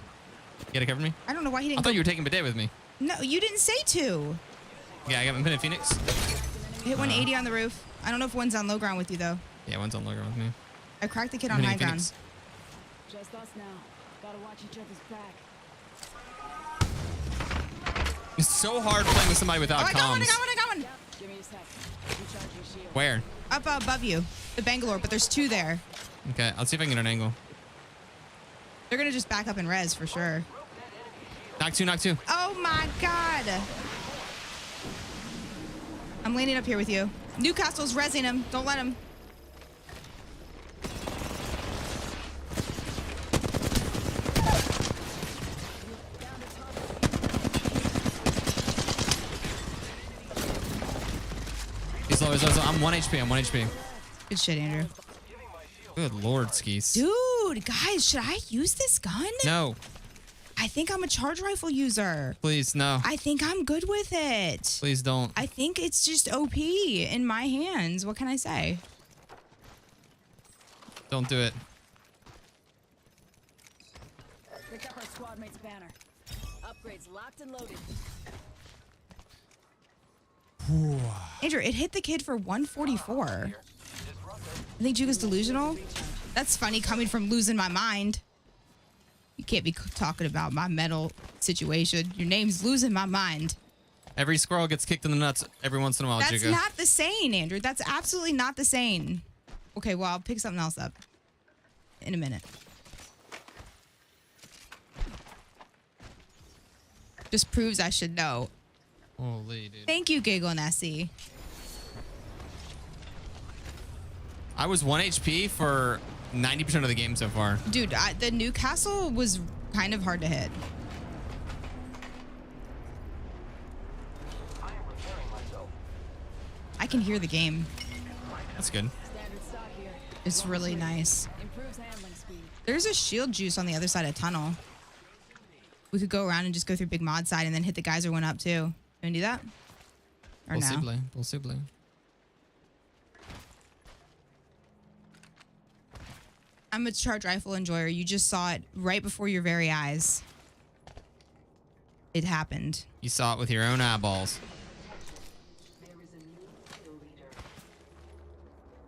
[SPEAKER 6] You gotta cover me?
[SPEAKER 4] I don't know why he
[SPEAKER 6] I
[SPEAKER 4] didn't.
[SPEAKER 6] thought you were taking bidet with me.
[SPEAKER 4] No, you didn't say to.
[SPEAKER 6] Yeah, I got my pin in Phoenix.
[SPEAKER 4] Hit 180 on the roof. I don't know if one's on low ground with you though.
[SPEAKER 6] Yeah, one's on low ground with me.
[SPEAKER 4] I cracked the kid
[SPEAKER 6] I'm
[SPEAKER 4] on
[SPEAKER 6] hitting
[SPEAKER 4] high ground.
[SPEAKER 6] Phoenix.
[SPEAKER 9] Just us now. Gotta watch each other's back.
[SPEAKER 6] It's so hard playing with somebody without
[SPEAKER 4] Oh, I got one. I
[SPEAKER 6] comms.
[SPEAKER 4] got one. I got one.
[SPEAKER 9] Give me a sec. Recharge your shield.
[SPEAKER 6] Where?
[SPEAKER 4] Up above you, the Bangalore, but there's 2 there.
[SPEAKER 6] Okay, I'll see if I can get an angle.
[SPEAKER 4] They're gonna just back up and res for sure.
[SPEAKER 6] Knock two, knock two.
[SPEAKER 4] Oh my god. I'm landing up here with you. Newcastle's rezzing him. Don't let him.
[SPEAKER 6] He's low, he's low. I'm 1 HP. I'm 1 HP.
[SPEAKER 4] Good shit, Andrew.
[SPEAKER 6] Good lord, Skis.
[SPEAKER 4] Dude, guys, should I use this gun?
[SPEAKER 6] No,
[SPEAKER 4] I think I'm a charge rifle user.
[SPEAKER 6] please, no.
[SPEAKER 4] I think I'm good with it.
[SPEAKER 6] Please don't.
[SPEAKER 4] I think it's just OP in my hands. What can I say?
[SPEAKER 6] Don't do it.
[SPEAKER 9] Pick up our squad mate's banner. Upgrades locked and loaded.
[SPEAKER 4] Andrew, it hit the kid for 144. I think Juga's delusional. That's funny coming from losing my mind. You can't be talking about my mental situation. Your name's losing my mind.
[SPEAKER 6] Every squirrel gets kicked in the nuts every once in a while,
[SPEAKER 4] That's
[SPEAKER 6] Jigga.
[SPEAKER 4] not the same, Andrew. That's absolutely not the same. Okay, well, I'll pick something else up in a minute. Just proves I should know.
[SPEAKER 6] Holy dude.
[SPEAKER 4] Thank you, Giggle and Essie.
[SPEAKER 6] I was 1 HP for 90% of the game so far.
[SPEAKER 4] Dude, the Newcastle was kind of hard to hit. I can hear the game.
[SPEAKER 6] That's good.
[SPEAKER 4] It's really nice. There's a shield juice on the other side of tunnel. We could go around and just go through big mod side and then hit the geyser one up too. You wanna do that? Or no?
[SPEAKER 6] Possibly.
[SPEAKER 4] I'm a charge rifle enjoyer. You just saw it right before your very eyes. It happened.
[SPEAKER 6] You saw it with your own eyeballs.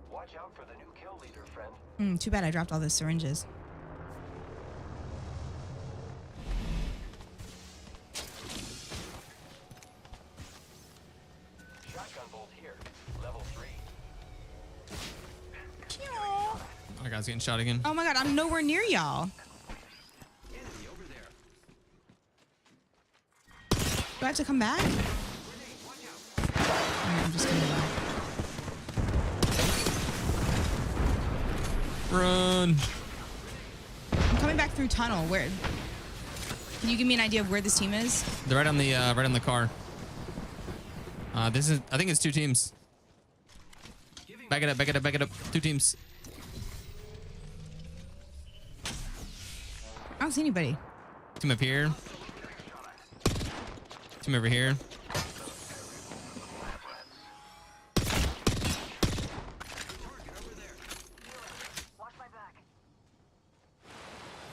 [SPEAKER 10] Watch out for the new kill leader, friend.
[SPEAKER 4] Too bad I dropped all those syringes.
[SPEAKER 10] Shotgun bolt here. Level 3.
[SPEAKER 6] My guy's getting shot again.
[SPEAKER 4] Oh my god, I'm nowhere near y'all. Do I have to come back? I'm just gonna
[SPEAKER 6] Run.
[SPEAKER 4] I'm coming back through tunnel. Where? Can you give me an idea of where this team is?
[SPEAKER 6] They're right on the car. I think it's 2 teams. Back it up. 2 teams.
[SPEAKER 4] I don't see anybody.
[SPEAKER 6] Team up here. Team over here.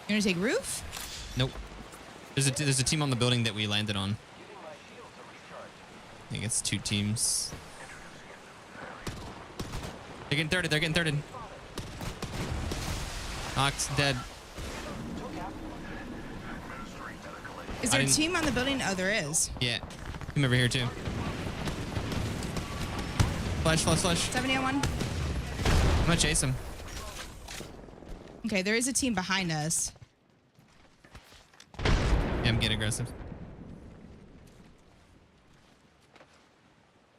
[SPEAKER 4] You gonna take roof?
[SPEAKER 6] Nope. There's a team on the building that we landed on. I think it's 2 teams. They're getting thirded. Ox dead.
[SPEAKER 4] Is there a team on the building? Oh, there is.
[SPEAKER 6] Yeah. Team over here too. Flash.
[SPEAKER 4] 70 on 1.
[SPEAKER 6] I'm gonna chase him.
[SPEAKER 4] Okay, there is a team behind us.
[SPEAKER 6] Yeah, I'm getting aggressive.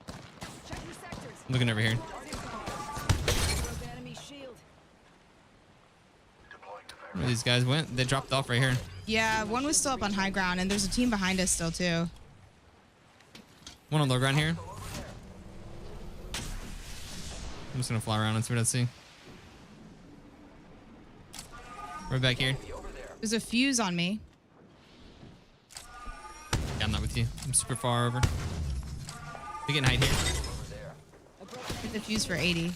[SPEAKER 6] I'm looking over here. Where these guys went? They dropped off right here.
[SPEAKER 4] Yeah, one was still up on high ground, and there's a team behind us still too.
[SPEAKER 6] One on low ground here. I'm just gonna fly around and see what I see. Right back here.
[SPEAKER 4] There's a fuse on me.
[SPEAKER 6] Yeah, I'm not with you. I'm super far over. We can hide here.
[SPEAKER 4] Hit the fuse for 80.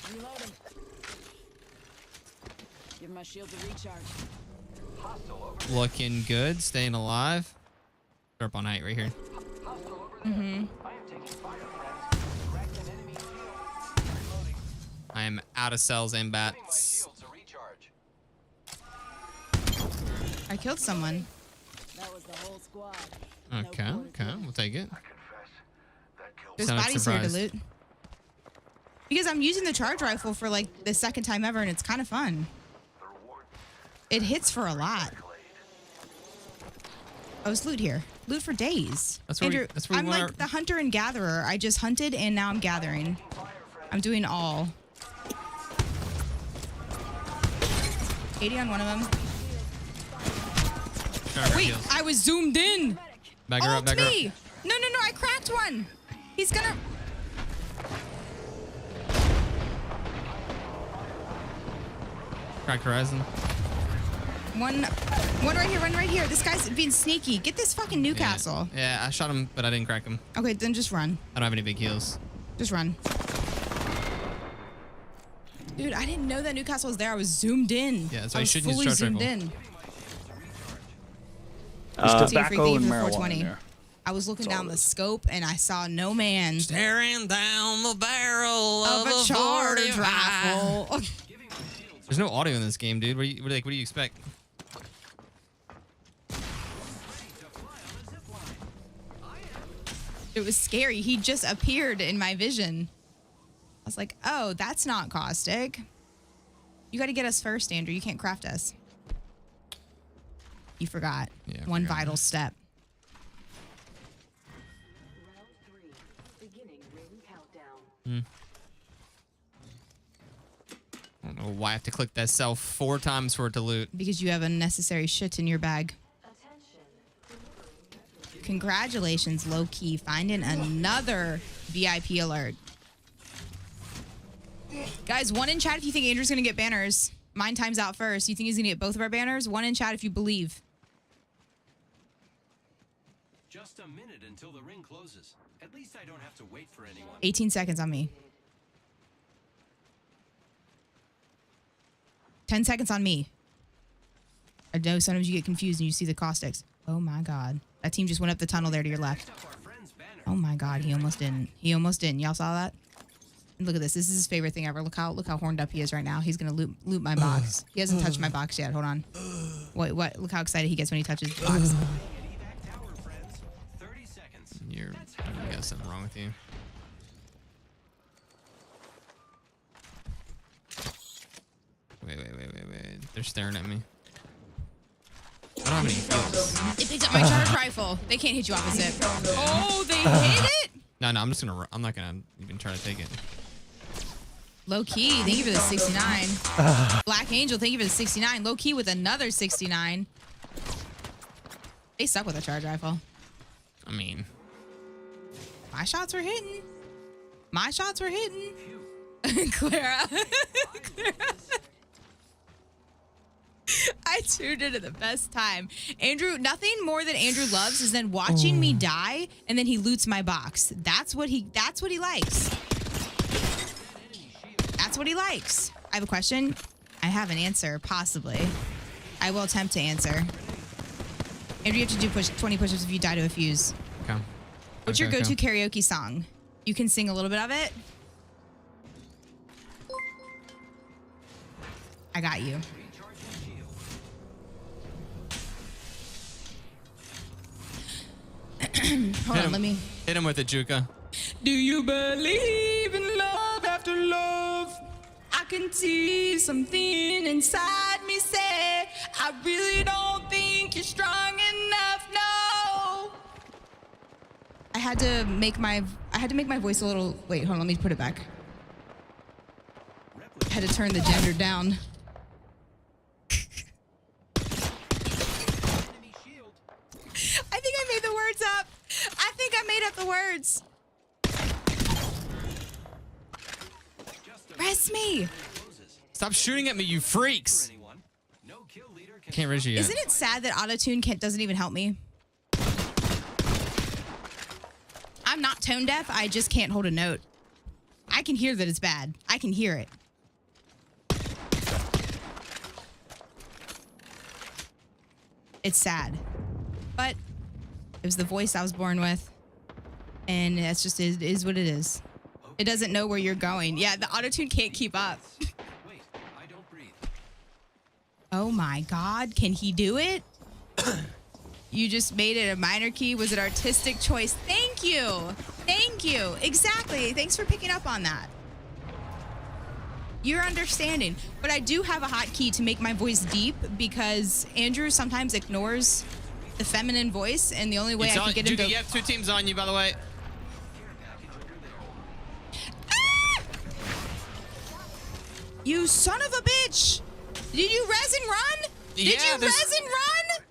[SPEAKER 9] Give my shield a recharge.
[SPEAKER 6] Looking good. Staying alive. They're up on height right here. I am out of cells and bats.
[SPEAKER 4] I killed someone.
[SPEAKER 9] That was the whole squad.
[SPEAKER 6] Okay. We'll take it.
[SPEAKER 4] There's
[SPEAKER 6] Sounded
[SPEAKER 4] bodies here to
[SPEAKER 6] surprised.
[SPEAKER 4] loot. Because I'm using the charge rifle for like the second time ever, and it's kind of fun. It hits for a lot. Oh, it's loot here. Loot for days.
[SPEAKER 6] That's where
[SPEAKER 4] Andrew,
[SPEAKER 6] we
[SPEAKER 4] I'm
[SPEAKER 6] want
[SPEAKER 4] like the hunter and gatherer. I just hunted and now I'm gathering. I'm doing all. 80 on one of them. Wait, I was zoomed in.
[SPEAKER 6] Back her up.
[SPEAKER 4] Me. No, I cracked one. He's gonna.
[SPEAKER 6] Cracked horizon.
[SPEAKER 4] One right here. This guy's being sneaky. Get this fucking Newcastle.
[SPEAKER 6] Yeah, I shot him, but I didn't crack him.
[SPEAKER 4] Okay, then just run.
[SPEAKER 6] I don't have any big heals.
[SPEAKER 4] Just run. Dude, I didn't know that Newcastle was there. I was zoomed in.
[SPEAKER 6] Yeah, that's why
[SPEAKER 4] I
[SPEAKER 6] you
[SPEAKER 4] was
[SPEAKER 6] shouldn't use
[SPEAKER 4] fully
[SPEAKER 6] charge
[SPEAKER 4] zoomed
[SPEAKER 6] rifle.
[SPEAKER 4] in.
[SPEAKER 1] There's
[SPEAKER 4] See a free
[SPEAKER 1] tobacco
[SPEAKER 4] thief
[SPEAKER 1] and
[SPEAKER 4] for
[SPEAKER 1] marijuana
[SPEAKER 4] 420.
[SPEAKER 1] in there.
[SPEAKER 4] I was looking down the scope and I saw no man.
[SPEAKER 6] Staring down the barrel
[SPEAKER 4] Of a charge
[SPEAKER 6] 45.
[SPEAKER 4] rifle.
[SPEAKER 6] There's no audio in this game, dude. What do you expect?
[SPEAKER 4] It was scary. He just appeared in my vision. I was like, oh, that's not caustic. You got to get us first, Andrew. You can't craft us. You forgot.
[SPEAKER 6] Yeah, I
[SPEAKER 4] One
[SPEAKER 6] forgot.
[SPEAKER 4] vital step.
[SPEAKER 9] Round 3. Beginning ring countdown.
[SPEAKER 6] Oh, why I have to click that cell 4 times for it to loot?
[SPEAKER 4] Because you have unnecessary shit in your bag. Congratulations, low key, finding another VIP alert. Guys, 1 in chat if you think Andrew's gonna get banners. Mine times out first. You think he's gonna get both of our banners? 1 in chat if you believe.
[SPEAKER 10] Just a minute until the ring closes. At least I don't have to wait for anyone.
[SPEAKER 4] 18 seconds on me. 10 seconds on me. I know sometimes you get confused and you see the caustics. Oh my God. That team just went up the tunnel there to your left. Oh my God, he almost didn't. He almost didn't. Y'all saw that? And look at this. This is his favorite thing ever. Look how horned up he is right now. He's gonna loot my box. He hasn't touched my box yet. Hold on. What? Look how excited he gets when he touches the box.
[SPEAKER 6] You got something wrong with you. Wait. They're staring at me. I don't have any kills.
[SPEAKER 4] If they took my charge rifle, they can't hit you off a zip. Oh, they hit it?
[SPEAKER 6] No, I'm just gonna. I'm not gonna even try to take it.
[SPEAKER 4] Low key, thank you for the 69. Black Angel, thank you for the 69. Low key with another 69. They suck with a charge rifle.
[SPEAKER 6] I mean,
[SPEAKER 4] my shots were hitting. My shots were hitting. Clara. I tuned in at the best time. Andrew, nothing more than Andrew loves is then watching me die and then he loots my box. That's what he likes. That's what he likes. I have a question. I have an answer, possibly. I will attempt to answer. Andrew, you have to do 20 push-ups if you die to a fuse.
[SPEAKER 6] okay.
[SPEAKER 4] What's your go-to karaoke song? You can sing a little bit of it. I got you. Hold on, let me...
[SPEAKER 6] Hit him with it, Juka.
[SPEAKER 4] Do you believe in love after love? I can see something inside me say, I really don't think you're strong enough, no. I had to make my voice a little... Wait, hold on, let me put it back. I had to turn the gender down. I think I made the words up. I think I made up the words. Rest me.
[SPEAKER 6] Stop shooting at me, you freaks. I can't raise you yet.
[SPEAKER 4] Isn't it sad that autotune doesn't even help me? I'm not tone deaf. I just can't hold a note. I can hear that it's bad. I can hear it. It's sad. But it was the voice I was born with. And that's just is what it is. It doesn't know where you're going. Yeah, the autotune can't keep up.
[SPEAKER 10] Wait, I don't breathe.
[SPEAKER 4] Oh my God, can he do it? You just made it a minor key. Was it artistic choice? Thank you. Thank you. Exactly. Thanks for picking up on that. You're understanding. But I do have a hotkey to make my voice deep because Andrew sometimes ignores the feminine voice, and the only way I can get him to...
[SPEAKER 6] You have 2 teams on you, by the way.
[SPEAKER 4] Ah! You son of a bitch! Did you res and run? Did you res and run?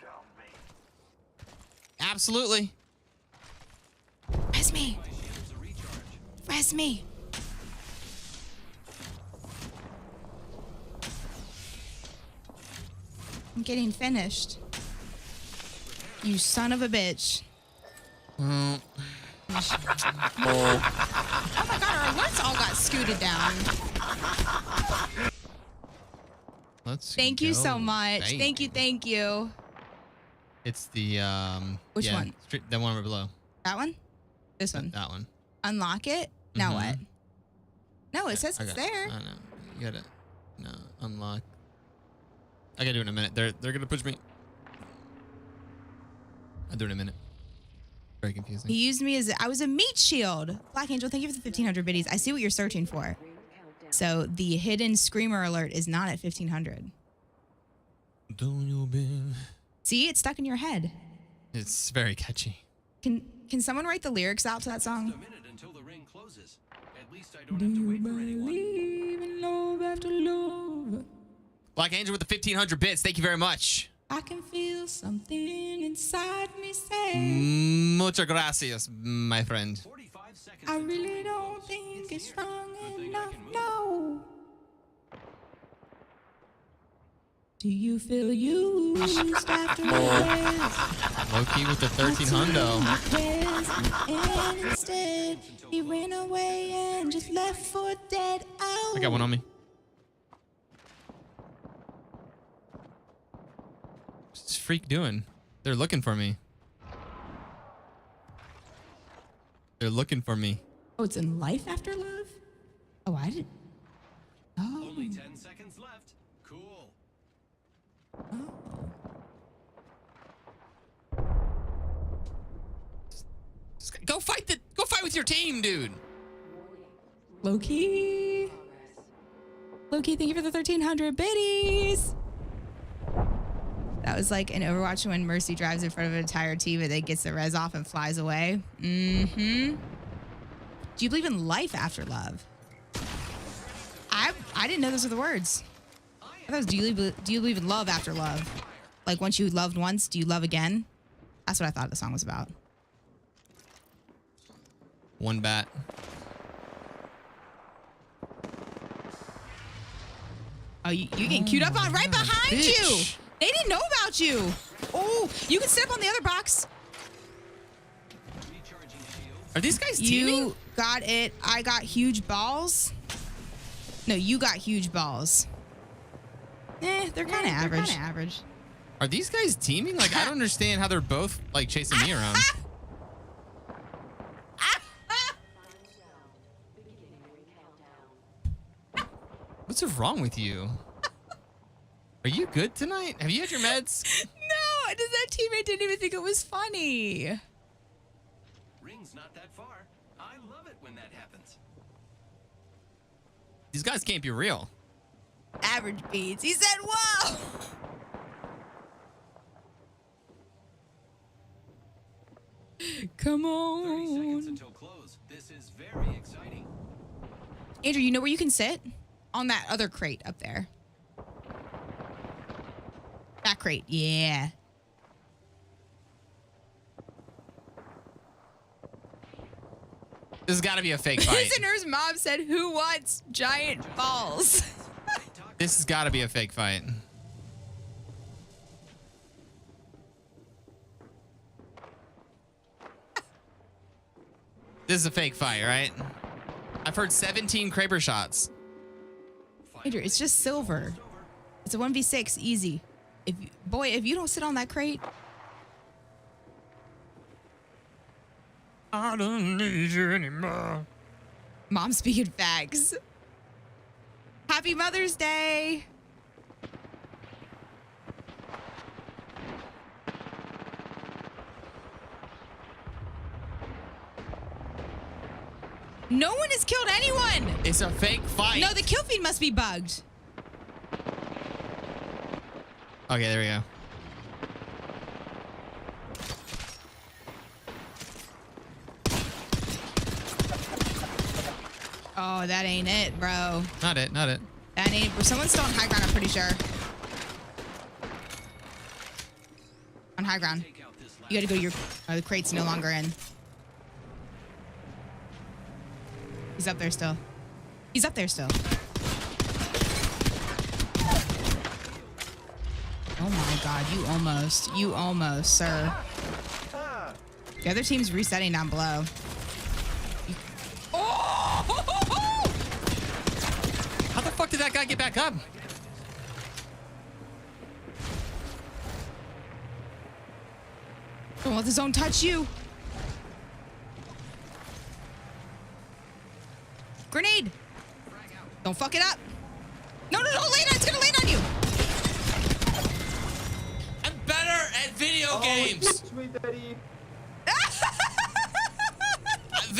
[SPEAKER 6] Absolutely.
[SPEAKER 4] Res me. Res me. I'm getting finished. You son of a bitch.
[SPEAKER 6] Oh.
[SPEAKER 4] Oh my God, our alerts all got scooted down. Thank you so much. Thank you.
[SPEAKER 6] It's the
[SPEAKER 4] Which one?
[SPEAKER 6] That one right below.
[SPEAKER 4] That one? This one?
[SPEAKER 6] That one.
[SPEAKER 4] Unlock it? Now what? No, it says it's there.
[SPEAKER 6] I know. You gotta unlock. I gotta do it in a minute. They're gonna push me. I'll do it in a minute. Very confusing.
[SPEAKER 4] He used me as I was a meat shield. Black Angel, thank you for the 1,500 biddies. I see what you're searching for. So the hidden screamer alert is not at 1,500. See, it's stuck in your head.
[SPEAKER 6] It's very catchy.
[SPEAKER 4] Can someone write the lyrics out to that song?
[SPEAKER 10] Just a minute until the ring closes. At least I don't have to wait for anyone.
[SPEAKER 4] Believe in love after love.
[SPEAKER 6] Black Angel with the 1,500 bits. Thank you very much.
[SPEAKER 4] I can feel something inside me say,
[SPEAKER 6] Muchas gracias, my friend.
[SPEAKER 10] 45 seconds.
[SPEAKER 4] I really don't think it's strong enough, no. Do you feel used after this?
[SPEAKER 6] Low-key with the 1,300.
[SPEAKER 4] And instead, he ran away and just left for dead. Oh.
[SPEAKER 6] I got one on me. What's this freak doing? They're looking for me. They're looking for me.
[SPEAKER 4] Oh, it's in life after love? Oh, I didn't. Oh.
[SPEAKER 10] Only 10 seconds left. Cool.
[SPEAKER 6] Go fight with your team, dude.
[SPEAKER 4] Low-key. Low-key, thank you for the 1,300 biddies. That was like in Overwatch when Mercy drives in front of an entire team and then gets the res off and flies away. Mm-hmm. Do you believe in life after love? I didn't know those were the words. I thought it was, do you believe in love after love? Like once you loved once, do you love again? That's what I thought the song was about.
[SPEAKER 6] One bat.
[SPEAKER 4] Oh, you getting queued up on right behind
[SPEAKER 6] bitch.
[SPEAKER 4] you. They didn't know about you. Oh, you can sit up on the other box.
[SPEAKER 6] Are these guys teaming?
[SPEAKER 4] You got it. I got huge balls. No, you got huge balls. They're kind of average.
[SPEAKER 6] Are these guys teaming? Like, I don't understand how they're both like chasing me around. What's wrong with you? Are you good tonight? Have you had your meds?
[SPEAKER 4] No, that teammate didn't even think it was funny.
[SPEAKER 10] Ring's not that far. I love it when that happens.
[SPEAKER 6] These guys can't be real.
[SPEAKER 4] Average beats. He said, whoa. Come
[SPEAKER 10] 30 seconds
[SPEAKER 4] on.
[SPEAKER 10] until close. This is very exciting.
[SPEAKER 4] Andrew, you know where you can sit? On that other crate up there. That crate, yeah.
[SPEAKER 6] This has got to be a fake fight.
[SPEAKER 4] Listener's mom said, who wants giant balls?
[SPEAKER 6] This has got to be a fake fight. This is a fake fight, right? I've heard 17 Kraber shots.
[SPEAKER 4] Andrew, it's just silver. It's a 1v6, easy. If you don't sit on that crate.
[SPEAKER 6] I don't need you anymore.
[SPEAKER 4] Mom speaking facts. Happy Mother's Day. No one has killed anyone.
[SPEAKER 6] It's a fake fight.
[SPEAKER 4] No, the kill feed must be bugged.
[SPEAKER 6] Okay, there we go.
[SPEAKER 4] Oh, that ain't it, bro.
[SPEAKER 6] Not it, not it.
[SPEAKER 4] That ain't. Someone's still on high ground, I'm pretty sure. On high ground. You gotta go. The crate's no longer in. He's up there still. He's up there still. Oh my god, you almost, sir. The other team's resetting down below. Oh!
[SPEAKER 6] How the fuck did that guy get back up?
[SPEAKER 4] Don't let the zone touch you. Grenade. Don't fuck it up. No, land on. It's gonna land on you.
[SPEAKER 6] I'm better at video games.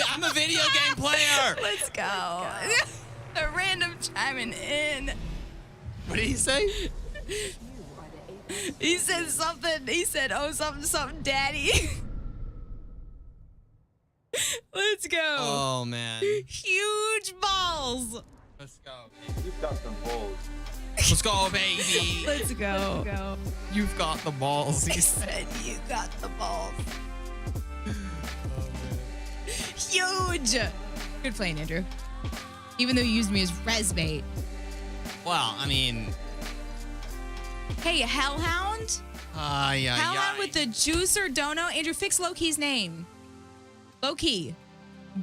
[SPEAKER 6] I'm a video game player.
[SPEAKER 4] Let's go. A random chiming in.
[SPEAKER 6] What did he say?
[SPEAKER 4] He said something. He said, oh, something, daddy. Let's go.
[SPEAKER 6] Oh, man.
[SPEAKER 4] Huge balls.
[SPEAKER 6] Let's go.
[SPEAKER 8] You've got some balls.
[SPEAKER 6] Let's go, baby.
[SPEAKER 4] Let's go.
[SPEAKER 6] You've got the balls.
[SPEAKER 4] I said you got the balls. Huge. Good playing, Andrew. Even though you used me as res bait.
[SPEAKER 6] Well, I mean.
[SPEAKER 4] Hey, Hellhound. Hellhound with the juicer dono. Andrew, fix Loki's name. Loki.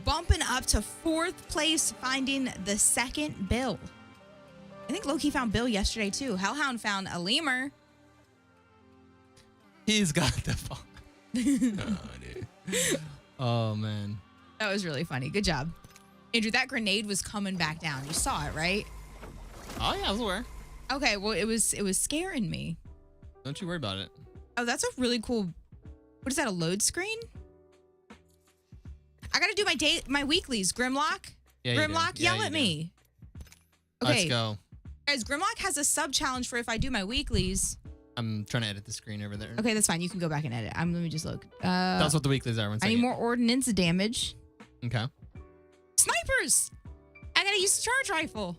[SPEAKER 4] Bumping up to 4th place, finding the 2nd Bill. I think Loki found Bill yesterday, too. Hellhound found a lemur.
[SPEAKER 6] He's got the ball. Oh, dude. Oh, man.
[SPEAKER 4] That was really funny. Good job. Andrew, that grenade was coming back down. You saw it, right?
[SPEAKER 6] Oh, yeah, I was aware.
[SPEAKER 4] Okay, well, it was scaring me.
[SPEAKER 6] Don't you worry about it.
[SPEAKER 4] Oh, that's a really cool. What is that, a load screen? I got to do my weeklies. Grimlock?
[SPEAKER 6] Yeah, you
[SPEAKER 4] Grimlock,
[SPEAKER 6] do. Yeah,
[SPEAKER 4] yell
[SPEAKER 6] you
[SPEAKER 4] at
[SPEAKER 6] do.
[SPEAKER 4] me. Okay.
[SPEAKER 6] Let's go.
[SPEAKER 4] Guys, Grimlock has a sub challenge for if I do my weeklies.
[SPEAKER 6] I'm trying to edit the screen over there.
[SPEAKER 4] Okay, that's fine. You can go back and edit. Let me just look.
[SPEAKER 6] That's what the weeklies are. One
[SPEAKER 4] I need
[SPEAKER 6] second.
[SPEAKER 4] more ordnance damage.
[SPEAKER 6] Okay.
[SPEAKER 4] Snipers! I gotta use the charge rifle.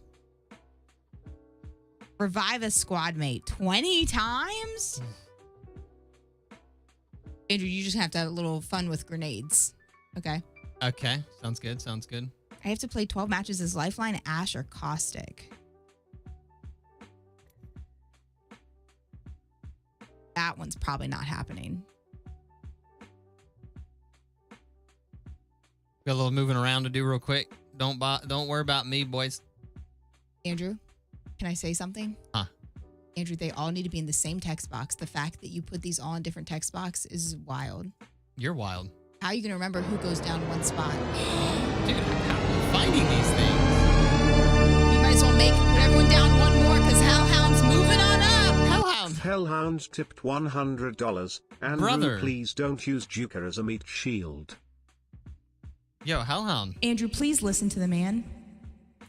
[SPEAKER 4] Revive a squad mate 20 times? Andrew, you just have to have a little fun with grenades. Okay.
[SPEAKER 6] Okay. Sounds good. Sounds good.
[SPEAKER 4] I have to play 12 matches as Lifeline, Ash, or Caustic. That one's probably not happening.
[SPEAKER 6] Got a little moving around to do real quick. Don't worry about me, boys.
[SPEAKER 4] Andrew, can I say something?
[SPEAKER 6] Huh?
[SPEAKER 4] Andrew, they all need to be in the same text box. The fact that you put these all in different text box is wild.
[SPEAKER 6] You're wild.
[SPEAKER 4] How are you going to remember who goes down one spot?
[SPEAKER 6] Dude, how are you finding these things?
[SPEAKER 4] You might as well put everyone down one more because Hellhound's moving on up.
[SPEAKER 6] Hellhound.
[SPEAKER 5] Hellhound tipped $100. Andrew,
[SPEAKER 6] Brother.
[SPEAKER 5] please don't use Juker as a meat shield.
[SPEAKER 6] Yo, Hellhound.
[SPEAKER 4] Andrew, please listen to the man.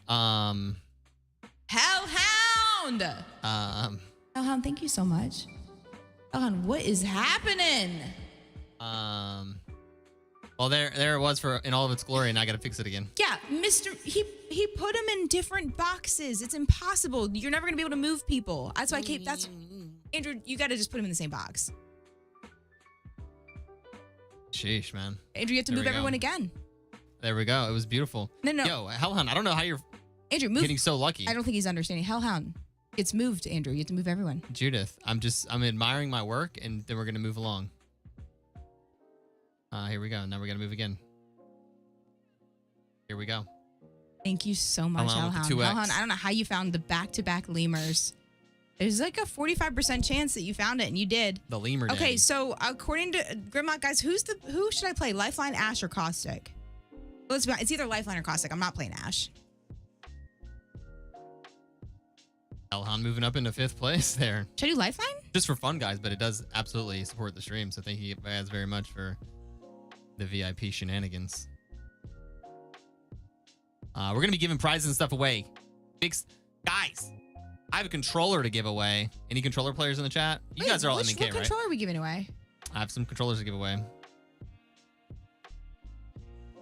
[SPEAKER 4] Hellhound! Hellhound, thank you so much. Hellhound, what is happening?
[SPEAKER 6] Well, there it was in all of its glory, and I gotta fix it again.
[SPEAKER 4] Yeah, he put them in different boxes. It's impossible. You're never gonna be able to move people. That's why Andrew, you gotta just put them in the same box.
[SPEAKER 6] Sheesh, man.
[SPEAKER 4] Andrew, you have to move everyone again.
[SPEAKER 6] There we go. It was beautiful.
[SPEAKER 4] No.
[SPEAKER 6] Yo, Hellhound, I don't know how you're
[SPEAKER 4] Andrew, move.
[SPEAKER 6] getting so lucky.
[SPEAKER 4] I don't think he's understanding. Hellhound gets moved, Andrew. You have to move everyone.
[SPEAKER 6] Judith, I'm admiring my work, and then we're gonna move along. Here we go. Now we're gonna move again. Here we go.
[SPEAKER 4] Thank you so much, Hellhound. Hellhound, I don't know how you found the back-to-back lemurs. There's like a 45% chance that you found it, and you did.
[SPEAKER 6] The lemur.
[SPEAKER 4] Okay,
[SPEAKER 6] daddy.
[SPEAKER 4] so according to Grimlock, guys, who should I play? Lifeline, Ash, or Caustic? Well, it's either Lifeline or Caustic. I'm not playing Ash.
[SPEAKER 6] Hellhound moving up into 5th place there.
[SPEAKER 4] Should I do Lifeline?
[SPEAKER 6] Just for fun, guys, but it does absolutely support the stream. So thank you guys very much for the VIP shenanigans. We're gonna be giving prizes and stuff away. Guys, I have a controller to give away. Any controller players in the chat? You guys are all MNK,
[SPEAKER 4] What
[SPEAKER 6] right?
[SPEAKER 4] controller are we giving away?
[SPEAKER 6] I have some controllers to give away.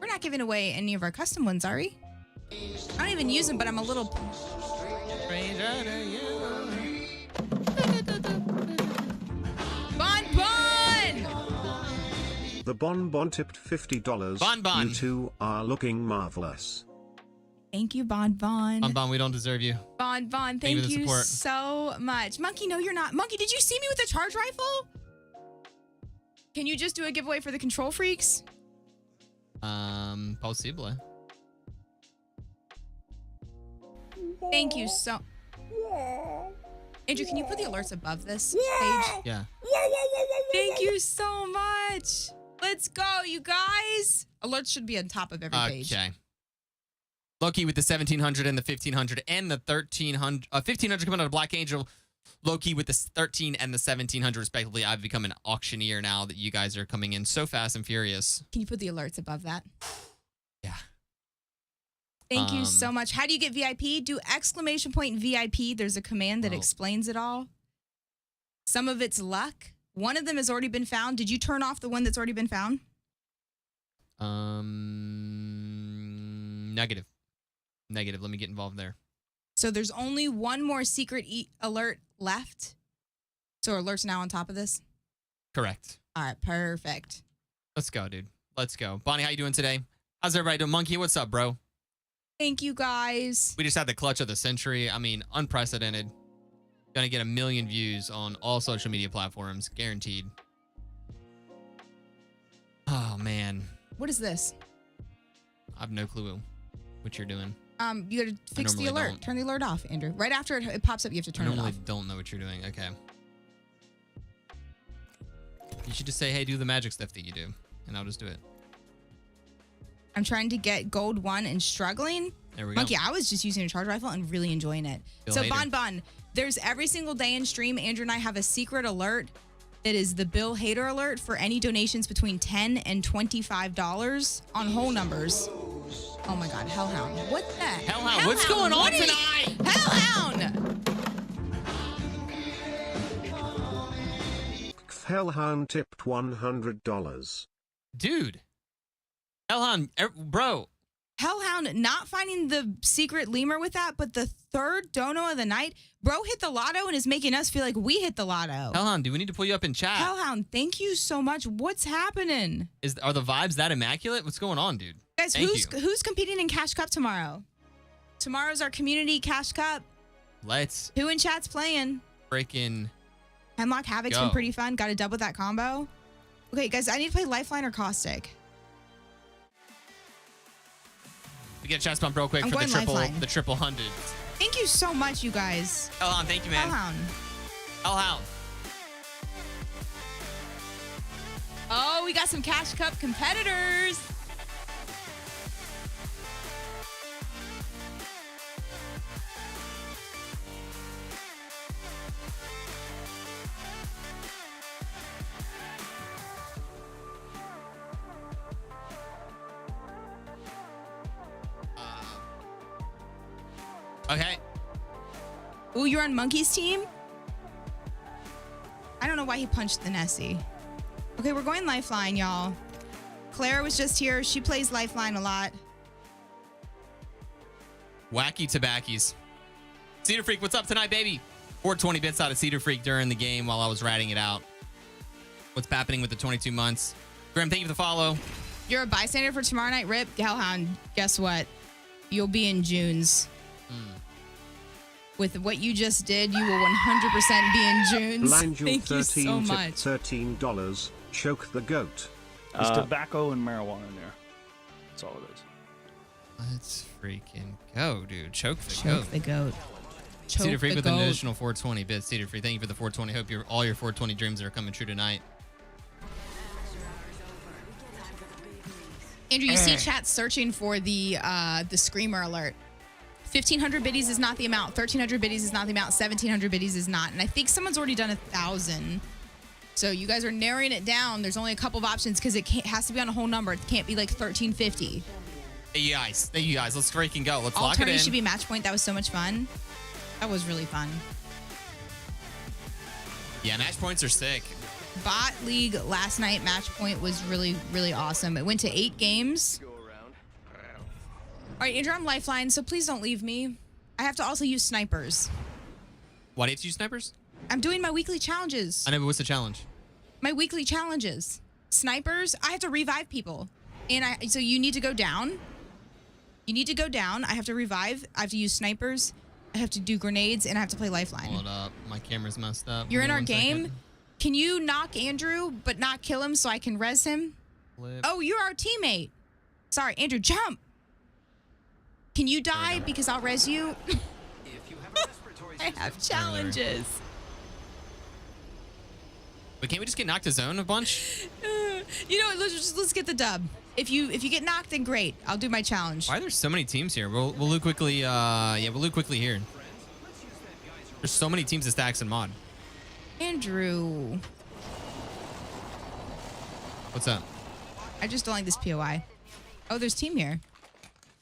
[SPEAKER 4] We're not giving away any of our custom ones, are we? I don't even use them, but I'm a little... Bon!
[SPEAKER 5] The Bon tipped $50.
[SPEAKER 6] Bon.
[SPEAKER 5] You two are looking marvelous.
[SPEAKER 4] Thank you, Bon.
[SPEAKER 6] Bon, we don't deserve you.
[SPEAKER 4] Bon, thank
[SPEAKER 6] you for the
[SPEAKER 4] you
[SPEAKER 6] support.
[SPEAKER 4] so much. Monkey, no, you're not. Monkey, did you see me with a charge rifle? Can you just do a giveaway for the control freaks?
[SPEAKER 6] Possibly.
[SPEAKER 4] Thank you so... Andrew, can you put the alerts above this page?
[SPEAKER 6] Yeah.
[SPEAKER 4] Thank you so much. Let's go, you guys. Alerts should be on top of every page.
[SPEAKER 6] Okay. Loki with the 1700 and the 1500 and the 1300. 1500 coming out of Black Angel. Loki with the 13 and the 1700 respectively. I've become an auctioneer now that you guys are coming in so fast and furious.
[SPEAKER 4] Can you put the alerts above that?
[SPEAKER 6] Yeah.
[SPEAKER 4] Thank you so much. How do you get VIP? Do exclamation point VIP. There's a command that explains it all. Some of it's luck. One of them has already been found. Did you turn off the one that's already been found?
[SPEAKER 6] Negative. Negative. Let me get involved there.
[SPEAKER 4] So there's only one more secret alert left. So alert's now on top of this?
[SPEAKER 6] Correct.
[SPEAKER 4] All right, perfect.
[SPEAKER 6] Let's go, dude. Let's go. Bonnie, how you doing today? How's everybody doing? Monkey, what's up, bro?
[SPEAKER 4] Thank you, guys.
[SPEAKER 6] We just had the clutch of the century. I mean, unprecedented. Gonna get 1 million views on all social media platforms, guaranteed. Oh, man.
[SPEAKER 4] What is this?
[SPEAKER 6] I have no clue what you're doing.
[SPEAKER 4] You gotta fix the
[SPEAKER 6] normally
[SPEAKER 4] alert.
[SPEAKER 6] don't.
[SPEAKER 4] Turn the alert off, Andrew. Right after it pops up, you have to turn
[SPEAKER 6] I
[SPEAKER 4] it
[SPEAKER 6] normally
[SPEAKER 4] off.
[SPEAKER 6] don't know what you're doing. Okay. You should just say, hey, do the magic stuff that you do, and I'll just do it.
[SPEAKER 4] I'm trying to get gold 1 and struggling.
[SPEAKER 6] There we
[SPEAKER 4] Monkey,
[SPEAKER 6] go.
[SPEAKER 4] I was just using a charge rifle and really enjoying it.
[SPEAKER 6] Bill
[SPEAKER 4] So
[SPEAKER 6] Hader.
[SPEAKER 4] Bon, there's every single day in stream, Andrew and I have a secret alert that is the Bill Hader alert for any donations between $10 and $25 on whole numbers. Oh my God, Hellhound. What the heck?
[SPEAKER 6] Hellhound, what's going on
[SPEAKER 4] What is-
[SPEAKER 6] tonight?
[SPEAKER 4] Hellhound!
[SPEAKER 5] Hellhound tipped $100.
[SPEAKER 6] Dude. Hellhound, bro.
[SPEAKER 4] Hellhound not finding the secret lemur with that, but the third dono of the night. Bro hit the lotto and is making us feel like we hit the lotto.
[SPEAKER 6] Hellhound, do we need to pull you up in chat?
[SPEAKER 4] Hellhound, thank you so much. What's happening?
[SPEAKER 6] Are the vibes that immaculate? What's going on, dude?
[SPEAKER 4] Guys,
[SPEAKER 6] Thank
[SPEAKER 4] who's competing in Cash Cup tomorrow? Tomorrow's our community Cash Cup.
[SPEAKER 6] Let's
[SPEAKER 4] Who in chat's playing?
[SPEAKER 6] freaking
[SPEAKER 4] Hemlock Havoc's
[SPEAKER 6] go.
[SPEAKER 4] been pretty fun. Got a dub with that combo. Okay, guys, I need to play Lifeline or Caustic.
[SPEAKER 6] We get a chest bump real quick
[SPEAKER 4] I'm
[SPEAKER 6] for
[SPEAKER 4] going Lifeline.
[SPEAKER 6] the triple hundred.
[SPEAKER 4] Thank you so much, you guys.
[SPEAKER 6] Hellhound, thank you, man.
[SPEAKER 4] Hellhound.
[SPEAKER 6] Hellhound.
[SPEAKER 4] Oh, we got some Cash Cup competitors.
[SPEAKER 6] Okay.
[SPEAKER 4] Ooh, you're on Monkey's team? I don't know why he punched the Nessie. Okay, we're going Lifeline, y'all. Claire was just here. She plays Lifeline a lot.
[SPEAKER 6] Wacky tobackies. Cedar Freak, what's up tonight, baby? 420 bits out of Cedar Freak during the game while I was ratting it out. What's happening with the 22 months? Graham, thank you for the follow.
[SPEAKER 4] You're a bystander for tomorrow night, Rip. Hellhound, guess what? You'll be in June's. With what you just did, you will 100% be in June's.
[SPEAKER 5] Langel
[SPEAKER 4] Thank you
[SPEAKER 5] 13
[SPEAKER 4] so
[SPEAKER 5] tipped
[SPEAKER 4] much.
[SPEAKER 5] $13. Choke the goat.
[SPEAKER 1] There's tobacco and marijuana in there. That's all it is.
[SPEAKER 6] Let's freaking go, dude. Choke the
[SPEAKER 4] Choke
[SPEAKER 6] goat.
[SPEAKER 4] the goat. Choke
[SPEAKER 6] Cedar Freak
[SPEAKER 4] the
[SPEAKER 6] with
[SPEAKER 4] goat.
[SPEAKER 6] an additional 420 bits. Cedar Freak, thank you for the 420. Hope all your 420 dreams are coming true tonight.
[SPEAKER 4] Andrew, you see chat searching for the screamer alert. 1,500 biddies is not the amount. 1,300 biddies is not the amount. 1,700 biddies is not. And I think someone's already done 1,000. So you guys are narrowing it down. There's only a couple of options because it has to be on a whole number. It can't be like 1,350.
[SPEAKER 6] Hey, you guys. Thank you guys. Let's freaking go. Let's
[SPEAKER 4] All
[SPEAKER 6] lock it in.
[SPEAKER 4] tourneys should be match point. That was so much fun. That was really fun.
[SPEAKER 6] Yeah, match points are sick.
[SPEAKER 4] Bot League last night match point was really, really awesome. It went to 8 games. All right, Andrew, I'm Lifeline, so please don't leave me. I have to also use snipers.
[SPEAKER 6] Why do you have to use snipers?
[SPEAKER 4] I'm doing my weekly challenges.
[SPEAKER 6] I know, but what's the challenge?
[SPEAKER 4] My weekly challenges. Snipers, I have to revive people. And so you need to go down. You need to go down. I have to revive. I have to use snipers. I have to do grenades, and I have to play Lifeline.
[SPEAKER 6] Hold up. My camera's messed up.
[SPEAKER 4] You're
[SPEAKER 6] Give
[SPEAKER 4] in
[SPEAKER 6] me
[SPEAKER 4] our
[SPEAKER 6] 1
[SPEAKER 4] game.
[SPEAKER 6] second.
[SPEAKER 4] Can you knock Andrew, but not kill him so I can res him?
[SPEAKER 6] Flip.
[SPEAKER 4] Oh, you're our teammate. Sorry, Andrew, jump. Can you die because I'll res you?
[SPEAKER 10] If you have a respiratory
[SPEAKER 4] I have challenges.
[SPEAKER 6] But can't we just get knocked to zone a bunch?
[SPEAKER 4] You know what? Let's get the dub. If you get knocked, then great. I'll do my challenge.
[SPEAKER 6] Why are there so many teams here? We'll loot quickly. We'll loot quickly here. There's so many teams to stacks and mod.
[SPEAKER 4] Andrew,
[SPEAKER 6] What's up?
[SPEAKER 4] I just don't like this POI. Oh, there's team here.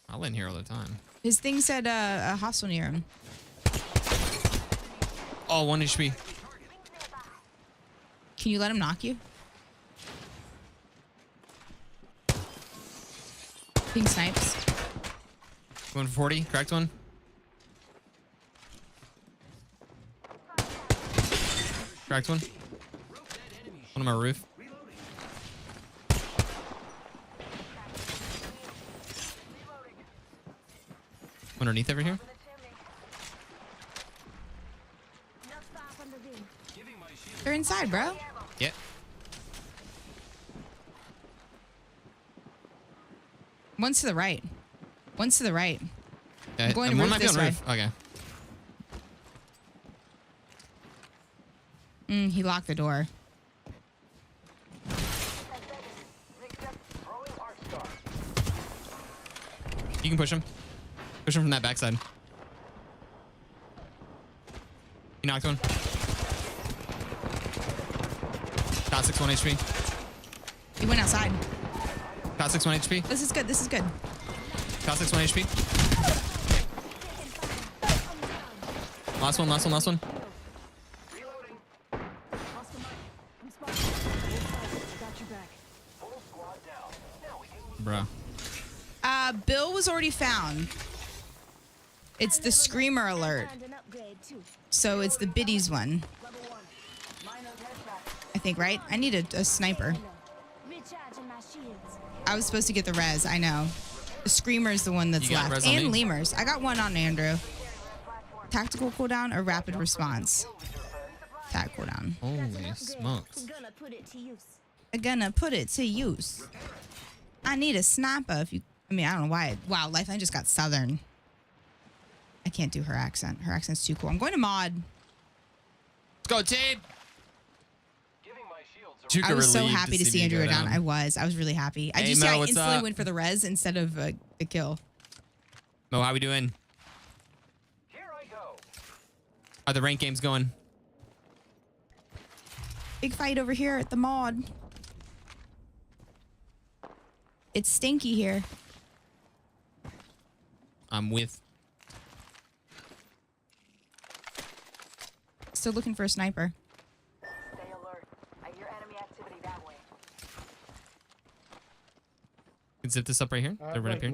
[SPEAKER 6] I'll in here all the time.
[SPEAKER 4] His thing said a hostile near him.
[SPEAKER 6] Oh, 1 HP.
[SPEAKER 4] Can you let him knock you? Ping snipes.
[SPEAKER 6] Going for 40. Cracked one. Cracked one. One on my roof. Underneath over here.
[SPEAKER 4] They're inside, bro.
[SPEAKER 6] Yep.
[SPEAKER 4] One's to the right. One's to the right.
[SPEAKER 6] Okay.
[SPEAKER 4] I'm going to
[SPEAKER 6] one
[SPEAKER 4] roof
[SPEAKER 6] might be
[SPEAKER 4] this
[SPEAKER 6] on
[SPEAKER 4] way.
[SPEAKER 6] roof. Okay.
[SPEAKER 4] He locked the door.
[SPEAKER 6] You can push him. Push him from that backside. He knocked one. Dot 6 1 HP.
[SPEAKER 4] He went outside.
[SPEAKER 6] Dot 6 1 HP.
[SPEAKER 4] This is good. This is good.
[SPEAKER 6] Dot 6 1 HP. Last one, last one, last one. Bruh.
[SPEAKER 4] Bill was already found. It's the screamer alert. So it's the biddies one. I think, right? I need a sniper. I was supposed to get the res. I know. The screamer is the one that's
[SPEAKER 6] You got
[SPEAKER 4] left.
[SPEAKER 6] res on
[SPEAKER 4] And
[SPEAKER 6] me?
[SPEAKER 4] lemurs. I got one on Andrew. Tactical cooldown or rapid response? Tac cooldown.
[SPEAKER 6] Holy smokes.
[SPEAKER 4] I'm gonna put it to use. I need a sniper if you... I mean, I don't know why. Wow, Lifeline just got southern. I can't do her accent. Her accent's too cool. I'm going to mod.
[SPEAKER 6] Let's go, team.
[SPEAKER 4] I was so happy to see Andrew go down. I was really happy. I
[SPEAKER 6] Hey,
[SPEAKER 4] just
[SPEAKER 6] Mo,
[SPEAKER 4] I
[SPEAKER 6] what's
[SPEAKER 4] instantly
[SPEAKER 6] up?
[SPEAKER 4] went for the res instead of the kill.
[SPEAKER 6] Mo, how we doing? How the rank games going?
[SPEAKER 4] Big fight over here at the mod. It's stinky here.
[SPEAKER 6] I'm with.
[SPEAKER 4] Still looking for a sniper.
[SPEAKER 9] Stay alert. I hear enemy activity that way.
[SPEAKER 6] You can zip this up right here. They're right up here.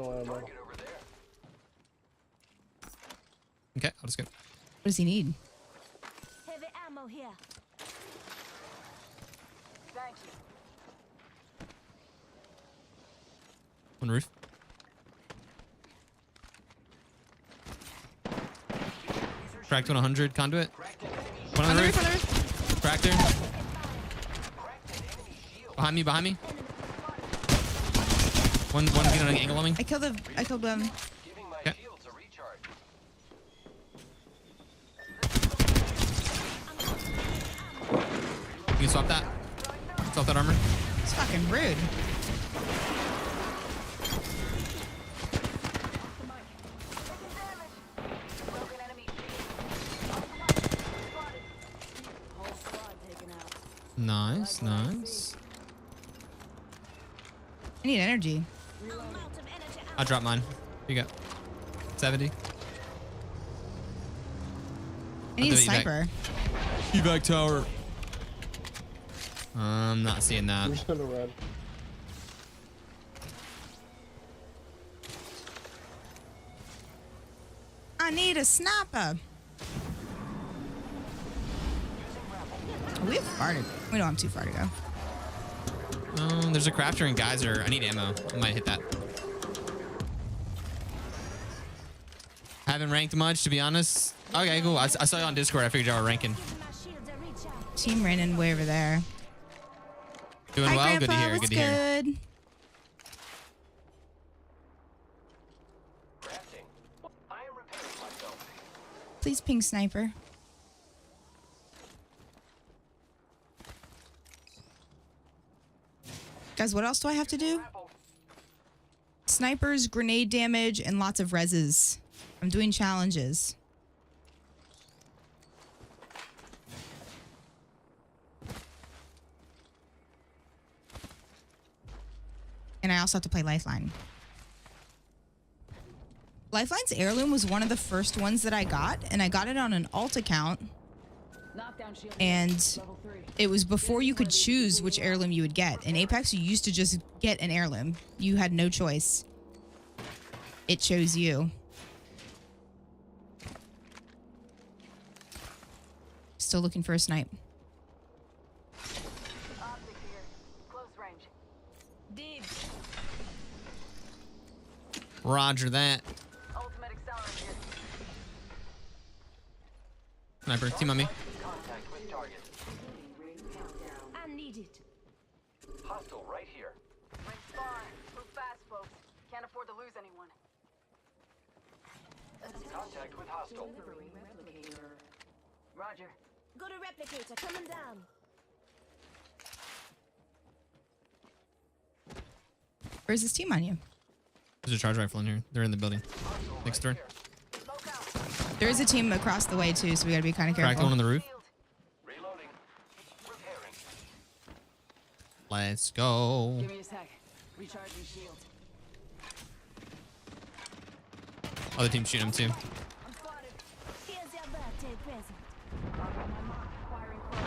[SPEAKER 6] Okay, I'll just go.
[SPEAKER 4] What does he need?
[SPEAKER 9] Heavy ammo here. Thank you.
[SPEAKER 6] On roof. Cracked 100 conduit. One on the roof.
[SPEAKER 4] On the roof.
[SPEAKER 6] Cracked her. Behind me, behind me. One getting on an angle on me.
[SPEAKER 4] I killed them.
[SPEAKER 6] Okay. You can swap that. Swap that armor.
[SPEAKER 4] It's fucking rude.
[SPEAKER 6] Nice, nice.
[SPEAKER 4] I need energy.
[SPEAKER 6] I dropped mine. You got 70.
[SPEAKER 4] I need
[SPEAKER 6] do
[SPEAKER 4] a
[SPEAKER 6] it, evac.
[SPEAKER 4] sniper.
[SPEAKER 6] Evac tower. I'm not seeing that.
[SPEAKER 4] I need a sniper. We have far to... We don't have too far to go.
[SPEAKER 6] There's a crafter and geyser. I need ammo. I might hit that. Haven't ranked much, to be honest. Okay, cool. I saw you on Discord. I figured y'all were ranking.
[SPEAKER 4] Team ran in way over there.
[SPEAKER 6] Doing
[SPEAKER 4] Hi,
[SPEAKER 6] well.
[SPEAKER 4] Grandpa.
[SPEAKER 6] Good to hear.
[SPEAKER 4] What's
[SPEAKER 6] Good to hear.
[SPEAKER 4] good? Please ping sniper. Guys, what else do I have to do? Snipers, grenade damage, and lots of reses. I'm doing challenges. And I also have to play Lifeline. Lifeline's heirloom was one of the first ones that I got, and I got it on an alt account. And it was before you could choose which heirloom you would get. In Apex, you used to just get an heirloom. You had no choice. It chose you. Still looking for a snipe.
[SPEAKER 9] Optic here. Close range. Deep.
[SPEAKER 6] Roger that.
[SPEAKER 9] Ultimate accelerant here.
[SPEAKER 6] Sniper, team on me.
[SPEAKER 10] Contact with target.
[SPEAKER 9] I need it.
[SPEAKER 10] Hostile right here.
[SPEAKER 9] Ring far. Move fast, folks. Can't afford to lose anyone.
[SPEAKER 10] Contact with hostile.
[SPEAKER 9] Roger.
[SPEAKER 11] Go to replicator, coming down.
[SPEAKER 4] Where's this team on you?
[SPEAKER 6] There's a charge rifle in here. They're in the building. Next door.
[SPEAKER 4] There is a team across the way too, so we gotta be kind of
[SPEAKER 6] Cracked one
[SPEAKER 4] careful.
[SPEAKER 6] on the roof.
[SPEAKER 10] Reloading. Repairing.
[SPEAKER 6] Let's go.
[SPEAKER 9] Give me a sec. Recharging shield.
[SPEAKER 6] Other team shooting him too.
[SPEAKER 9] I'm spotted.
[SPEAKER 11] Here's your birthday present.
[SPEAKER 9] On my mark. Firing close.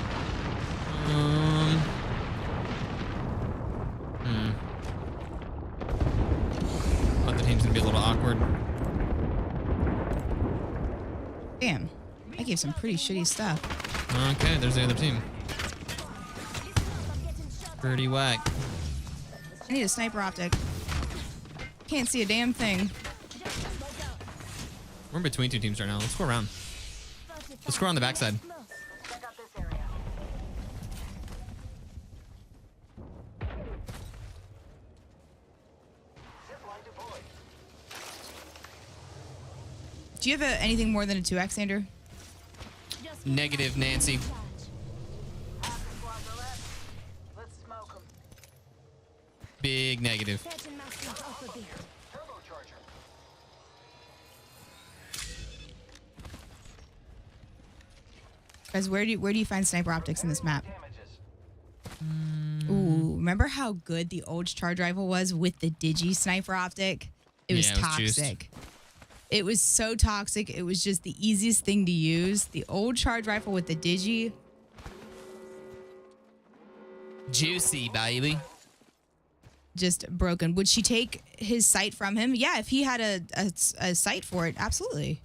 [SPEAKER 6] Other team's gonna be a little awkward.
[SPEAKER 4] Damn, I gave some pretty shitty stuff.
[SPEAKER 6] Okay, there's the other team. Pretty whack.
[SPEAKER 4] I need a sniper optic. Can't see a damn thing.
[SPEAKER 6] We're in between two teams right now. Let's go around. Let's go around the backside.
[SPEAKER 9] Check out this area.
[SPEAKER 10] Zipline deployed.
[SPEAKER 4] Do you have anything more than a 2x, Andrew?
[SPEAKER 6] Negative, Nancy.
[SPEAKER 9] Half the squads are left. Let's smoke them.
[SPEAKER 6] Big negative.
[SPEAKER 11] Catching my stuff up a bit.
[SPEAKER 10] Turbocharger.
[SPEAKER 4] Guys, where do you find sniper optics in this map?
[SPEAKER 10] Damages.
[SPEAKER 4] Ooh, remember how good the old charge rifle was with the digi sniper optic? It was
[SPEAKER 6] Yeah, it was juiced.
[SPEAKER 4] toxic. It was so toxic. It was just the easiest thing to use. The old charge rifle with the digi.
[SPEAKER 6] Juicy, baby.
[SPEAKER 4] Just broken. Would she take his sight from him? Yeah, if he had a sight for it, absolutely.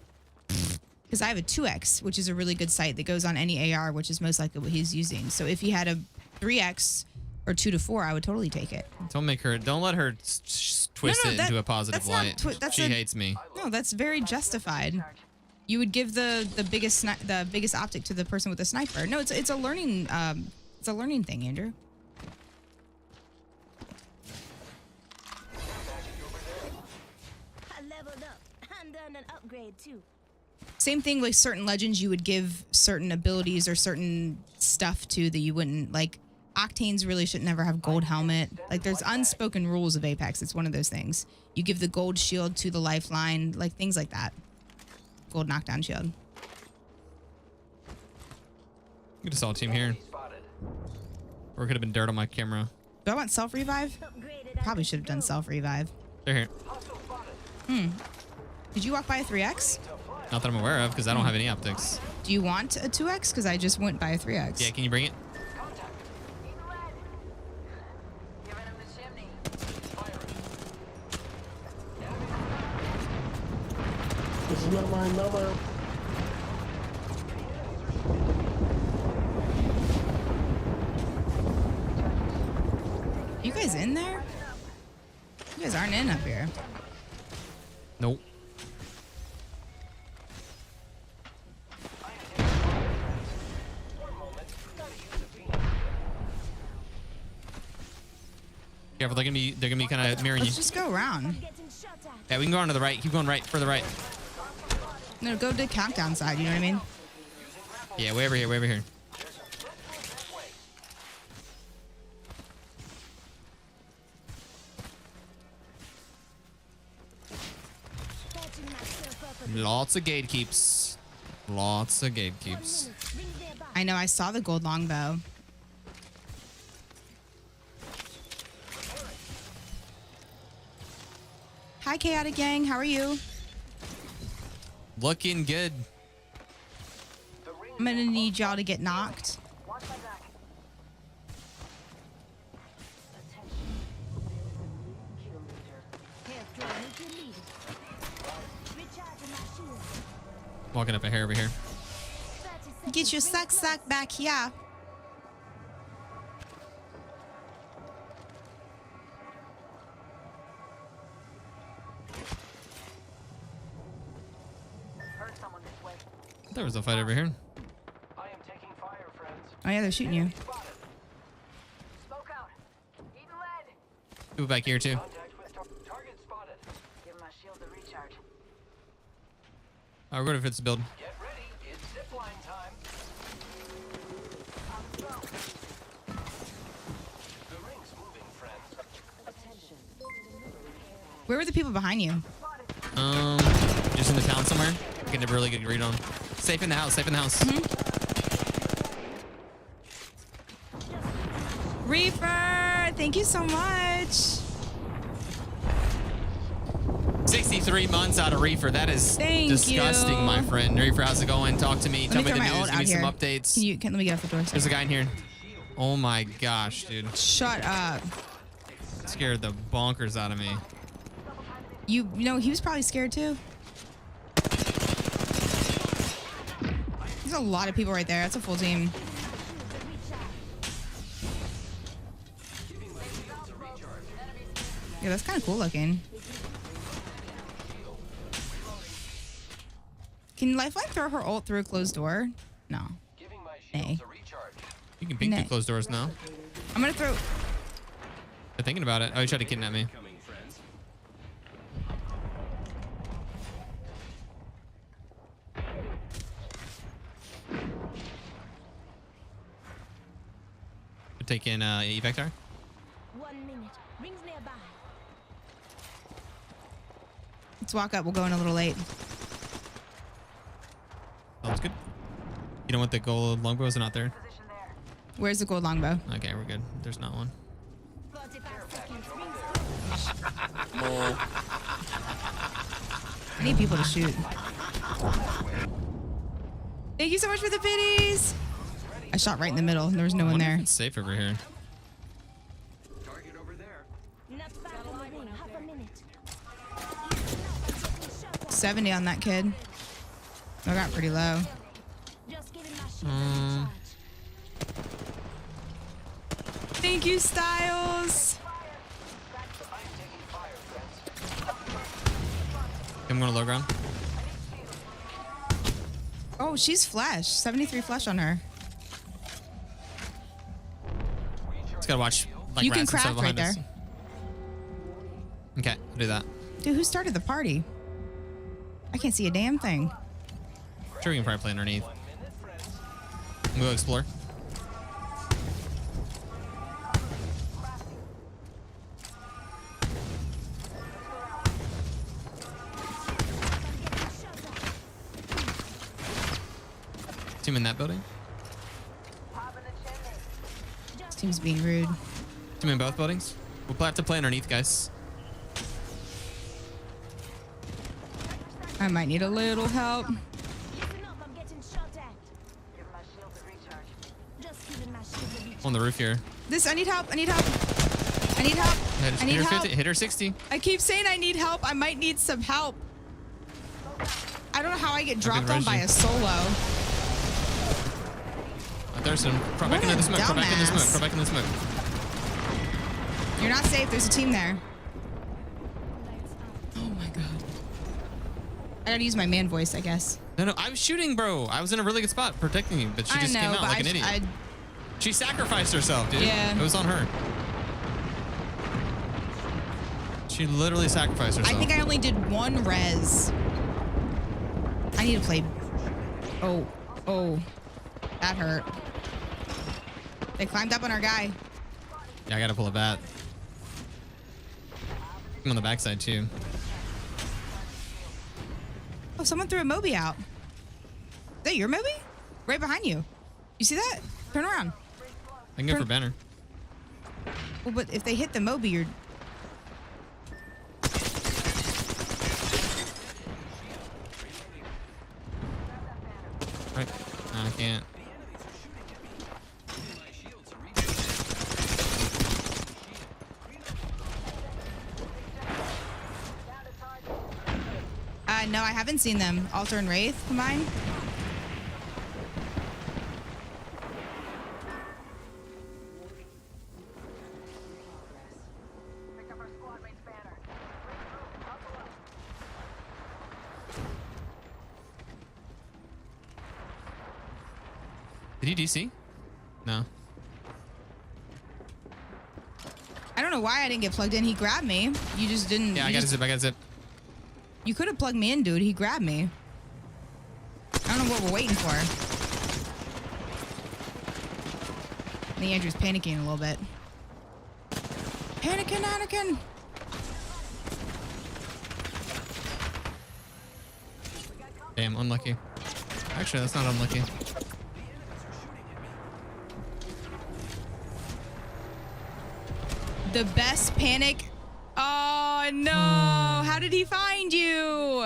[SPEAKER 4] Because I have a 2x, which is a really good sight that goes on any AR, which is most likely what he's using. So if he had a 3x or 2 to 4, I would totally take it.
[SPEAKER 6] Don't let her twist it into a positive
[SPEAKER 4] that's not
[SPEAKER 6] light. She hates me.
[SPEAKER 4] No, that's very justified. You would give the biggest optic to the person with the sniper. No, it's a learning thing, Andrew.
[SPEAKER 11] I leveled up and done an upgrade too.
[SPEAKER 4] Same thing with certain legends, you would give certain abilities or certain stuff to that you wouldn't. Like, Octanes really should never have gold helmet. Like, there's unspoken rules of Apex. It's one of those things. You give the gold shield to the lifeline, like things like that. Gold knockdown shield.
[SPEAKER 6] You just saw a team here. Or it could have been dirt on my camera.
[SPEAKER 4] Do I want self-revive? Probably should have done self-revive.
[SPEAKER 6] They're here.
[SPEAKER 4] Did you walk by a 3x?
[SPEAKER 6] Not that I'm aware of, because I don't have any optics.
[SPEAKER 4] Do you want a 2x? Because I just went by a 3x.
[SPEAKER 6] Yeah, can you bring it?
[SPEAKER 9] Giving him the chimney.
[SPEAKER 8] This is not my number.
[SPEAKER 4] You guys in there? You guys aren't in up here.
[SPEAKER 6] Nope. Careful, they're gonna be kind of mirroring you.
[SPEAKER 4] Let's just go around.
[SPEAKER 6] Yeah, we can go on to the right. Keep going right, further right.
[SPEAKER 4] No, go to countdown side. You know what I mean?
[SPEAKER 6] Yeah, way over here, way over here. Lots of gatekeeps. Lots of gatekeeps.
[SPEAKER 4] I know. I saw the gold longbow. Hi, Chaotic Gang. How are you?
[SPEAKER 6] Looking good.
[SPEAKER 4] I'm gonna need y'all to get knocked.
[SPEAKER 6] Walking up a hair over here.
[SPEAKER 4] Get your suck back here.
[SPEAKER 6] There was a fight over here.
[SPEAKER 10] I am taking fire, friends.
[SPEAKER 4] Oh yeah, they're shooting you.
[SPEAKER 9] Smoke out. Eating lead.
[SPEAKER 6] Move back here too.
[SPEAKER 10] Contact with target spotted.
[SPEAKER 9] Give my shield a recharge.
[SPEAKER 6] We're going to fix the build.
[SPEAKER 10] Get ready. It's zipline time. The ring's moving, friends.
[SPEAKER 9] Attention.
[SPEAKER 4] Where were the people behind you?
[SPEAKER 6] Just in the town somewhere. Getting a really good read on. Safe in the house. Safe in the house.
[SPEAKER 4] Reaper, thank you so much.
[SPEAKER 6] 63 months out of Reefer. That is
[SPEAKER 4] Thank
[SPEAKER 6] disgusting,
[SPEAKER 4] you.
[SPEAKER 6] my friend. Reefer, how's it going? Talk to me. Tell me
[SPEAKER 4] throw
[SPEAKER 6] the
[SPEAKER 4] my
[SPEAKER 6] news.
[SPEAKER 4] ult
[SPEAKER 6] Give me
[SPEAKER 4] out
[SPEAKER 6] some
[SPEAKER 4] here.
[SPEAKER 6] updates.
[SPEAKER 4] Let me get off the door.
[SPEAKER 6] There's a guy in here. Oh my gosh, dude.
[SPEAKER 4] Shut up.
[SPEAKER 6] Scared the bonkers out of me.
[SPEAKER 4] You know, he was probably scared too. There's a lot of people right there. That's a full team. Yeah, that's kind of cool looking. Can Lifeline throw her ult through a closed door? No. Nay.
[SPEAKER 6] You can peek
[SPEAKER 4] Nay.
[SPEAKER 6] through closed doors now.
[SPEAKER 4] I'm gonna throw.
[SPEAKER 6] They're thinking about it. Oh, he tried to kidnap me. We're taking evac.
[SPEAKER 11] 1 minute. Rings nearby.
[SPEAKER 4] Let's walk up. We'll go in a little late.
[SPEAKER 6] Sounds good. You don't want the gold longbows? Are not there.
[SPEAKER 4] Where's the gold longbow?
[SPEAKER 6] Okay, we're good. There's not one.
[SPEAKER 11] 45 seconds. Rings
[SPEAKER 4] I need people to shoot. Thank you so much for the biddies. I shot right in the middle. There was no one there.
[SPEAKER 6] It's safe over here.
[SPEAKER 11] not far from the ring. Half a minute.
[SPEAKER 4] 70 on that kid. I got pretty low.
[SPEAKER 11] Just giving my shield a recharge.
[SPEAKER 4] Thank you, Styles.
[SPEAKER 6] I'm going to low ground.
[SPEAKER 4] Oh, she's flesh. 73 flesh on her.
[SPEAKER 6] Just gotta watch. Like,
[SPEAKER 4] You can
[SPEAKER 6] rats and stuff
[SPEAKER 4] craft right
[SPEAKER 6] behind us.
[SPEAKER 4] there.
[SPEAKER 6] Okay, I'll do that.
[SPEAKER 4] Dude, who started the party? I can't see a damn thing.
[SPEAKER 6] Sure, we can probably play underneath. We'll go explore. Team in that building.
[SPEAKER 4] This team's being rude.
[SPEAKER 6] Team in both buildings. We'll have to play underneath, guys.
[SPEAKER 4] I might need a little help.
[SPEAKER 11] Listen up, I'm getting shot at. Give my shield a recharge. Just giving my shield a recharge.
[SPEAKER 6] On the roof here.
[SPEAKER 4] I need help. I need help. I need help. I need
[SPEAKER 6] Hit her
[SPEAKER 4] help.
[SPEAKER 6] 50, hit her 60.
[SPEAKER 4] I keep saying I need help. I might need some help. I don't know how I get dropped on by a solo.
[SPEAKER 6] There's some. Crawl back into the smoke. Crawl back in the smoke. Crawl back in the smoke.
[SPEAKER 4] You're not safe. There's a team there. Oh my god. I gotta use my man voice, I guess.
[SPEAKER 6] No, I was shooting, bro. I was in a really good spot protecting you, but she just came out like an idiot. She sacrificed herself, dude.
[SPEAKER 4] Yeah.
[SPEAKER 6] It was on her. She literally sacrificed herself.
[SPEAKER 4] I think I only did one res. I need to play. Oh. That hurt. They climbed up on our guy.
[SPEAKER 6] Yeah, I gotta pull a bat. I'm on the backside too.
[SPEAKER 4] Oh, someone threw a Moby out. Is that your Moby? Right behind you. You see that? Turn around.
[SPEAKER 6] I can go for banner.
[SPEAKER 4] Well, but if they hit the Moby, you're...
[SPEAKER 6] Right. No, I can't.
[SPEAKER 4] No, I haven't seen them. Altar and Wraith combined.
[SPEAKER 6] Did he DC? No.
[SPEAKER 4] I don't know why I didn't get plugged in. He grabbed me. You just didn't.
[SPEAKER 6] Yeah, I got a zip. I got a zip.
[SPEAKER 4] You could have plugged me in, dude. He grabbed me. I don't know what we're waiting for. I think Andrew's panicking a little bit. Panicking, Anakin.
[SPEAKER 6] Damn, unlucky. Actually, that's not unlucky.
[SPEAKER 4] The best panic. Oh, no. How did he find you?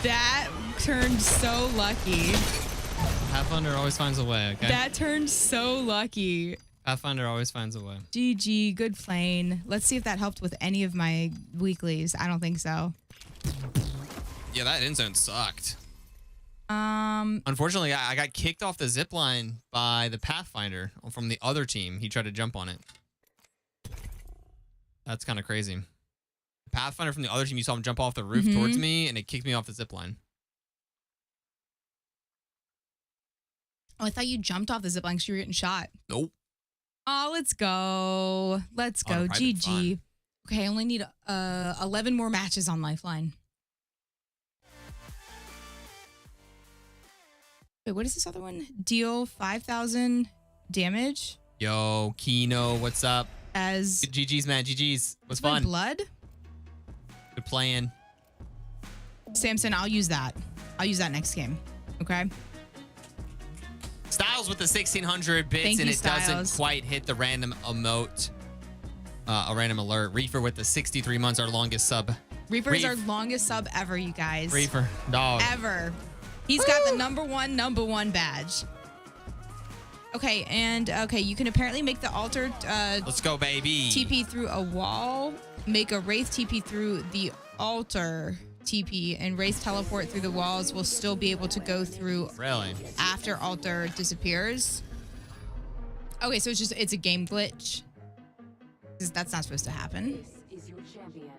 [SPEAKER 4] That turned so lucky.
[SPEAKER 6] Pathfinder always finds a way, okay?
[SPEAKER 4] That turned so lucky.
[SPEAKER 6] Pathfinder always finds a way.
[SPEAKER 4] GG, good playing. Let's see if that helped with any of my weeklies. I don't think so.
[SPEAKER 6] Yeah, that end zone sucked. Unfortunately, I got kicked off the zip line by the Pathfinder from the other team. He tried to jump on it. That's kind of crazy. Pathfinder from the other team, you saw him jump off the roof towards me, and it kicked me off the zip line.
[SPEAKER 4] Oh, I thought you jumped off the zip line because you were getting shot.
[SPEAKER 6] Nope.
[SPEAKER 4] Oh, let's go. Let's go. GG. Okay, I only need 11 more matches on Lifeline. Wait, what is this other one? Deal 5,000 damage
[SPEAKER 6] Yo, Kino, what's up?
[SPEAKER 4] as
[SPEAKER 6] GG's, man. GG's. Was
[SPEAKER 4] my
[SPEAKER 6] fun.
[SPEAKER 4] blood.
[SPEAKER 6] Good playing.
[SPEAKER 4] Samson, I'll use that. I'll use that next game. Okay.
[SPEAKER 6] Styles with the 1,600 bits,
[SPEAKER 4] Thank
[SPEAKER 6] and
[SPEAKER 4] you,
[SPEAKER 6] it doesn't
[SPEAKER 4] Styles.
[SPEAKER 6] quite hit the random emote. A random alert. Reefer with the 63 months, our longest sub.
[SPEAKER 4] Reaper is
[SPEAKER 6] Reef.
[SPEAKER 4] our longest sub ever, you guys.
[SPEAKER 6] Reefer, dog.
[SPEAKER 4] Ever. He's got the number one badge. Okay, and okay, you can apparently make the altar
[SPEAKER 6] Let's go, baby.
[SPEAKER 4] TP through a wall, make a Wraith TP through the altar TP, and Wraith teleport through the walls will still be able to go through
[SPEAKER 6] Really?
[SPEAKER 4] after altar disappears. Okay, so it's a game glitch. 'Cause that's not supposed to happen.
[SPEAKER 9] Is your champion.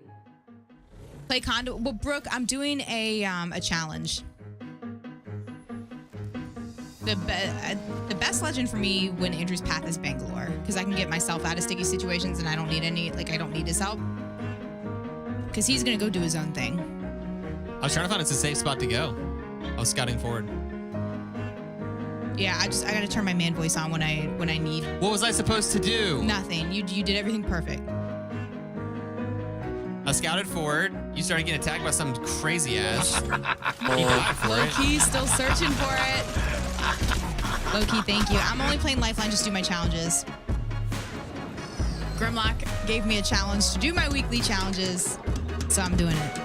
[SPEAKER 4] Play condo. Well, Brooke, I'm doing a challenge. The best legend for me when Andrew's path is Bangalore, because I can get myself out of sticky situations and I don't need I don't need his help. Because he's gonna go do his own thing.
[SPEAKER 6] I was trying to find it's a safe spot to go. I was scouting forward.
[SPEAKER 4] Yeah, I gotta turn my man voice on when I need.
[SPEAKER 6] What was I supposed to do?
[SPEAKER 4] Nothing. You did everything perfect.
[SPEAKER 6] I scouted forward. You started getting attacked by some crazy ass. He died for
[SPEAKER 4] Low
[SPEAKER 6] it.
[SPEAKER 4] key, still searching for it. Low key, thank you. I'm only playing Lifeline just to do my challenges. Grimlock gave me a challenge to do my weekly challenges, so I'm doing it.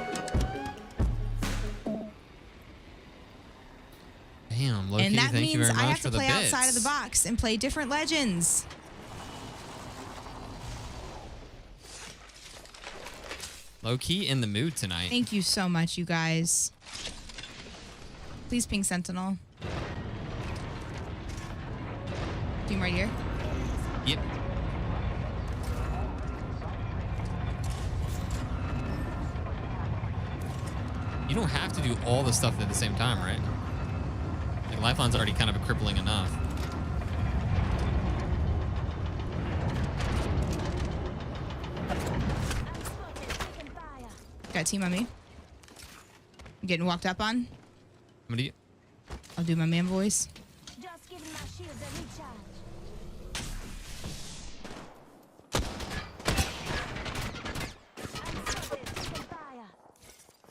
[SPEAKER 6] Damn, Loki,
[SPEAKER 4] And that
[SPEAKER 6] thank you
[SPEAKER 4] means
[SPEAKER 6] very
[SPEAKER 4] I
[SPEAKER 6] much
[SPEAKER 4] have
[SPEAKER 6] for
[SPEAKER 4] to
[SPEAKER 6] the
[SPEAKER 4] play
[SPEAKER 6] bits.
[SPEAKER 4] outside of the box and play different legends.
[SPEAKER 6] Low-key in the mood tonight.
[SPEAKER 4] Thank you so much, you guys. Please ping Sentinel. Team right here.
[SPEAKER 6] Yep. You don't have to do all the stuff at the same time, right? Like, Lifeline's already kind of crippling enough.
[SPEAKER 4] Got a team on me. I'm getting walked up on.
[SPEAKER 6] Somebody,
[SPEAKER 4] I'll do my man voice.
[SPEAKER 11] Just giving my shields a recharge.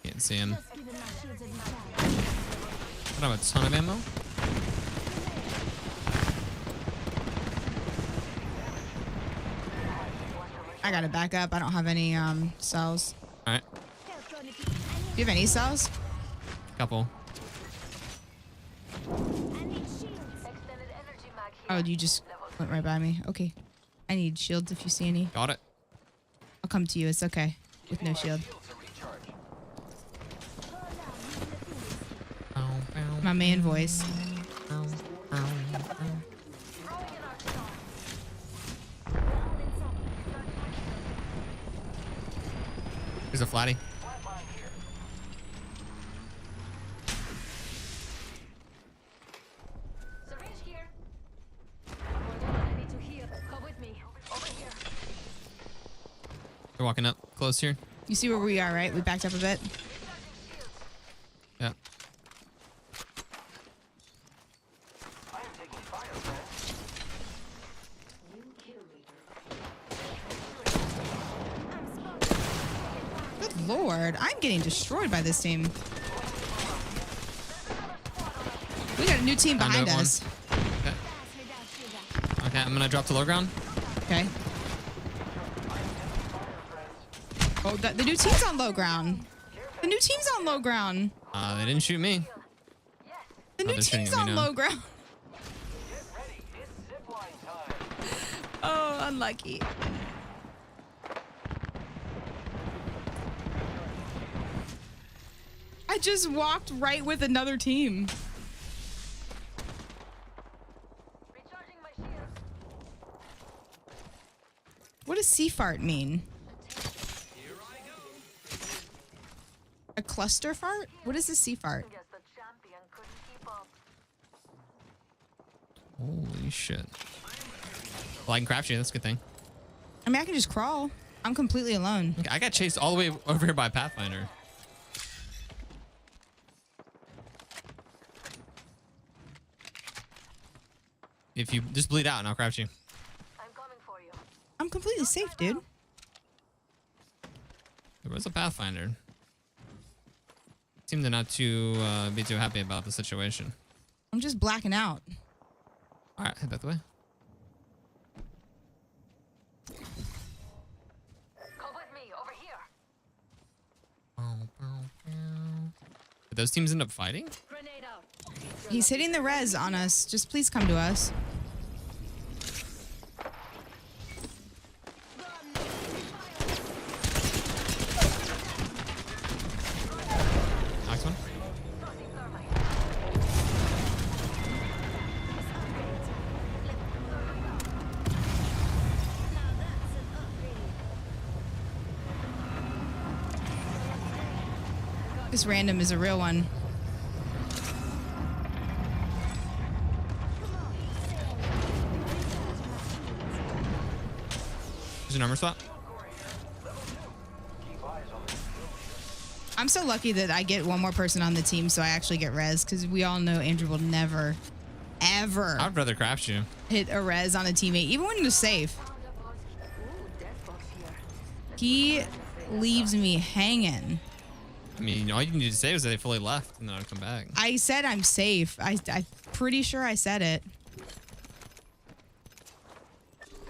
[SPEAKER 6] can't see him.
[SPEAKER 11] Just giving my shields a recharge.
[SPEAKER 6] I don't have a ton of ammo.
[SPEAKER 4] I gotta back up. I don't have any cells.
[SPEAKER 6] All right,
[SPEAKER 4] Do you have any cells?
[SPEAKER 6] couple.
[SPEAKER 4] Oh, you just went right by me. Okay. I need shields if you see any.
[SPEAKER 6] Got it.
[SPEAKER 4] I'll come to you. It's okay. With no shield. My man voice.
[SPEAKER 6] There's a flatty. They're walking up close here.
[SPEAKER 4] You see where we are, right? We backed up a bit.
[SPEAKER 6] Yeah.
[SPEAKER 4] Good lord, I'm getting destroyed by this team. We got a new team behind us.
[SPEAKER 6] Okay. Okay, I'm gonna drop to low ground.
[SPEAKER 4] Okay. Oh, the new team's on low ground. The new team's on low ground.
[SPEAKER 6] They didn't shoot me.
[SPEAKER 4] The new
[SPEAKER 6] they're shooting
[SPEAKER 4] team's
[SPEAKER 6] at me
[SPEAKER 4] on
[SPEAKER 6] now.
[SPEAKER 4] low ground. Oh, unlucky. I just walked right with another team. What does sea fart mean? A cluster fart? What is a sea fart?
[SPEAKER 6] Holy shit. Well, I can craft you. That's a good thing.
[SPEAKER 4] I mean, I can just crawl. I'm completely alone.
[SPEAKER 6] Okay, I got chased all the way over here by Pathfinder. If you just bleed out and I'll craft you.
[SPEAKER 4] I'm completely safe, dude.
[SPEAKER 6] There was a Pathfinder. Seemed to not be too happy about the situation.
[SPEAKER 4] I'm just blacking out.
[SPEAKER 6] All right, head that way.
[SPEAKER 11] Come with me over here.
[SPEAKER 6] Did those teams end up fighting?
[SPEAKER 11] Grenade out.
[SPEAKER 4] He's hitting the res on us. Just please come to us.
[SPEAKER 6] Next one.
[SPEAKER 4] This random is a real one.
[SPEAKER 6] There's an armor spot.
[SPEAKER 4] I'm so lucky that I get one more person on the team so I actually get res, because we all know Andrew will never, ever
[SPEAKER 6] I'd rather craft you.
[SPEAKER 4] hit a res on a teammate, even when it's safe. He leaves me hanging.
[SPEAKER 6] I mean, all you need to say is that they fully left and then I'll come back.
[SPEAKER 4] I said I'm safe. I'm pretty sure I said it.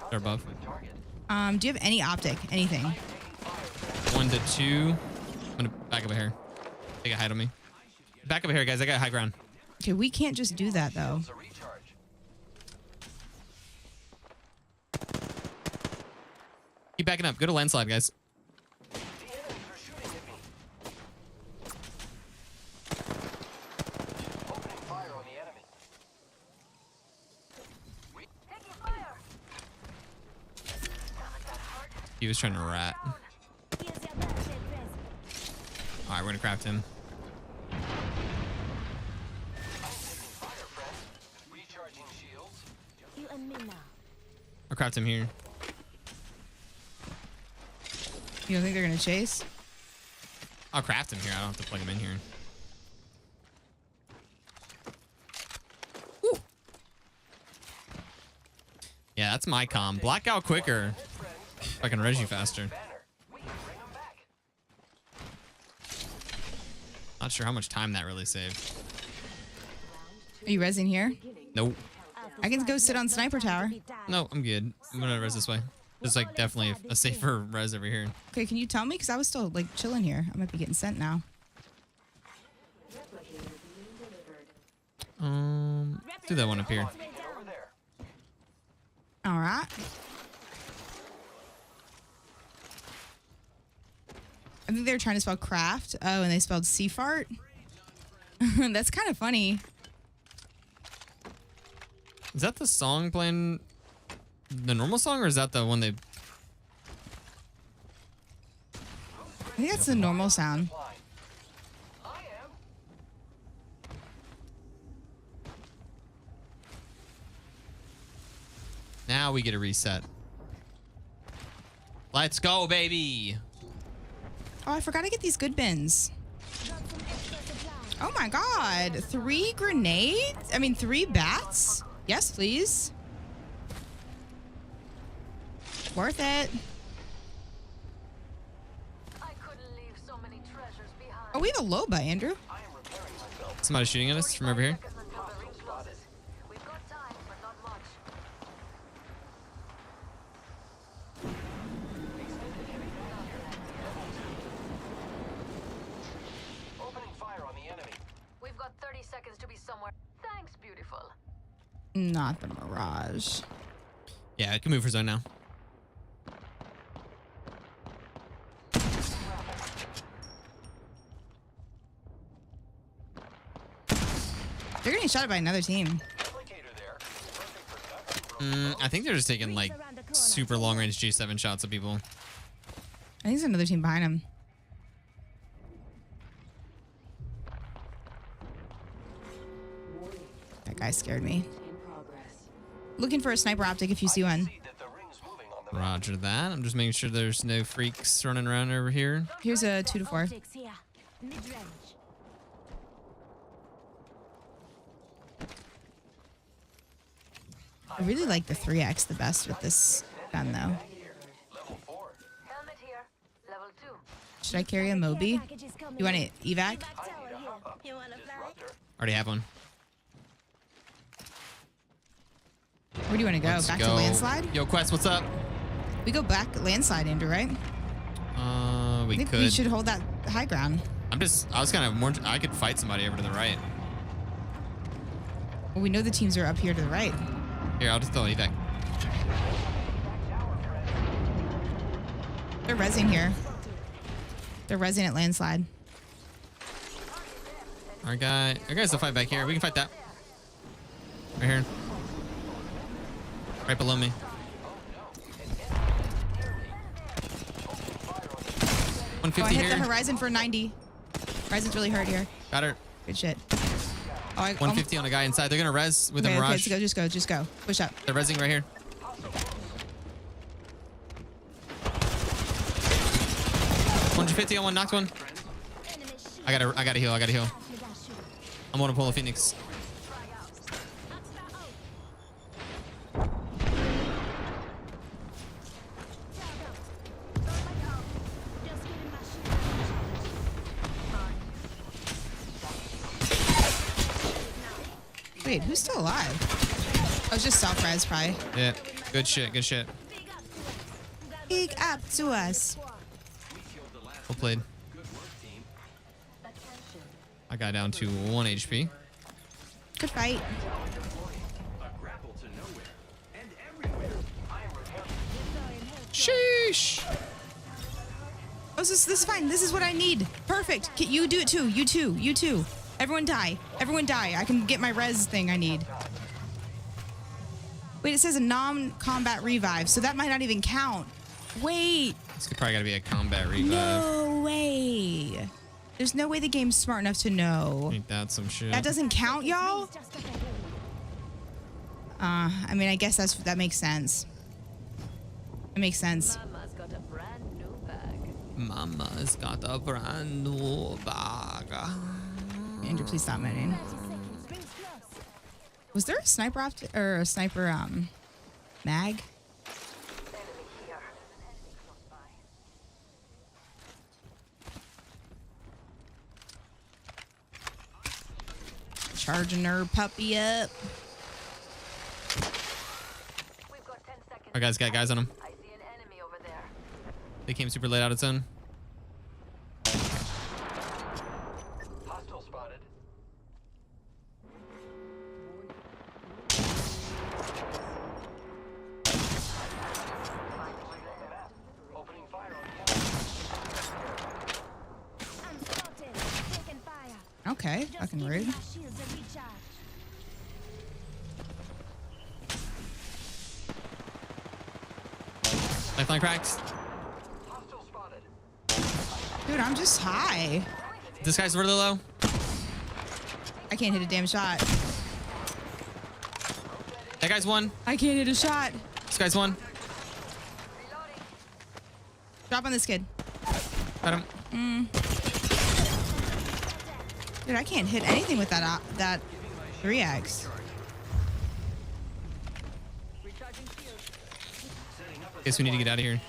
[SPEAKER 6] They're above.
[SPEAKER 4] Do you have any optic? Anything?
[SPEAKER 6] 1 to 2. I'm gonna back up here. They got hide on me. Back up here, guys. I got high ground.
[SPEAKER 4] Okay, we can't just do that though.
[SPEAKER 6] Keep backing up. Go to landslide, guys. He was trying to rat. All right, we're gonna craft him. I'll craft him here.
[SPEAKER 4] You don't think they're gonna chase?
[SPEAKER 6] I'll craft him here. I don't have to plug him in here.
[SPEAKER 4] Ooh.
[SPEAKER 6] Yeah, that's my comm. Black out quicker. If I can res you faster. Not sure how much time that really saved.
[SPEAKER 4] Are you resing here?
[SPEAKER 6] Nope.
[SPEAKER 4] I can go sit on sniper tower.
[SPEAKER 6] No, I'm good. I'm gonna res this way. There's like definitely a safer res over here.
[SPEAKER 4] Okay, can you tell me? Because I was still like chilling here. I might be getting sent now.
[SPEAKER 6] Do that one up here.
[SPEAKER 4] All right. I think they were trying to spell craft. Oh, and they spelled sea fart. That's kind of funny.
[SPEAKER 6] Is that the song playing the normal song, or is that the one they...
[SPEAKER 4] I think that's the normal sound.
[SPEAKER 6] Now we get a reset. Let's go, baby.
[SPEAKER 4] Oh, I forgot to get these good bins. Oh my god. 3 grenades? I mean, 3 bats? Yes, please. Worth it. Oh, we have a Loba, Andrew.
[SPEAKER 6] Somebody shooting at us from over here.
[SPEAKER 10] Opening fire on the enemy.
[SPEAKER 9] We've got 30 seconds to be somewhere. Thanks, beautiful.
[SPEAKER 4] Not the Mirage.
[SPEAKER 6] Yeah, I can move for zone now.
[SPEAKER 4] They're getting shot at by another team.
[SPEAKER 6] I think they're just taking like super long range G7 shots at people.
[SPEAKER 4] I think there's another team behind him. That guy scared me. Looking for a sniper optic if you see one.
[SPEAKER 6] Roger that. I'm just making sure there's no freaks running around over here.
[SPEAKER 4] Here's a 2 to 4.
[SPEAKER 11] Optics here. Mid-range.
[SPEAKER 4] I really like the 3X the best with this gun though.
[SPEAKER 9] Helmet here. Level 2.
[SPEAKER 4] Should I carry a Moby? You want to evac?
[SPEAKER 11] You wanna fly?
[SPEAKER 6] Already have one.
[SPEAKER 4] Where do you want to go?
[SPEAKER 6] Let's
[SPEAKER 4] Back
[SPEAKER 6] go.
[SPEAKER 4] to landslide?
[SPEAKER 6] Yo, Quest, what's up?
[SPEAKER 4] We go back landslide, Andrew, right?
[SPEAKER 6] We
[SPEAKER 4] I think
[SPEAKER 6] could.
[SPEAKER 4] we should hold that high ground.
[SPEAKER 6] I was kind of more. I could fight somebody over to the right.
[SPEAKER 4] Well, we know the teams are up here to the right.
[SPEAKER 6] Here, I'll just throw evac.
[SPEAKER 4] They're rezzing here. They're rezzing at landslide.
[SPEAKER 6] Our guys will fight back here. We can fight that. Right here. Right below me. 150
[SPEAKER 4] Oh, I hit
[SPEAKER 6] here.
[SPEAKER 4] the horizon for 90. Horizon's really hurt here.
[SPEAKER 6] Got her.
[SPEAKER 4] Good shit. Oh,
[SPEAKER 6] 150 on a guy inside. They're gonna res with a
[SPEAKER 4] okay,
[SPEAKER 6] Mirage.
[SPEAKER 4] Okay, just go. Push up.
[SPEAKER 6] They're resing right here. $150 on one, knocked one. I gotta heal. I'm gonna pull a Phoenix.
[SPEAKER 4] Wait, who's still alive? Oh, it's just self-res, probably.
[SPEAKER 6] Yeah, good shit.
[SPEAKER 4] Big up to us.
[SPEAKER 6] Well played. I got down to 1 HP.
[SPEAKER 4] Good fight.
[SPEAKER 6] Sheesh.
[SPEAKER 4] Oh, this is fine. This is what I need. Perfect. You do it too. You too. Everyone die. I can get my res thing I need. Wait, it says a non-combat revive, so that might not even count. Wait.
[SPEAKER 6] This probably gotta be a combat revive.
[SPEAKER 4] No way. There's no way the game's smart enough to know.
[SPEAKER 6] Ain't that some shit?
[SPEAKER 4] That doesn't count, y'all? I mean, I guess that makes sense. It makes sense.
[SPEAKER 9] Mama's got a brand new bag.
[SPEAKER 6] Mama's got a brand new bag.
[SPEAKER 4] Andrew, please stop moving. Was there a sniper or a sniper mag? Charging her puppy up.
[SPEAKER 6] Our guys got guys on him.
[SPEAKER 9] I see an enemy over there.
[SPEAKER 6] They came super late out of zone.
[SPEAKER 10] Hostile spotted. Opening fire on
[SPEAKER 11] I'm spotted. Taking fire.
[SPEAKER 4] Okay, fucking rude.
[SPEAKER 11] My shields are recharged.
[SPEAKER 6] Lifeline cracks.
[SPEAKER 10] hostile spotted.
[SPEAKER 4] Dude, I'm just high.
[SPEAKER 6] This guy's really low.
[SPEAKER 4] I can't hit a damn shot.
[SPEAKER 6] That guy's one.
[SPEAKER 4] I can't hit a shot.
[SPEAKER 6] This guy's one.
[SPEAKER 4] Drop on this kid.
[SPEAKER 6] Got him.
[SPEAKER 4] Dude, I can't hit anything with that 3x.
[SPEAKER 6] Guess we need to get out of here.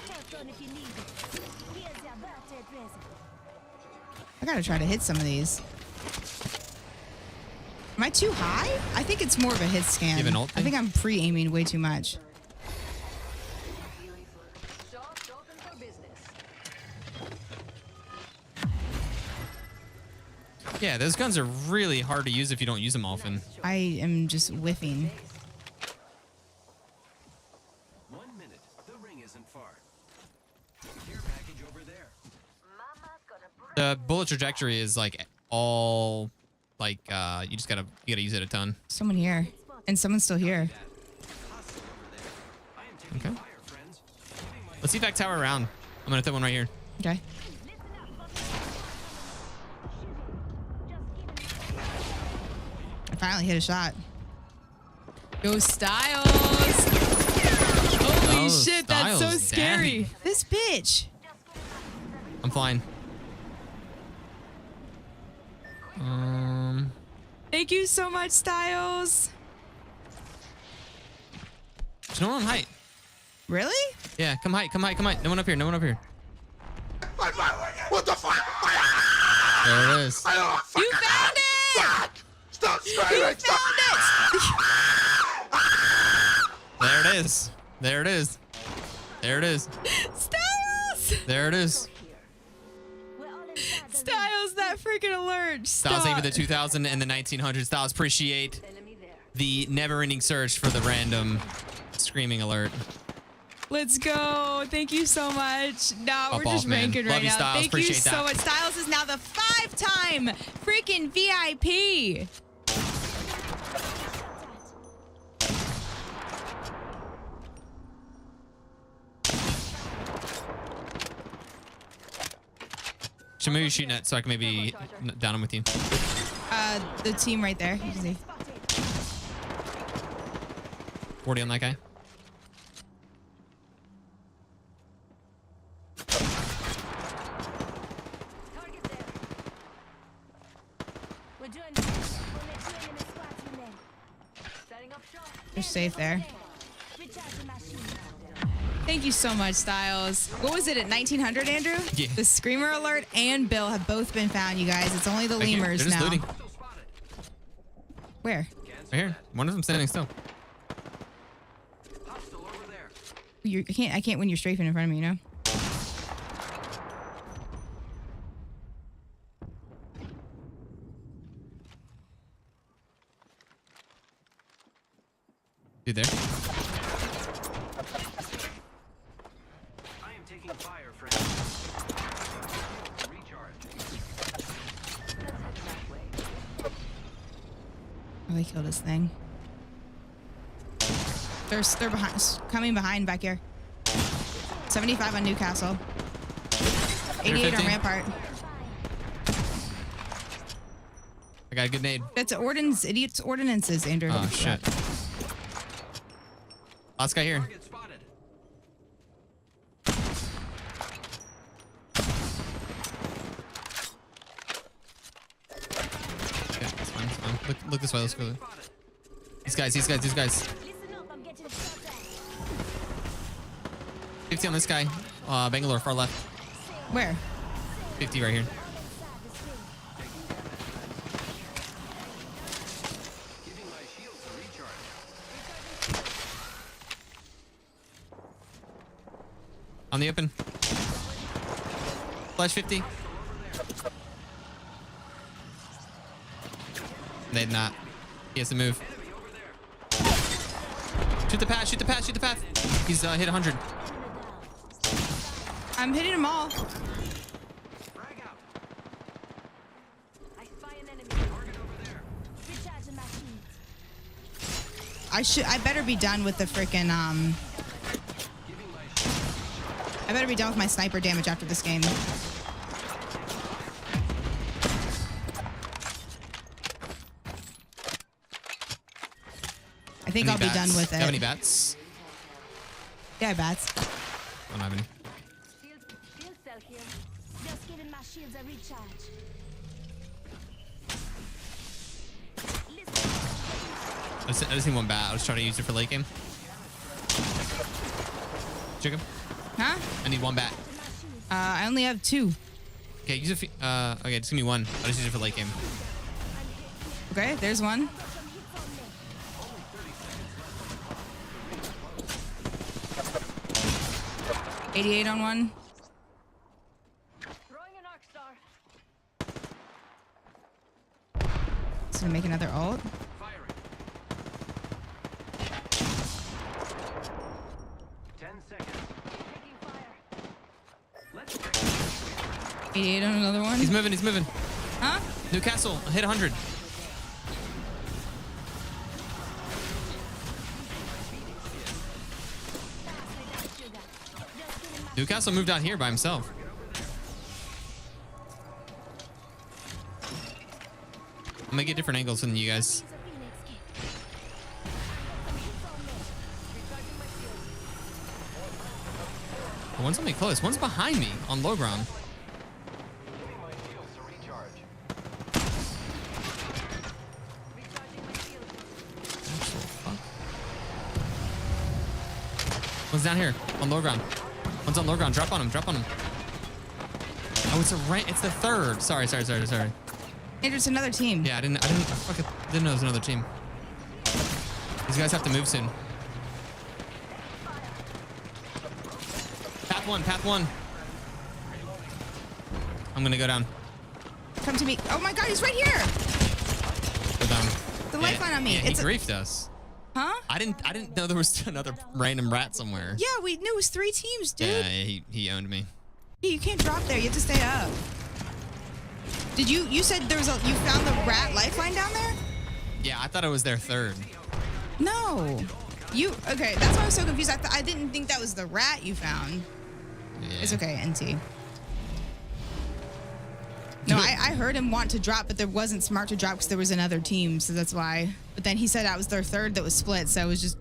[SPEAKER 4] I gotta try to hit some of these. Am I too high? I think it's more of a hit scan.
[SPEAKER 6] You have an ult
[SPEAKER 4] I think I'm pre-aiming way too much.
[SPEAKER 6] Yeah, those guns are really hard to use if you don't use them often.
[SPEAKER 4] I am just whiffing.
[SPEAKER 10] 1 minute. The ring isn't far. Care package over there.
[SPEAKER 6] The bullet trajectory is like all like you gotta use it a ton.
[SPEAKER 4] Someone here. And someone's still here.
[SPEAKER 6] Okay. Let's see back tower around. I'm gonna throw one right here.
[SPEAKER 4] Okay. I finally hit a shot. Go Styles! Holy
[SPEAKER 6] Oh,
[SPEAKER 4] shit, that's so
[SPEAKER 6] Styles,
[SPEAKER 4] scary.
[SPEAKER 6] daddy.
[SPEAKER 4] This bitch.
[SPEAKER 6] I'm flying.
[SPEAKER 4] Thank you so much, Styles.
[SPEAKER 6] There's no one on height.
[SPEAKER 4] Really?
[SPEAKER 6] Yeah, come height. No one up here. No one up here.
[SPEAKER 8] What the fuck?
[SPEAKER 6] There it is.
[SPEAKER 4] You found it!
[SPEAKER 8] Stop screaming!
[SPEAKER 4] You found it!
[SPEAKER 6] There it is. There it is. There it is.
[SPEAKER 4] Styles!
[SPEAKER 6] There it is.
[SPEAKER 4] Styles, that freaking alert.
[SPEAKER 6] Styles
[SPEAKER 4] Stop.
[SPEAKER 6] even the 2000 and the 1900. Styles, appreciate the never-ending search for the random screaming alert.
[SPEAKER 4] Let's go. Thank you so much. No, we're just
[SPEAKER 6] man.
[SPEAKER 4] ranking
[SPEAKER 6] Love
[SPEAKER 4] right
[SPEAKER 6] you,
[SPEAKER 4] now.
[SPEAKER 6] Styles.
[SPEAKER 4] Thank you
[SPEAKER 6] Appreciate
[SPEAKER 4] so
[SPEAKER 6] that.
[SPEAKER 4] much. Styles is now the 5-time freaking VIP.
[SPEAKER 6] Should maybe shooting at so I can maybe down him with you.
[SPEAKER 4] The team right there. You can see.
[SPEAKER 6] 40 on that guy.
[SPEAKER 4] You're safe there. Thank you so much, Styles. What was it at 1900, Andrew?
[SPEAKER 6] Yeah.
[SPEAKER 4] The Screamer Alert and Bill have both been found, you guys. It's only the
[SPEAKER 6] Right here.
[SPEAKER 4] lemurs
[SPEAKER 6] They're just
[SPEAKER 4] now.
[SPEAKER 6] looting.
[SPEAKER 4] Where?
[SPEAKER 6] Right here. One of them standing still.
[SPEAKER 4] I can't when you're strafing in front of me, you know?
[SPEAKER 6] Dude, there.
[SPEAKER 10] I am taking fire, friends. Recharge.
[SPEAKER 4] Oh, they killed his thing. They're behind, coming behind back here. 75 on Newcastle. 88 on
[SPEAKER 6] 50.
[SPEAKER 4] Rampart.
[SPEAKER 6] I got a good nade.
[SPEAKER 4] That's idiots ordinances, Andrew.
[SPEAKER 6] Oh, shit. Last guy here.
[SPEAKER 10] Target spotted.
[SPEAKER 6] Okay, it's fine, it's fine. Look this way, let's go. These guys.
[SPEAKER 11] Listen up, I'm getting shot at.
[SPEAKER 6] 50 on this guy. Bangalore, far left.
[SPEAKER 4] Where?
[SPEAKER 6] 50 right here.
[SPEAKER 10] Giving my shields a recharge.
[SPEAKER 6] On the open. Flash 50. They'd not. He has to move. Shoot the path, shoot the path, shoot the path. He's hit 100.
[SPEAKER 4] I'm hitting them all.
[SPEAKER 10] Frag out.
[SPEAKER 11] I spy an enemy. Target over there. Recharging my shields.
[SPEAKER 4] I better be done with the freaking I better be done with my sniper damage after this game. I think I'll be done with
[SPEAKER 6] Do you have
[SPEAKER 4] it.
[SPEAKER 6] any bats?
[SPEAKER 4] Yeah, bats.
[SPEAKER 6] I don't have any.
[SPEAKER 11] shields are recharged.
[SPEAKER 6] I just need one bat. I was trying to use it for late game. Chicken.
[SPEAKER 4] Huh?
[SPEAKER 6] I need one bat.
[SPEAKER 4] I only have 2.
[SPEAKER 6] Okay, use it. Okay, just give me one. I'll just use it for late game.
[SPEAKER 4] Okay, there's one. $88 on one. It's gonna make another ult.
[SPEAKER 10] Firing. 10 seconds. Taking fire. Let's
[SPEAKER 4] 88 on another one.
[SPEAKER 6] He's moving. He's moving.
[SPEAKER 4] Huh?
[SPEAKER 6] Newcastle hit 100. Newcastle moved out here by himself. I'm gonna get different angles than you guys. One's on me close. One's behind me on low ground. One's down here on low ground. One's on low ground. Drop on him. Drop on him. Oh, it's the third. Sorry.
[SPEAKER 4] Andrew, it's another team.
[SPEAKER 6] Yeah, I didn't know it was another team. These guys have to move soon. Path one. I'm gonna go down.
[SPEAKER 4] Come to me. Oh my god, he's right here.
[SPEAKER 6] Go down.
[SPEAKER 4] The lifeline on me.
[SPEAKER 6] Yeah, he griefed us.
[SPEAKER 4] Huh?
[SPEAKER 6] I didn't know there was another random rat somewhere.
[SPEAKER 4] Yeah, we knew it was 3 teams, dude.
[SPEAKER 6] Yeah, he owned me.
[SPEAKER 4] Yeah, you can't drop there. You have to stay up. Did you said there was you found the rat lifeline down there?
[SPEAKER 6] Yeah, I thought it was their third.
[SPEAKER 4] No. Okay, that's why I was so confused. I didn't think that was the rat you found.
[SPEAKER 6] Yeah.
[SPEAKER 4] It's okay, NT. No, I heard him want to drop, but there wasn't smart to drop because there was another team, so that's why. But then he said that was their third that was split, so it was just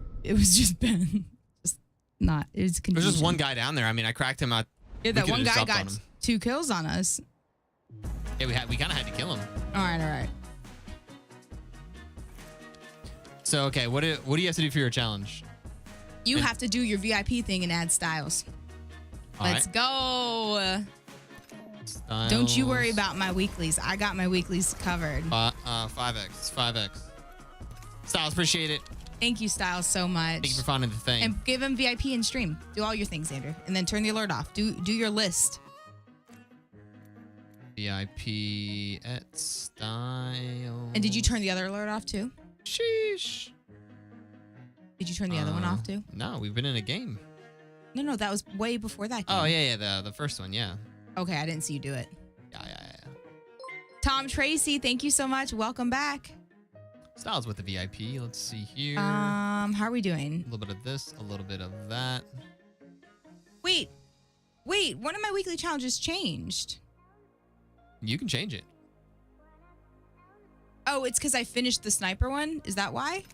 [SPEAKER 4] Ben. Just not. It was confusing.
[SPEAKER 6] There's just one guy down there. I mean, I cracked him out.
[SPEAKER 4] Yeah, that one guy got 2 kills on us.
[SPEAKER 6] Yeah, we kind of had to kill him.
[SPEAKER 4] All right.
[SPEAKER 6] So okay, what do you have to do for your challenge?
[SPEAKER 4] You have to do your VIP thing and add styles. Let's go.
[SPEAKER 6] Styles.
[SPEAKER 4] Don't you worry about my weeklies. I got my weeklies covered.
[SPEAKER 6] 5x. Styles, appreciate it.
[SPEAKER 4] Thank you, Styles, so much.
[SPEAKER 6] Thank you for finding the thing.
[SPEAKER 4] And give him VIP and stream. Do all your things, Andrew. And then turn the alert off. Do your list.
[SPEAKER 6] VIP at Styles.
[SPEAKER 4] And did you turn the other alert off too?
[SPEAKER 6] Sheesh.
[SPEAKER 4] Did you turn the other one off too?
[SPEAKER 6] No, we've been in a game.
[SPEAKER 4] No, that was way before that game.
[SPEAKER 6] Oh, yeah, the first one, yeah.
[SPEAKER 4] Okay, I didn't see you do it.
[SPEAKER 6] Yeah.
[SPEAKER 4] Tom Tracy, thank you so much. Welcome back.
[SPEAKER 6] Styles with the VIP. Let's see here.
[SPEAKER 4] How are we doing?
[SPEAKER 6] A little bit of this, a little bit of that.
[SPEAKER 4] Wait, one of my weekly challenges changed.
[SPEAKER 6] You can change it.
[SPEAKER 4] Oh, it's because I finished the sniper one? Is that why?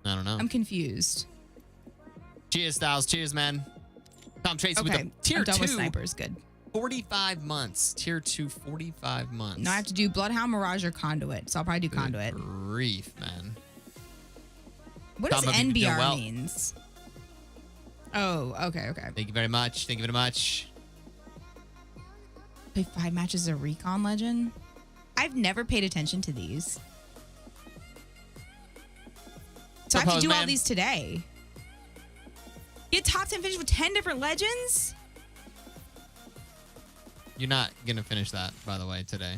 [SPEAKER 6] I don't know.
[SPEAKER 4] I'm confused.
[SPEAKER 6] Cheers, Styles. Cheers, man. Tom Tracy
[SPEAKER 4] Okay,
[SPEAKER 6] with the tier
[SPEAKER 4] I'm done
[SPEAKER 6] 2.
[SPEAKER 4] with snipers. Good.
[SPEAKER 6] 45 months. Tier 2, 45 months.
[SPEAKER 4] Now I have to do Bloodhound, Mirage, or Conduit. So I'll probably do Conduit.
[SPEAKER 6] Grief, man.
[SPEAKER 4] What does
[SPEAKER 6] Tom, hope you're doing
[SPEAKER 4] NBR
[SPEAKER 6] well.
[SPEAKER 4] means? Oh, okay.
[SPEAKER 6] Thank you very much.
[SPEAKER 4] Play 5 matches of Recon Legend. I've never paid attention to these. So I have to do all these today. Get top 10 finish with 10 different legends?
[SPEAKER 6] You're not going to finish that, by the way, today.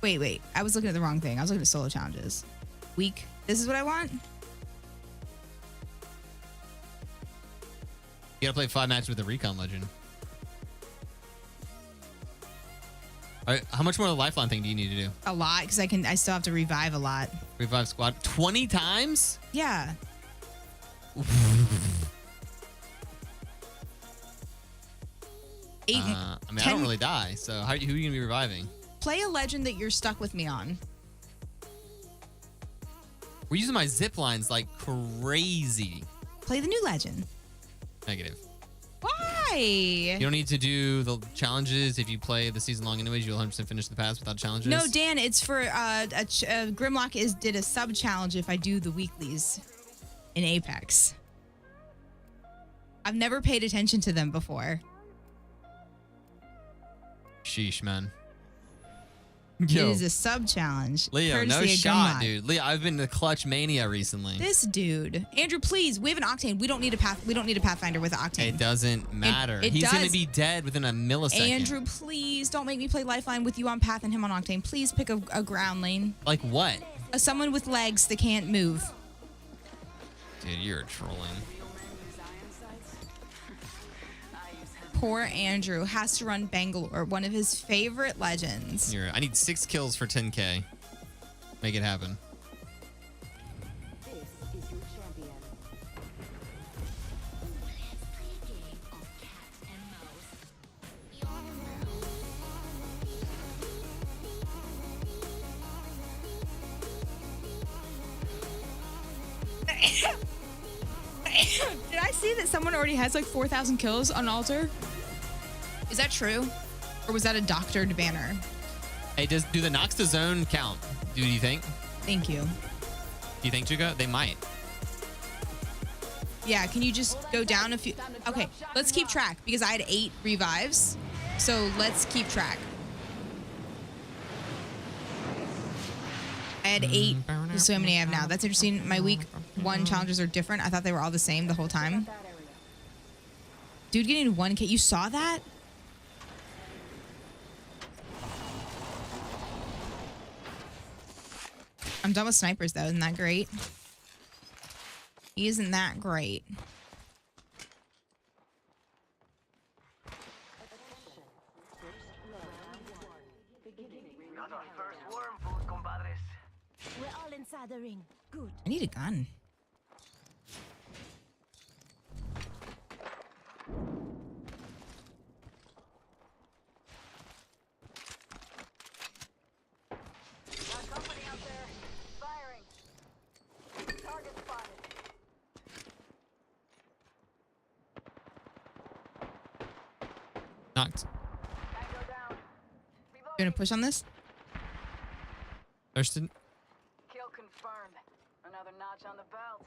[SPEAKER 4] Wait. I was looking at the wrong thing. I was looking at solo challenges. Week. This is what I want?
[SPEAKER 6] You got to play 5 matches with the Recon Legend. All right, how much more of the lifeline thing do you need to do?
[SPEAKER 4] A lot, because I still have to revive a lot.
[SPEAKER 6] Revive squad 20 times?
[SPEAKER 4] Yeah.
[SPEAKER 6] I don't really die, so who are you going to be reviving?
[SPEAKER 4] Play a legend that you're stuck with me on.
[SPEAKER 6] We're using my zip lines like crazy.
[SPEAKER 4] Play the new legend.
[SPEAKER 6] Negative.
[SPEAKER 7] Why?
[SPEAKER 6] You don't need to do the challenges if you play the season long anyways. You'll 100% finish the pass without challenges.
[SPEAKER 7] No, Dan, it's for Grimlock did a sub challenge if I do the weeklies in Apex. I've never paid attention to them before.
[SPEAKER 6] Sheesh, man.
[SPEAKER 7] It is a sub challenge.
[SPEAKER 6] Leo, no shot, dude. Leo, I've been to Clutch Mania recently.
[SPEAKER 7] This dude, Andrew, please. We have an Octane. We don't need a Pathfinder with an Octane.
[SPEAKER 6] It doesn't matter. He's gonna be dead within a millisecond.
[SPEAKER 7] Andrew, please don't make me play Lifeline with you on Path and him on Octane. Please pick a ground lane.
[SPEAKER 6] Like what?
[SPEAKER 7] Someone with legs that can't move.
[SPEAKER 6] Dude, you're trolling.
[SPEAKER 7] Poor Andrew has to run Bangalore, one of his favorite legends.
[SPEAKER 6] I need 6 kills for 10K. Make it happen.
[SPEAKER 7] Did I see that someone already has like 4,000 kills on Altar? Is that true? Or was that a doctored banner?
[SPEAKER 6] Hey, do the Nox to zone count? Do you think?
[SPEAKER 7] Thank you.
[SPEAKER 6] Do you think, Juga? They might.
[SPEAKER 7] Yeah, can you just go down a few? Okay, let's keep track because I had 8 revives. So let's keep track. I had 8. So how many I have now? That's interesting. My week 1 challenges are different. I thought they were all the same the whole time. Dude getting 1K. You saw that? I'm done with snipers though. Isn't that great? Isn't that great?
[SPEAKER 11] We're all inside the ring. Good.
[SPEAKER 7] I need a gun.
[SPEAKER 11] Got company out there. Firing. Target spotted.
[SPEAKER 6] Knocked.
[SPEAKER 11] Tango down.
[SPEAKER 7] You gonna push on this?
[SPEAKER 6] Thirsted.
[SPEAKER 11] Kill confirmed. Another notch on the belt.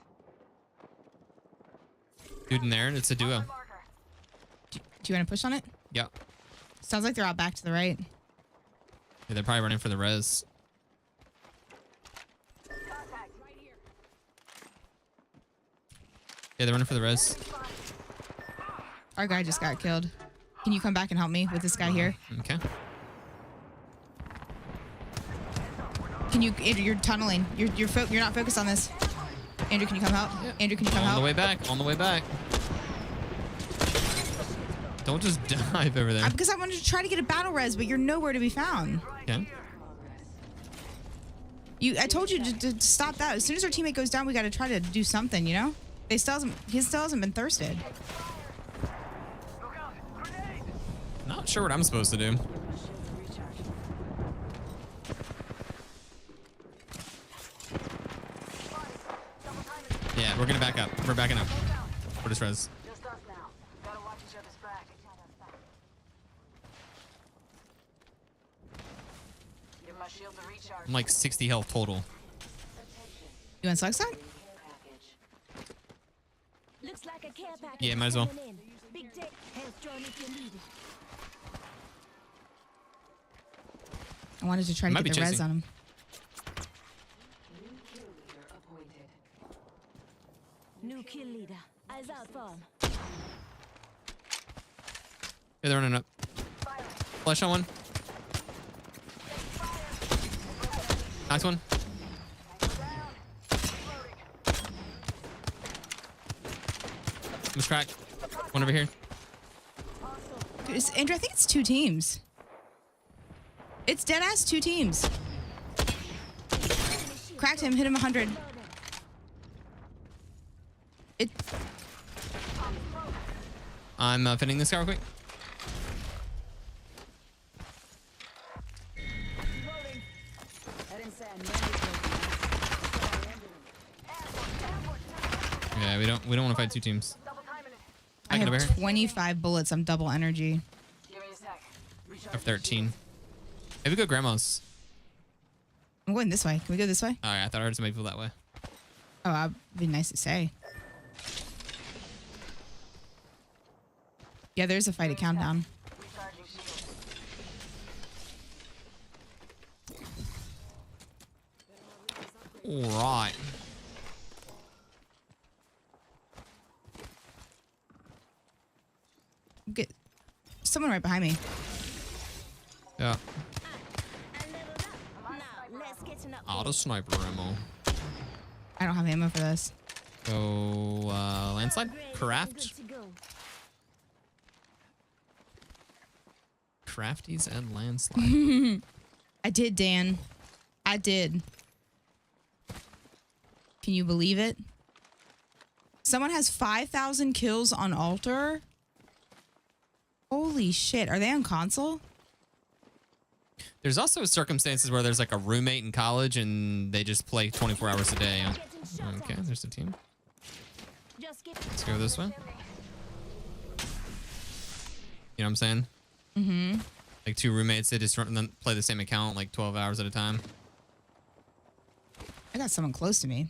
[SPEAKER 6] Dude in there. It's a duo.
[SPEAKER 7] Do you want to push on it?
[SPEAKER 6] Yeah.
[SPEAKER 7] Sounds like they're out back to the right.
[SPEAKER 6] Yeah, they're probably running for the res.
[SPEAKER 11] Contact right here.
[SPEAKER 6] Yeah, they're running for the res.
[SPEAKER 7] Our guy just got killed. Can you come back and help me with this guy here?
[SPEAKER 6] Okay.
[SPEAKER 7] Can you, Andrew, you're tunneling. You're not focused on this. Andrew, can you come help?
[SPEAKER 6] Yeah.
[SPEAKER 7] Andrew, can you come
[SPEAKER 6] On
[SPEAKER 7] help?
[SPEAKER 6] the way back. On the way back. Don't just dive over there.
[SPEAKER 7] Because I wanted to try to get a battle res, but you're nowhere to be found.
[SPEAKER 6] Okay.
[SPEAKER 7] I told you to stop that. As soon as our teammate goes down, we got to try to do something, you know? He still hasn't been thirsted.
[SPEAKER 6] Not sure what I'm supposed to do. Yeah, we're gonna back up. We're backing up. For this res.
[SPEAKER 11] Just us now. Gotta watch each other's back. Give my shield a recharge.
[SPEAKER 6] I'm like 60 health total.
[SPEAKER 7] You want Slugstone?
[SPEAKER 11] Looks like a care package.
[SPEAKER 6] Yeah, might as well.
[SPEAKER 11] coming in. Big dick. Health join if you need it.
[SPEAKER 7] I wanted to try to
[SPEAKER 6] Might
[SPEAKER 7] get
[SPEAKER 6] be
[SPEAKER 7] the res
[SPEAKER 6] chasing.
[SPEAKER 7] on him.
[SPEAKER 11] New kill leader. Eyes out for him.
[SPEAKER 6] Yeah, they're running up. Flash on one. Nice one. Almost cracked. One over here.
[SPEAKER 7] Andrew, I think it's 2 teams. It's dead ass 2 teams. Cracked him, hit him 100.
[SPEAKER 6] I'm finishing this guy real quick. Yeah, we don't want to fight 2 teams.
[SPEAKER 7] I
[SPEAKER 6] Second
[SPEAKER 7] have
[SPEAKER 6] over here.
[SPEAKER 7] 25 bullets. I'm double energy.
[SPEAKER 9] Give me a sec.
[SPEAKER 6] I have 13. Maybe go grandma's.
[SPEAKER 7] I'm going this way. Can we go this way?
[SPEAKER 6] All right, I thought I heard somebody feel that way.
[SPEAKER 7] Oh, that'd be nice to say. Yeah, there's a fight at Countdown.
[SPEAKER 9] Recharging shield.
[SPEAKER 6] All right.
[SPEAKER 7] Get someone right behind me.
[SPEAKER 6] Yeah.
[SPEAKER 11] Now, let's get an upgrade.
[SPEAKER 6] Auto sniper ammo.
[SPEAKER 7] I don't have ammo for this.
[SPEAKER 6] Go landslide.
[SPEAKER 11] Upgrade,
[SPEAKER 6] Craft.
[SPEAKER 11] good to go.
[SPEAKER 6] Crafties and landslide.
[SPEAKER 7] I did, Dan. I did. Can you believe it? Someone has 5,000 kills on altar. Holy shit. Are they on console?
[SPEAKER 6] There's also circumstances where there's like a roommate in college and they just play 24 hours a day.
[SPEAKER 11] Getting shot
[SPEAKER 6] Okay,
[SPEAKER 11] at.
[SPEAKER 6] there's the team.
[SPEAKER 11] Just give
[SPEAKER 6] Let's go this way. You know what I'm saying?
[SPEAKER 7] Mm-hmm.
[SPEAKER 6] Like two roommates, they just play the same account like 12 hours at a time.
[SPEAKER 7] I got someone close to me.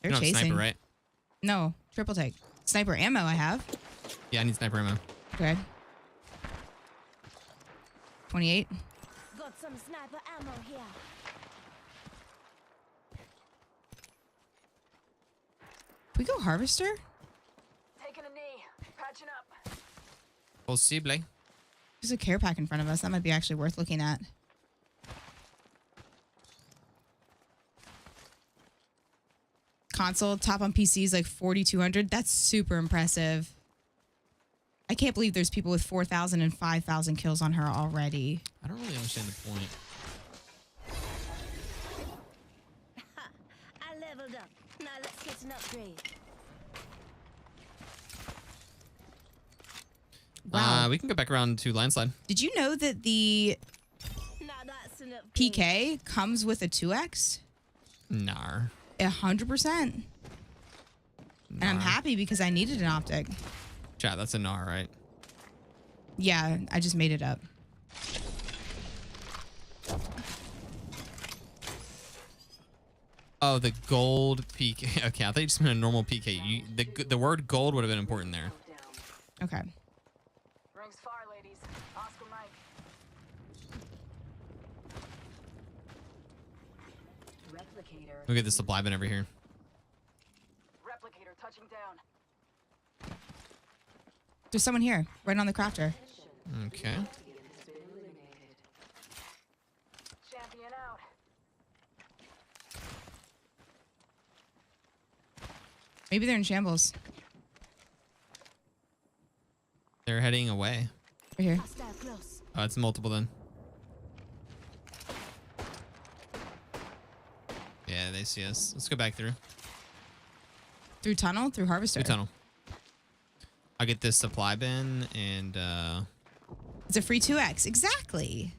[SPEAKER 7] They're
[SPEAKER 6] You don't have
[SPEAKER 7] chasing.
[SPEAKER 6] sniper, right?
[SPEAKER 7] No, triple take. Sniper ammo I have.
[SPEAKER 6] Yeah, I need sniper ammo.
[SPEAKER 7] Okay. 28.
[SPEAKER 11] got some sniper ammo here.
[SPEAKER 7] Can we go harvester?
[SPEAKER 9] Taking a knee. Patching up.
[SPEAKER 6] Possible.
[SPEAKER 7] There's a care pack in front of us. That might be actually worth looking at. Console top on PC is like 4,200. That's super impressive. I can't believe there's people with 4,000 and 5,000 kills on her already.
[SPEAKER 6] I don't really understand the point.
[SPEAKER 11] I leveled up. Now let's get an upgrade.
[SPEAKER 7] Wow.
[SPEAKER 6] We can go back around to landslide.
[SPEAKER 7] Did you know that the
[SPEAKER 11] Now that's an upgrade.
[SPEAKER 7] PK comes with a 2x?
[SPEAKER 6] Nar.
[SPEAKER 7] 100%. And I'm happy because I needed an optic.
[SPEAKER 6] Chat, that's a Nar, right?
[SPEAKER 7] Yeah, I just made it up.
[SPEAKER 6] Oh, the gold PK. Okay, I thought you just meant a normal PK. The word gold would have been important there.
[SPEAKER 7] Okay.
[SPEAKER 9] Rings far, ladies. Oscar Mike.
[SPEAKER 11] Replicator.
[SPEAKER 6] Look at the supply bin over here.
[SPEAKER 9] Replicator touching down.
[SPEAKER 7] There's someone here, right on the crafter.
[SPEAKER 6] Okay.
[SPEAKER 9] Champion out.
[SPEAKER 7] Maybe they're in shambles.
[SPEAKER 6] They're heading away.
[SPEAKER 7] Right here.
[SPEAKER 11] Hostile close.
[SPEAKER 6] Oh, it's multiple then. Yeah, they see us. Let's go back through.
[SPEAKER 7] Through tunnel? Through harvester?
[SPEAKER 6] Through tunnel. I'll get this supply bin and
[SPEAKER 7] It's a free 2x. Exactly.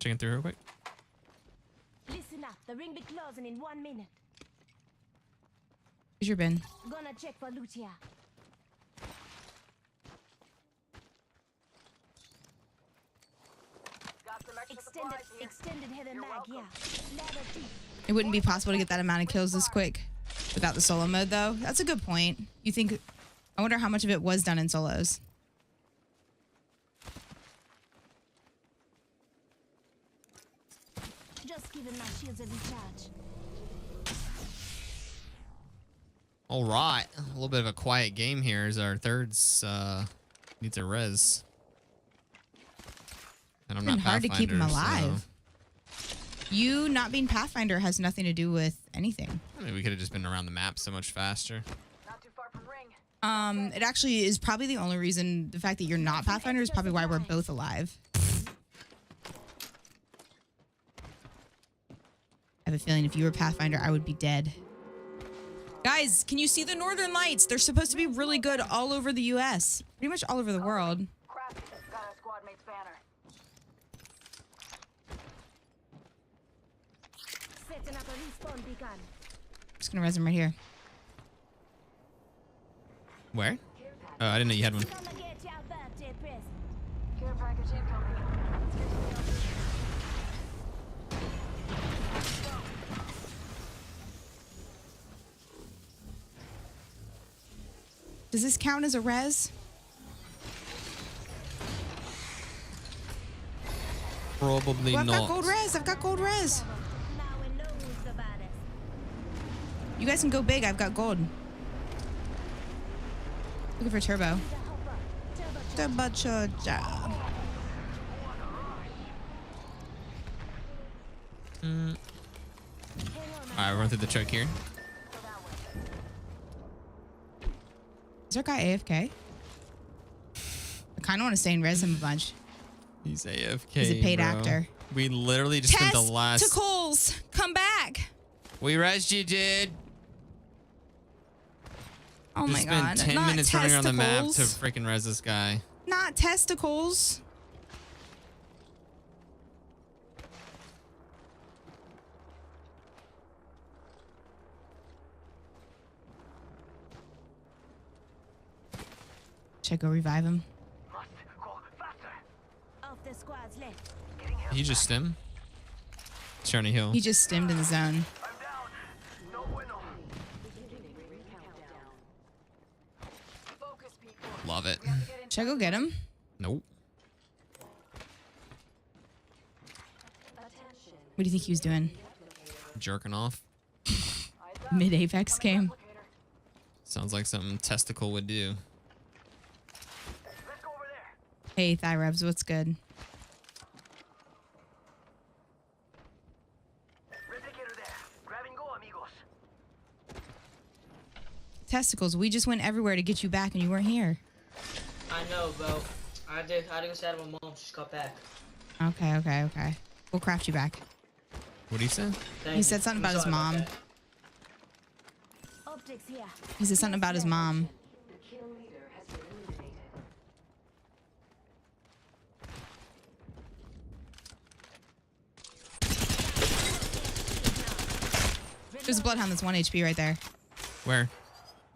[SPEAKER 6] checking through real quick.
[SPEAKER 11] Listen up. The ring be closing in 1 minute.
[SPEAKER 7] Here's your bin.
[SPEAKER 11] Gonna check for loot here.
[SPEAKER 9] Got some extra supplies here.
[SPEAKER 11] Extended head and
[SPEAKER 9] You're
[SPEAKER 11] mag,
[SPEAKER 9] welcome.
[SPEAKER 11] yeah. Ladder deep.
[SPEAKER 7] It wouldn't be possible to get that amount of kills this quick without the solo mode, though. That's a good point. You think... I wonder how much of it was done in solos.
[SPEAKER 11] Just giving my shields a recharge.
[SPEAKER 6] All right, a little bit of a quiet game here as our thirds needs a res. And I'm
[SPEAKER 7] It's been
[SPEAKER 6] not
[SPEAKER 7] hard to keep him
[SPEAKER 6] Pathfinder,
[SPEAKER 7] alive. You not being Pathfinder has nothing to do with anything.
[SPEAKER 6] I mean, we could have just been around the map so much faster.
[SPEAKER 9] Not too far from ring.
[SPEAKER 7] It actually is probably the only reason. The fact that you're not Pathfinder is probably why we're both alive. I have a feeling if you were Pathfinder, I would be dead. Guys, can you see the Northern Lights? They're supposed to be really good all over the U.S. Pretty much all over the world.
[SPEAKER 9] Crafty. Got our squad mate's banner.
[SPEAKER 11] Setting up a respawn beacon.
[SPEAKER 7] Just gonna res him right here.
[SPEAKER 6] Where? Oh, I didn't know you had one.
[SPEAKER 11] Gonna get your birthday present.
[SPEAKER 9] Care package incoming.
[SPEAKER 7] Does this count as a res?
[SPEAKER 6] Probably
[SPEAKER 7] Well, I've
[SPEAKER 6] not.
[SPEAKER 7] got gold res. I've got gold res.
[SPEAKER 11] Now we know who's the baddest.
[SPEAKER 7] You guys can go big. I've got gold. Looking for turbo. Turbocharger.
[SPEAKER 6] Alright, run through the choke here.
[SPEAKER 7] Is our guy AFK? I kind of want to stay and res him a bunch.
[SPEAKER 6] He's AFK.
[SPEAKER 7] He's a paid
[SPEAKER 6] bro.
[SPEAKER 7] actor.
[SPEAKER 6] We literally just spent the last.
[SPEAKER 7] Testicles, come back.
[SPEAKER 6] We resed you, dude.
[SPEAKER 7] Oh
[SPEAKER 6] We
[SPEAKER 7] my
[SPEAKER 6] spent
[SPEAKER 7] god.
[SPEAKER 6] 10
[SPEAKER 7] Not
[SPEAKER 6] minutes running around the map to
[SPEAKER 7] testicles.
[SPEAKER 6] freaking res this guy.
[SPEAKER 7] Not testicles. Should I go revive him?
[SPEAKER 11] Of the squads left.
[SPEAKER 6] He just stem. Shiny Hill.
[SPEAKER 7] He just stemmed in the zone.
[SPEAKER 6] Love it.
[SPEAKER 7] Should I go get him?
[SPEAKER 6] Nope.
[SPEAKER 7] What do you think he was doing?
[SPEAKER 6] Jerking off.
[SPEAKER 7] Mid Apex game.
[SPEAKER 6] Sounds like something Testicle would do.
[SPEAKER 7] Hey, Thyrebs, what's good? Testicles, we just went everywhere to get you back and you weren't here.
[SPEAKER 12] I know, bro. I did go say to my mom. She just got back.
[SPEAKER 7] Okay. We'll craft you back.
[SPEAKER 6] What did he say?
[SPEAKER 7] He said something about his mom.
[SPEAKER 11] Optics here.
[SPEAKER 7] He said something about his mom. There's a bloodhound that's 1 HP right there.
[SPEAKER 6] Where?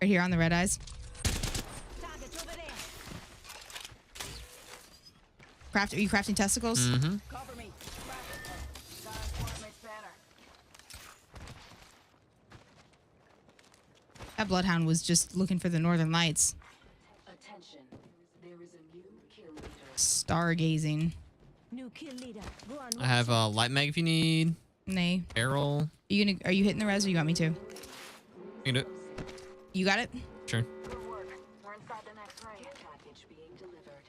[SPEAKER 7] Right here on the red eyes.
[SPEAKER 11] Target over there.
[SPEAKER 7] Are you crafting testicles?
[SPEAKER 6] Mm-hmm.
[SPEAKER 9] Cover me. Squad mate's banner.
[SPEAKER 7] That bloodhound was just looking for the northern lights.
[SPEAKER 9] Attention. There is a new kill leader.
[SPEAKER 7] Stargazing.
[SPEAKER 11] New kill leader. Go on.
[SPEAKER 6] I have a light mag if you need.
[SPEAKER 7] Nay.
[SPEAKER 6] Barrel.
[SPEAKER 7] Are you hitting the res or you want me to?
[SPEAKER 6] You can do it.
[SPEAKER 7] You got it?
[SPEAKER 6] Sure.
[SPEAKER 9] Good work. We're inside the next ring. Care package being delivered.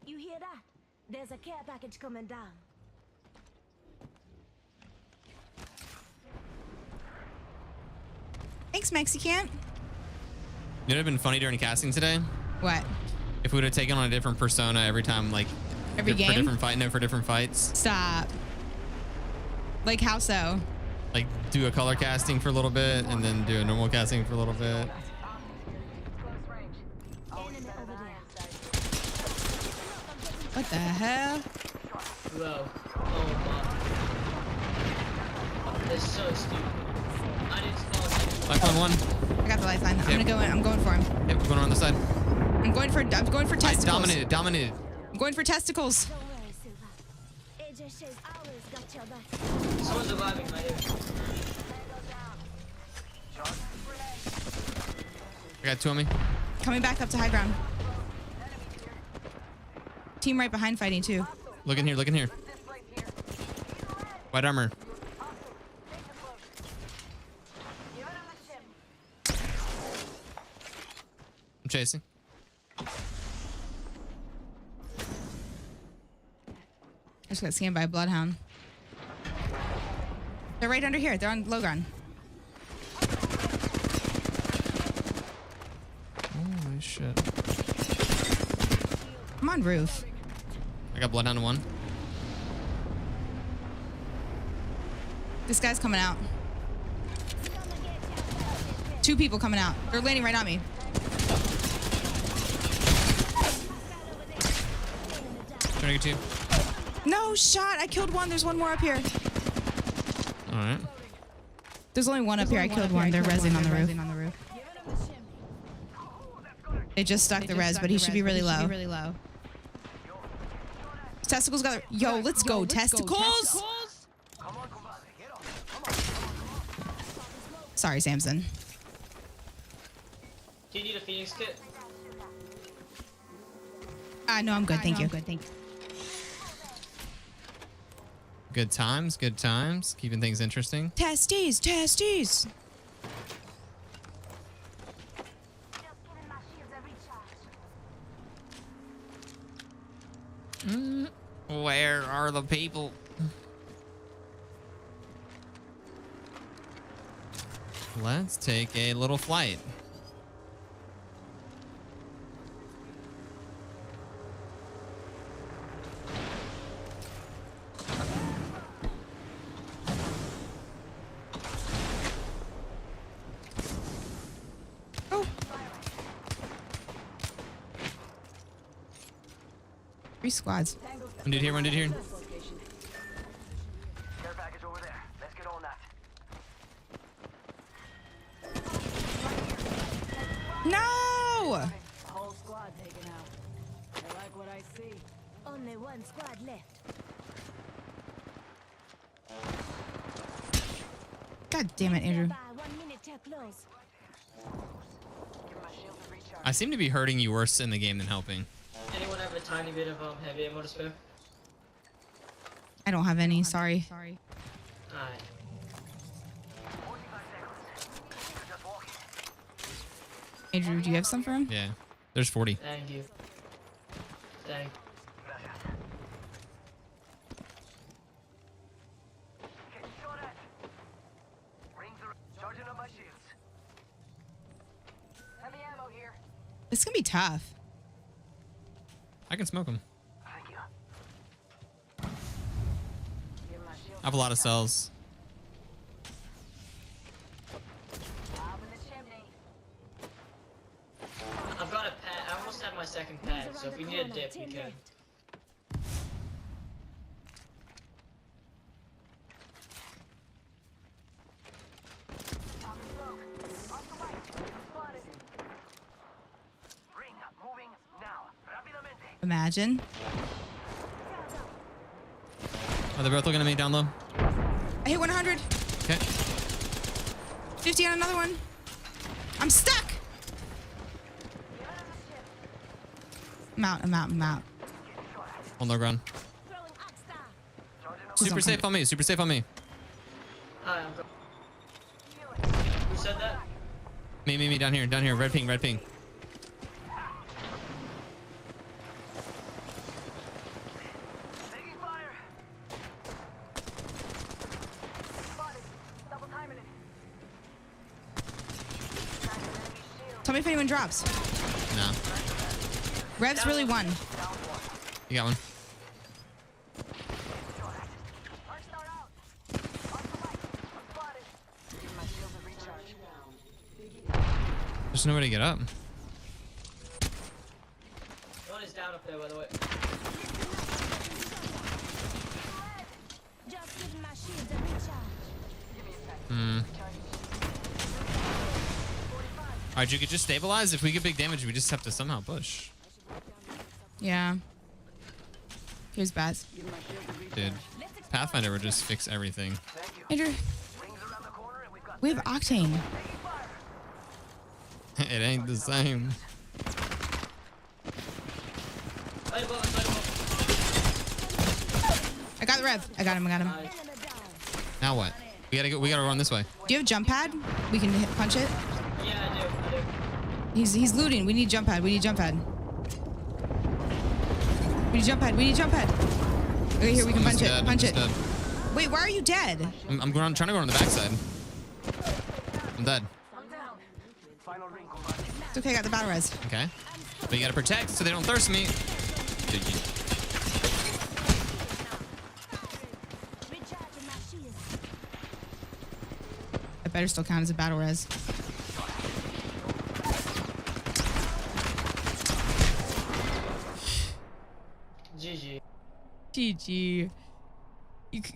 [SPEAKER 11] You hear that? There's a care package coming down.
[SPEAKER 7] Thanks, Mexican.
[SPEAKER 6] It would have been funny during casting today
[SPEAKER 7] What?
[SPEAKER 6] if we would have taken on a different persona every time, like
[SPEAKER 7] Every
[SPEAKER 6] for
[SPEAKER 7] game?
[SPEAKER 6] different fight. No, for different fights.
[SPEAKER 7] Stop. Like how so?
[SPEAKER 6] Like do a color casting for a little bit, and then do a normal casting for a little bit.
[SPEAKER 11] Enemy over there.
[SPEAKER 7] What the hell?
[SPEAKER 12] Bro. Oh my. This is so stupid. I didn't spawn.
[SPEAKER 6] Lifeline one.
[SPEAKER 7] I got the lifeline. I'm gonna go in. I'm going for him.
[SPEAKER 6] Yep, going around the side.
[SPEAKER 7] I'm going for testicles.
[SPEAKER 6] Dominated.
[SPEAKER 7] I'm going for testicles.
[SPEAKER 11] Don't worry, Silva. AJ Shay's always got your back.
[SPEAKER 12] Someone's reviving right here.
[SPEAKER 6] I got two on me.
[SPEAKER 7] Coming back up to high ground. Team right behind fighting too.
[SPEAKER 6] Look in here. White armor. I'm chasing.
[SPEAKER 7] I just got scanned by a bloodhound. They're right under here. They're on low ground.
[SPEAKER 6] Holy shit.
[SPEAKER 7] I'm on roof.
[SPEAKER 6] I got bloodhound in one.
[SPEAKER 7] This guy's coming out. Two people coming out. They're landing right on me.
[SPEAKER 6] Trying to get you.
[SPEAKER 7] No shot. I killed one. There's one more up here.
[SPEAKER 6] All right.
[SPEAKER 7] There's only one up here. I killed one. They're rezzing on the roof. They just stuck the res, but he should be really low. Testicles got. Yo, let's go, testicles. Sorry, Samson.
[SPEAKER 12] Do you need a Phoenix kit?
[SPEAKER 7] No, I'm good. Thank you.
[SPEAKER 6] Good times. Good times. Keeping things interesting.
[SPEAKER 7] Testes.
[SPEAKER 6] Where are the people? Let's take a little flight.
[SPEAKER 7] Oh. 3 squads.
[SPEAKER 6] One dude here, one dude here.
[SPEAKER 11] Care package over there. Let's get on that.
[SPEAKER 7] No!
[SPEAKER 9] Whole squad taken out. I like what I see.
[SPEAKER 11] Only one squad left.
[SPEAKER 7] God damn it, Andrew.
[SPEAKER 11] 1 minute till close.
[SPEAKER 6] I seem to be hurting you worse in the game than helping.
[SPEAKER 12] Anyone have a tiny bit of heavy ammo to spare?
[SPEAKER 7] I don't have any. Sorry.
[SPEAKER 12] Alright.
[SPEAKER 7] Andrew, do you have some for him?
[SPEAKER 6] Yeah. There's 40.
[SPEAKER 12] Thank you. Thank
[SPEAKER 7] This is gonna be tough.
[SPEAKER 6] I can smoke them. I have a lot of cells.
[SPEAKER 12] I've got a pad. I almost have my second pad, so if we need a dip, we can.
[SPEAKER 7] Imagine.
[SPEAKER 6] Are they both looking at me down low?
[SPEAKER 7] I hit 100.
[SPEAKER 6] Okay.
[SPEAKER 7] 50 on another one. I'm stuck. I'm out.
[SPEAKER 6] On the ground. Super safe on me. Super safe on me.
[SPEAKER 12] Alright, I'm going. Who said that?
[SPEAKER 6] Me. Down here. Red ping.
[SPEAKER 7] Tell me if anyone drops.
[SPEAKER 6] No.
[SPEAKER 7] Rev's really won.
[SPEAKER 6] You got one. There's nowhere to get up.
[SPEAKER 12] One is down up there, by the way.
[SPEAKER 11] Just giving my shields a recharge.
[SPEAKER 6] Alright, you could just stabilize. If we get big damage, we just have to somehow push.
[SPEAKER 7] Yeah. Here's Baz.
[SPEAKER 6] Dude, Pathfinder would just fix everything.
[SPEAKER 7] Andrew. We have Octane.
[SPEAKER 6] It ain't the same.
[SPEAKER 7] I got the Rev. I got him.
[SPEAKER 6] Now what? We gotta run this way.
[SPEAKER 7] Do you have jump pad? We can punch it.
[SPEAKER 12] Yeah, I do.
[SPEAKER 7] He's looting. We need jump pad. We need jump pad. Okay, here we can punch it. Punch it.
[SPEAKER 6] Dead.
[SPEAKER 7] Wait, why are you dead?
[SPEAKER 6] I'm trying to go on the backside. I'm dead.
[SPEAKER 7] It's okay. I got the battle res.
[SPEAKER 6] Okay. But you gotta protect so they don't thirst me. Dude,
[SPEAKER 11] Recharging my shields.
[SPEAKER 7] That better still count as a battle res.
[SPEAKER 12] GG.
[SPEAKER 7] GG.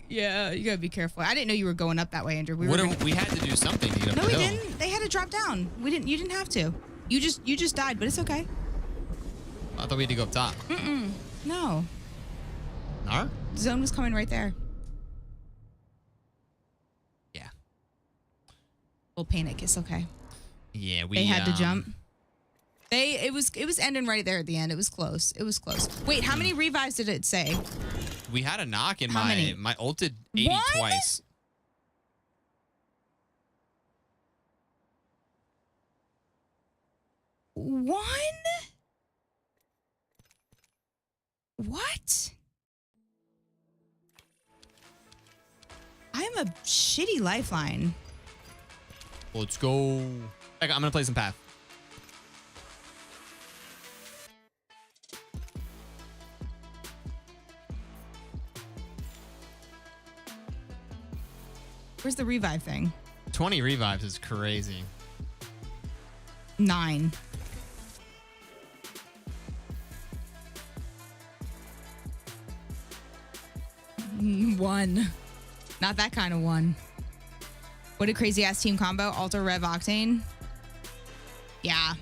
[SPEAKER 7] Yeah, you gotta be careful. I didn't know you were going up that way, Andrew.
[SPEAKER 6] We had to do something to get up
[SPEAKER 7] No,
[SPEAKER 6] the
[SPEAKER 7] we
[SPEAKER 6] hill.
[SPEAKER 7] didn't. They had to drop down. We didn't. You didn't have to. You just died, but it's okay.
[SPEAKER 6] I thought we had to go up top.
[SPEAKER 7] No.
[SPEAKER 6] Huh?
[SPEAKER 7] Zone was coming right there.
[SPEAKER 6] Yeah.
[SPEAKER 7] We'll panic. It's okay.
[SPEAKER 6] Yeah, we.
[SPEAKER 7] They had to jump. It was ending right there at the end. It was close. It was close. Wait, how many revives did it say?
[SPEAKER 6] We had a knock in
[SPEAKER 7] How many?
[SPEAKER 6] my ulted 80
[SPEAKER 7] One?
[SPEAKER 6] twice.
[SPEAKER 7] One? What? I'm a shitty lifeline.
[SPEAKER 6] Let's go. I'm gonna play some Path.
[SPEAKER 7] Where's the revive thing?
[SPEAKER 6] 20 revives is crazy.
[SPEAKER 7] 9. One. Not that kind of one. What a crazy ass team combo. Alter Rev Octane. Yeah.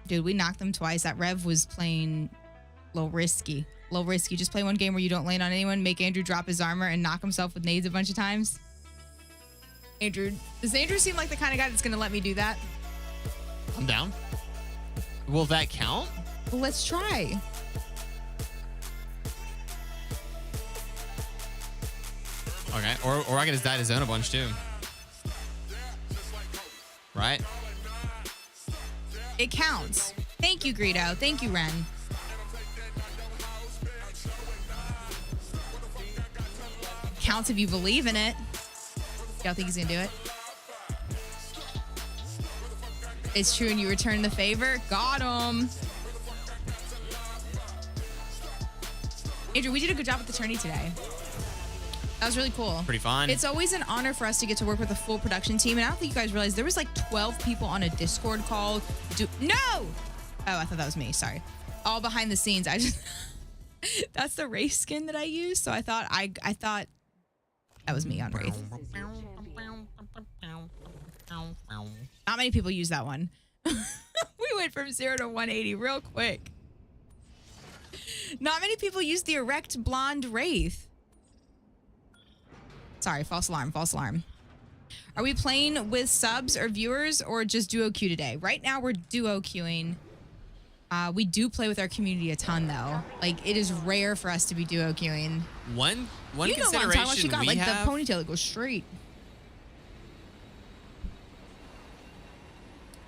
[SPEAKER 7] Dude, we knocked them twice. That Rev was playing low risky. Low risky. Just play one game where you don't land on anyone, make Andrew drop his armor and knock himself with nades a bunch of times. Andrew, does Andrew seem like the kind of guy that's going to let me do that?
[SPEAKER 6] I'm down. Will that count?
[SPEAKER 7] Well, let's try.
[SPEAKER 6] Okay. Or I could just die to zone a bunch too. Right?
[SPEAKER 7] It counts. Thank you, Greedo. Thank you, Ren. Counts if you believe in it. Y'all think he's gonna do it? It's true, and you return the favor. Got him. Andrew, we did a good job with the tourney today. That was really cool.
[SPEAKER 6] Pretty fun.
[SPEAKER 7] It's always an honor for us to get to work with a full production team, and I don't think you guys realize there was like 12 people on a Discord call. No! Oh, I thought that was me. Sorry. All behind the scenes. I just that's the race skin that I use, so I thought that was me on Wraith. Not many people use that one. We went from 0 to 180 real quick. Not many people use the erect blonde Wraith. Sorry, false alarm, false alarm. Are we playing with subs or viewers or just duo queue today? Right now we're duo queuing. We do play with our community a ton though. Like it is rare for us to be duo queuing.
[SPEAKER 6] One
[SPEAKER 7] You know what I'm talking about? She
[SPEAKER 6] consideration
[SPEAKER 7] got
[SPEAKER 6] we
[SPEAKER 7] like
[SPEAKER 6] have.
[SPEAKER 7] the ponytail that goes straight.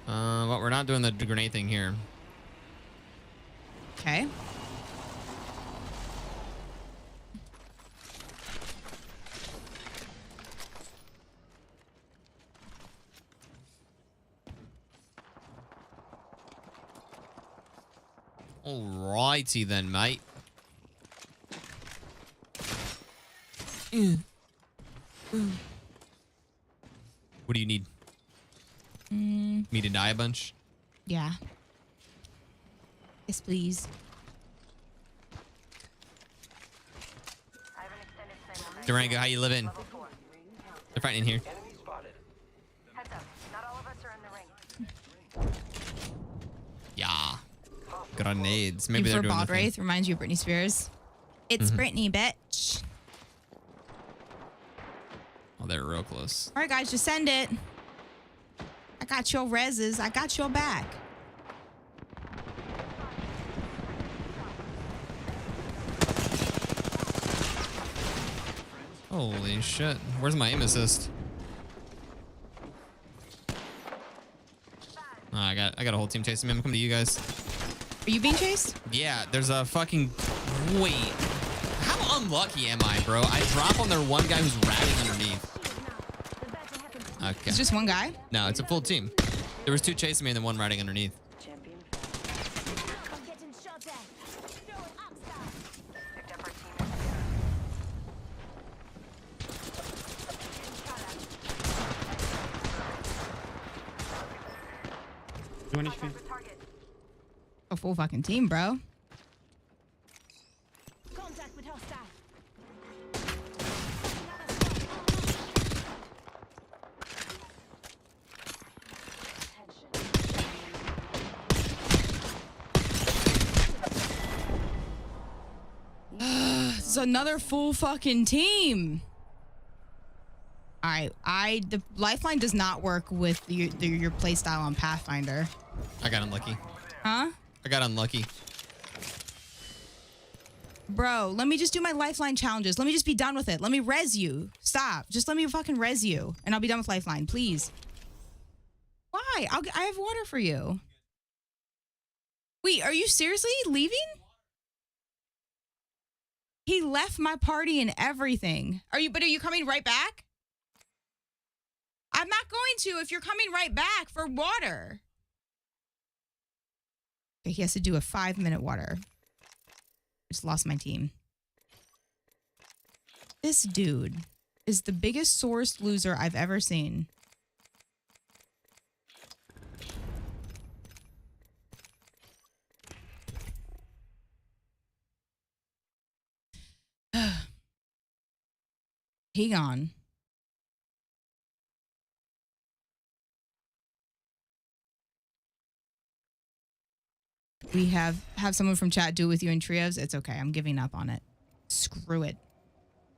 [SPEAKER 6] Well, we're not doing the grenade thing here.
[SPEAKER 7] Okay.
[SPEAKER 6] Alrighty then, mate. What do you need? Me to die a bunch?
[SPEAKER 7] Yeah. Yes, please.
[SPEAKER 6] Durango, how you living? They're fighting in here. Yeah. Grenades. Maybe they're
[SPEAKER 7] for
[SPEAKER 6] doing
[SPEAKER 7] Bald
[SPEAKER 6] the thing.
[SPEAKER 7] Wraith reminds you of Britney Spears. It's Britney, bitch.
[SPEAKER 6] Oh, they're real close.
[SPEAKER 7] All right, guys, just send it. I got your reses. I got your back.
[SPEAKER 6] Holy shit. Where's my aim assist? Oh, I got a whole team chasing me. I'm coming to you guys.
[SPEAKER 7] Are you being chased?
[SPEAKER 6] Yeah, there's a fucking... Wait. How unlucky am I, bro? I drop on their one guy who's ratting underneath. Okay.
[SPEAKER 7] It's just one guy?
[SPEAKER 6] No, it's a full team. There was two chasing me and then one riding underneath.
[SPEAKER 7] A full fucking team, bro. is another full fucking team. All right, the lifeline does not work with your play style on Pathfinder.
[SPEAKER 6] I got unlucky.
[SPEAKER 7] Huh?
[SPEAKER 6] I got unlucky.
[SPEAKER 7] Bro, let me just do my lifeline challenges. Let me just be done with it. Let me res you. Stop. Just let me fucking res you, and I'll be done with lifeline, please. Why? I have water for you. Wait, are you seriously leaving? He left my party and everything. Are you coming right back? I'm not going to if you're coming right back for water. Okay, he has to do a 5-minute water. Just lost my team. This dude is the biggest sourced loser I've ever seen. He gone. We have someone from chat do it with you in trios. It's okay. I'm giving up on it. Screw it.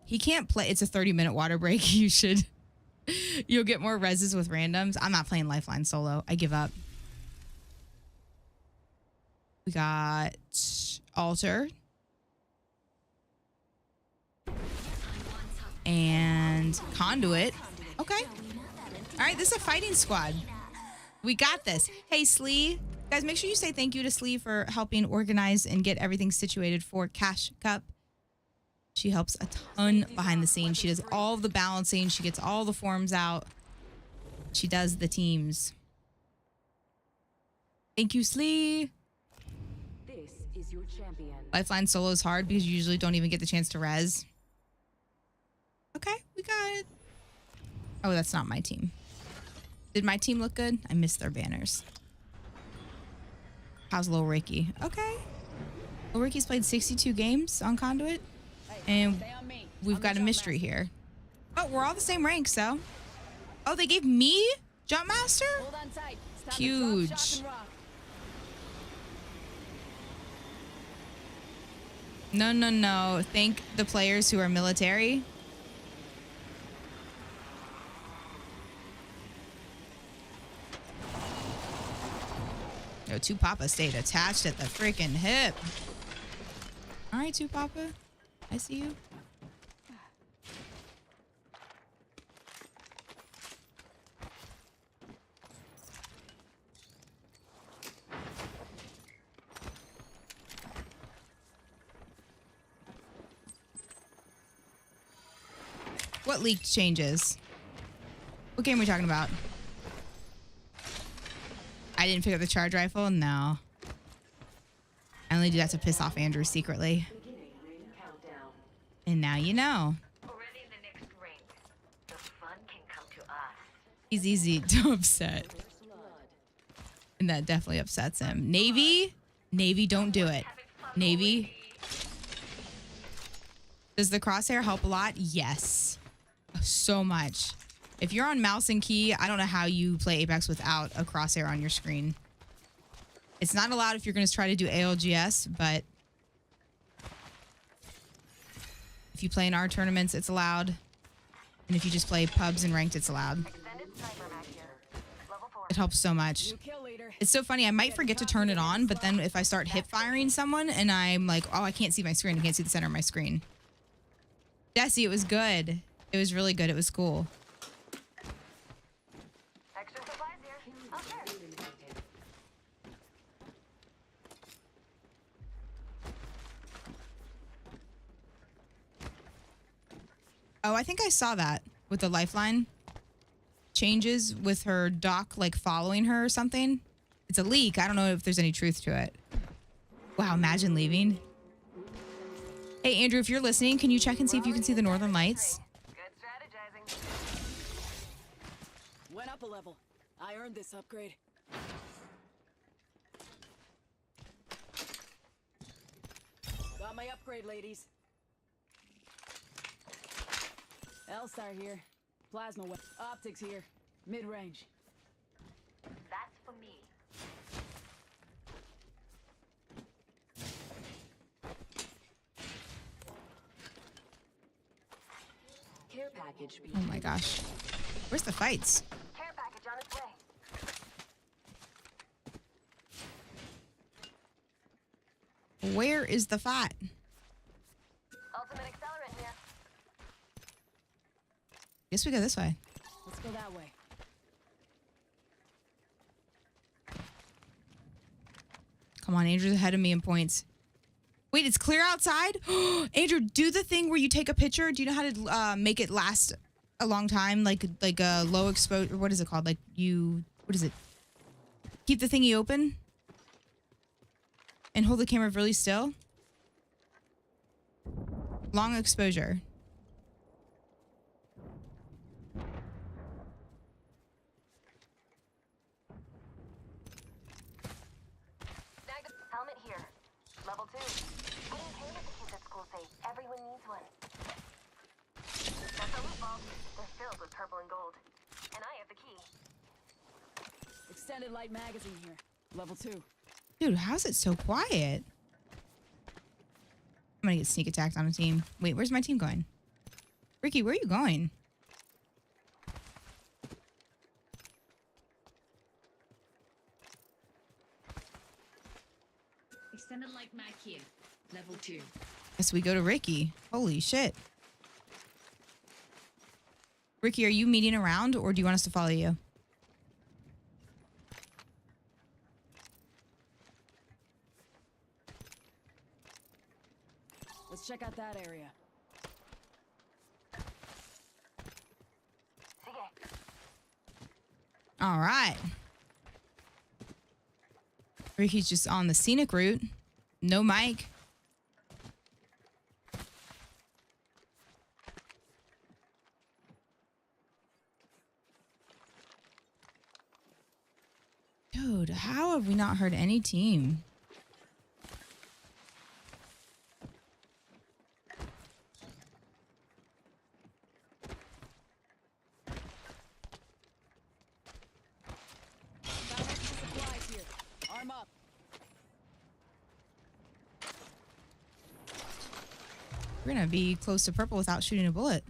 [SPEAKER 7] He can't play. It's a 30-minute water break. You should. You'll get more reses with randoms. I'm not playing Lifeline solo. I give up. We got Alter. And Conduit. Okay. All right. This is a fighting squad. We got this. Hey, Slee. Guys, make sure you say thank you to Slee for helping organize and get everything situated for Cash Cup. She helps a ton behind the scenes. She does all the balancing. She gets all the forms out. She does the teams. Thank you, Slee.
[SPEAKER 9] This is your champion.
[SPEAKER 7] Lifeline solo is hard because you usually don't even get the chance to res. Okay, we got it. Oh, that's not my team. Did my team look good? I missed their banners. How's Lil Ricky? Okay. Lil Ricky's played 62 games on Conduit. And we've got a mystery here. Oh, we're all the same ranks, though. Oh, they gave me Jump Master? Huge. No. Thank the players who are military. Yo, Two Papa stayed attached at the freaking hip. All right, Two Papa. I see you. What leaked changes? What game are we talking about? I didn't pick up the charge rifle? No. I only do that to piss off Andrew secretly. And now you know. He's easy to upset. And that definitely upsets him. Navy? Navy, don't do it. Navy? Does the crosshair help a lot? Yes. So much. If you're on mouse and key, I don't know how you play Apex without a crosshair on your screen. It's not allowed if you're going to try to do ALGS, but if you play in our tournaments, it's allowed. And if you just play pubs and ranked, it's allowed. It helps so much. It's so funny. I might forget to turn it on, but then if I start hip firing someone and I'm like, oh, I can't see my screen. I can't see the center of my screen. Jesse, it was good. It was really good. It was cool. Oh, I think I saw that with the lifeline changes with her doc like following her or something. It's a leak. I don't know if there's any truth to it. Wow, imagine leaving. Hey, Andrew, if you're listening, can you check and see if you can see the Northern Lights?
[SPEAKER 9] Good strategizing. Went up a level. I earned this upgrade. Got my upgrade, ladies. L-Star here. Plasma optics here. Mid-range.
[SPEAKER 11] That's for me.
[SPEAKER 9] package.
[SPEAKER 7] Oh my gosh. Where's the fights?
[SPEAKER 11] Care package on its way.
[SPEAKER 7] Where is the fight?
[SPEAKER 11] Ultimate accelerant here.
[SPEAKER 7] Guess we go this way.
[SPEAKER 9] Let's go that way.
[SPEAKER 7] Come on, Andrew's ahead of me in points. Wait, it's clear outside? Andrew, do the thing where you take a picture. Do you know how to make it last a long time? Like a low exposure. What is it called? Like what is it? Keep the thingy open and hold the camera really still. Long exposure.
[SPEAKER 11] Helmet here. Level 2. Getting cameras to keep the school safe. Everyone needs one. That's a loot vault. They're filled with purple and gold. And I have the key.
[SPEAKER 9] Extended light magazine here. Level 2.
[SPEAKER 7] Dude, how's it so quiet? I'm gonna get sneak attacked on a team. Wait, where's my team going? Ricky, where are you going?
[SPEAKER 9] Extended light mag here. Level 2.
[SPEAKER 7] Guess we go to Ricky. Holy shit. Ricky, are you meeting around or do you want us to follow you?
[SPEAKER 9] Let's check out that area.
[SPEAKER 7] All right. Ricky's just on the scenic route. No mic. Dude, how have we not heard any team?
[SPEAKER 9] Supplies here. Arm up.
[SPEAKER 7] We're gonna be close to purple without shooting a bullet.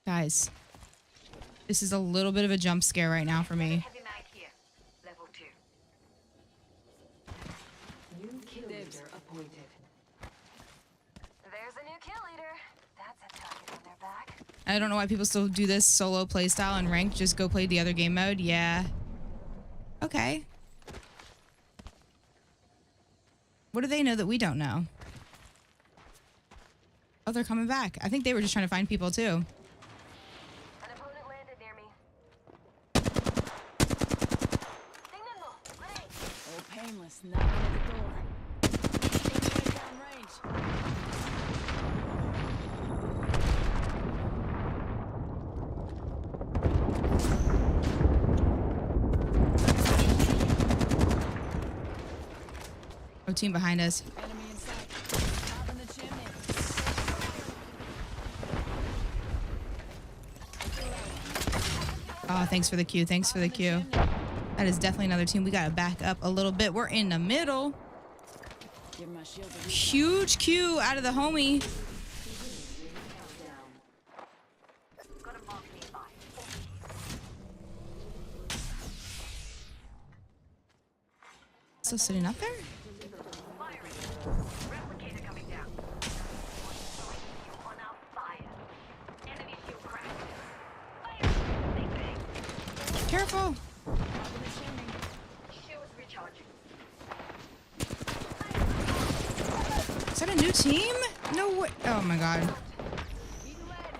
[SPEAKER 7] Guys, this is a little bit of a jump scare right now for me.
[SPEAKER 11] Heavy mag here. Level 2.
[SPEAKER 9] New kill leader appointed.
[SPEAKER 11] There's a new kill leader. That's a target on their back.
[SPEAKER 7] I don't know why people still do this solo playstyle and ranked. Just go play the other game mode. Yeah. Okay. What do they know that we don't know? Oh, they're coming back. I think they were just trying to find people too.
[SPEAKER 11] An opponent landed near me. Signal! Grenade!
[SPEAKER 9] Oh, painless. Knocking at the door. Stay down range.
[SPEAKER 7] Oh, team behind us.
[SPEAKER 9] Enemy in sight. Top in the chimney.
[SPEAKER 7] Oh, thanks for the cue. Thanks for the cue. That is definitely another team. We got to back up a little bit. We're in the middle.
[SPEAKER 9] Give my shield a
[SPEAKER 7] Huge cue out of the homie. Still sitting up there?
[SPEAKER 11] Replicator coming down. On our fire. Enemy shield cracked. Fire! Big bang.
[SPEAKER 7] Careful.
[SPEAKER 11] Shield is recharging.
[SPEAKER 7] Is that a new team? No way. Oh my god.
[SPEAKER 9] Eating lead.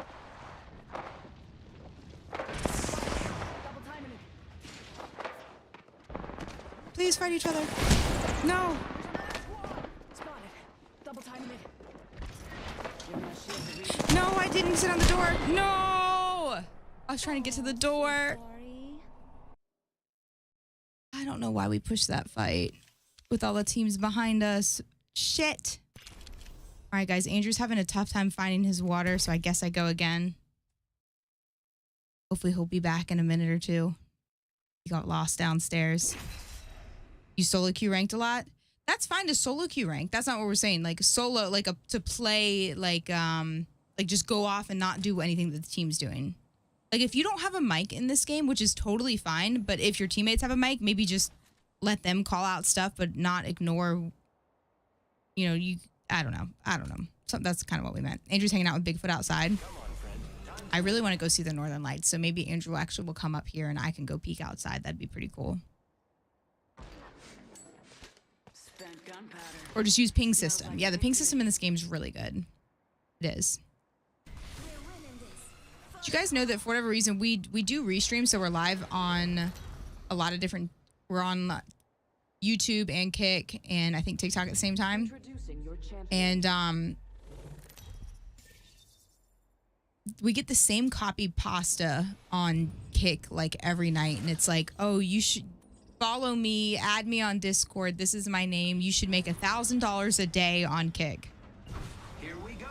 [SPEAKER 9] Double timing it.
[SPEAKER 7] Please fight each other. No.
[SPEAKER 9] Spotted. Double timing it. Give my shield a reach.
[SPEAKER 7] No, I didn't sit on the door. No. I was trying to get to the door.
[SPEAKER 4] Sorry.
[SPEAKER 7] I don't know why we pushed that fight with all the teams behind us. Shit. All right, guys. Andrew's having a tough time finding his water, so I guess I go again. Hopefully he'll be back in a minute or two. He got lost downstairs. You solo queue ranked a lot? That's fine to solo queue rank. That's not what we're saying. Like solo, like to play, like just go off and not do anything that the team's doing. Like if you don't have a mic in this game, which is totally fine, but if your teammates have a mic, maybe just let them call out stuff, but not ignore, you know, I don't know. So that's kind of what we meant. Andrew's hanging out with Bigfoot outside. I really want to go see the Northern Lights, so maybe Andrew actually will come up here and I can go peek outside. That'd be pretty cool. Or just use ping system. Yeah, the ping system in this game is really good. It is. Did you guys know that for whatever reason we do restream, so we're live on a lot of different. We're on YouTube and Kick and I think TikTok at the same time. And we get the same copy pasta on Kick like every night, and it's like, oh, you should follow me, add me on Discord. This is my name. You should make $1,000 a day on Kick.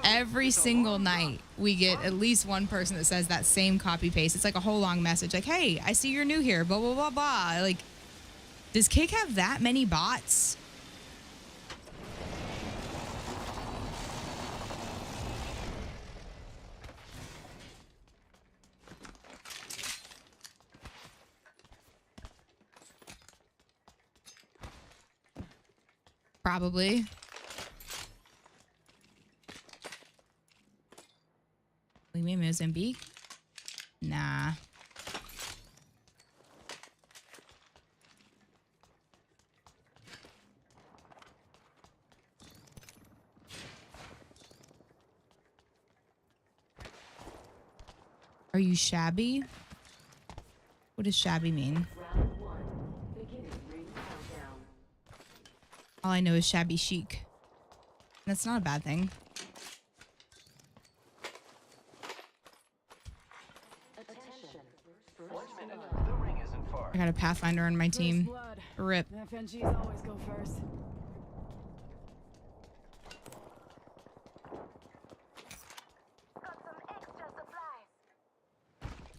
[SPEAKER 7] Every single night, we get at least one person that says that same copy paste. It's like a whole long message, like, "Hey, I see you're new here." Blah blah blah blah. Like, does Kick have that many bots? Probably. We mean Mozambique? Nah. Are you shabby? What does shabby mean? All I know is shabby chic. That's not a bad thing. I got a Pathfinder on my team. Rip.
[SPEAKER 9] FNGs always go first.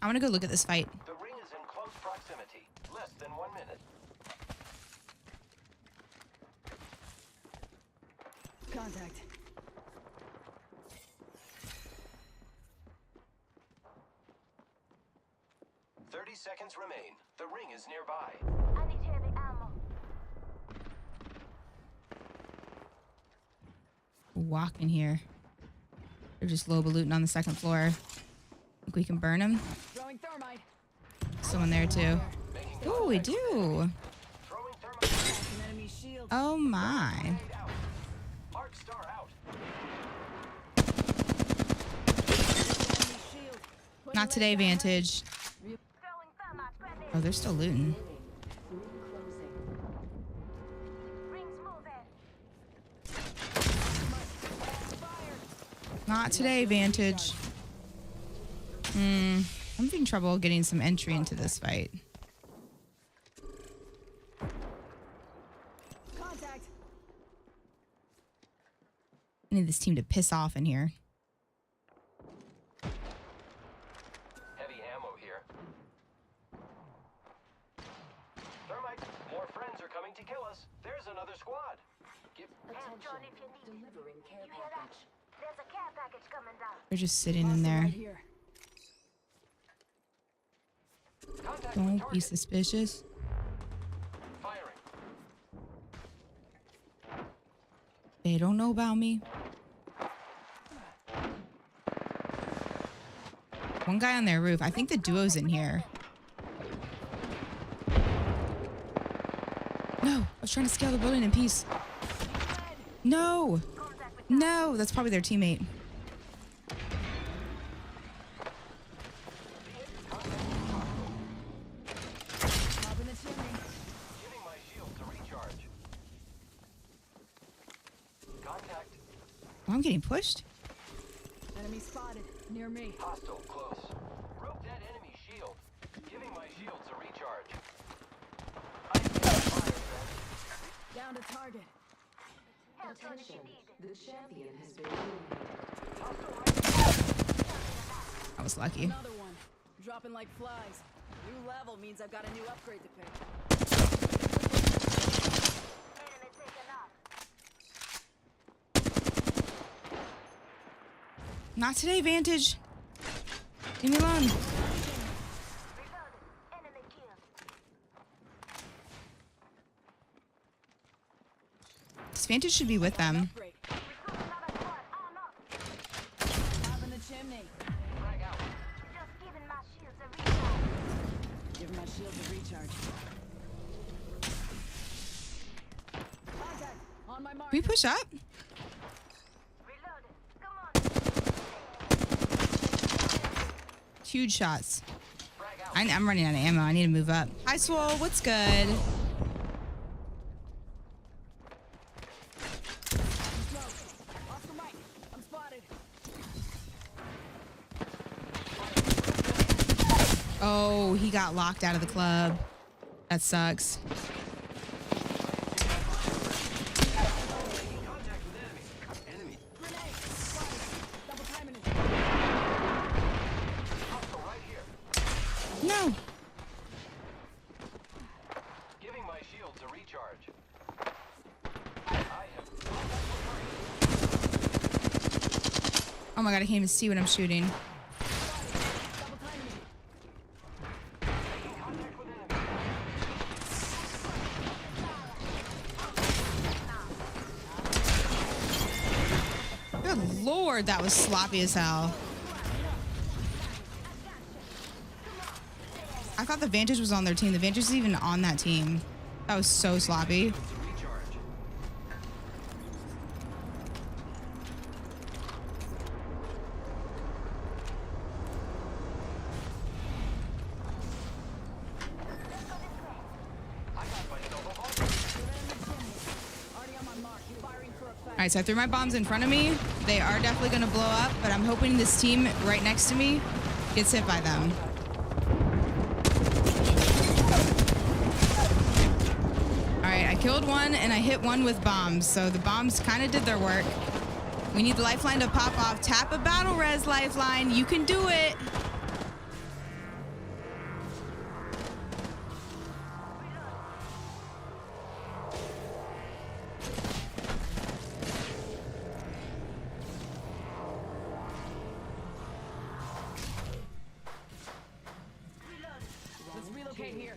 [SPEAKER 7] I'm gonna go look at this fight.
[SPEAKER 10] The ring is in close proximity. Less than 1 minute.
[SPEAKER 9] Contact.
[SPEAKER 10] Seconds remain. The ring is nearby.
[SPEAKER 11] I need heavy ammo.
[SPEAKER 7] Walk in here. They're just loba-looting on the second floor. Think we can burn them?
[SPEAKER 9] Throwing thermite.
[SPEAKER 7] Someone there too. Oh, we do. Oh my. Not today, Vantage. Oh, they're still looting. Not today, Vantage. I'm having trouble getting some entry into this fight.
[SPEAKER 9] Contact.
[SPEAKER 7] I need this team to piss off in here.
[SPEAKER 10] Heavy ammo here. Thermite, more friends are coming to kill us. There's another squad. Give
[SPEAKER 11] John, if you need delivering care package. There's a care package coming down.
[SPEAKER 7] They're just sitting in there. Don't be suspicious.
[SPEAKER 10] Firing.
[SPEAKER 7] They don't know about me. One guy on their roof. I think the duo's in here. No, I was trying to scale the building in peace. No. No, that's probably their teammate.
[SPEAKER 10] Giving my shield to recharge. Contact.
[SPEAKER 7] Oh, I'm getting pushed.
[SPEAKER 9] Enemy spotted near me.
[SPEAKER 10] Hostile close. Broke that enemy shield. Giving my shield to recharge.
[SPEAKER 9] Down to target.
[SPEAKER 11] Attention.
[SPEAKER 9] The champion has been
[SPEAKER 7] I was lucky.
[SPEAKER 9] Another one. dropping like flies. New level means I've got a new upgrade to pick.
[SPEAKER 11] Enemy taken up.
[SPEAKER 7] Not today, Vantage. Leave me alone.
[SPEAKER 11] Reloaded. Enemy killed.
[SPEAKER 7] This Vantage should be with them.
[SPEAKER 9] Upgrade.
[SPEAKER 11] Recruit another squad. Arm up.
[SPEAKER 9] Top in the chimney.
[SPEAKER 10] Frag out.
[SPEAKER 11] Just giving my shields a recharge.
[SPEAKER 9] Give my shield a recharge. Contact. On my mark.
[SPEAKER 7] Can we push up?
[SPEAKER 11] Reloaded. Come on.
[SPEAKER 7] Huge shots.
[SPEAKER 10] Frag out.
[SPEAKER 7] I'm running out of ammo. I need to move up. Hi, Swole. What's good?
[SPEAKER 9] Oscar Mike. I'm spotted.
[SPEAKER 7] Oh, he got locked out of the club. That sucks.
[SPEAKER 9] Double timing it.
[SPEAKER 10] Hostile right here.
[SPEAKER 7] No.
[SPEAKER 10] Giving my shields a recharge. I have
[SPEAKER 7] Oh my god, I can't even see what I'm shooting.
[SPEAKER 9] Double timing it.
[SPEAKER 10] contact with enemy.
[SPEAKER 7] Good lord, that was sloppy as hell. I thought the Vantage was on their team. The Vantage is even on that team. That was so sloppy.
[SPEAKER 10] Recharge. I got myself a hole.
[SPEAKER 9] Already on my mark. Firing for effect.
[SPEAKER 7] All right, so I threw my bombs in front of me. They are definitely going to blow up, but I'm hoping this team right next to me gets hit by them. All right, I killed one and I hit one with bombs, so the bombs kind of did their work. We need the lifeline to pop off. Tap a battle res lifeline. You can do it.
[SPEAKER 9] Let's relocate here.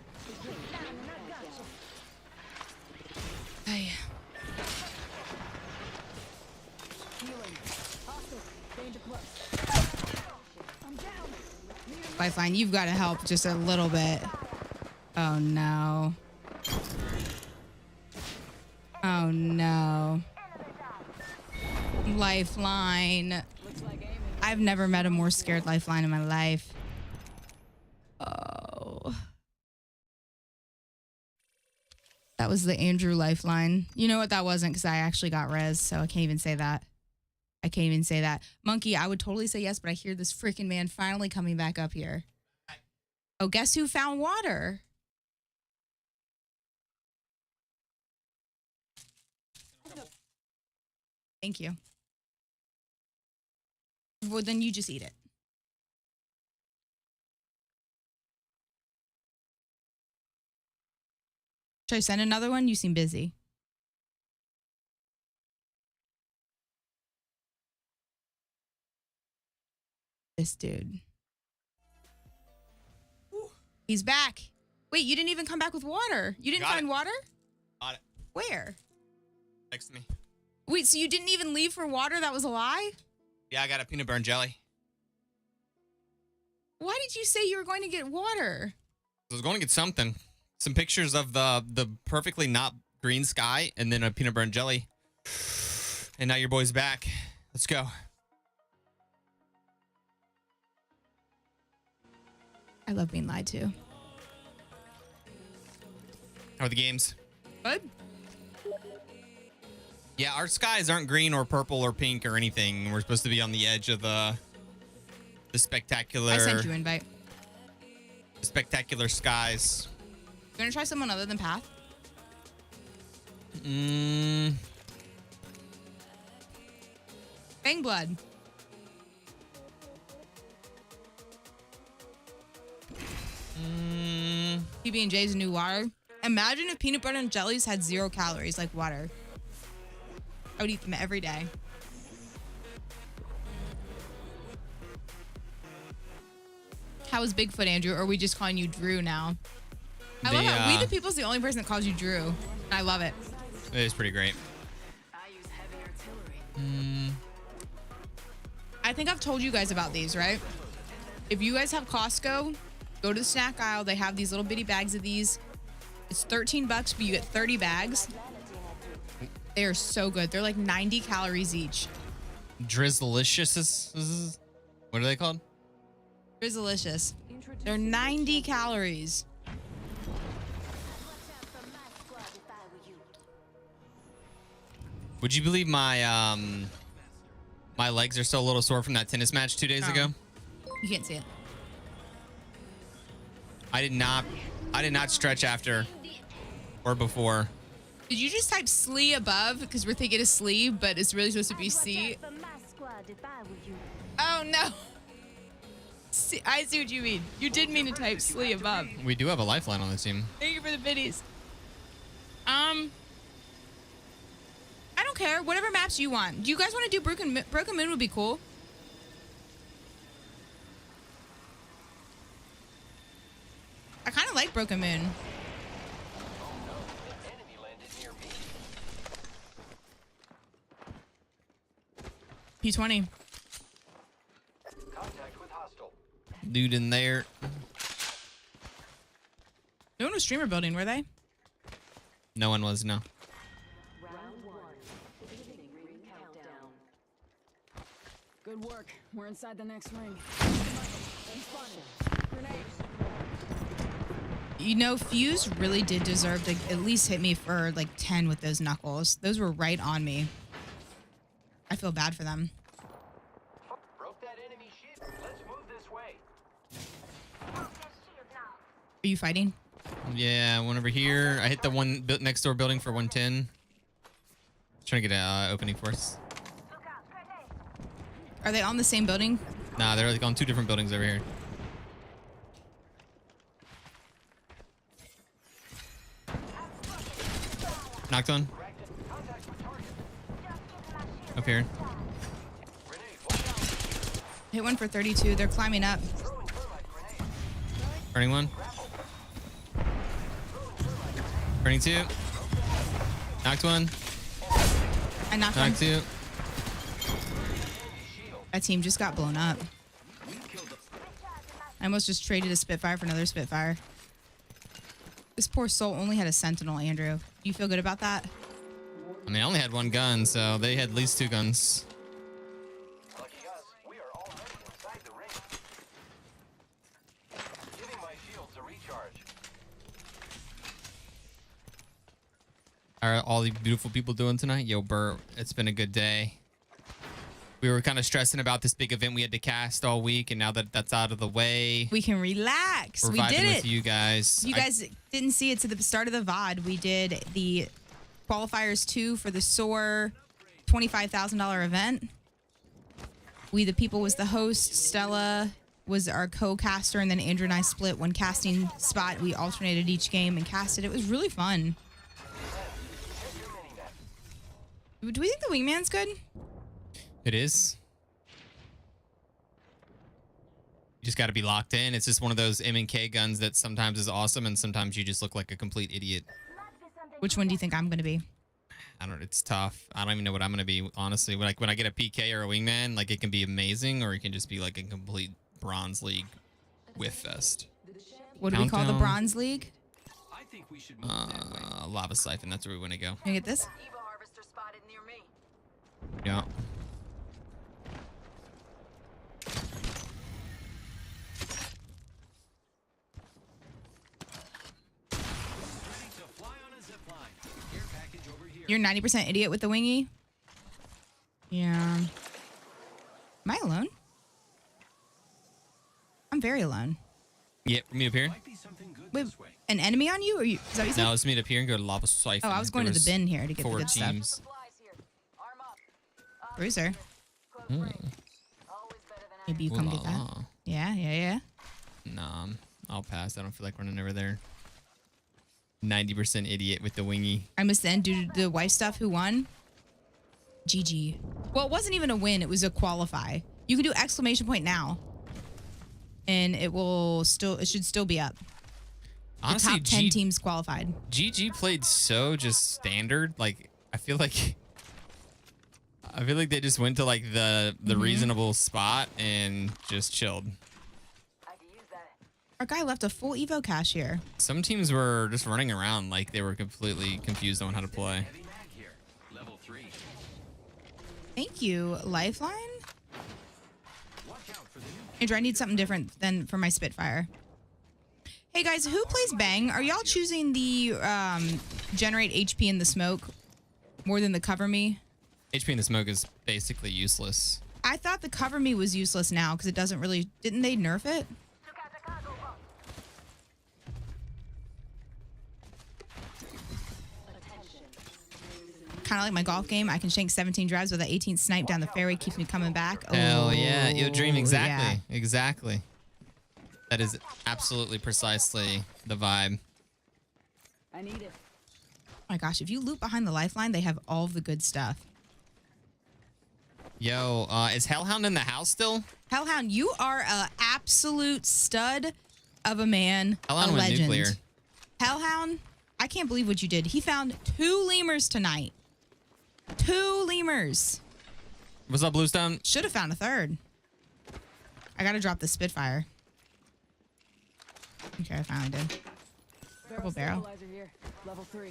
[SPEAKER 7] Ay.
[SPEAKER 9] Healing. Hostile. Danger close. I'm down.
[SPEAKER 7] Lifeline, you've got to help just a little bit. Oh no. Oh no. Lifeline.
[SPEAKER 9] Looks like aiming.
[SPEAKER 7] I've never met a more scared lifeline in my life. Oh. That was the Andrew lifeline. You know what that wasn't because I actually got res, so I can't even say that. I can't even say that. Monkey, I would totally say yes, but I hear this freaking man finally coming back up here. Oh, guess who found water? Thank you. Well, then you just eat it. Should I send another one? You seem busy. This dude. He's back. Wait, you didn't even come back with water. You didn't
[SPEAKER 6] Got
[SPEAKER 7] find
[SPEAKER 6] it.
[SPEAKER 7] water?
[SPEAKER 6] Got it.
[SPEAKER 7] Where?
[SPEAKER 6] Next to me.
[SPEAKER 7] Wait, so you didn't even leave for water? That was a lie?
[SPEAKER 6] Yeah, I got a peanut butter and jelly.
[SPEAKER 7] Why did you say you were going to get water?
[SPEAKER 6] I was going to get something. Some pictures of the perfectly not green sky and then a peanut butter and jelly. And now your boy's back. Let's go.
[SPEAKER 7] I love being lied to.
[SPEAKER 6] How are the games?
[SPEAKER 7] Good.
[SPEAKER 6] Yeah, our skies aren't green or purple or pink or anything. We're supposed to be on the edge of the spectacular.
[SPEAKER 7] I sent you an invite.
[SPEAKER 6] Spectacular skies.
[SPEAKER 7] You want to try someone other than Path?
[SPEAKER 6] Mm,
[SPEAKER 7] Bang Blood. PB&J's new water. Imagine if peanut butter and jellies had 0 calories like water. I would eat them every day. How is Bigfoot, Andrew? Or are we just calling you Drew now? I love how We the People's the only person that calls you Drew. I love it.
[SPEAKER 6] It is pretty great.
[SPEAKER 7] I think I've told you guys about these, right? If you guys have Costco, go to the snack aisle. They have these little bitty bags of these. It's $13, but you get 30 bags. They are so good. They're like 90 calories each.
[SPEAKER 6] Drizzlicious. What are they called?
[SPEAKER 7] Drizzlicious. They're 90 calories.
[SPEAKER 6] Would you believe my my legs are still a little sore from that tennis match 2 days ago?
[SPEAKER 7] You can't see it.
[SPEAKER 6] I did not stretch after or before.
[SPEAKER 7] Did you just type SLEE above because we're thinking of sleeve, but it's really supposed to be C? Oh no. See, I see what you mean. You did mean to type SLEE above.
[SPEAKER 6] We do have a lifeline on the team.
[SPEAKER 7] Thank you for the biddies. I don't care. Whatever maps you want. Do you guys want to do Broken Moon would be cool. I kind of like Broken Moon. P20.
[SPEAKER 6] Dude in there.
[SPEAKER 7] No one was streamer building, were they?
[SPEAKER 6] No one was, no.
[SPEAKER 9] Good work. We're inside the next ring.
[SPEAKER 7] You know, Fuse really did deserve to at least hit me for like 10 with those knuckles. Those were right on me. I feel bad for them.
[SPEAKER 10] Broke that enemy ship. Let's move this way.
[SPEAKER 7] Are you fighting?
[SPEAKER 6] Yeah, one over here. I hit the one next door building for 110. Trying to get an opening for us.
[SPEAKER 7] Are they on the same building?
[SPEAKER 6] Nah, they're like on 2 different buildings over here. Knocked one. Up here.
[SPEAKER 7] Hit one for 32. They're climbing up.
[SPEAKER 6] Burning one. Burning 2. Knocked one.
[SPEAKER 7] I knocked one.
[SPEAKER 6] Knocked 2.
[SPEAKER 7] That team just got blown up. I almost just traded a Spitfire for another Spitfire. This poor soul only had a Sentinel, Andrew. You feel good about that?
[SPEAKER 6] I mean, I only had 1 gun, so they had at least 2 guns.
[SPEAKER 10] Lucky us, we are already inside the ring. Giving my shields a recharge.
[SPEAKER 6] How are all the beautiful people doing tonight? Yo, Bert, it's been a good day. We were kind of stressing about this big event we had to cast all week, and now that that's out of the way,
[SPEAKER 7] we can relax.
[SPEAKER 6] We're
[SPEAKER 7] we
[SPEAKER 6] vibing
[SPEAKER 7] did it.
[SPEAKER 6] with you guys.
[SPEAKER 7] You guys didn't see it to the start of the VOD. We did the qualifiers 2 for the SOAR $25,000 event. We the People was the host. Stella was our co-caster, and then Andrew and I split one casting spot. We alternated each game and casted. It was really fun. Do we think the wingman's good?
[SPEAKER 6] It is. You just got to be locked in. It's just one of those M&K guns that sometimes is awesome, and sometimes you just look like a complete idiot.
[SPEAKER 7] Which one do you think I'm going to be?
[SPEAKER 6] I don't know. It's tough. I don't even know what I'm going to be, honestly. Like when I get a PK or a wingman, like it can be amazing, or it can just be like a complete Bronze League whiff fest.
[SPEAKER 7] What do we call the Bronze League?
[SPEAKER 6] Lava Siphon. That's where we want to go.
[SPEAKER 7] Can you get this?
[SPEAKER 6] Yeah.
[SPEAKER 7] You're 90% idiot with the wingy? Yeah. Am I alone? I'm very alone.
[SPEAKER 6] Yeah, meet up here.
[SPEAKER 7] Wait, an enemy on you? Or you? Is that what you said?
[SPEAKER 6] No, let's meet up here and go to Lava Siphon.
[SPEAKER 7] Oh, I was going to the bin here to get the
[SPEAKER 6] 4
[SPEAKER 7] good
[SPEAKER 6] teams.
[SPEAKER 7] stuff. Bruiser. Maybe you come get that. Yeah.
[SPEAKER 6] Nah, I'll pass. I don't feel like running over there. 90% idiot with the wingy.
[SPEAKER 7] I missed the end due to the wife stuff. Who won? GG. Well, it wasn't even a win. It was a qualify. You can do exclamation point now. And it should still be up.
[SPEAKER 6] Honestly,
[SPEAKER 7] the top 10 teams qualified.
[SPEAKER 6] GG played so just standard. Like, I feel like they just went to like the reasonable spot and just chilled.
[SPEAKER 7] Our guy left a full Evo cache here.
[SPEAKER 6] Some teams were just running around like they were completely confused on how to play.
[SPEAKER 7] Thank you, Lifeline. Andrew, I need something different than for my Spitfire. Hey guys, who plays Bang? Are y'all choosing the generate HP in the smoke more than the cover me?
[SPEAKER 6] HP in the smoke is basically useless.
[SPEAKER 7] I thought the cover me was useless now because it doesn't really... Didn't they nerf it? Kind of like my golf game. I can shank 17 drives with an 18 snipe down the fairway. Keeps me coming back.
[SPEAKER 6] Hell yeah. Your dream. Exactly.
[SPEAKER 7] Yeah.
[SPEAKER 6] Exactly. That is absolutely precisely the vibe.
[SPEAKER 9] I need it.
[SPEAKER 7] Oh my gosh. If you loop behind the lifeline, they have all of the good stuff.
[SPEAKER 6] Yo, is Hellhound in the house still?
[SPEAKER 7] Hellhound, you are an absolute stud of a man.
[SPEAKER 6] Hellhound
[SPEAKER 7] a
[SPEAKER 6] went
[SPEAKER 7] legend.
[SPEAKER 6] nuclear.
[SPEAKER 7] Hellhound, I can't believe what you did. He found 2 lemurs tonight. 2 lemurs.
[SPEAKER 6] What's up, Bluestone?
[SPEAKER 7] Should have found a 3rd. I gotta drop the Spitfire. Okay, I finally did. Purple barrel.
[SPEAKER 9] Here. Level 3.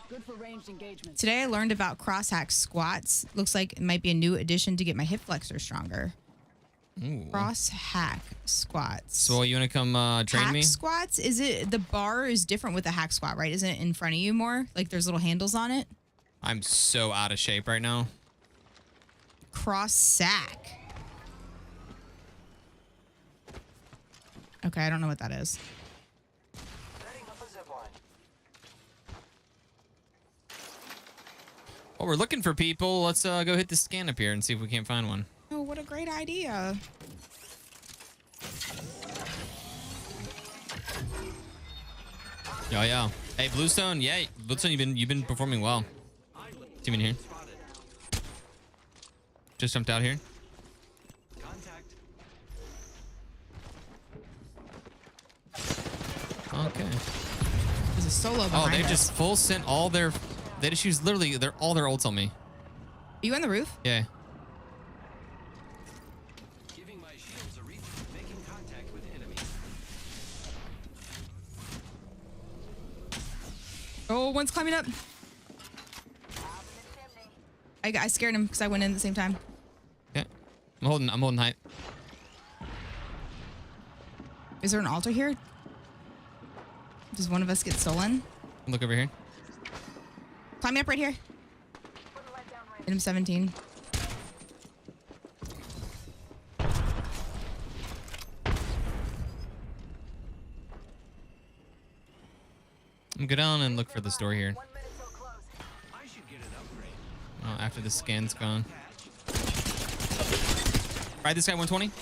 [SPEAKER 9] Good for ranged engagement.
[SPEAKER 7] Today I learned about crosshack squats. Looks like it might be a new addition to get my hip flexor stronger.
[SPEAKER 6] Ooh.
[SPEAKER 7] Cross-hack squats.
[SPEAKER 6] So you want to come train
[SPEAKER 7] hack
[SPEAKER 6] me?
[SPEAKER 7] Squats? Is it the bar is different with the hack squat, right? Isn't it in front of you more? Like there's little handles on it?
[SPEAKER 6] I'm so out of shape right now.
[SPEAKER 7] Cross-sack. Okay, I don't know what that is.
[SPEAKER 6] Well, we're looking for people. Let's go hit the scan up here and see if we can't find one.
[SPEAKER 7] Oh, what a great idea.
[SPEAKER 6] Oh yeah. Hey, Bluestone. Yeah, Bluestone, you've been performing well. Team in here. Just jumped out here. Okay.
[SPEAKER 7] There's a solo behind
[SPEAKER 6] Oh, they
[SPEAKER 7] us.
[SPEAKER 6] just full sent all their. They just used literally all their ults on me.
[SPEAKER 7] Are you on the roof?
[SPEAKER 6] Yeah.
[SPEAKER 10] Giving my shields a reach, making contact with enemies.
[SPEAKER 7] Oh, one's climbing up. I scared him because I went in at the same time.
[SPEAKER 6] Okay. I'm holding height.
[SPEAKER 7] Is there an altar here? Does one of us get stolen?
[SPEAKER 6] Look over here.
[SPEAKER 7] Climb me up right here. Hit him 17.
[SPEAKER 6] I'm go down and look for the store here. Oh, after the scan's gone. Ride this guy 120.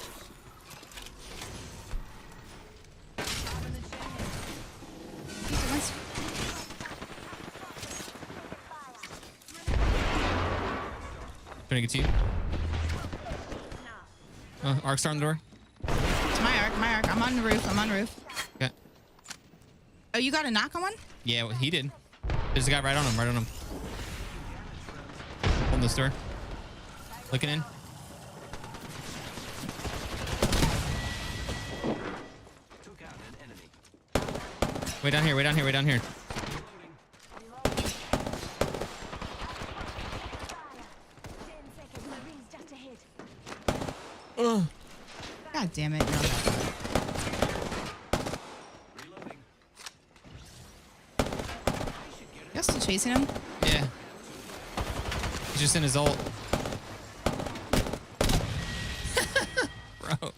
[SPEAKER 6] Trying to get to you. Arc star on the door.
[SPEAKER 7] It's my arc. I'm on the roof.
[SPEAKER 6] Okay.
[SPEAKER 7] Oh, you got a knock on one?
[SPEAKER 6] Yeah, well, he did. There's a guy right on him. On the store. Looking in. Way down here.
[SPEAKER 7] God damn it. You're on that. Y'all still chasing him?
[SPEAKER 6] Yeah. He's just in his ult. Bro.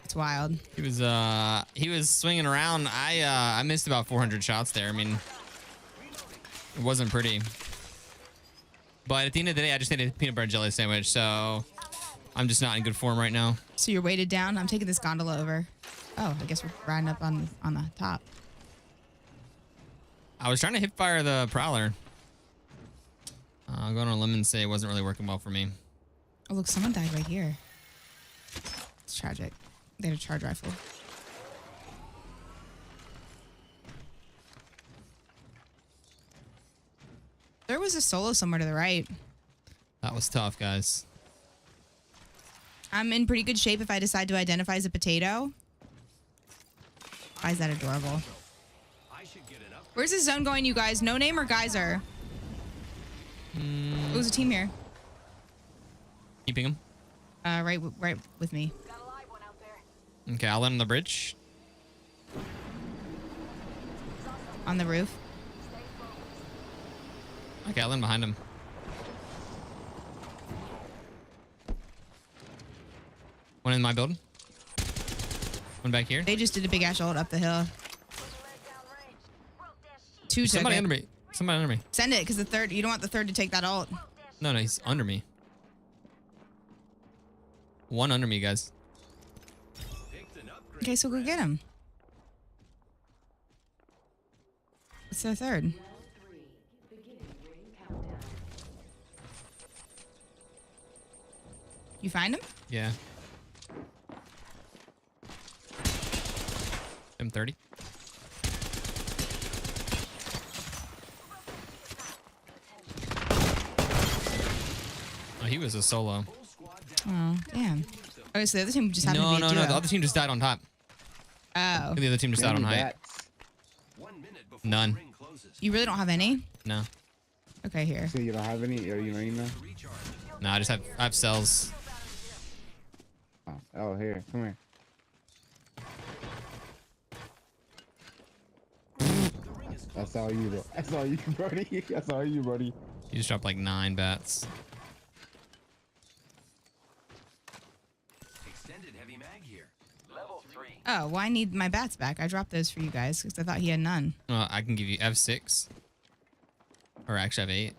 [SPEAKER 7] It's wild.
[SPEAKER 6] He was swinging around. I missed about 400 shots there. I mean, it wasn't pretty. But at the end of the day, I just ate a peanut butter and jelly sandwich, so I'm just not in good form right now.
[SPEAKER 7] So you're weighted down. I'm taking this gondola over. Oh, I guess we're riding up on the top.
[SPEAKER 6] I was trying to hip fire the Prowler. I'll go on a limb and say it wasn't really working well for me.
[SPEAKER 7] Oh, look, someone died right here. It's tragic. They had a charge rifle. There was a solo somewhere to the right.
[SPEAKER 6] That was tough, guys.
[SPEAKER 7] I'm in pretty good shape if I decide to identify as a potato. Why is that adorable? Where's this zone going, you guys? No name or geyser? Who's a team here?
[SPEAKER 6] Keeping him.
[SPEAKER 7] Right with me.
[SPEAKER 6] Okay, I'll let him on the bridge.
[SPEAKER 7] On the roof.
[SPEAKER 6] Okay, I'll let him behind him. One in my building. One back here.
[SPEAKER 7] They just did a big ass ult up the hill. Two took
[SPEAKER 6] Somebody
[SPEAKER 7] it.
[SPEAKER 6] under me. Somebody under me.
[SPEAKER 7] Send it, because the third, you don't want the third to take that ult.
[SPEAKER 6] No, he's under me. One under me, guys.
[SPEAKER 7] Okay, so go get him. What's their third? You find him?
[SPEAKER 6] Yeah. M30. Oh, he was a solo.
[SPEAKER 7] Oh, damn. Okay, so the other team just happened to be a duo.
[SPEAKER 6] No. The other team just died on top.
[SPEAKER 7] Oh.
[SPEAKER 6] The other team just died on height. None.
[SPEAKER 7] You really don't have any?
[SPEAKER 6] No.
[SPEAKER 7] Okay, here.
[SPEAKER 13] So you don't have any, or you know,
[SPEAKER 6] No, I have cells.
[SPEAKER 13] Oh, here, come here. That's all you, bro. That's all you, buddy. That's all you, buddy.
[SPEAKER 6] You just dropped like 9 bats.
[SPEAKER 7] Oh, well, I need my bats back. I dropped those for you guys because I thought he had none.
[SPEAKER 6] I can give you F6. Or actually, I have 8.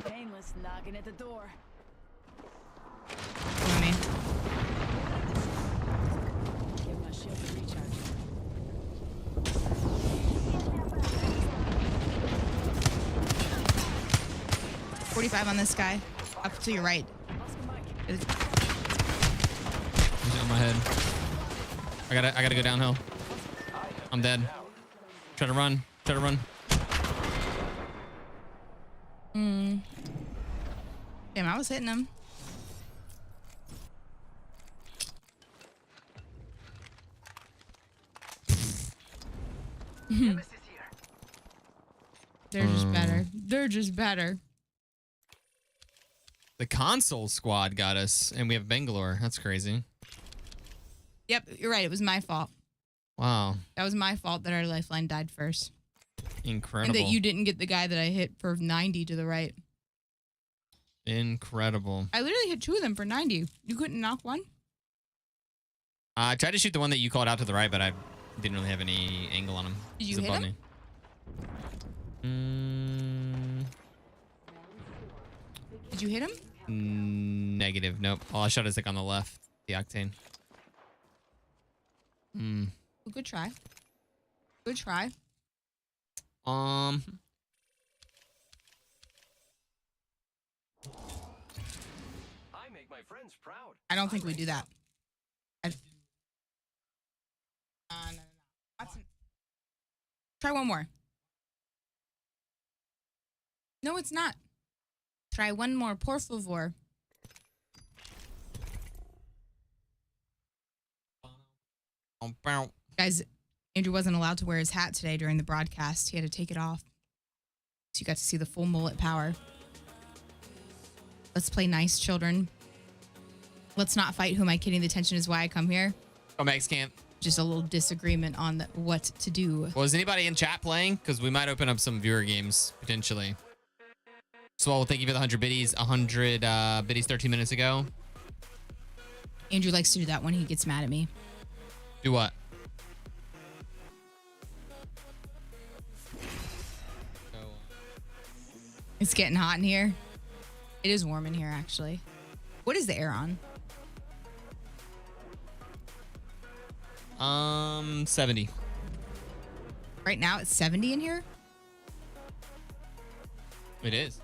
[SPEAKER 9] Painless knocking at the door.
[SPEAKER 7] What do you mean?
[SPEAKER 9] Give my shield a recharge.
[SPEAKER 7] $45 on this guy. Up to your right.
[SPEAKER 6] He's on my head. I gotta go downhill. I'm dead. Try to run.
[SPEAKER 7] Damn, I was hitting him. They're just better. They're just better.
[SPEAKER 6] The console squad got us, and we have Bangalore. That's crazy.
[SPEAKER 7] Yep, you're right. It was my fault.
[SPEAKER 6] Wow.
[SPEAKER 7] That was my fault that our lifeline died first.
[SPEAKER 6] Incredible.
[SPEAKER 7] And that you didn't get the guy that I hit for 90 to the right.
[SPEAKER 6] Incredible.
[SPEAKER 7] I literally hit 2 of them for 90. You couldn't knock one?
[SPEAKER 6] I tried to shoot the one that you called out to the right, but I didn't really have any angle on him.
[SPEAKER 7] Did you
[SPEAKER 6] He's
[SPEAKER 7] hit
[SPEAKER 6] above
[SPEAKER 7] him?
[SPEAKER 6] Me.
[SPEAKER 7] Did you hit him?
[SPEAKER 6] Negative. Nope. All I shot is like on the left. The octane.
[SPEAKER 7] Well, good try. Good try.
[SPEAKER 6] I
[SPEAKER 10] make my friends proud.
[SPEAKER 7] I don't think we do that. No. Try one more. No, it's not. Try one more, por favor. Guys, Andrew wasn't allowed to wear his hat today during the broadcast. He had to take it off. So you got to see the full mullet power. Let's play nice, children. Let's not fight. Who am I kidding? The tension is why I come here.
[SPEAKER 6] Oh, Max camp.
[SPEAKER 7] Just a little disagreement on what to do.
[SPEAKER 6] Well, is anybody in chat playing? Because we might open up some viewer games, potentially. Swole, thank you for the 100 biddies. 100 biddies 13 minutes ago.
[SPEAKER 7] Andrew likes to do that when he gets mad at me.
[SPEAKER 6] Do what?
[SPEAKER 7] It's getting hot in here. It is warm in here, actually. What is the air on?
[SPEAKER 6] 70.
[SPEAKER 7] Right now it's 70 in here?
[SPEAKER 6] It is.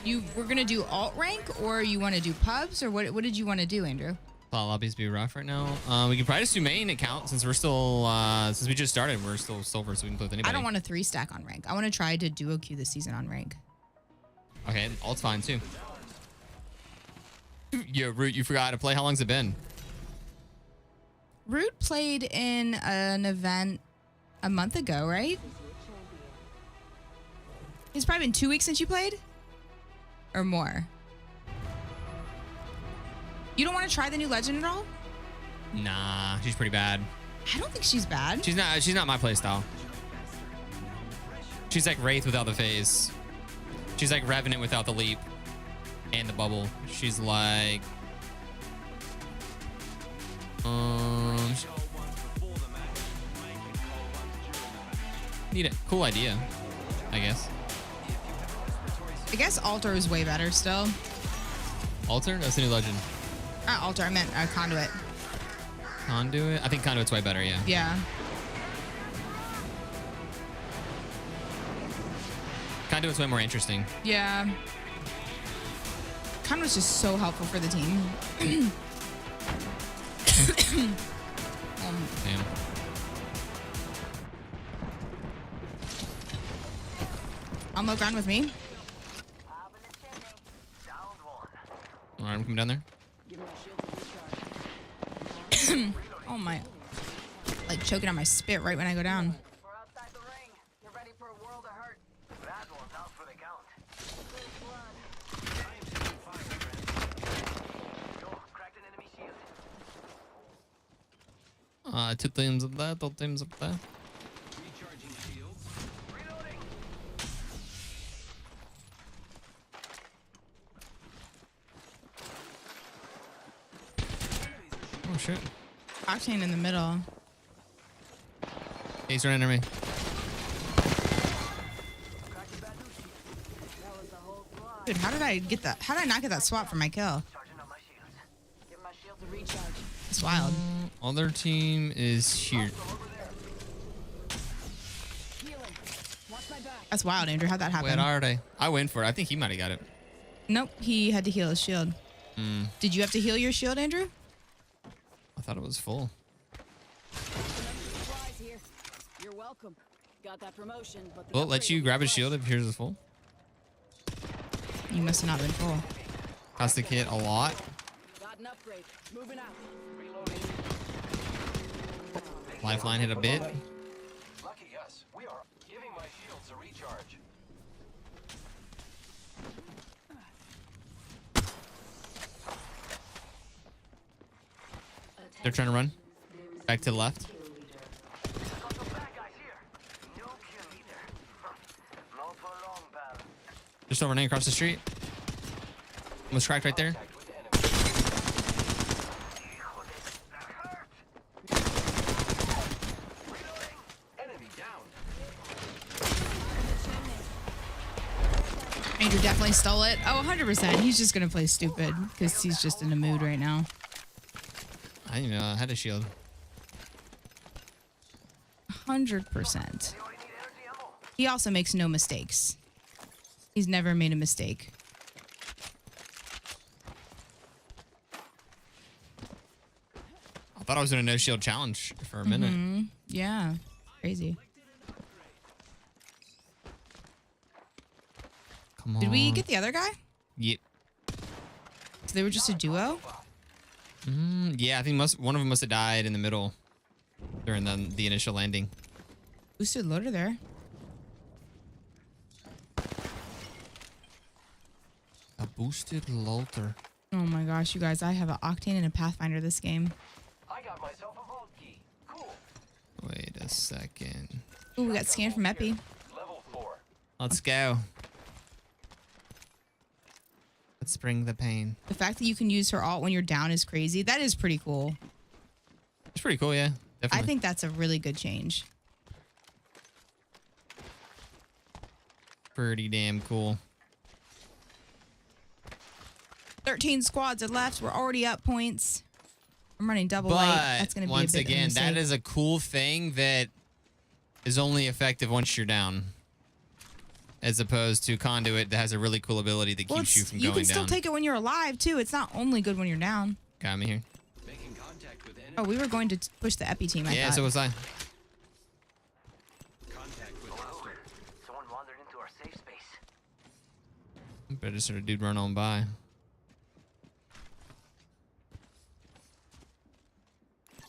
[SPEAKER 7] We're gonna do alt rank, or you want to do pubs, or what did you want to do, Andrew?
[SPEAKER 6] Thought lobbies be rough right now. We can probably just do main account since we're still since we just started. We're still silver, so we can play with anybody.
[SPEAKER 7] I don't want a 3-stack on rank. I want to try to duo queue this season on rank.
[SPEAKER 6] Okay, alt's fine too. Yo, Root, you forgot how to play. How long's it been?
[SPEAKER 7] Root played in an event a month ago, right? It's probably been 2 weeks since you played? Or more? You don't want to try the new legend at all?
[SPEAKER 6] Nah, she's pretty bad.
[SPEAKER 7] I don't think she's bad.
[SPEAKER 6] She's not my playstyle. She's like Wraith without the phase. She's like Revenant without the leap and the bubble. She's like need a cool idea, I guess.
[SPEAKER 7] I guess Altar is way better still.
[SPEAKER 6] Altar? That's the new legend.
[SPEAKER 7] Altar, I meant Conduit.
[SPEAKER 6] Conduit? I think Conduit's way better, yeah.
[SPEAKER 7] Yeah.
[SPEAKER 6] Conduit's way more interesting.
[SPEAKER 7] Yeah. Conduit's just so helpful for the team.
[SPEAKER 6] Damn.
[SPEAKER 7] On low ground with me.
[SPEAKER 6] All right, I'm coming down there.
[SPEAKER 7] Oh my. Like choking on my spit right when I go down.
[SPEAKER 6] Two teams of that, 2 teams of that. Oh shit.
[SPEAKER 7] Octane in the middle.
[SPEAKER 6] He's running into me.
[SPEAKER 7] Dude, how did I get that? How did I not get that swap for my kill? It's wild.
[SPEAKER 6] Other team is here.
[SPEAKER 7] That's wild, Andrew. How'd that happen?
[SPEAKER 6] Where are they? I went for it. I think he might have got it.
[SPEAKER 7] Nope, he had to heal his shield. Did you have to heal your shield, Andrew?
[SPEAKER 6] I thought it was full.
[SPEAKER 9] You're welcome. Got that promotion, but
[SPEAKER 6] Well, it lets you grab his shield if yours is full.
[SPEAKER 7] You must have not been full.
[SPEAKER 6] Cost the kit a lot.
[SPEAKER 9] got an upgrade. Moving out.
[SPEAKER 6] Lifeline hit a bit.
[SPEAKER 10] Lucky us. We are giving my shields a recharge.
[SPEAKER 6] They're trying to run. Back to the left. Just over running across the street. Almost cracked right there.
[SPEAKER 7] Andrew definitely stole it. Oh, 100%. He's just going to play stupid because he's just in a mood right now.
[SPEAKER 6] I didn't even know I had a shield.
[SPEAKER 7] 100%. He also makes no mistakes. He's never made a mistake.
[SPEAKER 6] I thought I was in a no shield challenge for a minute.
[SPEAKER 7] Yeah. Crazy.
[SPEAKER 6] Come on.
[SPEAKER 7] Did we get the other guy?
[SPEAKER 6] Yep.
[SPEAKER 7] So they were just a duo?
[SPEAKER 6] Yeah, I think one of them must have died in the middle during the initial landing.
[SPEAKER 7] Boosted loader there.
[SPEAKER 6] A boosted loader.
[SPEAKER 7] Oh my gosh, you guys. I have an Octane and a Pathfinder this game.
[SPEAKER 10] I got myself a vault key. Cool.
[SPEAKER 6] Wait a second.
[SPEAKER 7] Ooh, we got scanned from Epi.
[SPEAKER 10] Level 4.
[SPEAKER 6] Let's go. Let's bring the pain.
[SPEAKER 7] The fact that you can use her alt when you're down is crazy. That is pretty cool.
[SPEAKER 6] It's pretty cool, yeah. Definitely.
[SPEAKER 7] I think that's a really good change.
[SPEAKER 6] Pretty damn cool.
[SPEAKER 7] 13 squads are left. We're already up points. I'm running double
[SPEAKER 6] But
[SPEAKER 7] light. That's going to be
[SPEAKER 6] once
[SPEAKER 7] a bit
[SPEAKER 6] again,
[SPEAKER 7] of a
[SPEAKER 6] that
[SPEAKER 7] mistake.
[SPEAKER 6] is a cool thing that is only effective once you're down. As opposed to Conduit that has a really cool ability that keeps you from
[SPEAKER 7] you
[SPEAKER 6] going
[SPEAKER 7] can still
[SPEAKER 6] down.
[SPEAKER 7] take it when you're alive, too. It's not only good when you're down.
[SPEAKER 6] Got me here.
[SPEAKER 7] Oh, we were going to push the epi team, I
[SPEAKER 6] Yeah,
[SPEAKER 7] thought.
[SPEAKER 6] so was I.
[SPEAKER 11] Someone wandered into our safe space.
[SPEAKER 6] Better just sort of dude run on by.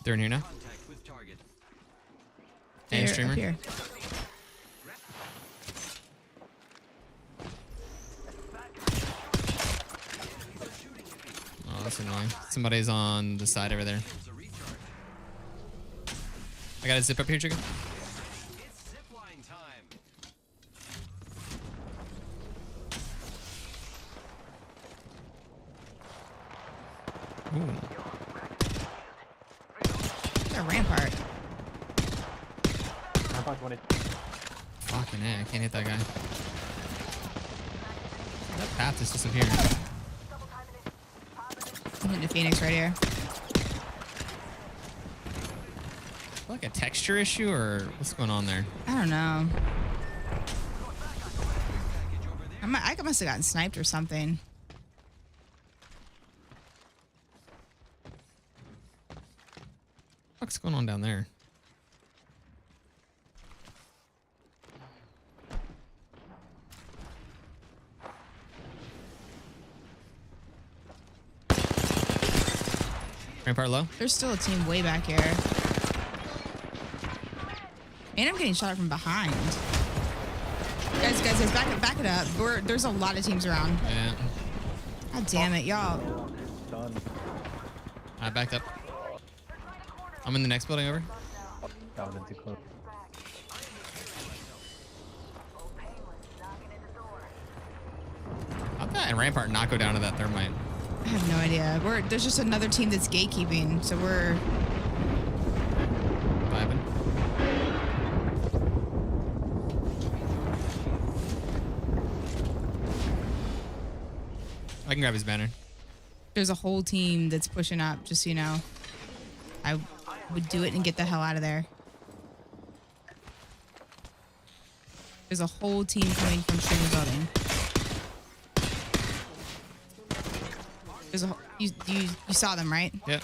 [SPEAKER 6] They're in here now.
[SPEAKER 7] Here,
[SPEAKER 6] And
[SPEAKER 7] up
[SPEAKER 6] streamer.
[SPEAKER 7] here.
[SPEAKER 6] Oh, that's annoying. Somebody's on the side over there. I got a zip up here, chicken. Ooh.
[SPEAKER 7] A rampart.
[SPEAKER 6] Fucking A, I can't hit that guy. That path is disappearing.
[SPEAKER 7] I'm hitting a Phoenix right here.
[SPEAKER 6] Like a texture issue or what's going on there?
[SPEAKER 7] I don't know. I must have gotten sniped or something.
[SPEAKER 6] What's going on down there? Rampart low.
[SPEAKER 7] There's still a team way back here. And I'm getting shot at from behind. Guys, back it up. There's a lot of teams around.
[SPEAKER 6] Yeah.
[SPEAKER 7] God damn it, y'all.
[SPEAKER 6] I backed up. I'm in the next building over. How'd that Rampart not go down to that thermite?
[SPEAKER 7] I have no idea. There's just another team that's gatekeeping, so we're
[SPEAKER 6] Vibing. I can grab his banner.
[SPEAKER 7] there's a whole team that's pushing up, just so you know. I would do it and get the hell out of there. There's a whole team coming from Streamer Building. There's a you saw them, right?
[SPEAKER 6] Yep.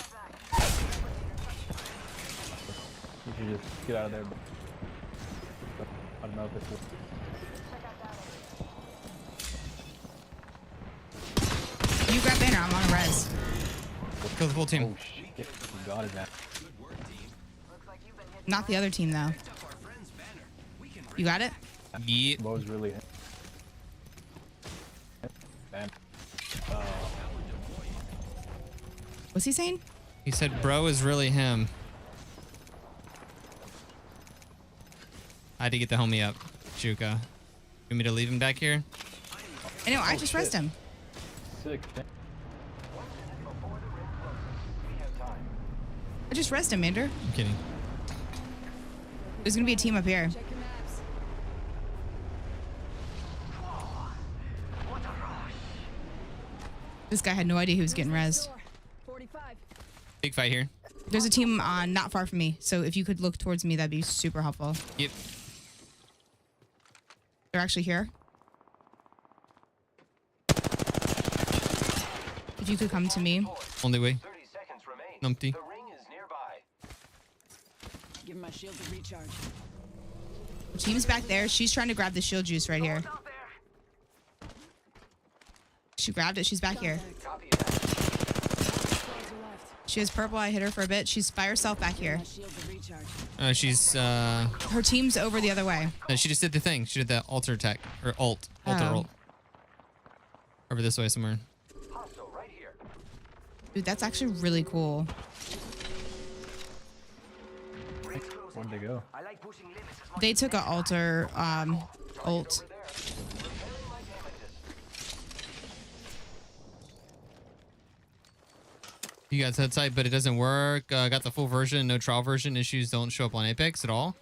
[SPEAKER 13] You should just get out of there. I don't know if it's.
[SPEAKER 7] You grab banner. I'm on a res.
[SPEAKER 6] Kill the full team.
[SPEAKER 13] Oh shit! God is that?
[SPEAKER 7] Not the other team though. You got it?
[SPEAKER 6] Yeah.
[SPEAKER 13] Bo's really. Man.
[SPEAKER 7] What's he saying?
[SPEAKER 6] He said, "Bro is really him." I had to get the homie up, Juka. You want me to leave him back here?
[SPEAKER 7] I know. I just resed him.
[SPEAKER 13] Sick.
[SPEAKER 7] I just resed him, Mander.
[SPEAKER 6] I'm kidding.
[SPEAKER 7] There's gonna be a team up here.
[SPEAKER 9] Check your maps.
[SPEAKER 7] This guy had no idea he was getting rezzed.
[SPEAKER 9] 45.
[SPEAKER 6] Big fight here.
[SPEAKER 7] There's a team not far from me, so if you could look towards me, that'd be super helpful.
[SPEAKER 6] Yep.
[SPEAKER 7] They're actually here. If you could come to me.
[SPEAKER 6] Only way. Numpty.
[SPEAKER 9] Give my shield a recharge.
[SPEAKER 7] The team's back there. She's trying to grab the shield juice right here. She grabbed it. She's back here. She has purple. I hit her for a bit. She's by herself back here.
[SPEAKER 9] My shield a recharge.
[SPEAKER 6] She's
[SPEAKER 7] Her team's over the other way.
[SPEAKER 6] no, she just did the thing. She did the alter attack or alt
[SPEAKER 7] Oh.
[SPEAKER 6] over this way somewhere.
[SPEAKER 7] Dude, that's actually really cool.
[SPEAKER 13] Where'd they go?
[SPEAKER 7] They took an alter ult.
[SPEAKER 6] You got that site, but it doesn't work. Got the full version, no trial version. Issues don't show up on Apex at all.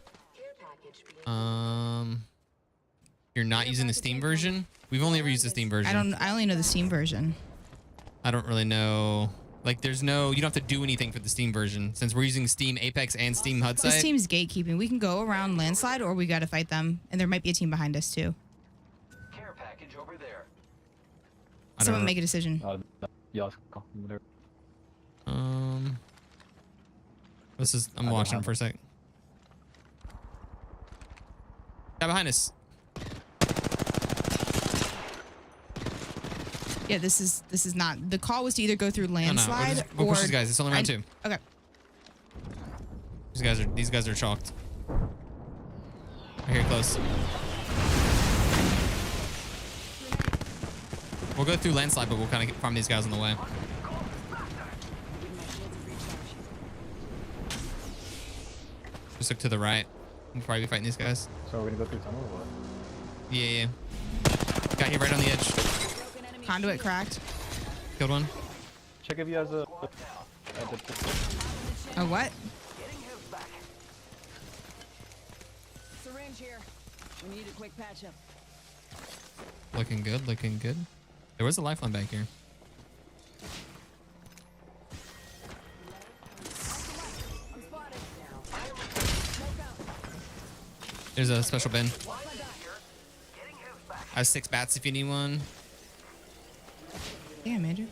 [SPEAKER 6] You're You're not using the Steam version? We've only ever used the Steam version.
[SPEAKER 7] I only know the Steam version.
[SPEAKER 6] I don't really know. Like, there's no, you don't have to do anything for the Steam version since we're using Steam Apex and Steam HUD site.
[SPEAKER 7] This team's gatekeeping. We can go around landslide or we got to fight them. And there might be a team behind us too.
[SPEAKER 10] Care package over there.
[SPEAKER 7] Someone make a decision.
[SPEAKER 6] This is, I'm watching for a sec. Guy behind us.
[SPEAKER 7] Yeah, this is not. The call was to either go through landslide
[SPEAKER 6] we'll
[SPEAKER 7] or
[SPEAKER 6] push these guys. It's only round 2.
[SPEAKER 7] Okay.
[SPEAKER 6] These guys are chalked. Right here close. We'll go through landslide, but we'll kind of farm these guys on the way. Just look to the right. We'll probably be fighting these guys.
[SPEAKER 13] So we're gonna go through tunnel or what?
[SPEAKER 6] Yeah. Got here right on the edge.
[SPEAKER 7] Conduit cracked.
[SPEAKER 6] Killed one.
[SPEAKER 13] Check if he has a
[SPEAKER 7] what?
[SPEAKER 9] Syringe here. We need a quick patch up.
[SPEAKER 6] Looking good, looking good. There was a lifeline back here. There's a special bin. I have 6 bats if you need one.
[SPEAKER 7] Damn, Andrew.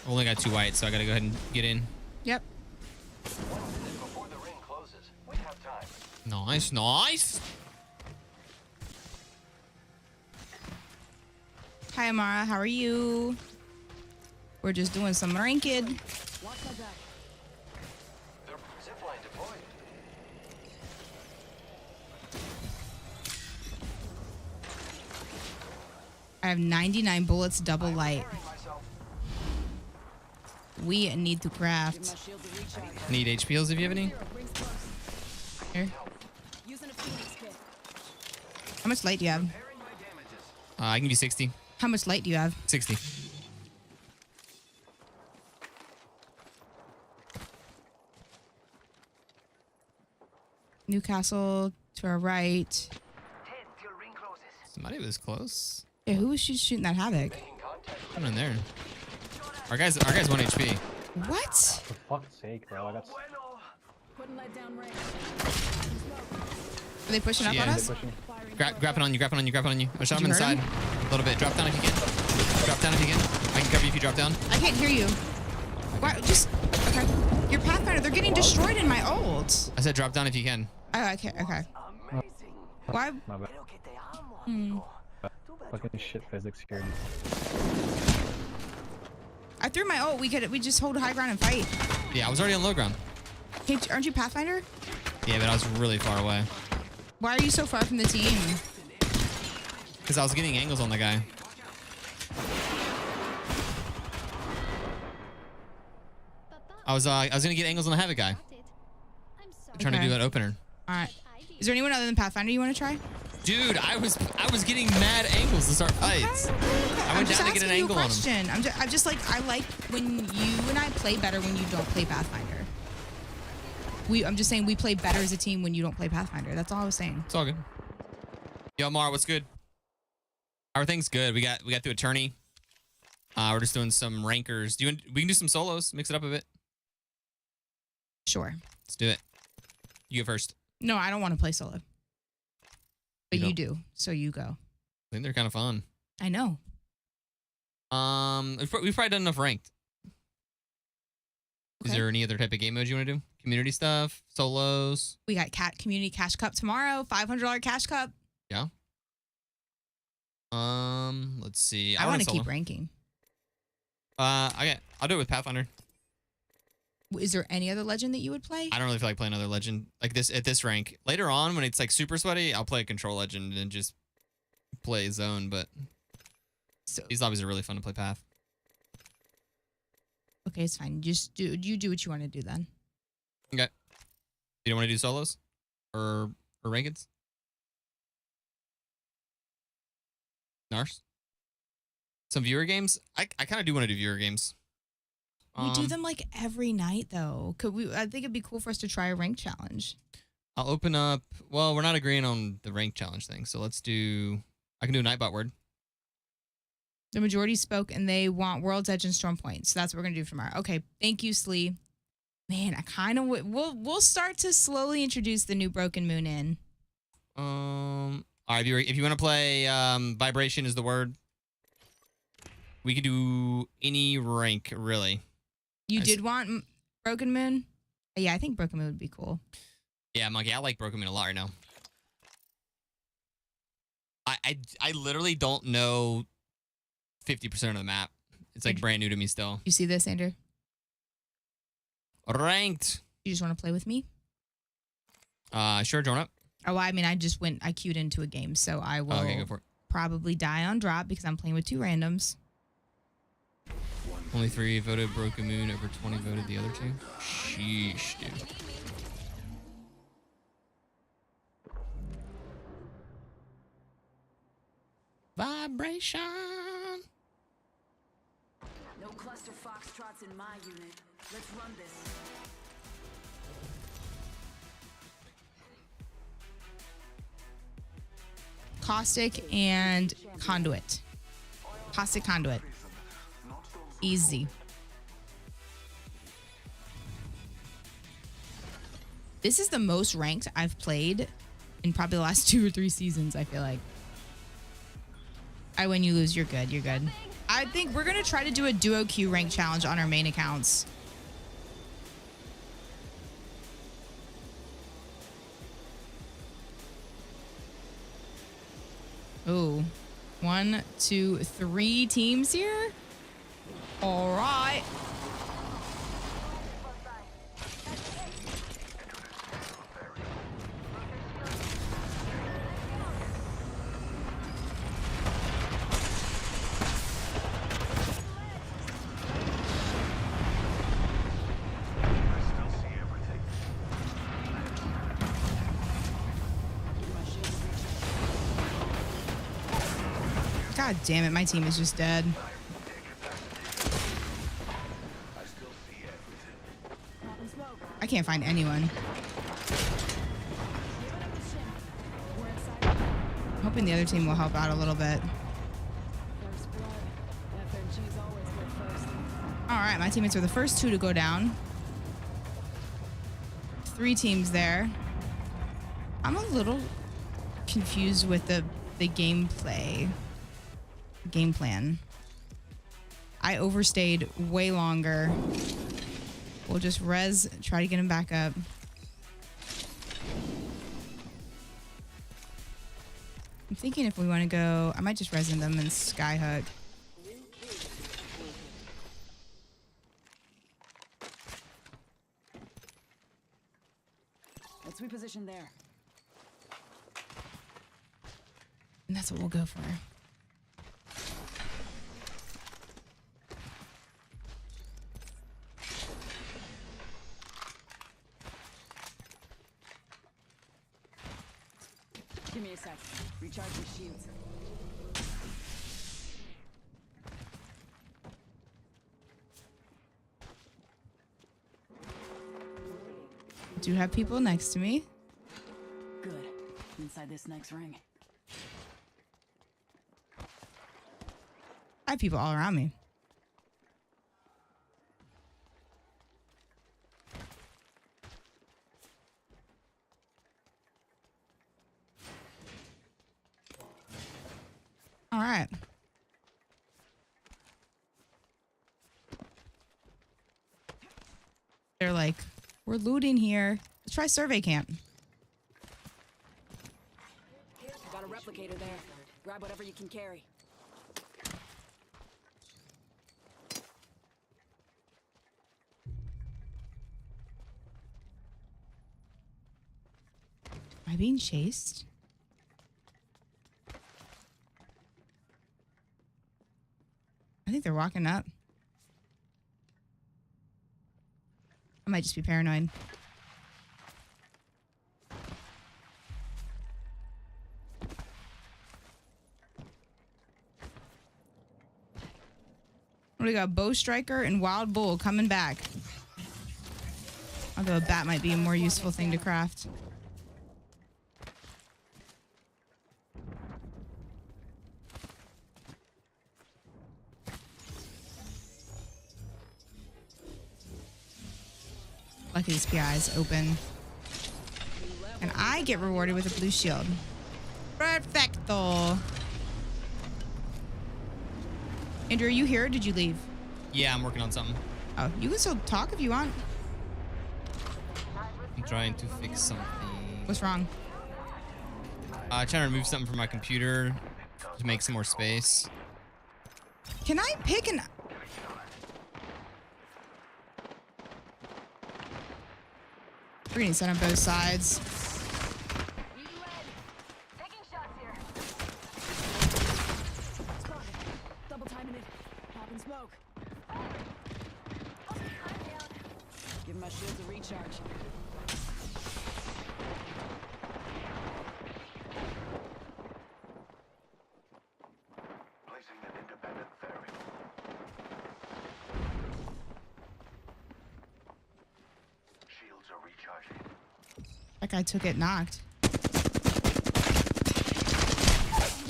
[SPEAKER 6] Only got 2 white, so I gotta go ahead and get in.
[SPEAKER 7] Yep.
[SPEAKER 6] Nice, nice.
[SPEAKER 7] Hi, Amara. How are you? We're just doing some ranked. I have 99 bullets, double light. We need to craft.
[SPEAKER 6] Need HP heals if you have any.
[SPEAKER 7] Here. How much light do you have?
[SPEAKER 6] I can give you 60.
[SPEAKER 7] How much light do you have?
[SPEAKER 6] 60.
[SPEAKER 7] Newcastle to our right.
[SPEAKER 6] Somebody was close.
[SPEAKER 7] Yeah, who was shooting that havoc?
[SPEAKER 6] Come in there. Our guy's 1 HP.
[SPEAKER 7] What?
[SPEAKER 13] For fuck's sake, bro. I got.
[SPEAKER 7] Are they pushing up on us?
[SPEAKER 6] Grapping on you, grapping on you, grapping on you. I shot him in the side. A little bit. Drop down if you can. Drop down if you can. I can cover you if you drop down.
[SPEAKER 7] I can't hear you. Why? Just okay. Your Pathfinder, they're getting destroyed in my ult.
[SPEAKER 6] I said drop down if you can.
[SPEAKER 7] Oh, okay, okay. Why?
[SPEAKER 13] My bad. Fucking shit physics here.
[SPEAKER 7] I threw my ult. We just hold high ground and fight.
[SPEAKER 6] Yeah, I was already on low ground.
[SPEAKER 7] Hey, aren't you Pathfinder?
[SPEAKER 6] Yeah, but I was really far away.
[SPEAKER 7] Why are you so far from the team?
[SPEAKER 6] Because I was getting angles on the guy. I was gonna get angles on the Havoc guy. I'm trying to do an opener.
[SPEAKER 7] All right. Is there anyone other than Pathfinder you want to try?
[SPEAKER 6] Dude, I was getting mad angles to start fights. I went down to get an angle on him.
[SPEAKER 7] I'm just like, I like when you and I play better when you don't play Pathfinder. I'm just saying we play better as a team when you don't play Pathfinder. That's all I was saying.
[SPEAKER 6] It's all good. Yo, Mar, what's good? Everything's good. We got through attorney. We're just doing some rankers. We can do some solos. Mix it up a bit.
[SPEAKER 7] Sure.
[SPEAKER 6] Let's do it. You go first.
[SPEAKER 7] No, I don't want to play solo. But you do, so you go.
[SPEAKER 6] I think they're kind of fun.
[SPEAKER 7] I know.
[SPEAKER 6] We've probably done enough ranked.
[SPEAKER 7] Okay.
[SPEAKER 6] Is there any other type of game modes you want to do? Community stuff, solos.
[SPEAKER 7] We got Community Cash Cup tomorrow. $500 Cash Cup.
[SPEAKER 6] Yeah. Let's see.
[SPEAKER 7] I want to keep ranking.
[SPEAKER 6] Okay, I'll do it with Pathfinder.
[SPEAKER 7] Is there any other legend that you would play?
[SPEAKER 6] I don't really feel like playing another legend like this at this rank. Later on, when it's like super sweaty, I'll play a control legend and just play zone. But these lobbies are really fun to play Path.
[SPEAKER 7] Okay, it's fine. Just do what you want to do then.
[SPEAKER 6] Okay. You don't want to do solos or rankeds? Nars? Some viewer games. I kind of do want to do viewer games.
[SPEAKER 7] We do them like every night though. Could we? I think it'd be cool for us to try a rank challenge.
[SPEAKER 6] I'll open up. Well, we're not agreeing on the rank challenge thing, so let's do. I can do a Nightbot word.
[SPEAKER 7] The majority spoke and they want World's Edge and Storm Point. So that's what we're gonna do tomorrow. Okay, thank you, Slee. Man, I kind of we'll start to slowly introduce the new Broken Moon in.
[SPEAKER 6] All right, if you want to play, vibration is the word. We can do any rank really.
[SPEAKER 7] You did want Broken Moon? Yeah, I think Broken Moon would be cool.
[SPEAKER 6] Yeah, Monkey, I like Broken Moon a lot right now. I literally don't know 50% of the map. It's like brand new to me still.
[SPEAKER 7] You see this, Andrew?
[SPEAKER 6] Ranked.
[SPEAKER 7] You just want to play with me?
[SPEAKER 6] Sure, join up.
[SPEAKER 7] Oh, I mean, I queued into a game, so I will
[SPEAKER 6] Okay, go for it.
[SPEAKER 7] probably die on drop because I'm playing with 2 randoms.
[SPEAKER 6] Only 3 voted Broken Moon, over 20 voted the other 2. Sheesh, dude. Vibration.
[SPEAKER 9] No cluster foxtrots in my unit. Let's run this.
[SPEAKER 7] Caustic and Conduit. Caustic Conduit. Easy. This is the most ranked I've played in probably the last 2 or 3 seasons, I feel like. I win, you lose, you're good, you're good. I think we're going to try to do a duo queue rank challenge on our main accounts. Oh, 1, 2, 3 teams here. All right. God damn it, my team is just dead. I can't find anyone. I'm hoping the other team will help out a little bit. All right, my teammates are the first 2 to go down. 3 teams there. I'm a little confused with the gameplay. Game plan. I overstayed way longer. We'll just try to get him back up. I'm thinking if we want to go, I might just resin them and skyhook.
[SPEAKER 9] Let's reposition there.
[SPEAKER 7] And that's what we'll go for.
[SPEAKER 9] Give me a sec. Recharge your shields.
[SPEAKER 7] Do have people next to me.
[SPEAKER 9] Good. Inside this next ring.
[SPEAKER 7] I have people all around me. All right. They're like, we're looting here. Let's try survey camp.
[SPEAKER 9] Got a replicator there. Grab whatever you can carry.
[SPEAKER 7] Am I being chased? I think they're walking up. I might just be paranoid. We got Bow Striker and Wild Bull coming back. Although a bat might be a more useful thing to craft. Lucky this PI is open. And I get rewarded with a blue shield. Perfecto. Andrew, are you here or did you leave?
[SPEAKER 6] Yeah, I'm working on something.
[SPEAKER 7] Oh, you can still talk if you want.
[SPEAKER 6] I'm trying to fix something.
[SPEAKER 7] What's wrong?
[SPEAKER 6] Trying to remove something from my computer to make some more space.
[SPEAKER 7] Can I pick an... We're getting sent on both sides.
[SPEAKER 11] Taking shots here.
[SPEAKER 9] Spotted. Double timing it. Popping smoke. Give my shields a recharge.
[SPEAKER 10] Placing an independent ferry. Shields are recharging.
[SPEAKER 7] That guy took it knocked.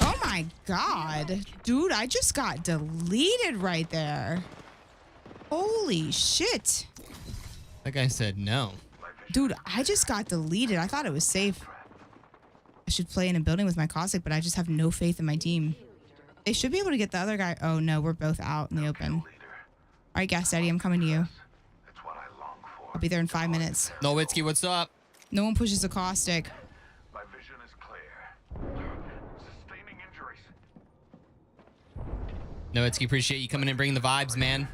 [SPEAKER 7] Oh my god. Dude, I just got deleted right there. Holy shit.
[SPEAKER 6] That guy said no.
[SPEAKER 7] Dude, I just got deleted. I thought it was safe. I should play in a building with my Cossack, but I just have no faith in my team. They should be able to get the other guy. Oh no, we're both out in the open. All right, Gas Daddy, I'm coming to you. I'll be there in 5 minutes.
[SPEAKER 6] Nowitzki, what's up?
[SPEAKER 7] No one pushes a Caustic.
[SPEAKER 10] My vision is clear. Sustaining injuries.
[SPEAKER 6] Nowitzki, appreciate you coming and bringing the vibes, man.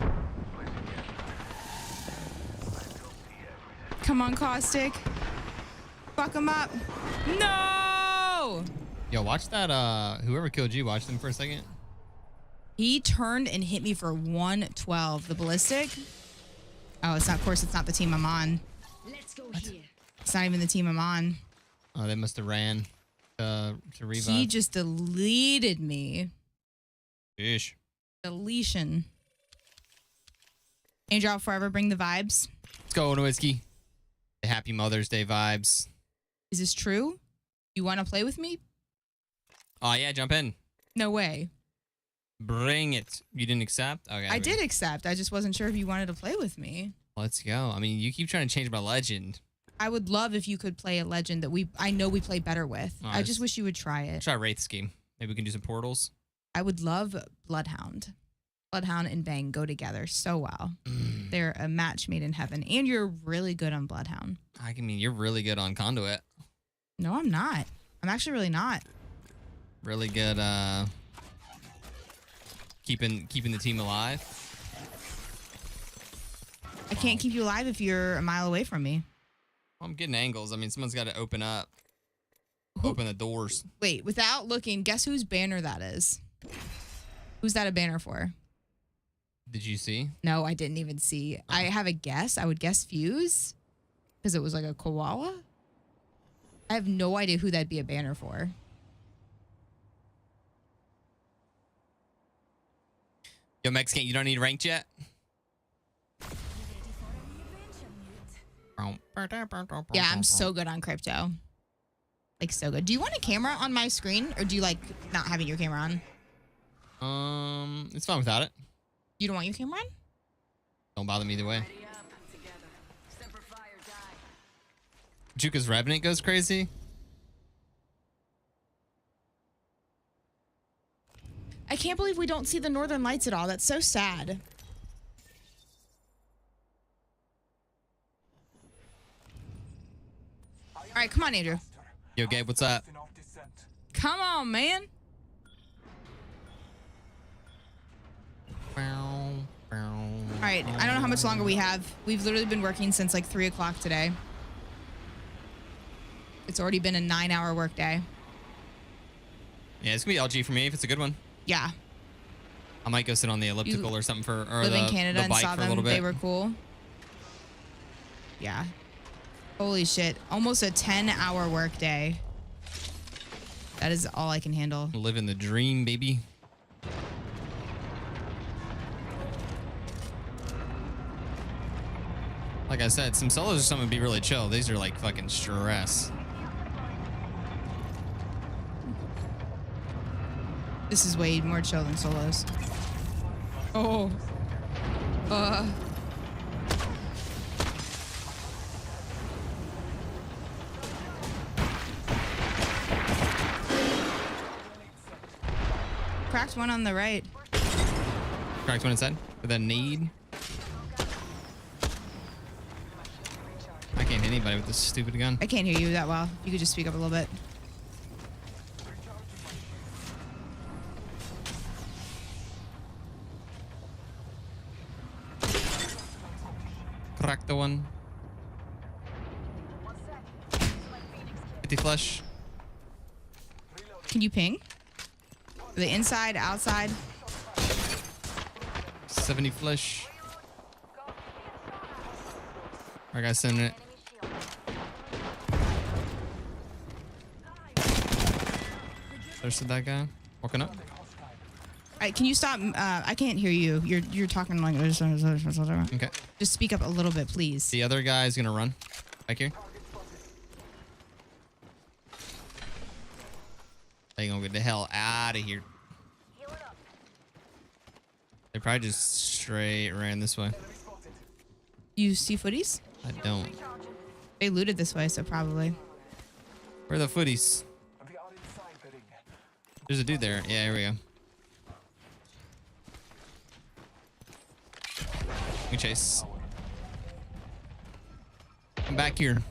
[SPEAKER 7] Come on, Caustic. Fuck him up. No!
[SPEAKER 6] Yo, watch that, whoever killed you, watch them for a second.
[SPEAKER 7] He turned and hit me for 112. The ballistic? Oh, it's not, of course, it's not the team I'm on.
[SPEAKER 9] Let's go here.
[SPEAKER 7] It's not even the team I'm on.
[SPEAKER 6] Oh, they must have ran to revive.
[SPEAKER 7] He just deleted me.
[SPEAKER 6] Ish.
[SPEAKER 7] Deletion. Angel, I'll forever bring the vibes.
[SPEAKER 6] Let's go, Nowitzki. The happy Mother's Day vibes.
[SPEAKER 7] Is this true? You want to play with me?
[SPEAKER 6] Oh, yeah, jump in.
[SPEAKER 7] No way.
[SPEAKER 6] Bring it. You didn't accept? Okay.
[SPEAKER 7] I did accept. I just wasn't sure if you wanted to play with me.
[SPEAKER 6] Let's go. I mean, you keep trying to change my legend.
[SPEAKER 7] I would love if you could play a legend that I know we play better with.
[SPEAKER 6] Oh,
[SPEAKER 7] I just wish you would try it.
[SPEAKER 6] Try Wraith Scheme. Maybe we can do some portals.
[SPEAKER 7] I would love Bloodhound. Bloodhound and Bang go together so well. They're a match made in heaven. And you're really good on Bloodhound.
[SPEAKER 6] I mean, you're really good on Conduit.
[SPEAKER 7] No, I'm not. I'm actually really not.
[SPEAKER 6] Really good keeping the team alive.
[SPEAKER 7] I can't keep you alive if you're a mile away from me.
[SPEAKER 6] Well, I'm getting angles. I mean, someone's got to open up. Open the doors.
[SPEAKER 7] Wait, without looking, guess whose banner that is? Who's that a banner for?
[SPEAKER 6] Did you see?
[SPEAKER 7] No, I didn't even see. I have a guess. I would guess Fuse because it was like a koala. I have no idea who that'd be a banner for.
[SPEAKER 6] Yo, Mexican, you don't need ranked yet?
[SPEAKER 7] Yeah, I'm so good on crypto. Like, so good. Do you want a camera on my screen or do you like not having your camera on?
[SPEAKER 6] It's fine without it.
[SPEAKER 7] You don't want your camera on?
[SPEAKER 6] Don't bother me either way. Juka's Revenant goes crazy.
[SPEAKER 7] I can't believe we don't see the Northern Lights at all. That's so sad. All right, come on, Andrew.
[SPEAKER 6] Yo, Gabe, what's up?
[SPEAKER 7] Come on, man. All right, I don't know how much longer we have. We've literally been working since like 3 o'clock today. It's already been a 9-hour workday.
[SPEAKER 6] Yeah, it's gonna be LG for me if it's a good one.
[SPEAKER 7] Yeah.
[SPEAKER 6] I might go sit on the elliptical or something for or
[SPEAKER 7] Live
[SPEAKER 6] the,
[SPEAKER 7] in Canada
[SPEAKER 6] the
[SPEAKER 7] and
[SPEAKER 6] bike
[SPEAKER 7] saw
[SPEAKER 6] for a
[SPEAKER 7] them.
[SPEAKER 6] little bit.
[SPEAKER 7] They were cool. Yeah. Holy shit. Almost a 10-hour workday. That is all I can handle.
[SPEAKER 6] Living the dream, baby. Like I said, some solos are something to be really chill. These are like fucking stress.
[SPEAKER 7] This is way more chill than solos. Oh. Cracked one on the right.
[SPEAKER 6] Cracked one inside with a nade. I can't hit anybody with this stupid gun.
[SPEAKER 7] I can't hear you that well. You could just speak up a little bit.
[SPEAKER 6] Cracked the one. 50 flush.
[SPEAKER 7] Can you ping? The inside, outside?
[SPEAKER 6] 70 flush. I got sending it. There's that guy walking up.
[SPEAKER 7] Can you stop? I can't hear you. You're talking like this.
[SPEAKER 6] Okay.
[SPEAKER 7] Just speak up a little bit, please.
[SPEAKER 6] The other guy is gonna run back here. They gonna get the hell out of here. They probably just straight ran this way.
[SPEAKER 7] You see footies?
[SPEAKER 6] I don't.
[SPEAKER 7] They looted this way, so probably.
[SPEAKER 6] Where are the footies? There's a dude there. Yeah, here we go. We chase. I'm back here.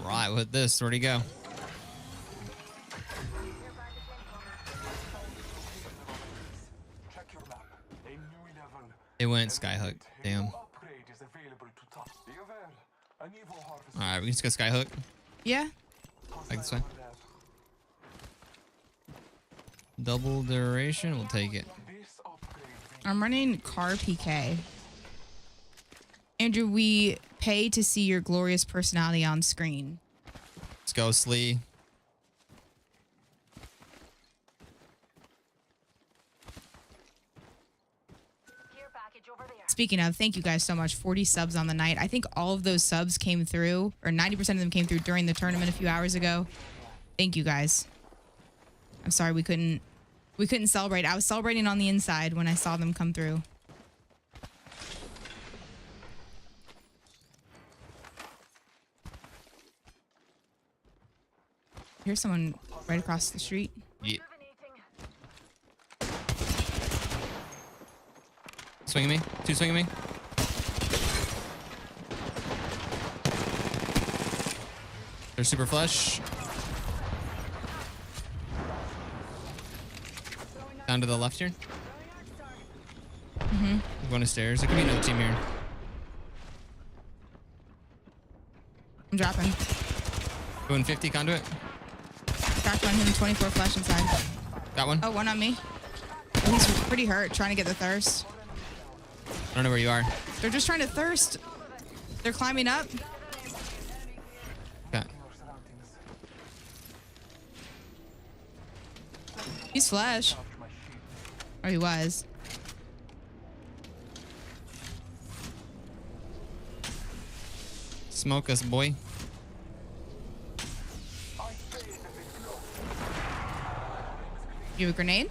[SPEAKER 6] Right, with this, where'd he go? It went skyhook. Damn. Alright, we can just go skyhook.
[SPEAKER 7] Yeah.
[SPEAKER 6] Like this way. Double duration, we'll take it.
[SPEAKER 7] I'm running car PK. Andrew, we pay to see your glorious personality on screen.
[SPEAKER 6] Let's go, Slee.
[SPEAKER 7] Speaking of, thank you guys so much. 40 subs on the night. I think all of those subs came through, or 90% of them came through during the tournament a few hours ago. Thank you guys. I'm sorry we couldn't celebrate. I was celebrating on the inside when I saw them come through. Here's someone right across the street.
[SPEAKER 6] Yeah. Swinging me. Two swinging me. They're super flush. Down to the left here.
[SPEAKER 7] Mm-hmm.
[SPEAKER 6] Going to stairs. There could be another team here.
[SPEAKER 7] I'm dropping.
[SPEAKER 6] Going 50 conduit.
[SPEAKER 7] Cracked on him, 24 flash inside.
[SPEAKER 6] Got one.
[SPEAKER 7] Oh, one on me. Oh, he's pretty hurt, trying to get the thirst.
[SPEAKER 6] I don't know where you are.
[SPEAKER 7] They're just trying to thirst. They're climbing up.
[SPEAKER 6] Okay.
[SPEAKER 7] He's flash. Or he was.
[SPEAKER 6] Smoke us, boy.
[SPEAKER 7] You have a grenade?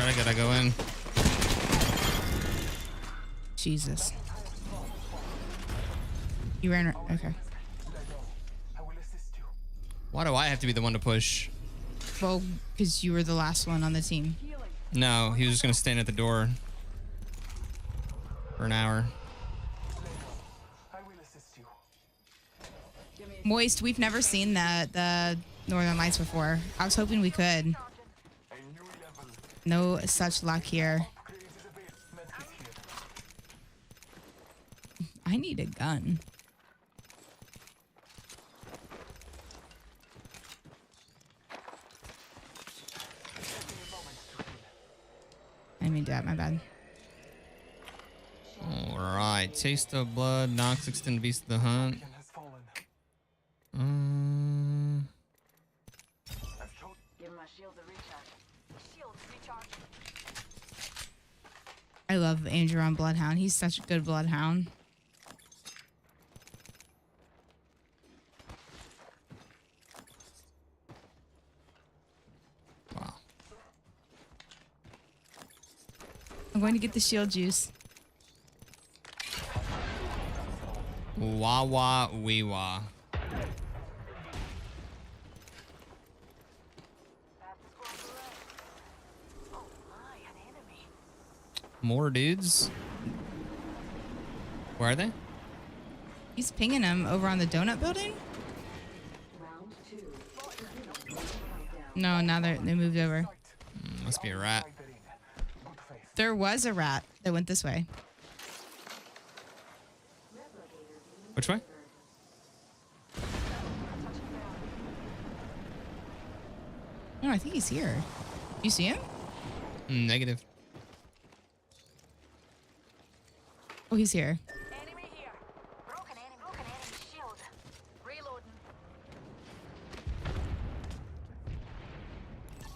[SPEAKER 6] I gotta go in.
[SPEAKER 7] Jesus. You ran. Okay.
[SPEAKER 6] Why do I have to be the one to push?
[SPEAKER 7] Well, because you were the last one on the team.
[SPEAKER 6] No, he was just gonna stand at the door for an hour.
[SPEAKER 7] Moist, we've never seen the Northern Lights before. I was hoping we could. No such luck here. I need a gun. mean to do that. My bad.
[SPEAKER 6] All right. Taste of blood. Nox extend beast of the hunt.
[SPEAKER 11] Give my shield a recharge. Shield recharge.
[SPEAKER 7] I love Andrew on Bloodhound. He's such a good Bloodhound.
[SPEAKER 6] Wow.
[SPEAKER 7] I'm going to get the shield juice.
[SPEAKER 6] Wah wah wee wah. More dudes. Where are they?
[SPEAKER 7] He's pinging him over on the donut building. No, now they moved over.
[SPEAKER 6] Must be a rat.
[SPEAKER 7] There was a rat that went this way.
[SPEAKER 6] Which way?
[SPEAKER 7] No, I think he's here. You see him?
[SPEAKER 6] Negative.
[SPEAKER 7] Oh, he's here.
[SPEAKER 11] Enemy here. Broken enemy shield. Reloading.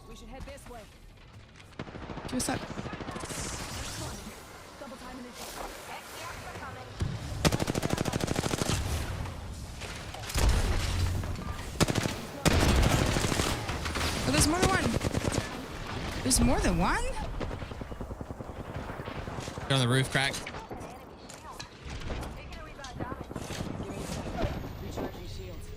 [SPEAKER 9] We should head this way.
[SPEAKER 7] What's up?
[SPEAKER 9] Double timing it.
[SPEAKER 11] XPS coming.
[SPEAKER 7] Oh, there's more than one. There's more than one?
[SPEAKER 6] They're on the roof, crack.
[SPEAKER 9] Recharging shields.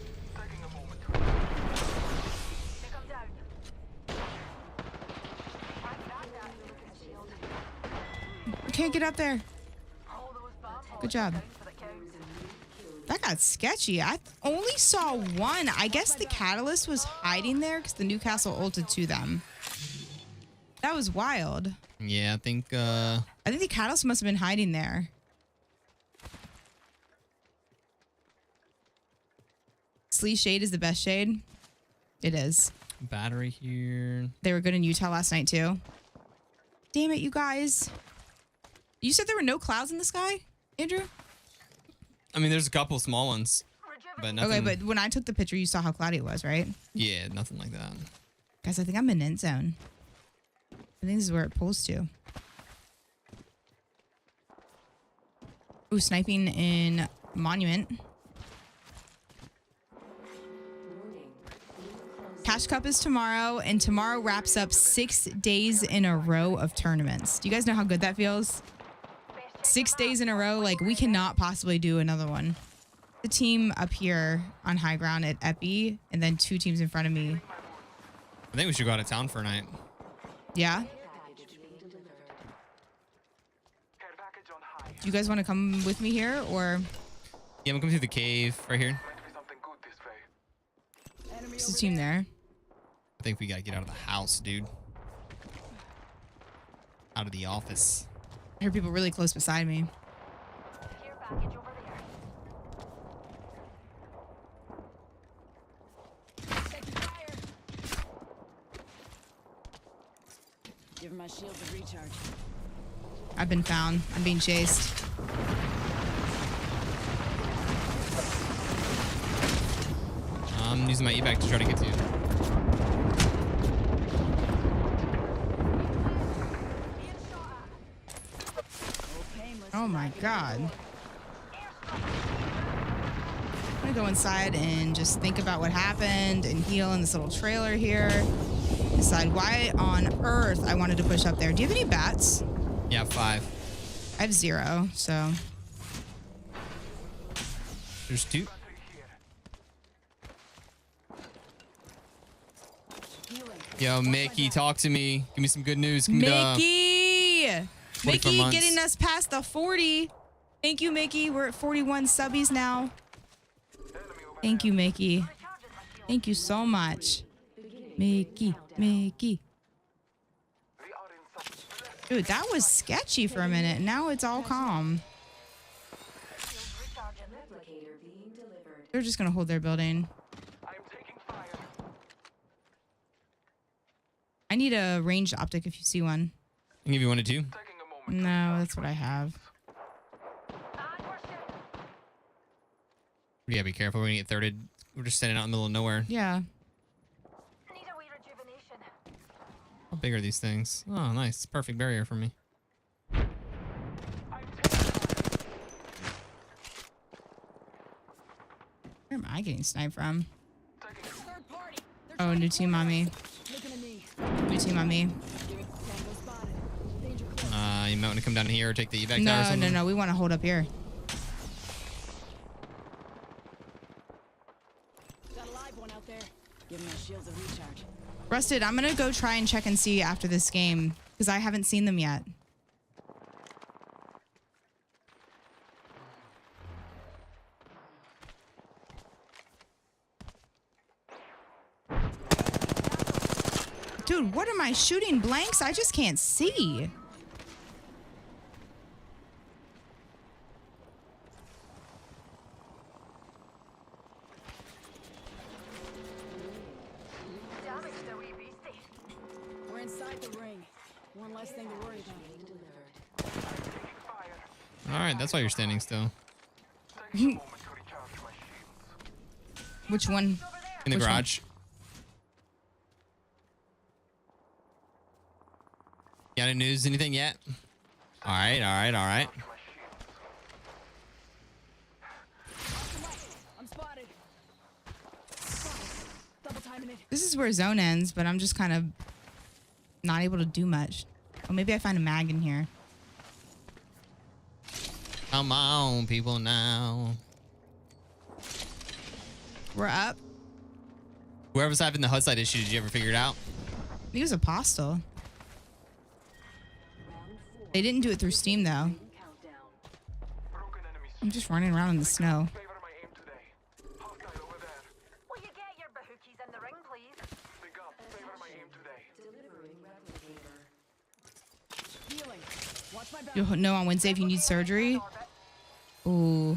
[SPEAKER 7] I can't get up there. Good job. That got sketchy. I only saw one. I guess the catalyst was hiding there because the Newcastle ulted to them. That was wild.
[SPEAKER 6] Yeah, I think
[SPEAKER 7] the catalyst must have been hiding there. Slee Shade is the best shade. It is.
[SPEAKER 6] battery here.
[SPEAKER 7] They were good in Utah last night too. Damn it, you guys. You said there were no clouds in the sky, Andrew?
[SPEAKER 6] I mean, there's a couple small ones, but nothing.
[SPEAKER 7] Okay, but when I took the picture, you saw how cloudy it was, right?
[SPEAKER 6] Yeah, nothing like that.
[SPEAKER 7] Guys, I think I'm in end zone. I think this is where it pulls to. Ooh, sniping in Monument. Cash Cup is tomorrow, and tomorrow wraps up 6 days in a row of tournaments. Do you guys know how good that feels? 6 days in a row, like we cannot possibly do another one. The team up here on high ground at Epi, and then 2 teams in front of me.
[SPEAKER 6] I think we should go out of town for a night.
[SPEAKER 7] Yeah? Do you guys want to come with me here, or?
[SPEAKER 6] Yeah, I'm gonna come through the cave right here.
[SPEAKER 7] There's a team there.
[SPEAKER 6] I think we gotta get out of the house, dude. Out of the office.
[SPEAKER 7] I heard people really close beside me.
[SPEAKER 9] Give my shield a recharge.
[SPEAKER 7] I've been found. I'm being chased.
[SPEAKER 6] I'm using my evac to try to get to you.
[SPEAKER 7] Oh my god. I'm gonna go inside and just think about what happened and heal in this little trailer here. Decide why on earth I wanted to push up there. Do you have any bats?
[SPEAKER 6] Yeah, 5.
[SPEAKER 7] I have 0, so.
[SPEAKER 6] There's 2. Yo, Mickey, talk to me. Give me some good news. Give me
[SPEAKER 7] Mickey! Mickey
[SPEAKER 6] months.
[SPEAKER 7] getting us past the 40. Thank you, Mickey. We're at 41 subbies now. Thank you, Mickey. Thank you so much. Mickey, Mickey. Dude, that was sketchy for a minute. Now it's all calm. They're just going to hold their building. I need a ranged optic if you see one.
[SPEAKER 6] can give you 1 to 2.
[SPEAKER 7] No, that's what I have.
[SPEAKER 6] Yeah, be careful. We're gonna get thirded. We're just standing out in the middle of nowhere.
[SPEAKER 7] Yeah.
[SPEAKER 6] How big are these things? Oh, nice. Perfect barrier for me.
[SPEAKER 7] Where am I getting sniped from? Oh, new team on me. New team on me.
[SPEAKER 6] You might want to come down here or take the evac tower or
[SPEAKER 7] No,
[SPEAKER 6] something.
[SPEAKER 7] no, no. We want to hold up here.
[SPEAKER 9] Got a live one out there. Give my shields a recharge.
[SPEAKER 7] Rusted, I'm going to go try and check and see after this game because I haven't seen them yet. Dude, what am I shooting blanks? I just can't see.
[SPEAKER 9] We're inside the ring. One less thing to worry about.
[SPEAKER 6] All right, that's why you're standing still.
[SPEAKER 7] Which one?
[SPEAKER 6] In the
[SPEAKER 7] Which one?
[SPEAKER 6] garage. Got any news? Anything yet? All right, all right, all right.
[SPEAKER 9] I'm spotted. Double timing it.
[SPEAKER 7] This is where zone ends, but I'm just kind of not able to do much. Oh, maybe I find a mag in here.
[SPEAKER 6] Come on, people now.
[SPEAKER 7] We're up.
[SPEAKER 6] Whoever's having the HUD side issue, did you ever figure it out?
[SPEAKER 7] He was Apostle. They didn't do it through Steam, though. I'm just running around in the snow.
[SPEAKER 11] Will you get your bahookies in the ring, please?
[SPEAKER 9] Healing. Watch my back.
[SPEAKER 7] You'll know on Wednesday if you need surgery. Ooh.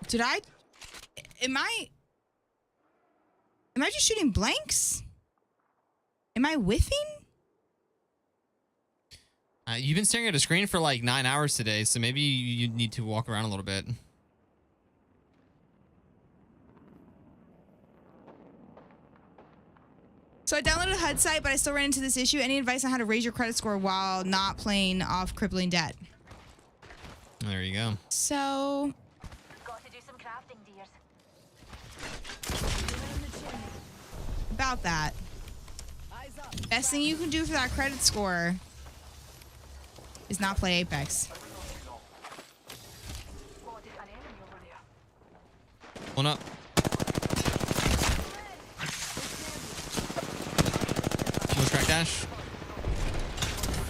[SPEAKER 7] Did I? Am I just shooting blanks? Am I whiffing?
[SPEAKER 6] You've been staring at a screen for like 9 hours today, so maybe you need to walk around a little bit.
[SPEAKER 7] So I downloaded HUD site, but I still ran into this issue. Any advice on how to raise your credit score while not playing off crippling debt?
[SPEAKER 6] There you go.
[SPEAKER 7] So
[SPEAKER 11] Got to do some crafting, dears.
[SPEAKER 7] about that. Best thing you can do for that credit score is not play Apex.
[SPEAKER 6] One up. Almost crack dash.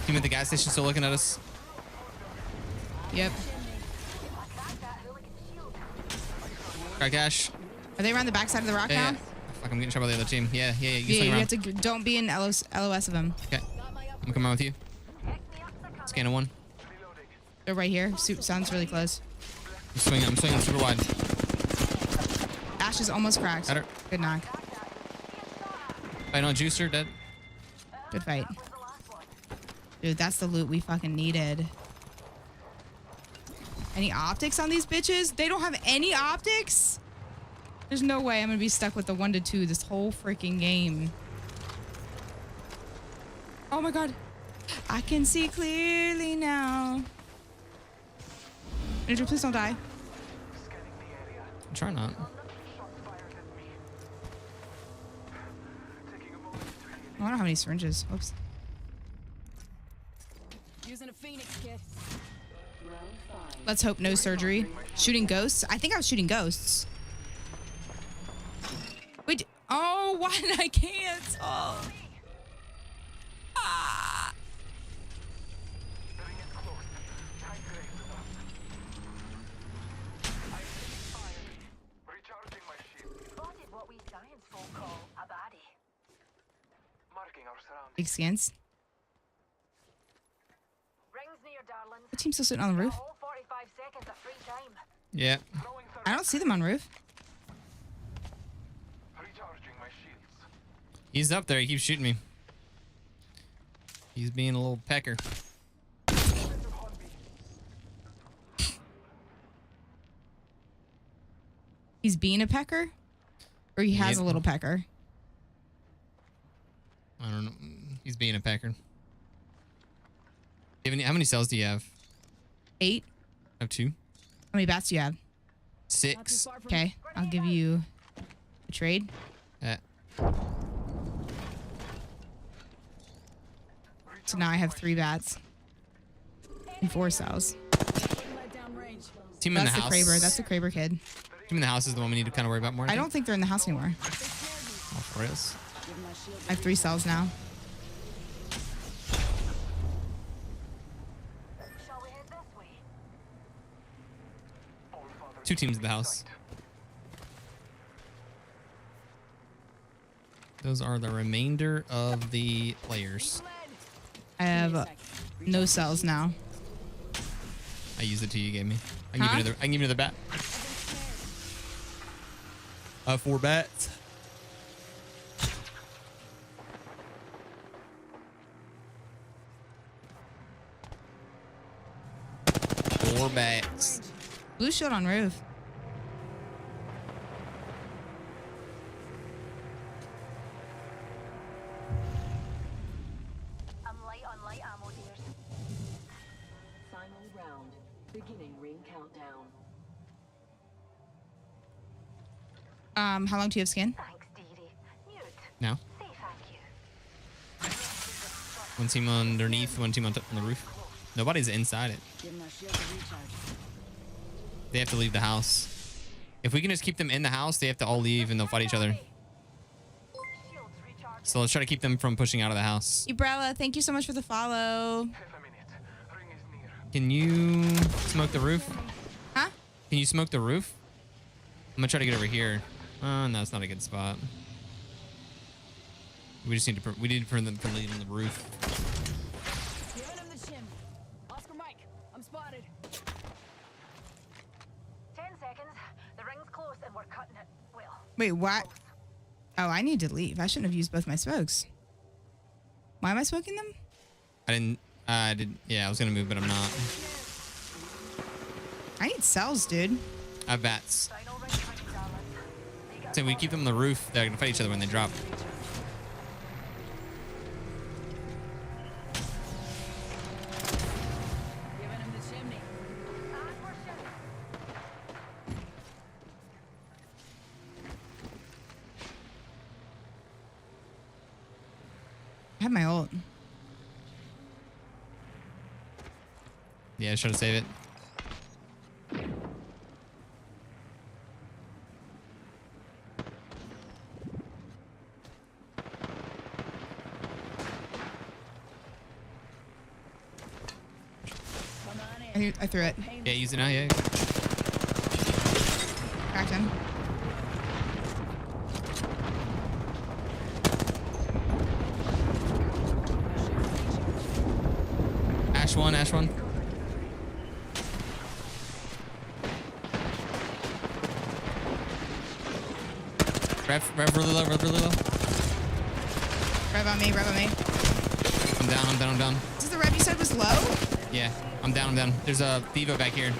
[SPEAKER 6] Team at the gas station still looking at us.
[SPEAKER 7] Yep.
[SPEAKER 6] Crack dash.
[SPEAKER 7] Are they around the backside of the rock now?
[SPEAKER 6] Yeah. Fuck, I'm getting shot by the other team. Yeah. You
[SPEAKER 7] Yeah,
[SPEAKER 6] swing
[SPEAKER 7] you
[SPEAKER 6] around.
[SPEAKER 7] have to. Don't be in LOS of them.
[SPEAKER 6] Okay. I'm gonna come around with you. Scanning one.
[SPEAKER 7] They're right here. Sounds really close.
[SPEAKER 6] I'm swinging super wide.
[SPEAKER 7] Ash is almost cracked.
[SPEAKER 6] Got her.
[SPEAKER 7] Good knock.
[SPEAKER 6] Fight on Juicer, dead.
[SPEAKER 7] Good fight. Dude, that's the loot we fucking needed. Any optics on these bitches? They don't have any optics? There's no way I'm gonna be stuck with the 1 to 2 this whole freaking game. Oh my god. I can see clearly now. Andrew, please don't die.
[SPEAKER 6] Try not.
[SPEAKER 7] I don't have any syringes. Oops.
[SPEAKER 9] Using a Phoenix kit.
[SPEAKER 7] Let's hope no surgery. Shooting ghosts? I think I was shooting ghosts. Wait. Oh, why did I cancel? Ah.
[SPEAKER 11] Spotted what we science folk call a baddie.
[SPEAKER 7] Big skins.
[SPEAKER 11] Rings near, darlings.
[SPEAKER 7] The team's still sitting on the roof.
[SPEAKER 11] All 45 seconds of free time.
[SPEAKER 6] Yeah.
[SPEAKER 7] I don't see them on roof.
[SPEAKER 6] He's up there. He keeps shooting me. He's being a little pecker.
[SPEAKER 7] He's being a pecker? Or he has
[SPEAKER 6] Yep.
[SPEAKER 7] a little pecker?
[SPEAKER 6] I don't know. He's being a pecker. How many cells do you have?
[SPEAKER 7] 8.
[SPEAKER 6] I have 2.
[SPEAKER 7] How many bats do you have?
[SPEAKER 6] 6.
[SPEAKER 7] Okay, I'll give you a trade. So now I have 3 bats and 4 cells.
[SPEAKER 6] Team in the
[SPEAKER 7] That's the
[SPEAKER 6] house.
[SPEAKER 7] Kraber. That's the Kraber kid.
[SPEAKER 6] Team in the house is the one we need to kind of worry about more.
[SPEAKER 7] I don't think they're in the house anymore.
[SPEAKER 6] Oh, for reals?
[SPEAKER 7] I have 3 cells now.
[SPEAKER 6] Two teams in the house. Those are the remainder of the players.
[SPEAKER 7] I have no cells now.
[SPEAKER 6] I used the 2 you gave me. I can give you another bat. 4 bats. Four bats.
[SPEAKER 7] Blue shield on roof.
[SPEAKER 11] I'm light on light ammo, dears.
[SPEAKER 9] Final round. Beginning ring countdown.
[SPEAKER 7] How long do you have skin?
[SPEAKER 11] Thanks, Dee Dee. Newt.
[SPEAKER 6] Now.
[SPEAKER 11] Say thank you.
[SPEAKER 6] One team underneath, one team on the roof. Nobody's inside it.
[SPEAKER 9] Give my shield a recharge.
[SPEAKER 6] They have to leave the house. If we can just keep them in the house, they have to all leave and they'll fight each other. So let's try to keep them from pushing out of the house.
[SPEAKER 7] Ibrella, thank you so much for the follow.
[SPEAKER 6] Can you smoke the roof?
[SPEAKER 7] Huh?
[SPEAKER 6] Can you smoke the roof? I'm gonna try to get over here. No, it's not a good spot. We just need to prevent them from leaving the roof.
[SPEAKER 9] Giving him the shim. Oscar Mike, I'm spotted.
[SPEAKER 11] 10 seconds. The ring's close and we're cutting it. Well.
[SPEAKER 7] Wait, what? Oh, I need to leave. I shouldn't have used both my smokes. Why am I smoking them?
[SPEAKER 6] I did. Yeah, I was gonna move, but I'm not.
[SPEAKER 7] I need cells, dude.
[SPEAKER 6] I have bats. So we keep them on the roof. They're gonna fight each other when they drop.
[SPEAKER 9] Giving him the chimney.
[SPEAKER 7] I have my ult.
[SPEAKER 6] Yeah, try to save it.
[SPEAKER 7] I threw it.
[SPEAKER 6] Yeah, use it now. Yeah.
[SPEAKER 7] Cracked him.
[SPEAKER 6] Ash one. Ash one. Rev really low. Rev really low.
[SPEAKER 7] Rev on me. Rev on me.
[SPEAKER 6] I'm down. I'm down. I'm down.
[SPEAKER 7] This is the rev you said was low?
[SPEAKER 6] Yeah, I'm down. I'm down. There's a Vivo back here.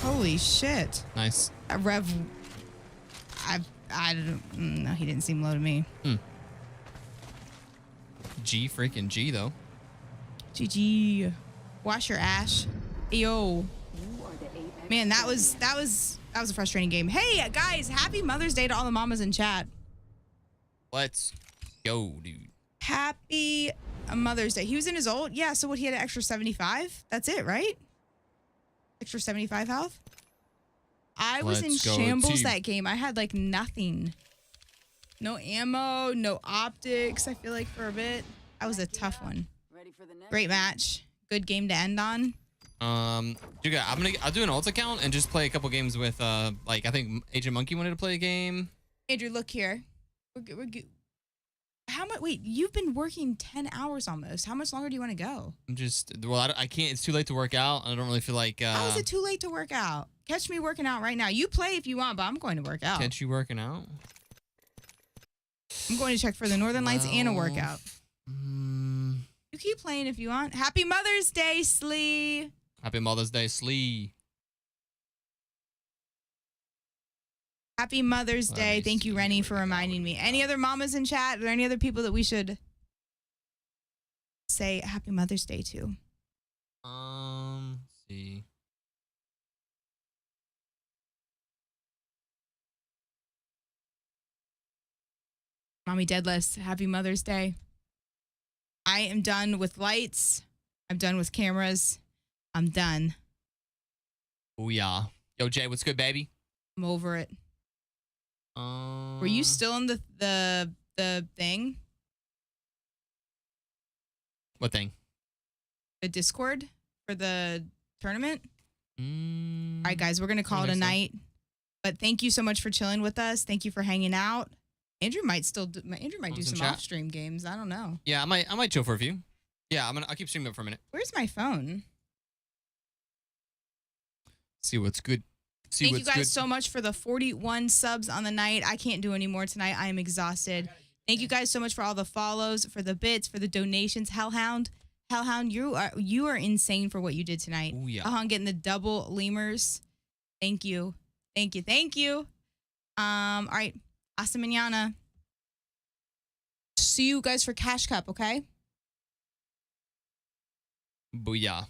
[SPEAKER 7] Holy shit.
[SPEAKER 6] Nice.
[SPEAKER 7] That rev. I don't. No, he didn't seem low to me.
[SPEAKER 6] G freaking G though.
[SPEAKER 7] GG. Wash your ash. Yo. Man, that was a frustrating game. Hey guys, happy Mother's Day to all the mamas in chat.
[SPEAKER 6] Let's go, dude.
[SPEAKER 7] Happy Mother's Day. He was in his ult? Yeah, so what, he had an extra 75? That's it, right? Extra 75 health? I was in shambles that game. I had like nothing. No ammo, no optics, I feel like, for a bit. That was a tough one. Great match. Good game to end on.
[SPEAKER 6] Dude, I'll do an ult account and just play a couple games with like I think Agent Monkey wanted to play a game.
[SPEAKER 7] Andrew, look here. We're good. How how much? Wait, you've been working 10 hours almost. How much longer do you want to go?
[SPEAKER 6] I'm just, well, I can't. It's too late to work out. I don't really feel like.
[SPEAKER 7] How is it too late to work out? Catch me working out right now. You play if you want, but I'm going to work out.
[SPEAKER 6] Catch you working out?
[SPEAKER 7] I'm going to check for the Northern Lights and a workout.
[SPEAKER 6] Mm,
[SPEAKER 7] You keep playing if you want. Happy Mother's Day, Slee.
[SPEAKER 6] Happy Mother's Day, Slee.
[SPEAKER 7] Happy Mother's Day. Thank you, Rennie, for reminding me. Any other mamas in chat? Are there any other people that we should say Happy Mother's Day to?
[SPEAKER 6] Let's see.
[SPEAKER 7] Mommy Deadless, Happy Mother's Day. I am done with lights. I'm done with cameras. I'm done.
[SPEAKER 6] Oh yeah. Yo, Jay, what's good, baby?
[SPEAKER 7] I'm over it. Were you still in the thing?
[SPEAKER 6] What thing?
[SPEAKER 7] The Discord for the tournament? All
[SPEAKER 6] Mm,
[SPEAKER 7] right, guys, we're gonna call it a
[SPEAKER 6] think so.
[SPEAKER 7] night. But thank you so much for chilling with us. Thank you for hanging out. Andrew might do
[SPEAKER 6] Want
[SPEAKER 7] some
[SPEAKER 6] some chat?
[SPEAKER 7] off-stream games. I don't know.
[SPEAKER 6] Yeah, I might chill for a few. Yeah, I'll keep streaming up for a minute.
[SPEAKER 7] Where's my phone?
[SPEAKER 6] See what's good. See
[SPEAKER 7] Thank you
[SPEAKER 6] what's
[SPEAKER 7] guys
[SPEAKER 6] good.
[SPEAKER 7] so much for the 41 subs on the night. I can't do any more tonight. I am exhausted. Thank you guys so much for all the follows, for the bits, for the donations. Hellhound, you are insane for what you did tonight.
[SPEAKER 6] Oh yeah.
[SPEAKER 7] Hellhound getting the double lemurs. Thank you. All right. Hasta mañana. See you guys for Cash Cup, okay?
[SPEAKER 6] Booyah.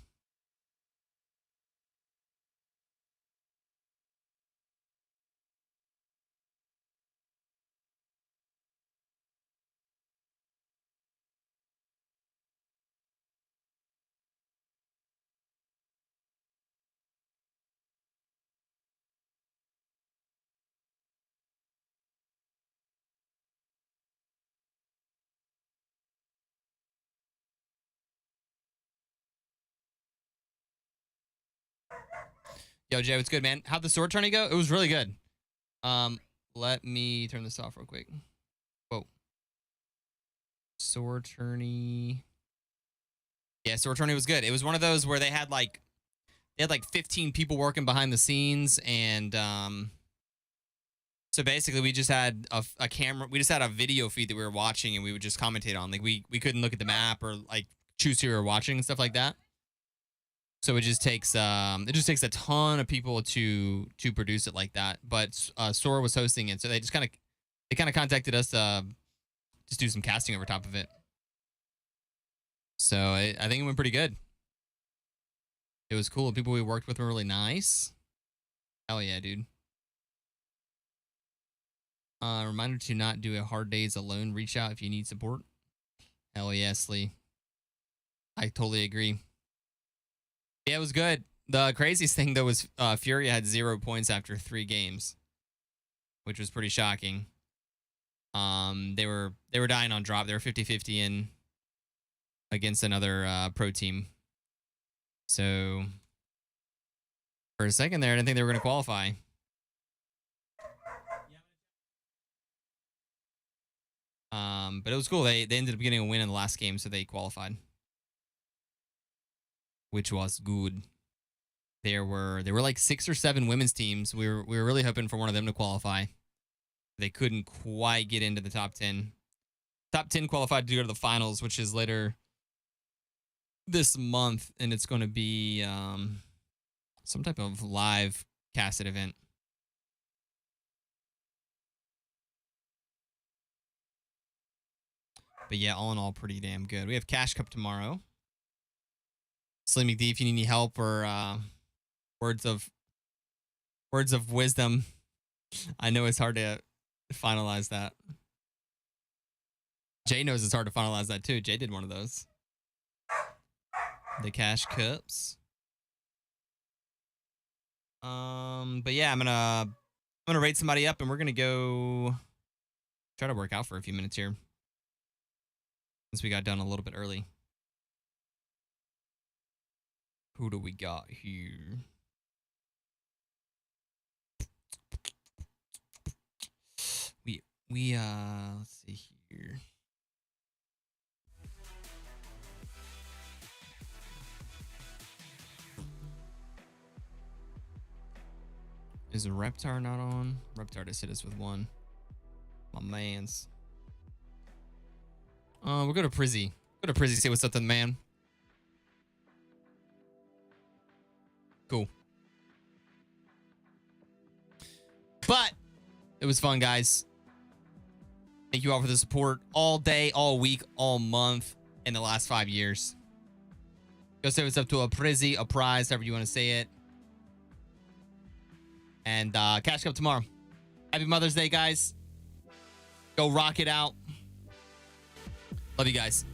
[SPEAKER 6] Yo, Jay, what's good, man? How'd the sword tourney go? It was really good. Let me turn this off real quick. Whoa. Sword tourney. Yeah, sword tourney was good. It was one of those where they had like 15 people working behind the scenes, and so basically we just had a camera. We just had a video feed that we were watching, and we would just commentate on. Like we couldn't look at the map or like choose who we were watching and stuff like that. So it just takes a ton of people to produce it like that. But Sora was hosting it, so they kind of contacted us just do some casting over top of it. So I think it went pretty good. It was cool. The people we worked with were really nice. Hell yeah, dude. Reminder to not do a hard days alone. Reach out if you need support. Hell yes, Lee. I totally agree. Yeah, it was good. The craziest thing, though, was Furia had 0 points after 3 games, which was pretty shocking. They were dying on drop. They were 50-50 in against another pro team. So for a second there, I didn't think they were going to qualify. But it was cool. They ended up getting a win in the last game, so they qualified, which was good. There were like 6 or 7 women's teams. We were really hoping for one of them to qualify. They couldn't quite get into the top 10. Top 10 qualified to go to the finals, which is later this month, and it's going to be some type of live casted event. But yeah, all in all, pretty damn good. We have Cash Cup tomorrow. Slim McD, if you need any help or words of wisdom, I know it's hard to finalize that. Jay knows it's hard to finalize that too. Jay did one of those. The Cash Cups. But yeah, I'm gonna rate somebody up, and we're gonna go try to work out for a few minutes here, since we got done a little bit early. Who do we got here? We let's see here. Is Reptar not on? Reptar just hit us with one. My mans. We'll go to Prizzy. Go to Prizzy, say what's up to the man. Cool. But it was fun, guys. Thank you all for the support all day, all week, all month, in the last 5 years. Go say what's up to a Prizzy, a prize, however you want to say it. And Cash Cup tomorrow. Happy Mother's Day, guys. Go rock it out. Love you guys.